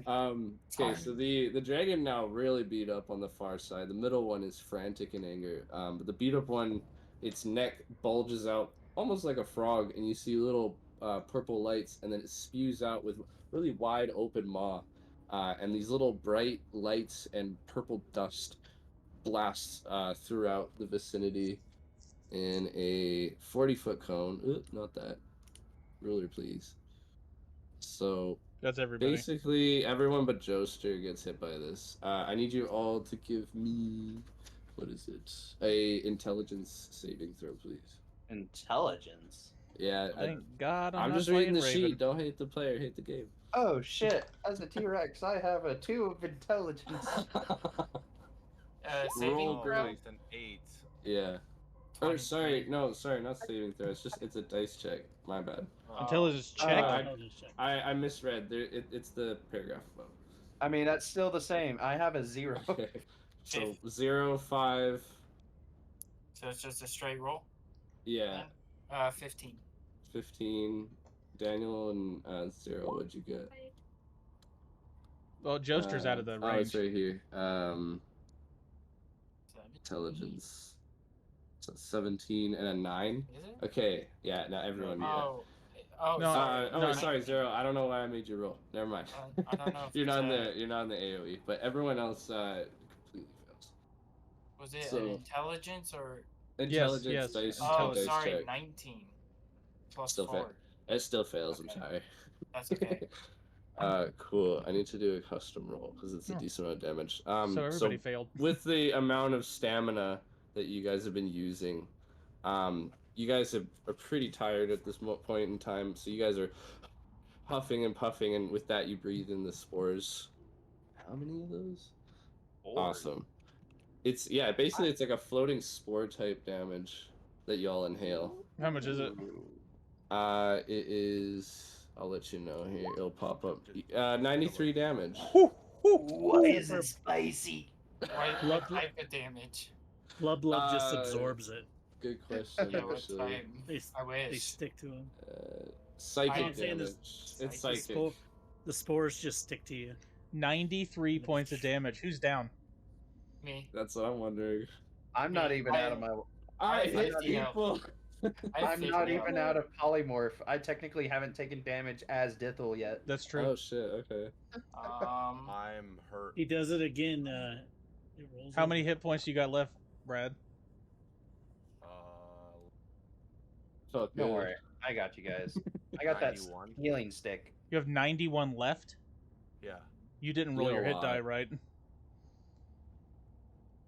Okay, so the dragon now really beat up on the far side. The middle one is frantic in anger. But the beat up one, its neck bulges out almost like a frog, and you see little purple lights, and then it spews out with really wide open maw. And these little bright lights and purple dust blasts throughout the vicinity in a 40-foot cone. Ooh, not that. Ruler, please. So That's everybody. basically, everyone but Joester gets hit by this. I need you all to give me, what is it? A intelligence saving throw, please. Intelligence. Yeah, Thank God I'm not just reading the playing Raven. sheet. Don't hate the player, hate the game. Oh shit! As a T-Rex, I have a 2 of intelligence. Saving Roll throw. good. An 8. Yeah. Oh, 23. sorry. No, sorry, not saving throw. It's a dice check. My bad. Intelligence Oh. check. Intelligence check. I misread. It's the paragraph above. I mean, that's still the same. I have a 0. Okay. So 0, 5. So it's just a straight roll. Yeah. 15. 15. Daniel and 0. What'd you get? Well, Joester's out of the Oh, it's range. right here. 17. Intelligence. So 17 and a 9. Is it? Okay. Yeah. Now everyone. Yeah. Oh, No, sorry. no, sorry, 0. I don't know why I made you roll. Never mind. I don't know if you're not in it's, the AOE, but everyone else completely fails. Was it So- an intelligence or? Intelligence yes, dice. Oh, dice sorry, check. 19. Plus Still 4. fail. It still fails. Okay. I'm sorry. That's okay. Cool. I need to do a custom roll because it's a Oh. decent amount of damage. So everybody failed. With the amount of stamina that you guys have been using, you guys are pretty tired at this point in time. So you guys are huffing and puffing, and with that, you breathe in the spores. How many of those? Awesome. It's basically it's like a floating spore type damage that y'all inhale. How much is it? It is. I'll let you know here. It'll pop up. 93 damage. Why is it spicy? What type of damage? Blood just Uh, absorbs it. Good question. Yeah, what actually. type? They, I they wish. stick to them. Psychic I'm saying damage. this- It's Psychic. psychic. The spores just stick to you. 93 points of damage. Who's down? Me. That's what I'm wondering. I'm not even out of my. I hit hit people. people. I I'm not 50 even out of polymorph. I technically haven't taken damage as Dithel yet. That's true. Oh shit. Okay. I'm hurt. He does it again. It rolls How over. many hit points you got left, Brad? Fuck. Don't worry, I got you guys. I got that 91. healing stick. You have 91 left. Yeah. You didn't You roll got your a hit lot. die right.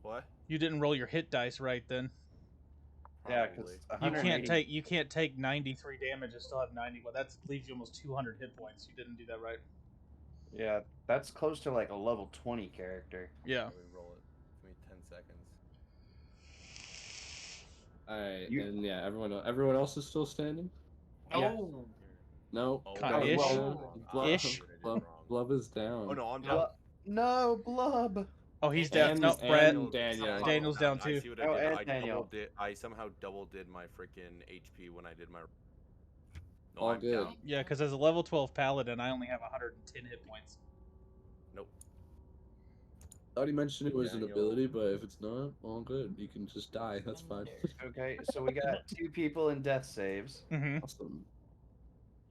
What? You didn't roll your hit dice right then. Yeah, because Probably. You can't take 93 damage and still have 90. Well, that leaves you almost 200 hit points. You didn't do that right. Yeah, that's close to like a level 20 character. Yeah. Let me roll it. Give me 10 seconds. Alright, You- and yeah, everyone else is still standing? No. No. Kinda ish. Ish. Blub is down. Oh no, I'm No. down. No, Blub. Oh, he's And- down. No, Brad. and Daniel. Daniel's down I too. see what Oh, I did. and Daniel. I somehow double did my freaking HP when I did my. No, All I'm good. down. Yeah, because as a level 12 paladin, I only have 110 hit points. Nope. Thought he mentioned it was an Daniel. ability, but if it's not, all good. You can just die. That's fine. Okay, so we got 2 people in death saves. Mm-hmm. Awesome.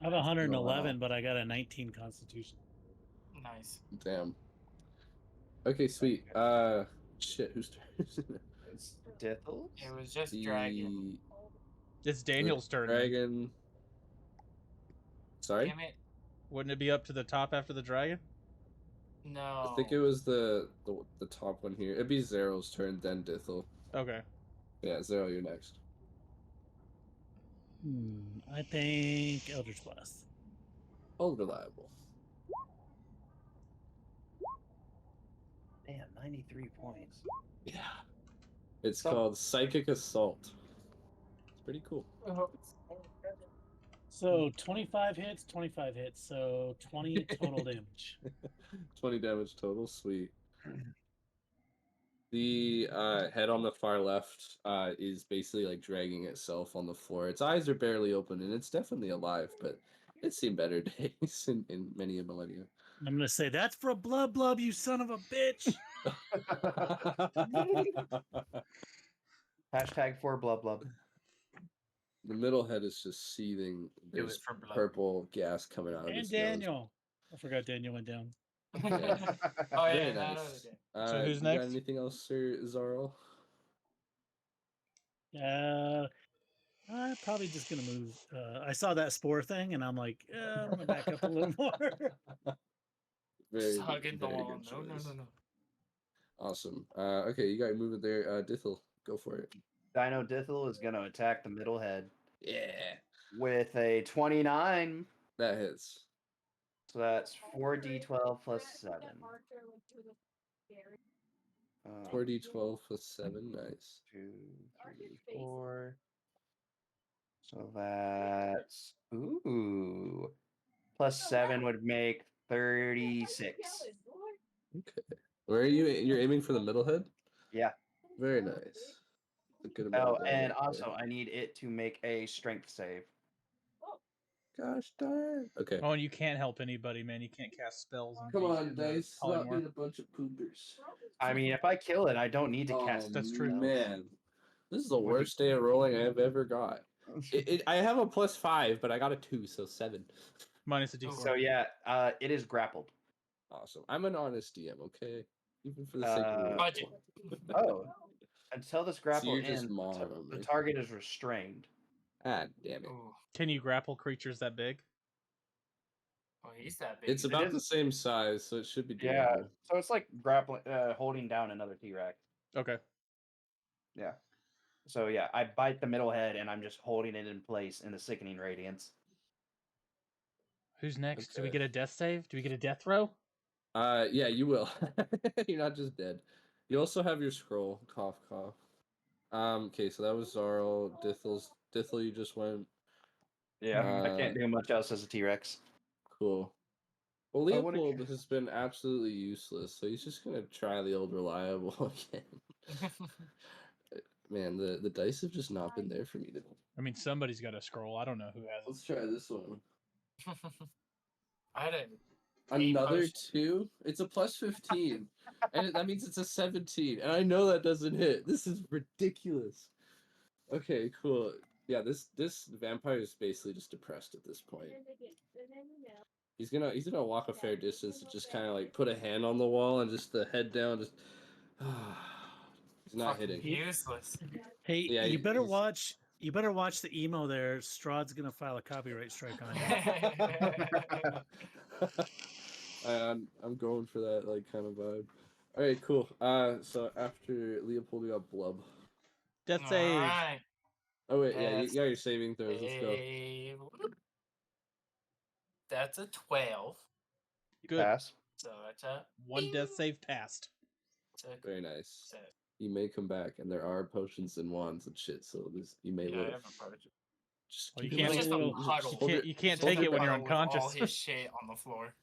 I have 111, but I got a 19 Constitution. Nice. Damn. Okay, sweet. Shit. Whose turn is it? It's Dithel. It was just dragon. It's Daniel's turn. Dragon. Sorry. Damn it. Wouldn't it be up to the top after the dragon? No. I think it was the top one here. It'd be Zero's turn, then Dithel. Okay. Yeah, Zero, you're next. I think Eldritch Blast. All reliable. Damn, 93 points. Yeah. It's So- called Psychic Assault. It's pretty cool. So 25 hits, 25 hits. So 20 total damage. 20 damage total, sweet. The head on the far left is basically like dragging itself on the floor. Its eyes are barely open, and it's definitely alive, but it's seen better days in many a millennia. I'm gonna say that's for Blub, you son of a bitch. Hashtag for Blub Blub. The middle head is just seething. It was There's for blood. purple gas coming out of And his nose. Daniel. I forgot Daniel went down. Oh yeah, Very that nice. other day. So who's you next? Got anything else, Sir Zarl? I'm probably just gonna move. I saw that spore thing, and I'm like, I'm gonna back up a little more. Very, Just hugging the very wall. good No, no, choice. no, no. Awesome. Okay, you got to move it there. Dithel, go for it. Dino Dithel is going to attack the middle head. Yeah. with a 29. That hits. So that's 4d12 plus 7. 4d12 plus 7. Nice. 2, 3, 4. So that's plus 7 would make 36. Okay. Where are you? You're aiming for the middle head? Yeah. Very nice. A good amount Oh, of and damage also there. I need it to make a strength save. Gosh darn. Okay. Oh, and you can't help anybody, man. You can't cast spells. And Come beat on, in the dice. Stop polymorph. being a bunch of poopers. I mean, if I kill it, I don't need to Oh, cast. That's true. man. This is the What do you- worst day of rolling I've ever got. I have a +5, but I got a 2, so 7. Minus a d4. So yeah, it is grappled. Awesome. I'm an honest DM, okay? Even for the sake of the Budget. Oh, until this grapple you're just ends, mauling the me. target is restrained. Ah, damn it. Ooh. Can you grapple creatures that big? Oh, he's that big. It's about the is- same size, so it should be doable. Yeah, so it's like grappling, holding down another T-Rex. Okay. Yeah. So yeah, I bite the middle head and I'm just holding it in place in the sickening radiance. Who's next? Do we Okay. get a death save? Do we get a death row? Yeah, you will. You're not just dead. You also have your scroll. Cough, cough. Okay, so that was Zarl. Dithel, you just went. Yeah, I can't do much else as a T-Rex. Cool. Well, I wanna Leopold has been absolutely useless, so he's just gonna try the old reliable again. Man, the dice have just not been there for me today. I mean, somebody's got a scroll. I don't know who has it. Let's try this one. I had a Another potion. 2? It's a +15. And that means it's a 17. And I know that doesn't hit. This is ridiculous. Okay, cool. Yeah, this vampire is basically just depressed at this point. He's gonna walk a fair distance and just kind of like put a hand on the wall and just the head down, just he's not fucking hitting. useless. Hey, Yeah, you better he's- watch. You better watch the emo there. Strahd's gonna file a copyright strike on you. I'm going for that like kind of vibe. All right, cool. So after Leopold, we got Blub. Death save. Alright. Oh wait, yeah, you Yes. got your saving throws. Let's go. Save. That's a 12. Good. Pass. So that's a One death save passed. Very nice. set. You may come back, and there are potions and wands and shit. So this you may Yeah, I live. have a potion. Just Well, you keep can't it It's just light. a little- puddle. hold it- You can't hold take it when you're Puddle with all unconscious. his shit on the floor.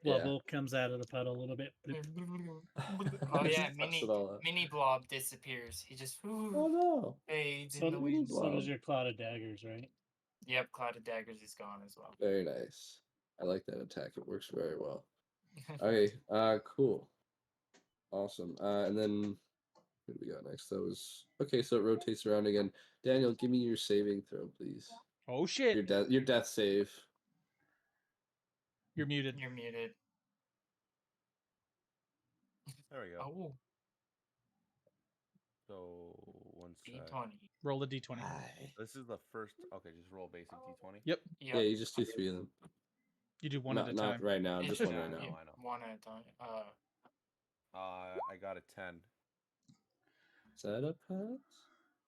Yeah. Blubble comes out of the puddle a little bit. Bloop. Oh yeah, Sucks mini it all up. mini blob disappears. He just Oh no! fades So, in the mini wind. blob. so does your cloud of daggers, right? Yep, Cloud of Daggers is gone as well. Very nice. I like that attack. It works very well. Okay. Cool. Awesome. And then what do we got next? That was okay. So it rotates around again. Daniel, give me your saving throw, please. Oh shit. Your death save. You're muted. You're muted. There we go. Oh, So one sec. D20. Roll the d20. This is the first. Okay, just roll basic d20. Yep. Yeah, you just do 3 of them. You do one not, at a not time. right now. Just one Yeah, right I now. know, I know. One at a time. I got a 10. Is that a pass?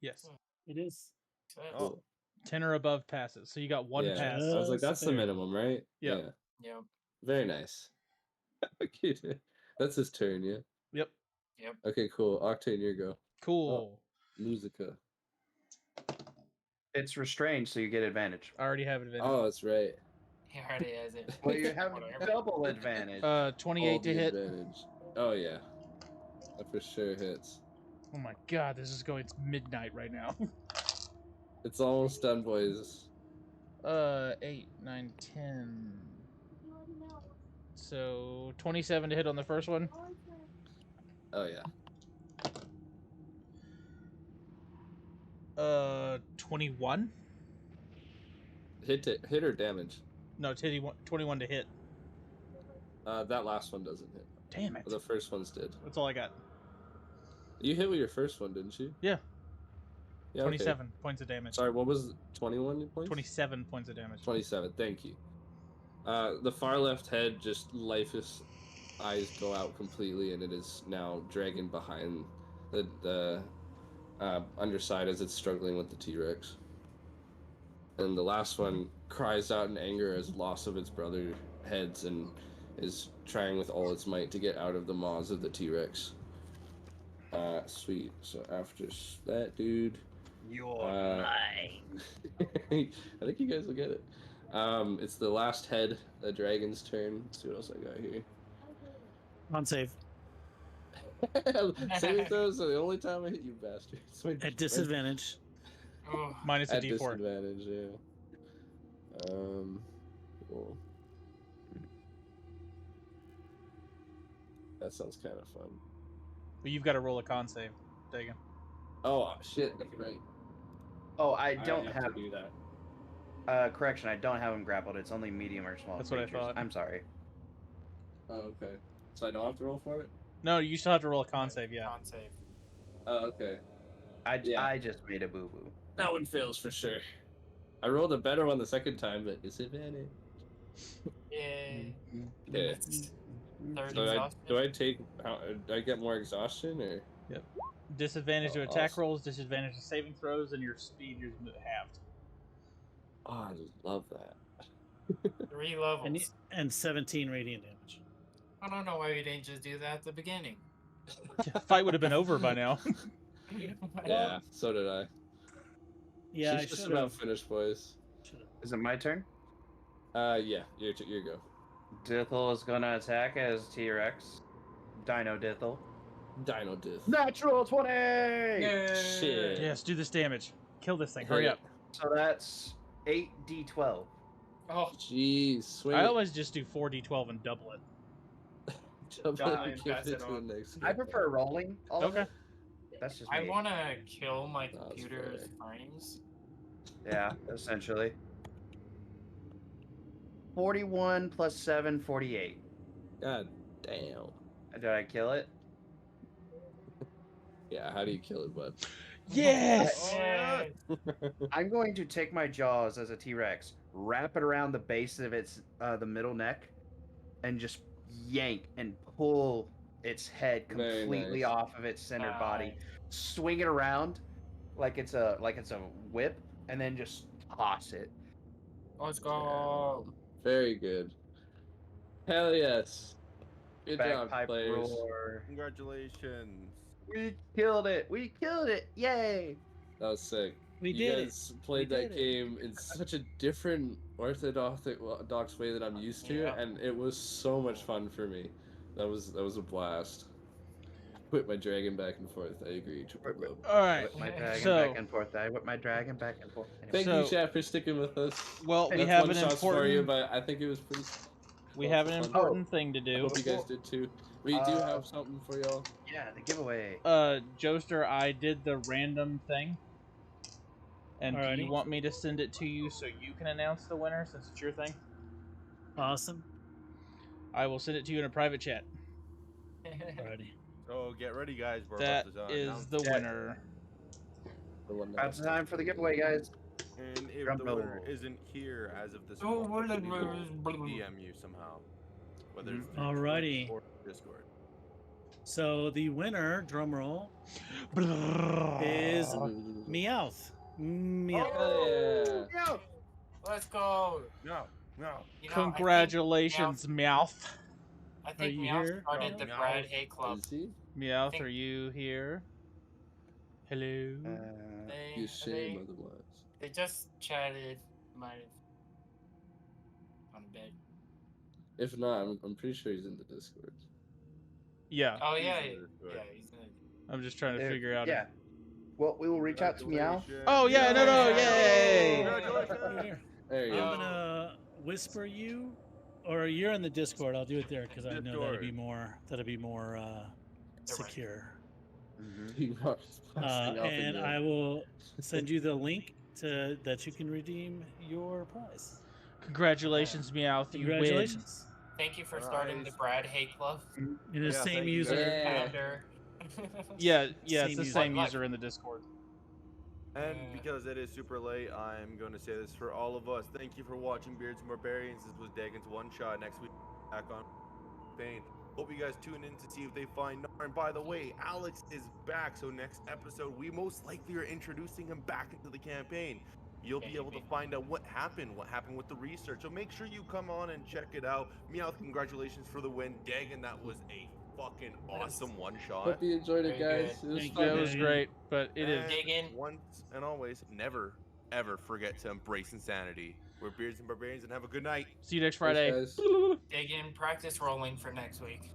Yes. It is. so Oh. 10 or above passes. So you got one Yeah. pass. I was like, Just that's the there. minimum, right? Yep. Yeah. Yep. Very nice. Okay, that's his turn, yeah. Yep. Okay, cool. Octane, your go. Cool. Musica. It's restrained, so you get advantage. I already have advantage. Oh, that's right. He already has it. Well, you have Whatever. double advantage. 28 All to the hit. advantage. Oh yeah. That for sure hits. Oh my god, this is going. It's midnight right now. It's almost done, boys. 8, 9, 10. So 27 to hit on the first one. Oh yeah. 21. Hit or damage. No, it's 21 to hit. That last one doesn't hit. Damn it. The first ones did. That's all I got. You hit with your first one, didn't you? Yeah. Yeah. okay. 27 points of damage. Sorry, what was 21 points? 27 points of damage. 27. Thank you. The far left head, just lifeless eyes go out completely, and it is now dragging behind the underside as it's struggling with the T-Rex. And the last one cries out in anger as loss of its brother heads and is trying with all its might to get out of the maws of the T-Rex. Sweet. So after that, dude, You're I think you guys will get it. It's the last head, the dragon's turn. Let's see what else I got here. on save. Saving throws are the only time I hit you, bastards. At disadvantage. Oh, Minus a At D4. disadvantage, yeah. Cool. That sounds kind of fun. But you've got to roll a con save, Dagan. Oh shit! You're right. Oh, I I don't have have. to do that. Correction, I don't have him grappled. It's only medium or small. That's what I creatures. thought. I'm sorry. Oh, okay. So I don't have to roll for it. No, you still have to roll a con save, yeah. con save. Oh, okay. I Yeah. just made a boo boo. That one fails for sure. I rolled a better one the second time, but disadvantage. Yay. Yeah. It's third So exhaustion. do I take? Do I get more exhaustion or? Disadvantage to Oh, attack awesome. rolls, disadvantage to saving throws, and your speed is halved. Oh, I just love that. 3 levels. And 17 radiant damage. I don't know why we didn't just do that at the beginning. Fight would have been over by now. Yeah, so did I. Yeah, I She's just should about have. finished, boys. Is it my turn? Yeah, your go. Dithel is gonna attack as T-Rex. Dino Dithel. Dino Diff. Natural 20! Shit. Yes, do this damage. Kill this thing. Hurry up. So that's 8d12. Oh, Jeez, sweet. I always just do 4d12 and double it. Jump Yeah, in and give pass it it to on. the next I guy. prefer rolling. All of Okay. it. That's just I me. want to kill my That's computer's fair. frames. Yeah, essentially. 41 plus 7, 48. God damn. Did I kill it? Yeah, how do you kill it, bud? Yes! Yay. I'm going to take my jaws as a T-Rex, wrap it around the base of its the middle neck, and just yank and pull its head Very completely nice. off of its center body, Nice. swing it around like it's a whip, and then just toss it. Let's go. Very good. Hell yes. Good job, Bagpipe players. roar. Congratulations. We killed it. We killed it. Yay. That was sick. We You did it. guys played We that did it. game in such a different orthodox way that I'm used to, Yeah. and it was so much fun for me. That was a blast. Whip my dragon back and forth. I agree. Triple Globe. Alright, Whip my dragon so- back and forth. I whip my dragon back and forth. Anyway. Thank So- you, Chef, for sticking with us. well, we That's have one an shots for you, important but I think it was pretty. we have an fun. important thing to I do. hope you guys did too. We do have something for y'all. Yeah, the giveaway. Joester, I did the random thing. And do Alrighty. you want me to send it to you so you can announce the winner since it's your thing? Awesome. I will send it to you in a private chat. Alrighty. So get ready, guys. We're That about to is announce the Yeah. winner. The one About time for the giveaway, guys. And if Drum the winner roll. isn't here as of this Oh, moment, we well, will DM you somehow. Whether it's through Alrighty. Twitch or Discord. So the winner, drum roll, is Meowth. Meowth. Hell yeah. Let's go. No, no. You know, Congratulations, Meowth. I think you Meow here? started the Meow. Brad Hay Club. Is he? Meowth, think- are you here? Hello? They, You shame otherwise. they just chatted. Might have on bed. If not, I'm pretty sure he's in the Discord. Yeah, Oh yeah, He's in yeah, the Discord. I'm just trying to There- figure out. Yeah. Well, we will reach out to Meow. Oh, yeah, no, yay! Congratulations. There you I'm go. gonna whisper you, or you're in the Discord. I'll do it there because I know that'll be Discord. more secure. He was blasting off And again. I will send you the link to that you can redeem your prize. Congratulations, Meowth. You win. Congratulations! Thank you for starting the Nice. Brad Hay Club. In the Yeah, same thank you, user. Yeah. Founder. Yeah, it's Same the user. same Like- user in the Discord. And because it is super late, I'm going to say this for all of us. Thank you for watching Beards and Barbarians. This was Dagon's One Shot. Next week, back on Bane. Hope you guys tune in to see if they find Nar. And by the way, Alex is back. So next episode, we most likely are introducing him back into the campaign. you'll Yeah, be you able to beat- find out what happened with the research. So make sure you come on and check it out. Meowth, congratulations for the win. Dagon, that was a fucking awesome one shot. Hope you enjoyed it, Very guys. good. It was Thank fun. you, Yeah, it was Dagan. great, but it is. And Dig in. once and always, never ever forget to embrace insanity. We're Beards and Barbarians, and have a good night. See you next Thanks, Friday. guys. Dig in, practice rolling for next week.